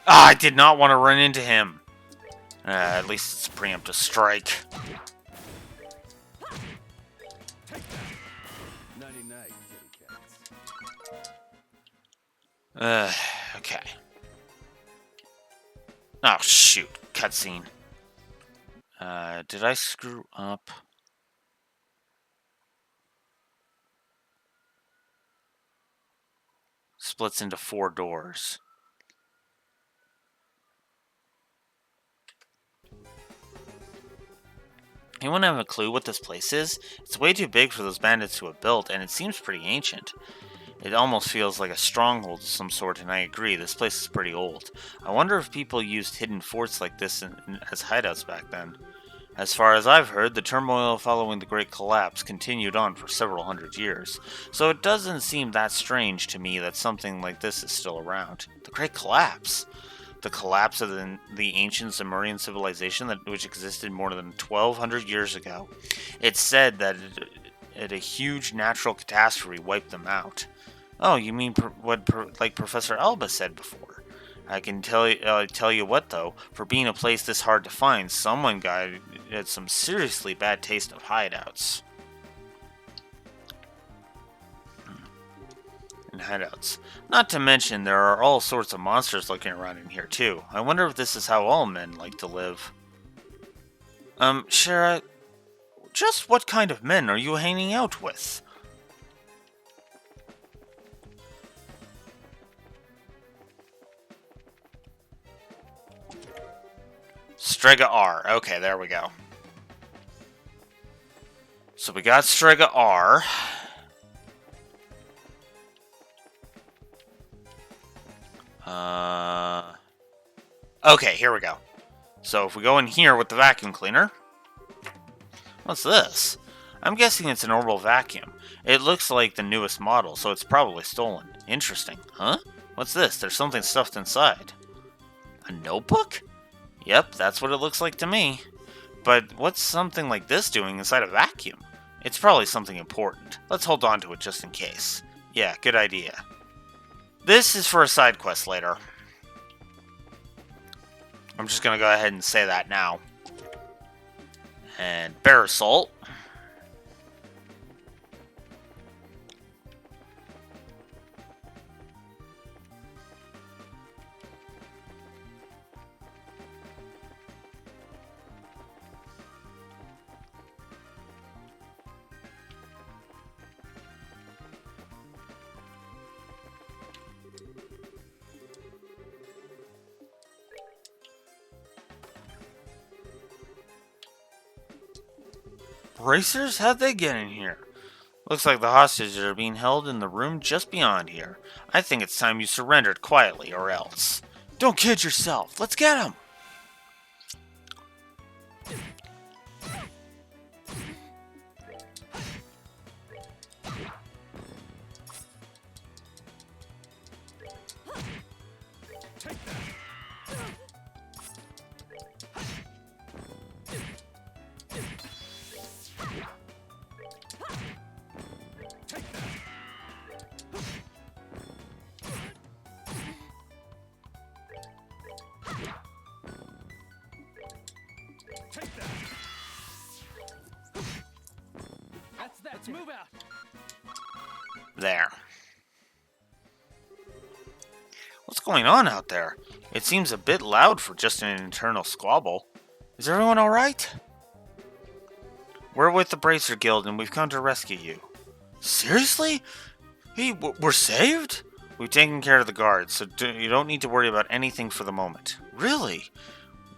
Ah, I did not want to run into him. At least it's a preemptive strike. Nighty-night, kitty cats. Okay. Oh, shoot. Cutscene. Did I screw up? Splits into 4 doors. Anyone have a clue what this place is? It's way too big for those bandits to have built, and it seems pretty ancient. It almost feels like a stronghold of some sort, and I agree, this place is pretty old. I wonder if people used hidden forts like this as hideouts back then. As far as I've heard, the turmoil following the Great Collapse continued on for several hundred years, so it doesn't seem that strange to me that something like this is still around. The Great Collapse? The collapse of the ancient Sumerian civilization which existed more than 1,200 years ago. It's said that a huge natural catastrophe wiped them out. Oh, you mean like Professor Elba said before? I can tell you what though, for being a place this hard to find, someone had some seriously bad taste of hideouts. And hideouts. Not to mention, there are all sorts of monsters looking around in here too. I wonder if this is how all men like to live. Shara, just what kind of men are you hanging out with? Strega R. Okay, there we go. So we got Strega R. Okay, here we go. So if we go in here with the vacuum cleaner... What's this? I'm guessing it's an orbital vacuum. It looks like the newest model, so it's probably stolen. Interesting. Huh? What's this? There's something stuffed inside. A notebook? Yep, that's what it looks like to me. But what's something like this doing inside a vacuum? It's probably something important. Let's hold on to it just in case. Yeah, good idea. This is for a side quest later. I'm just gonna go ahead and say that now. And Bear Assault. Bracers? How'd they get in here? Looks like the hostages are being held in the room just beyond here. I think it's time you surrendered quietly, or else. Don't kid yourself. Let's get him! Let's move out. There. What's going on out there? It seems a bit loud for just an internal squabble. Is everyone alright? We're with the Bracer Guild and we've come to rescue you. Seriously? Hey, we're saved? We've taken care of the guards, so you don't need to worry about anything for the moment. Really?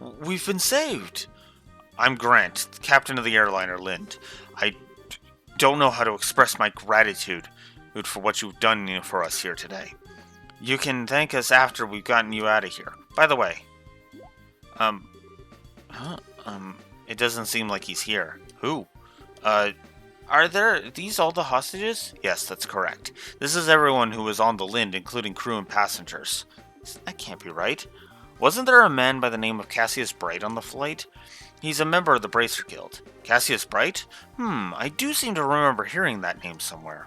We've been saved. I'm Grant, captain of the airliner Lind. I don't know how to express my gratitude for what you've done for us here today. You can thank us after we've gotten you out of here. By the way, it doesn't seem like he's here. Who? Are these all the hostages? Yes, that's correct. This is everyone who was on the Lind, including crew and passengers. That can't be right. Wasn't there a man by the name of Cassius Bright on the flight? He's a member of the Bracer Guild. Cassius Bright? I do seem to remember hearing that name somewhere.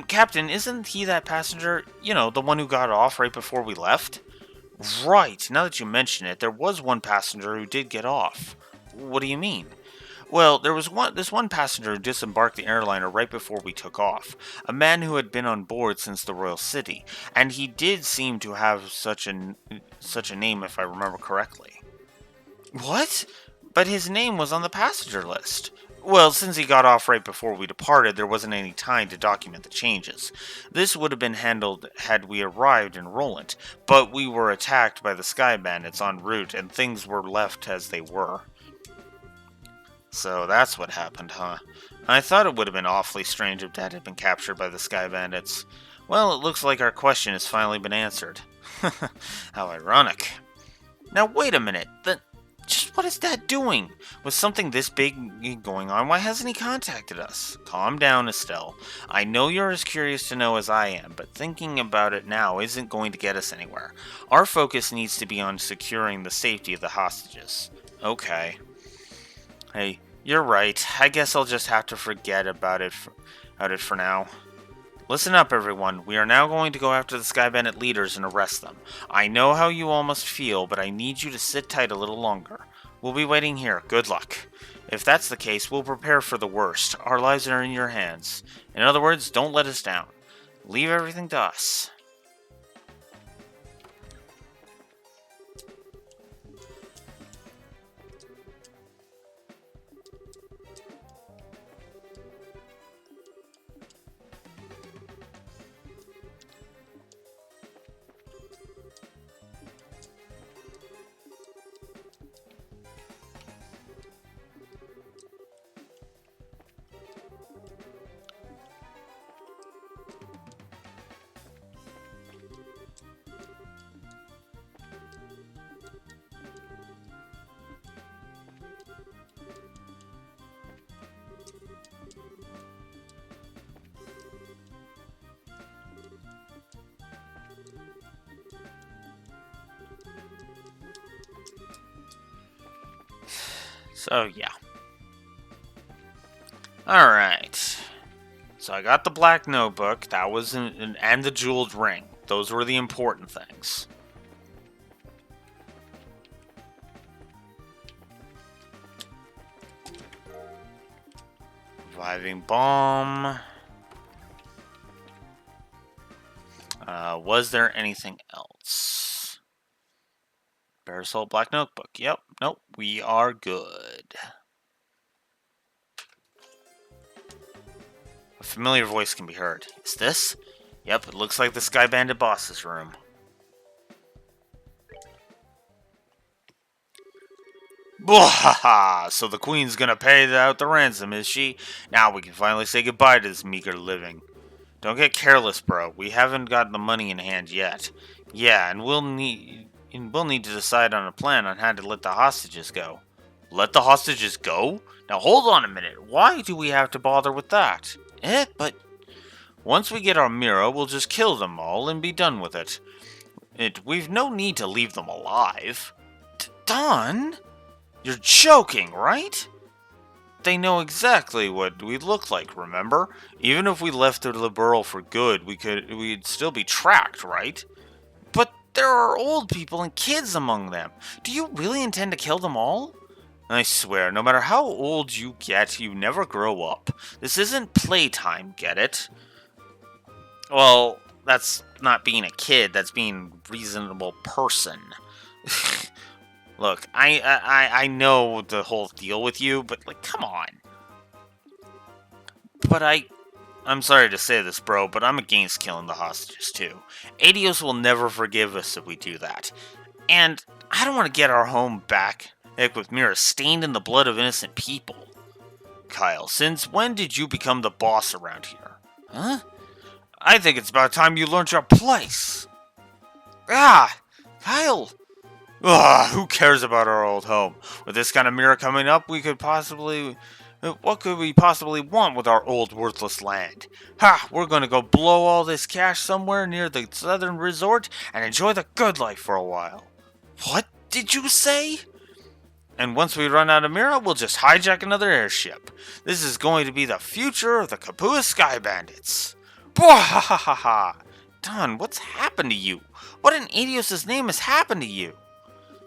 Captain, isn't he that passenger, the one who got off right before we left? Right, now that you mention it, there was one passenger who did get off. What do you mean? Well, there was this one passenger who disembarked the airliner right before we took off, a man who had been on board since the Royal City, and he did seem to have such a name if I remember correctly. What? But his name was on the passenger list. Well, since he got off right before we departed, there wasn't any time to document the changes. This would have been handled had we arrived in Roland, but we were attacked by the Sky Bandits en route, and things were left as they were. So that's what happened, huh? I thought it would have been awfully strange if Dad had been captured by the Sky Bandits. Well, it looks like our question has finally been answered. How ironic. Now wait a minute, just what is Dad doing? With something this big going on, why hasn't he contacted us? Calm down, Estelle. I know you're as curious to know as I am, but thinking about it now isn't going to get us anywhere. Our focus needs to be on securing the safety of the hostages. Okay. Hey, you're right. I guess I'll just have to forget about it for now. Listen up, everyone. We are now going to go after the Sky Bandit leaders and arrest them. I know how you all must feel, but I need you to sit tight a little longer. We'll be waiting here. Good luck. If that's the case, we'll prepare for the worst. Our lives are in your hands. In other words, don't let us down. Leave everything to us. So, yeah. Alright. So I got the black notebook. That was and the jeweled ring. Those were the important things. Reviving bomb. Was there anything else? Parasol black notebook. Yep. Nope. We are good. A familiar voice can be heard. Is this? Yep, it looks like the Sky Bandit boss's room. Bwahaha! So the queen's gonna pay out the ransom, is she? Now we can finally say goodbye to this meager living. Don't get careless, bro. We haven't got the money in hand yet. Yeah, and we'll need to decide on a plan on how to let the hostages go. Let the hostages go? Now hold on a minute. Why do we have to bother with that? But once we get our Mira, we'll just kill them all and be done with it. We've no need to leave them alive. Don? You're joking, right? They know exactly what we look like, remember? Even if we left the burrow for good, we'd still be tracked, right? But there are old people and kids among them. Do you really intend to kill them all? I swear, no matter how old you get, you never grow up. This isn't playtime, get it? Well, that's not being a kid, that's being a reasonable person. Look, I know the whole deal with you, but, like, come on. But I'm sorry to say this, bro, but I'm against killing the hostages, too. Adios will never forgive us if we do that. And I don't want to get our home back with Mira stained in the blood of innocent people. Kyle, since when did you become the boss around here? Huh? I think it's about time you learned your place. Ah, Kyle. Ugh, who cares about our old home? With this kind of Mira coming up, what could we possibly want with our old worthless land? Ha! We're gonna go blow all this cash somewhere near the southern resort and enjoy the good life for a while. What did you say? And once we run out of Mira, we'll just hijack another airship. This is going to be the future of the Kapua Sky Bandits. Bwahahaha! Don, what's happened to you? What in Adios' name has happened to you?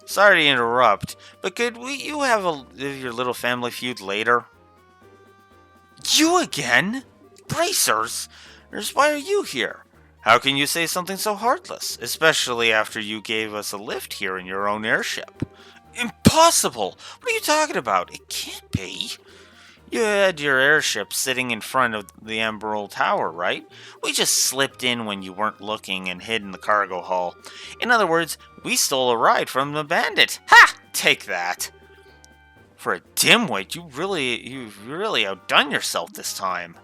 Sorry to interrupt, but could you have your little family feud later? You again? Bracers? Why are you here? How can you say something so heartless, especially after you gave us a lift here in your own airship? Impossible! What are you talking about? It can't be. You had your airship sitting in front of the Emerald Tower, right? We just slipped in when you weren't looking and hid in the cargo hull. In other words, we stole a ride from the bandit. Ha! Take that. For a dimwit, you've really outdone yourself this time.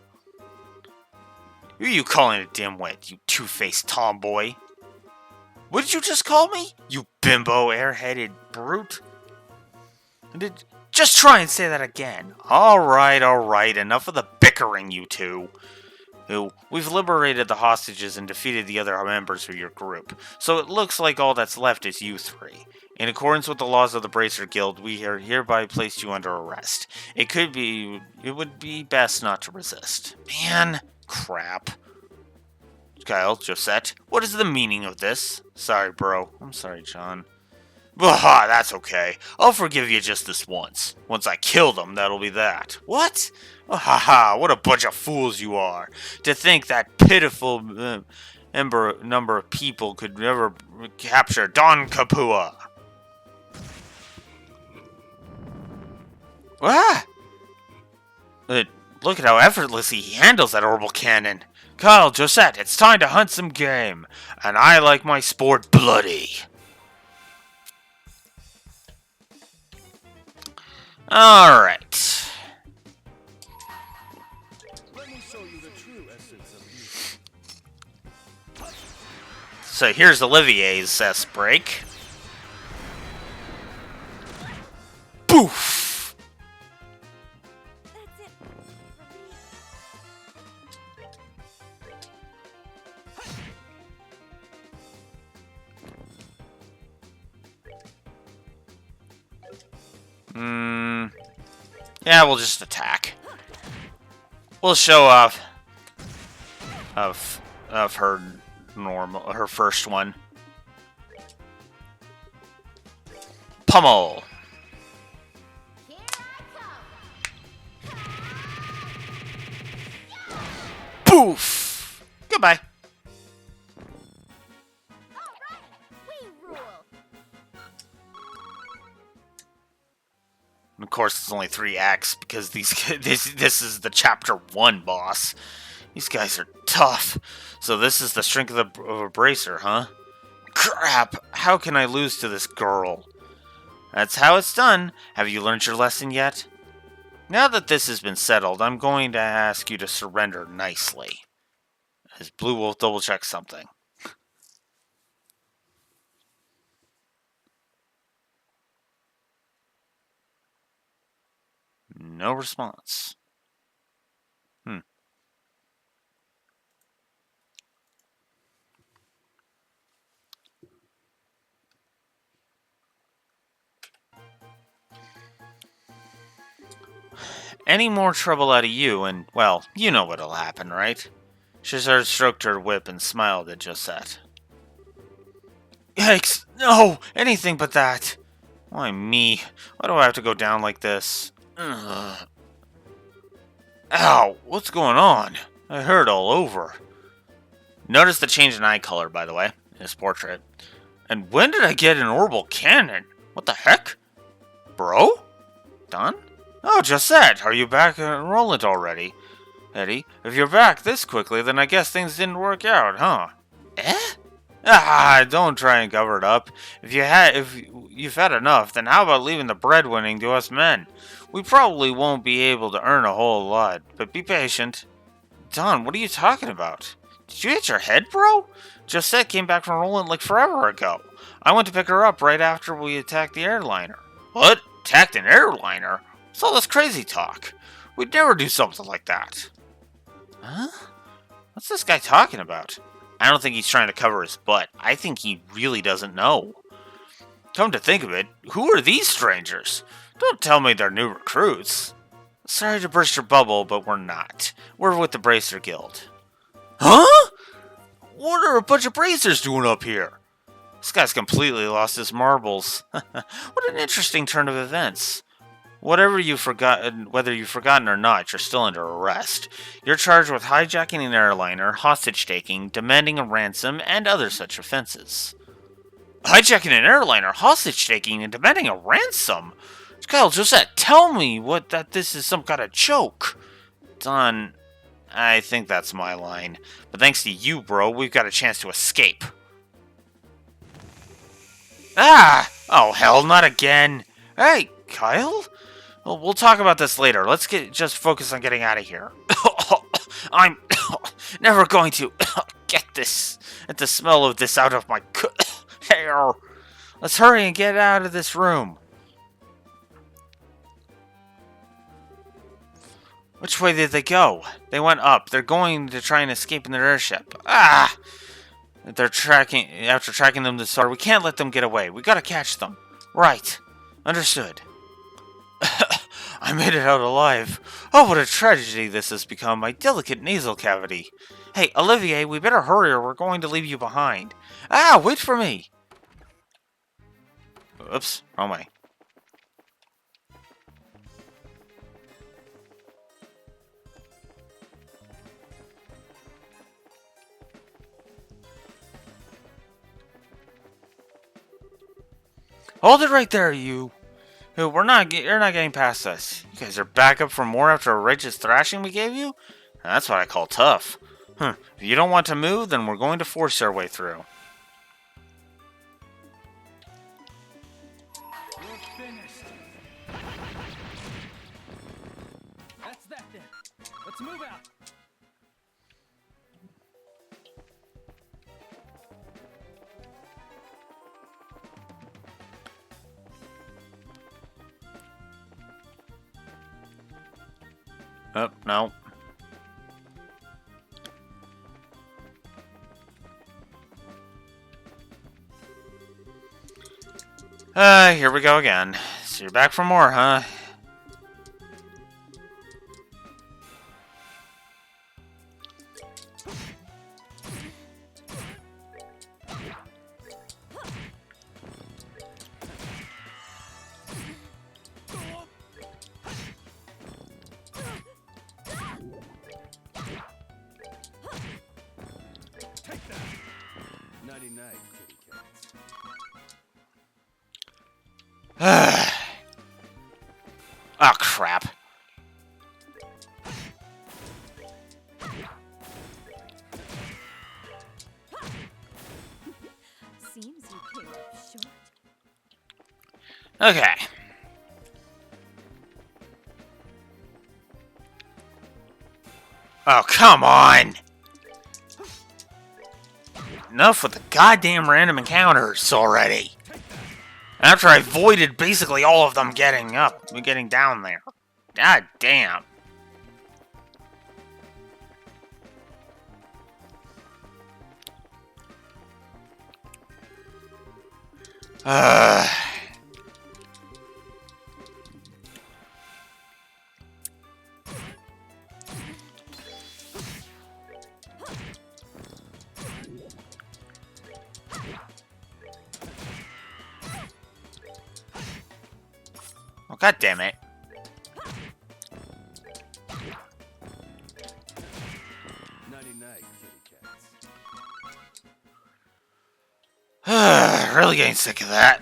Who are you calling a dimwit, you two-faced tomboy? What did you just call me? You bimbo, airheaded brute? Just try and say that again. Alright, enough of the bickering, you two. We've liberated the hostages and defeated the other members of your group, so it looks like all that's left is you three. In accordance with the laws of the Bracer Guild, we are hereby placed you under arrest. It would be best not to resist. Man, crap. Kyle, Josette, what is the meaning of this? Sorry, bro. I'm sorry, John. Aha, that's okay. I'll forgive you just this once. Once I kill them, that'll be that. What? Ha! What a bunch of fools you are. To think that pitiful number of people could never capture Don Kapua. Ah! Look at how effortlessly he handles that orbital cannon. Kyle, Josette, it's time to hunt some game. And I like my sport bloody. Alright. Let me show you the true essence of youth. So here's Olivier's break. Boof! That's it for me. Yeah, we'll just attack. We'll show off of her first one. Pummel. Here I come. Boof. Goodbye. All right, we rule. And of course, it's only 3 acts because this is the chapter 1 boss. These guys are tough. So this is the strength of a bracer, huh? Crap! How can I lose to this girl? That's how it's done. Have you learned your lesson yet? Now that this has been settled, I'm going to ask you to surrender nicely. As Blue Wolf double-checks something. No response. Any more trouble out of you, and, well, you know what'll happen, right? Shazard stroked her whip and smiled at Josette. Yikes! No! Anything but that! Why me? Why do I have to go down like this? Ugh. Ow! What's going on? I hurt all over. Notice the change in eye color, by the way, in his portrait. And when did I get an orbital cannon? What the heck? Bro? Done? Oh, Josette, are you back in Roland already? Eddie, if you're back this quickly, then I guess things didn't work out, huh? Eh? Ah, don't try and cover it up. If you've had enough, then how about leaving the breadwinning to us men? We probably won't be able to earn a whole lot, but be patient. Don, what are you talking about? Did you hit your head, bro? Josette came back from Roland like forever ago. I went to pick her up right after we attacked the airliner. What? Attacked an airliner? What's all this crazy talk? We'd never do something like that. Huh? What's this guy talking about? I don't think he's trying to cover his butt. I think he really doesn't know. Come to think of it, who are these strangers? Don't tell me they're new recruits. Sorry to burst your bubble, but we're not. We're with the Bracer Guild. Huh? What are a bunch of bracers doing up here? This guy's completely lost his marbles. What an interesting turn of events. Whether you've forgotten or not, you're still under arrest. You're charged with hijacking an airliner, hostage-taking, demanding a ransom, and other such offenses. Hijacking an airliner, hostage-taking, and demanding a ransom? Kyle, Josette, tell me that this is some kind of joke. Don, I think that's my line. But thanks to you, bro, we've got a chance to escape. Ah! Oh, hell, not again. Hey, Kyle? Well, we'll talk about this later. Let's just focus on getting out of here. I'm never going to get the smell of this out of my hair. Let's hurry and get out of this room. Which way did they go? They went up. They're going to try and escape in their airship. Ah! After tracking them this far, we can't let them get away. We gotta catch them. Right. Understood. I made it out alive. Oh, what a tragedy this has become. My delicate nasal cavity. Hey, Olivier, we better hurry or we're going to leave you behind. Ah, wait for me. Oops, wrong way. Hold it right there, you. You're not getting past us. You guys are back up for more after a righteous thrashing we gave you? That's what I call tough. If you don't want to move, then we're going to force our way through. We're finished. That's that then. Let's move out. Oh, no. Here we go again. So you're back for more, huh? Take that. Nighty night, kitty cats. Oh, crap. Seems you came up short. Okay. Oh, come on! Enough with the goddamn random encounters already. After I avoided basically all of them getting down there. God damn. Uh... Oh, God damn it. Nighty-night, kitty cats. Really getting sick of that.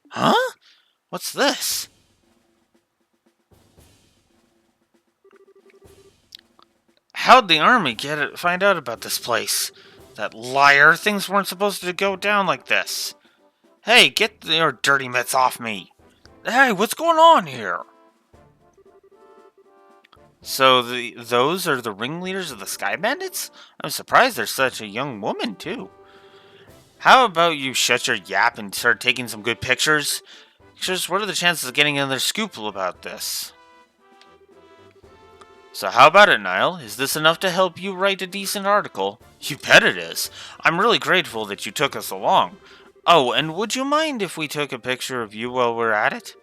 Huh? What's this? How'd the army find out about this place? That liar! Things weren't supposed to go down like this. Hey, get your dirty mitts off me! Hey, what's going on here? So those are the ringleaders of the Sky Bandits? I'm surprised there's such a young woman, too. How about you shut your yap and start taking some good pictures? Just what are the chances of getting another scoop about this? So how about it, Niall? Is this enough to help you write a decent article? You bet it is. I'm really grateful that you took us along. Oh, and would you mind if we took a picture of you while we're at it?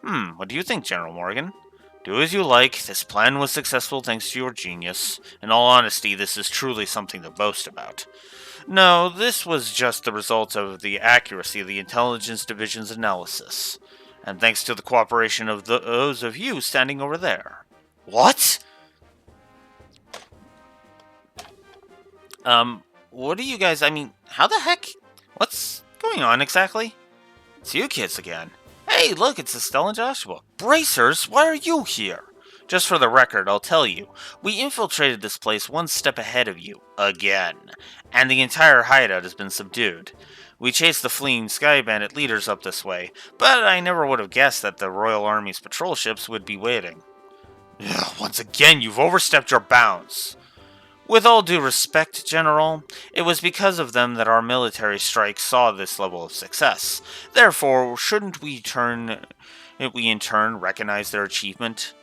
What do you think, General Morgan? Do as you like. This plan was successful thanks to your genius. In all honesty, this is truly something to boast about. No, this was just the result of the accuracy of the Intelligence Division's analysis. And thanks to the cooperation of those of you standing over there. What? What do you guys, how the heck? What's going on exactly? It's you kids again. Hey, look, it's Estelle and Joshua. Bracers, why are you here? Just for the record, I'll tell you, we infiltrated this place one step ahead of you, again, and the entire hideout has been subdued. We chased the fleeing Sky Bandit leaders up this way, but I never would have guessed that the Royal Army's patrol ships would be waiting. Ugh, once again, you've overstepped your bounds. With all due respect, General, it was because of them that our military strike saw this level of success. Therefore, shouldn't we in turn recognize their achievement?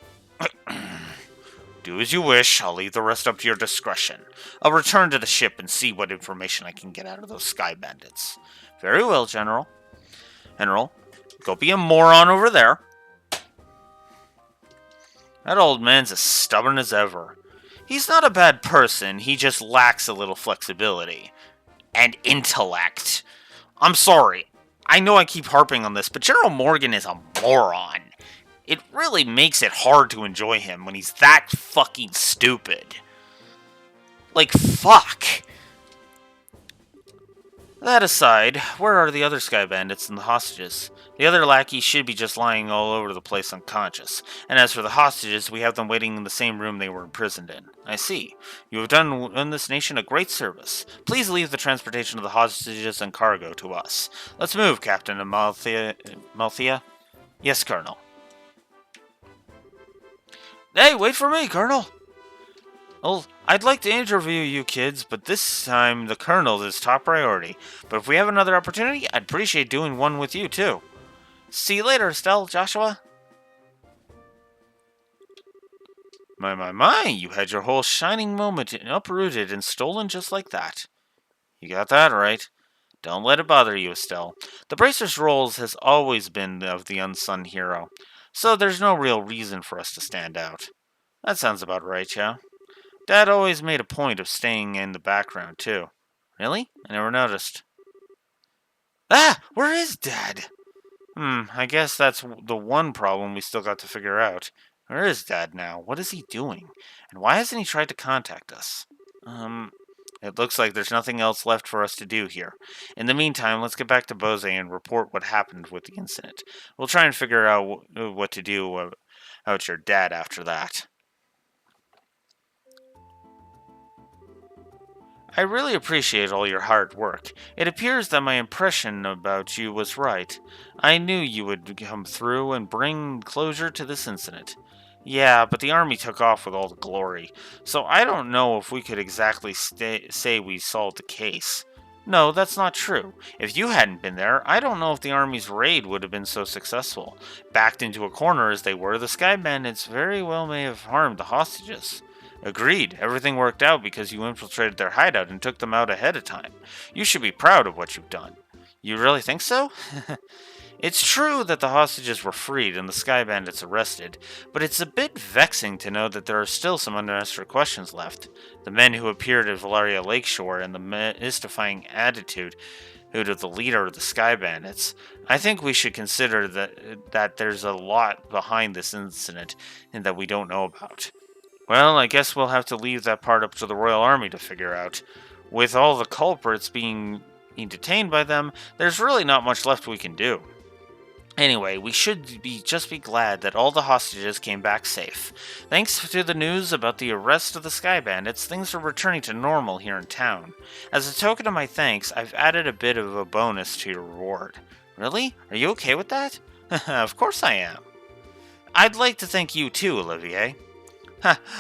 Do as you wish. I'll leave the rest up to your discretion. I'll return to the ship and see what information I can get out of those Sky Bandits. Very well, General. General, go be a moron over there. That old man's as stubborn as ever. He's not a bad person, he just lacks a little flexibility. And intellect. I'm sorry. I know I keep harping on this, but General Morgan is a moron. It really makes it hard to enjoy him when he's that fucking stupid. Like, fuck. That aside, where are the other Sky Bandits and the hostages? The other lackeys should be just lying all over the place unconscious. And as for the hostages, we have them waiting in the same room they were imprisoned in. I see. You have done this nation a great service. Please leave the transportation of the hostages and cargo to us. Let's move, Captain Amalthea. Yes, Colonel. Hey, wait for me, Colonel! Well, I'd like to interview you kids, but this time the Colonel is top priority. But if we have another opportunity, I'd appreciate doing one with you, too. See you later, Estelle, Joshua. My, you had your whole shining moment uprooted and stolen just like that. You got that right. Don't let it bother you, Estelle. The Bracer's roles has always been of the unsung hero, so there's no real reason for us to stand out. That sounds about right, yeah? Dad always made a point of staying in the background, too. Really? I never noticed. Ah! Where is Dad? I guess that's the one problem we still got to figure out. Where is Dad now? What is he doing? And why hasn't he tried to contact us? It looks like there's nothing else left for us to do here. In the meantime, let's get back to Bose and report what happened with the incident. We'll try and figure out what to do about your dad after that. I really appreciate all your hard work. It appears that my impression about you was right. I knew you would come through and bring closure to this incident. Yeah, but the army took off with all the glory, so I don't know if we could exactly say we solved the case. No, that's not true. If you hadn't been there, I don't know if the army's raid would have been so successful. Backed into a corner as they were, the Sky Bandits very well may have harmed the hostages. Agreed. Everything worked out because you infiltrated their hideout and took them out ahead of time. You should be proud of what you've done. You really think so? It's true that the hostages were freed and the Sky Bandits arrested, but it's a bit vexing to know that there are still some unanswered questions left. The men who appeared at Valeria Lakeshore and the mystifying attitude of the leader of the Sky Bandits. I think we should consider that there's a lot behind this incident and that we don't know about. Well, I guess we'll have to leave that part up to the Royal Army to figure out. With all the culprits being detained by them, there's really not much left we can do. Anyway, we should just be glad that all the hostages came back safe. Thanks to the news about the arrest of the Sky Bandits, things are returning to normal here in town. As a token of my thanks, I've added a bit of a bonus to your reward. Really? Are you okay with that? Of course I am. I'd like to thank you too, Olivier.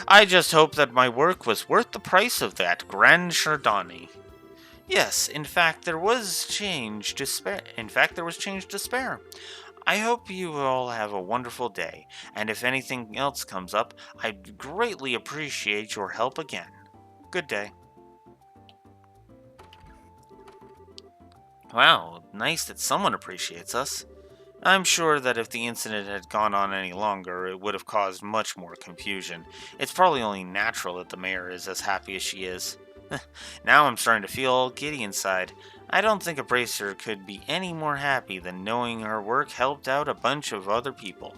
I just hope that my work was worth the price of that Grand Chardonnay. Yes, in fact, there was change to spare. I hope you all have a wonderful day, and if anything else comes up, I'd greatly appreciate your help again. Good day. Wow, nice that someone appreciates us. I'm sure that if the incident had gone on any longer, it would have caused much more confusion. It's probably only natural that the mayor is as happy as she is. Now I'm starting to feel all giddy inside. I don't think a bracer could be any more happy than knowing her work helped out a bunch of other people.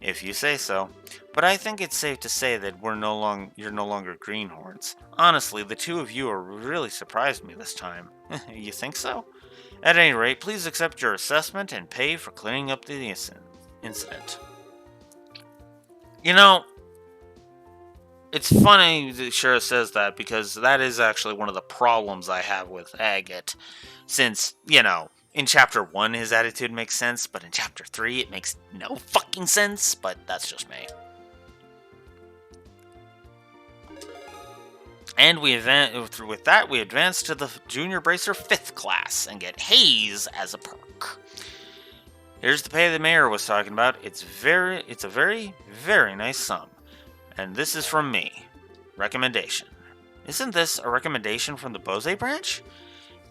If you say so. But I think it's safe to say that you're no longer greenhorns. Honestly, the two of you really surprised me this time. You think so? At any rate, please accept your assessment and pay for clearing up the incident. You know, it's funny that Shira says that because that is actually one of the problems I have with Agate. Since, in Chapter 1 his attitude makes sense, but in Chapter 3 it makes no fucking sense, but that's just me. And with that, we advance to the Junior Bracer 5th class and get Haze as a perk. Here's the pay the mayor was talking about. It's a very, very nice sum. And this is from me. Recommendation. Isn't this a recommendation from the Bose branch?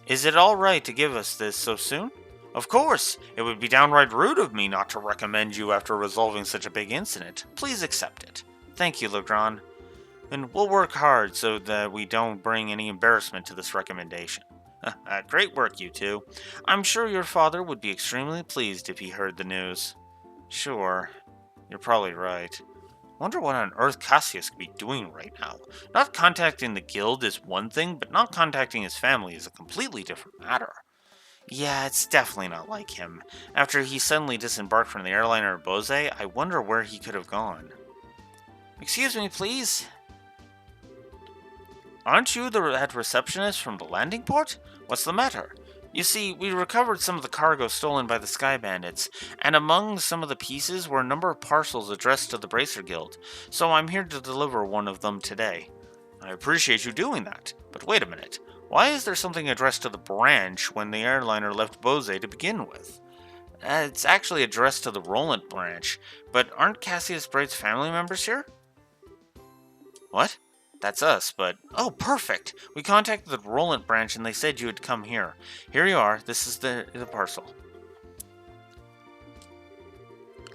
Is it alright to give us this so soon? Of course! It would be downright rude of me not to recommend you after resolving such a big incident. Please accept it. Thank you, Legrand. And we'll work hard so that we don't bring any embarrassment to this recommendation. Great work, you two. I'm sure your father would be extremely pleased if he heard the news. Sure. You're probably right. Wonder what on earth Cassius could be doing right now. Not contacting the guild is one thing, but not contacting his family is a completely different matter. Yeah, it's definitely not like him. After he suddenly disembarked from the airliner Bose, I wonder where he could have gone. Excuse me, please? Aren't you the head receptionist from the landing port? What's the matter? You see, we recovered some of the cargo stolen by the Sky Bandits, and among some of the pieces were a number of parcels addressed to the Bracer Guild, so I'm here to deliver one of them today. I appreciate you doing that, but wait a minute. Why is there something addressed to the branch when the airliner left Bose to begin with? It's actually addressed to the Roland branch, but aren't Cassius Bright's family members here? What? That's us, but... Oh, perfect! We contacted the Roland branch and they said you would come here. Here you are. This is the parcel.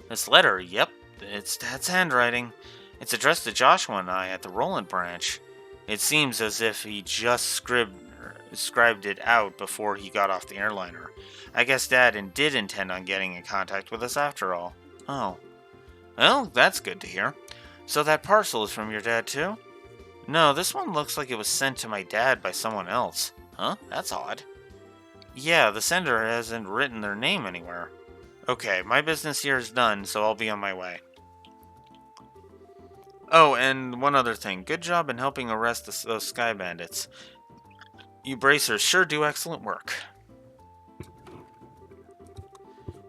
This letter, yep. It's Dad's handwriting. It's addressed to Joshua and I at the Roland branch. It seems as if he just scribed it out before he got off the airliner. I guess Dad did intend on getting in contact with us after all. Oh. Well, that's good to hear. So that parcel is from your dad too? No, this one looks like it was sent to my dad by someone else. Huh? That's odd. Yeah, the sender hasn't written their name anywhere. Okay, my business here is done, so I'll be on my way. Oh, and one other thing. Good job in helping arrest those sky bandits. You bracers sure do excellent work.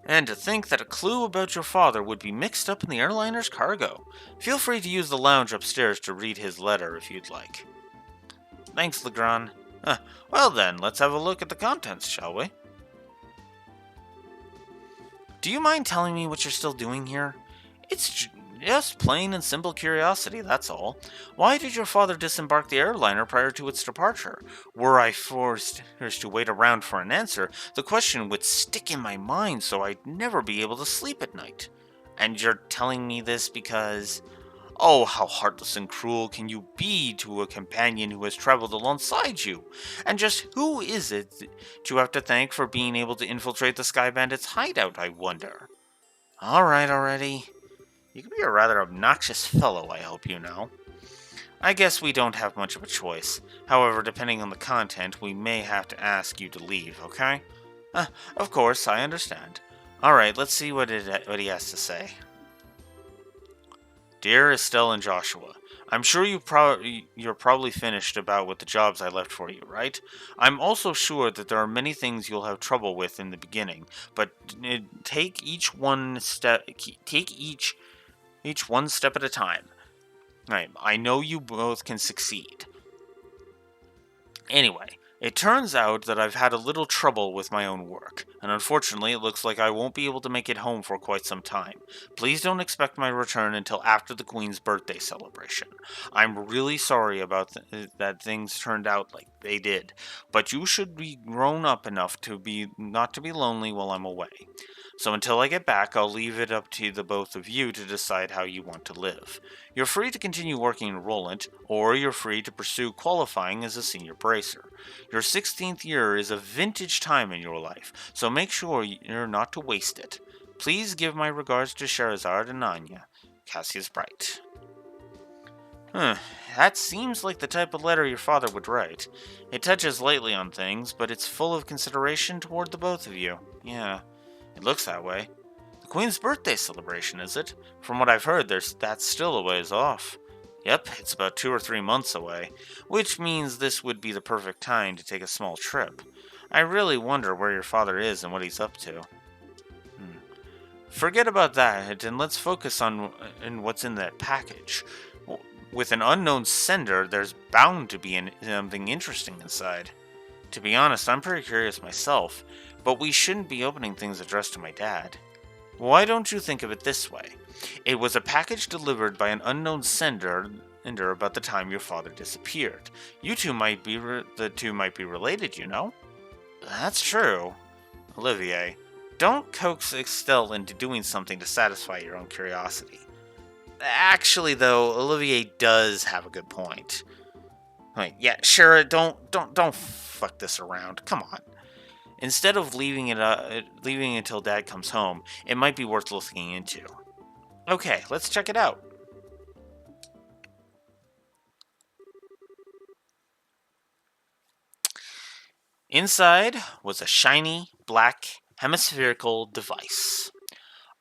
And to think that a clue about your father would be mixed up in the airliner's cargo. Feel free to use the lounge upstairs to read his letter if you'd like. Thanks, Legrand. Well then, let's have a look at the contents, shall we? Do you mind telling me what you're still doing here? It's just plain and simple curiosity, that's all. Why did your father disembark the airliner prior to its departure? Were I forced to wait around for an answer, the question would stick in my mind so I'd never be able to sleep at night. And you're telling me this because... Oh, how heartless and cruel can you be to a companion who has traveled alongside you? And just who is it that you have to thank for being able to infiltrate the Sky Bandits' hideout, I wonder? Alright already. You can be a rather obnoxious fellow, I hope you know. I guess we don't have much of a choice. However, depending on the content, we may have to ask you to leave, okay? Of course, I understand. Alright, let's see what he has to say. Dear Estelle and Joshua, I'm sure you're probably finished about with the jobs I left for you, right? I'm also sure that there are many things you'll have trouble with in the beginning, but take each one step at a time. Right, I know you both can succeed. Anyway, it turns out that I've had a little trouble with my own work, and unfortunately it looks like I won't be able to make it home for quite some time. Please don't expect my return until after the Queen's birthday celebration. I'm really sorry about that things turned out like they did, but you should be grown up enough to not to be lonely while I'm away. So until I get back, I'll leave it up to the both of you to decide how you want to live. You're free to continue working in Roland, or you're free to pursue qualifying as a senior bracer. Your 16th year is a vintage time in your life, so make sure you're not to waste it. Please give my regards to Scheherazade and Anya. Cassius Bright. That seems like the type of letter your father would write. It touches lightly on things, but it's full of consideration toward the both of you. Yeah. It looks that way. The Queen's birthday celebration, is it? From what I've heard, that's still a ways off. Yep, it's about 2 or 3 months away, which means this would be the perfect time to take a small trip. I really wonder where your father is and what he's up to. Forget about that, and let's focus on what's in that package. With an unknown sender, there's bound to be something interesting inside. To be honest, I'm pretty curious myself, but we shouldn't be opening things addressed to my dad. Why don't you think of it this way? It was a package delivered by an unknown sender about the time your father disappeared. The two might be related, you know? That's true. Olivier, don't coax Estelle into doing something to satisfy your own curiosity. Actually, though, Olivier does have a good point. Like, yeah, sure, don't fuck this around. Come on. Instead of leaving it until Dad comes home, it might be worth looking into. Okay, let's check it out. Inside was a shiny, black, hemispherical device.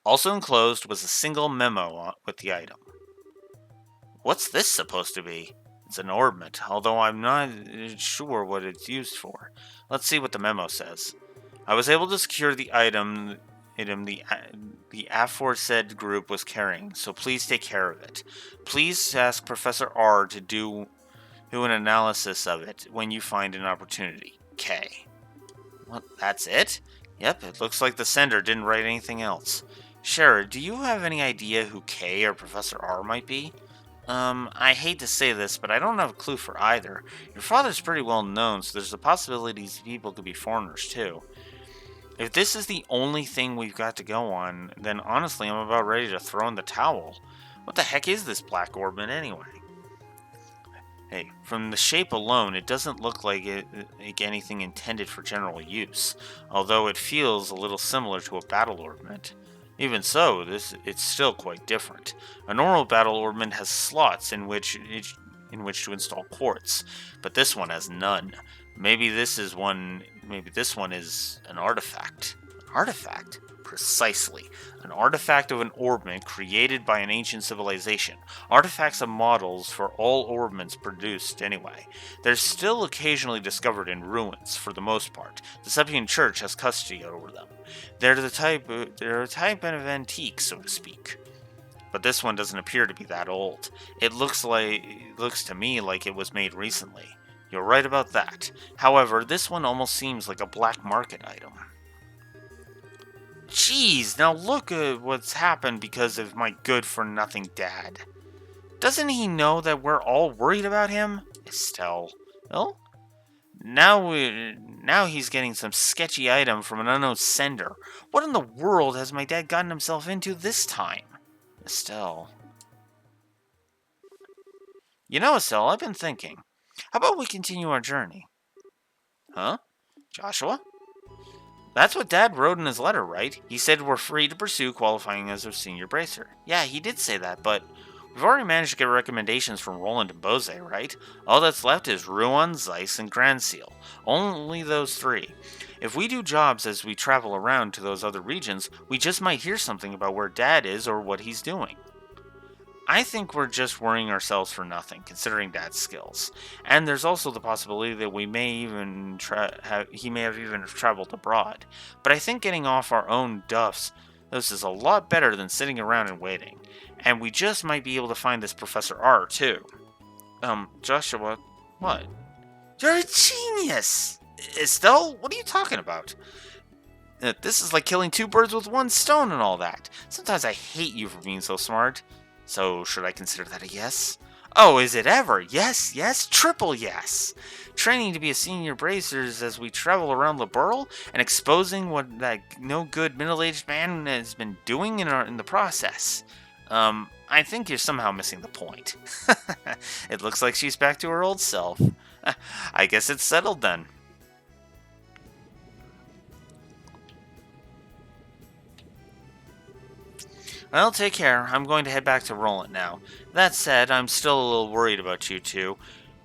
Also enclosed was a single memo with the item. What's this supposed to be? It's an orbment, although I'm not sure what it's used for. Let's see what the memo says. I was able to secure the item the aforesaid group was carrying, so please take care of it. Please ask Professor R to do an analysis of it when you find an opportunity. K. What, that's it? Yep, it looks like the sender didn't write anything else. Shara, do you have any idea who K or Professor R might be? I hate to say this, but I don't have a clue for either. Your father's pretty well known, so there's a possibility these people could be foreigners too. If this is the only thing we've got to go on, then honestly I'm about ready to throw in the towel. What the heck is this black orbment anyway? Hey, from the shape alone, it doesn't look like anything intended for general use, although it feels a little similar to a battle orbment. Even so, it's still quite different. A normal battle orbment has slots in which to install quartz, but this one has none. Maybe this one is an artifact. An artifact? Precisely. An artifact of an orbment created by an ancient civilization. Artifacts are models for all orbments produced anyway. They're still occasionally discovered in ruins, for the most part. The Sepian Church has custody over them. They're a type of antique, so to speak. But this one doesn't appear to be that old. It looks to me like it was made recently. You're right about that. However, this one almost seems like a black market item. Jeez, now look at what's happened because of my good-for-nothing dad. Doesn't he know that we're all worried about him? Estelle. Well, now he's getting some sketchy item from an unknown sender. What in the world has my dad gotten himself into this time? Estelle. You know, Estelle, I've been thinking. How about we continue our journey? Huh? Joshua? That's what Dad wrote in his letter, right? He said we're free to pursue qualifying as a senior bracer. Yeah, he did say that, but we've already managed to get recommendations from Roland and Bose, right? All that's left is Ruan, Zeiss, and Grand Seal. Only those three. If we do jobs as we travel around to those other regions, we just might hear something about where Dad is or what he's doing. I think we're just worrying ourselves for nothing, considering Dad's skills. And there's also the possibility that we may even he may have even traveled abroad. But I think getting off our own duffs, this is a lot better than sitting around and waiting. And we just might be able to find this Professor R, too. Joshua, what? You're a genius! Estelle, what are you talking about? This is like killing two birds with one stone and all that. Sometimes I hate you for being so smart. So, should I consider that a yes? Oh, is it ever? Yes, yes, triple yes! Training to be a senior bracers as we travel around the Burl and exposing what that no-good middle-aged man has been doing in the process. I think you're somehow missing the point. It looks like she's back to her old self. I guess it's settled then. Well, take care. I'm going to head back to Roland now. That said, I'm still a little worried about you two.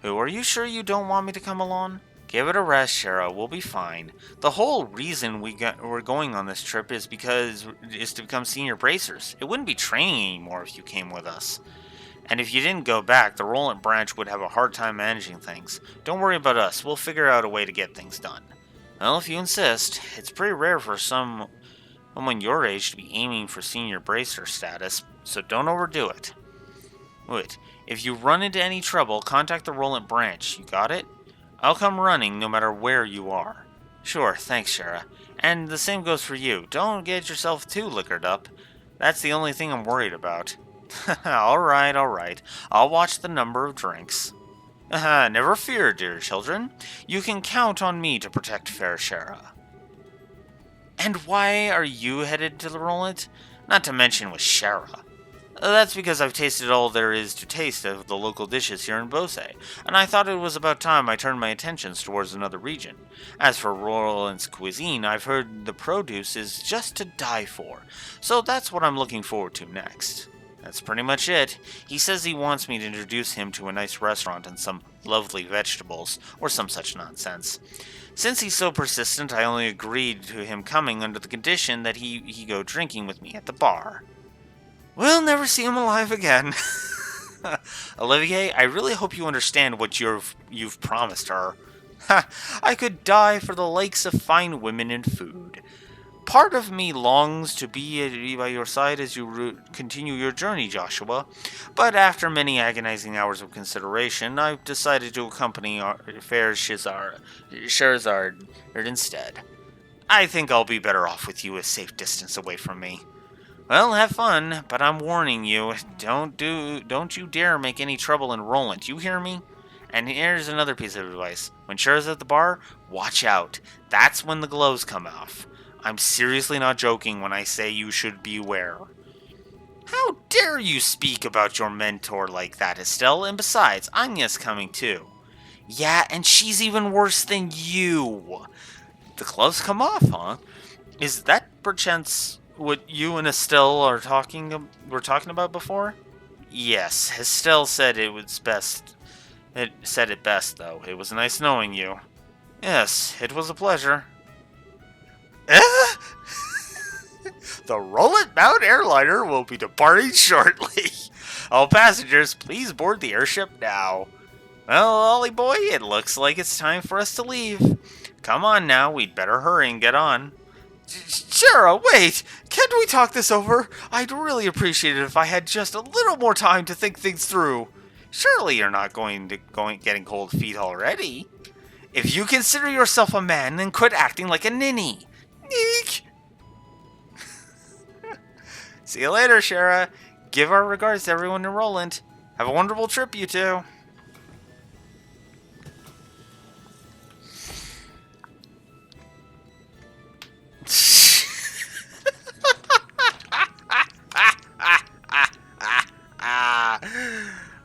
Are you sure you don't want me to come along? Give it a rest, Shara. We'll be fine. The whole reason we're going on this trip is to become senior bracers. It wouldn't be training anymore if you came with us. And if you didn't go back, the Roland branch would have a hard time managing things. Don't worry about us. We'll figure out a way to get things done. Well, if you insist. It's pretty rare for someone your age to be aiming for senior bracer status, so don't overdo it. Wait, if you run into any trouble, contact the Roland branch. You got it? I'll come running no matter where you are. Sure, thanks, Shara. And the same goes for you. Don't get yourself too liquored up. That's the only thing I'm worried about. Alright. I'll watch the number of drinks. Never fear, dear children. You can count on me to protect fair Shara. And why are you headed to the Roland? Not to mention with Shara. That's because I've tasted all there is to taste of the local dishes here in Bose, and I thought it was about time I turned my attentions towards another region. As for Roland's cuisine, I've heard the produce is just to die for, so that's what I'm looking forward to next. That's pretty much it. He says he wants me to introduce him to a nice restaurant and some lovely vegetables, or some such nonsense. Since he's so persistent, I only agreed to him coming under the condition that he go drinking with me at the bar. We'll never see him alive again. Olivier, I really hope you understand what you've promised her. I could die for the likes of fine women and food. Part of me longs to be by your side as you continue your journey, Joshua, but after many agonizing hours of consideration, I've decided to accompany our fair Scherzard instead. I think I'll be better off with you a safe distance away from me. Well, have fun, but I'm warning you, don't you dare make any trouble in Roland, you hear me? And here's another piece of advice. When Cher's at the bar, watch out. That's when the gloves come off. I'm seriously not joking when I say you should beware. How dare you speak about your mentor like that, Estelle? And besides, Anya's coming too. Yeah, and she's even worse than you. The gloves come off, huh? Is that perchance what you and Estelle were talking about before? Yes, Estelle said it was best. It said it best, though. It was nice knowing you. Yes, it was a pleasure. The Roland Bound airliner will be departing shortly. All passengers, please board the airship now. Well, Ollie boy, it looks like it's time for us to leave. Come on now, we'd better hurry and get on. Shara, wait! Can't we talk this over? I'd really appreciate it if I had just a little more time to think things through. Surely you're not getting cold feet already. If you consider yourself a man, then quit acting like a ninny. Eek! See you later, Shara. Give our regards to everyone in Roland. Have a wonderful trip, you two.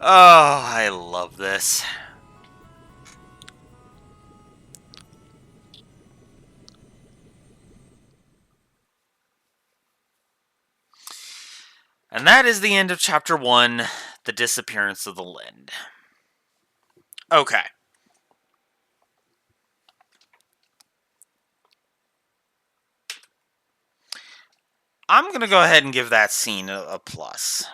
Oh, I love this. And that is the end of Chapter 1, The Disappearance of the Lind. Okay. I'm going to go ahead and give that scene a plus.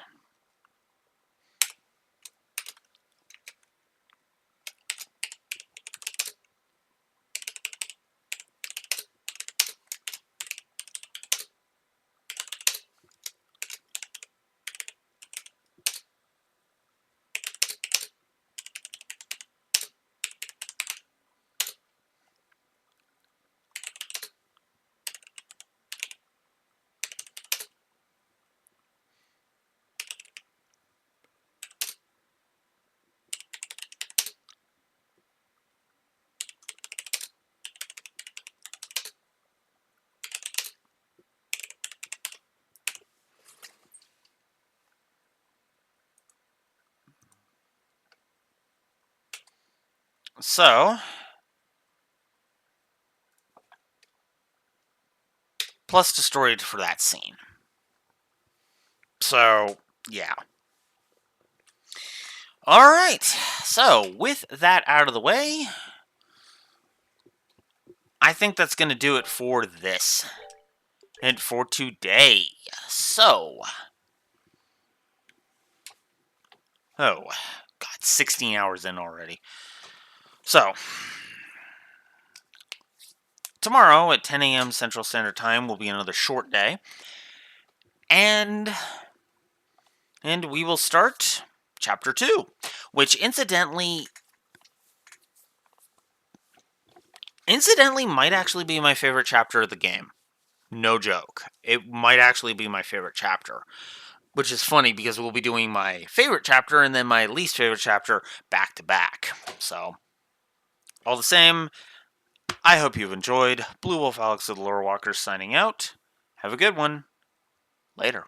So, plus the story for that scene. So, yeah. Alright, so with that out of the way, I think that's going to do it for this. And for today. So, oh, God, 16 hours in already. So, tomorrow at 10 a.m. Central Standard Time will be another short day. And we will start Chapter 2, which incidentally might actually be my favorite chapter of the game. No joke. It might actually be my favorite chapter. Which is funny because we'll be doing my favorite chapter and then my least favorite chapter back to back. So, all the same, I hope you've enjoyed. Blue Wolf Alex of the Lore Walkers signing out. Have a good one. Later.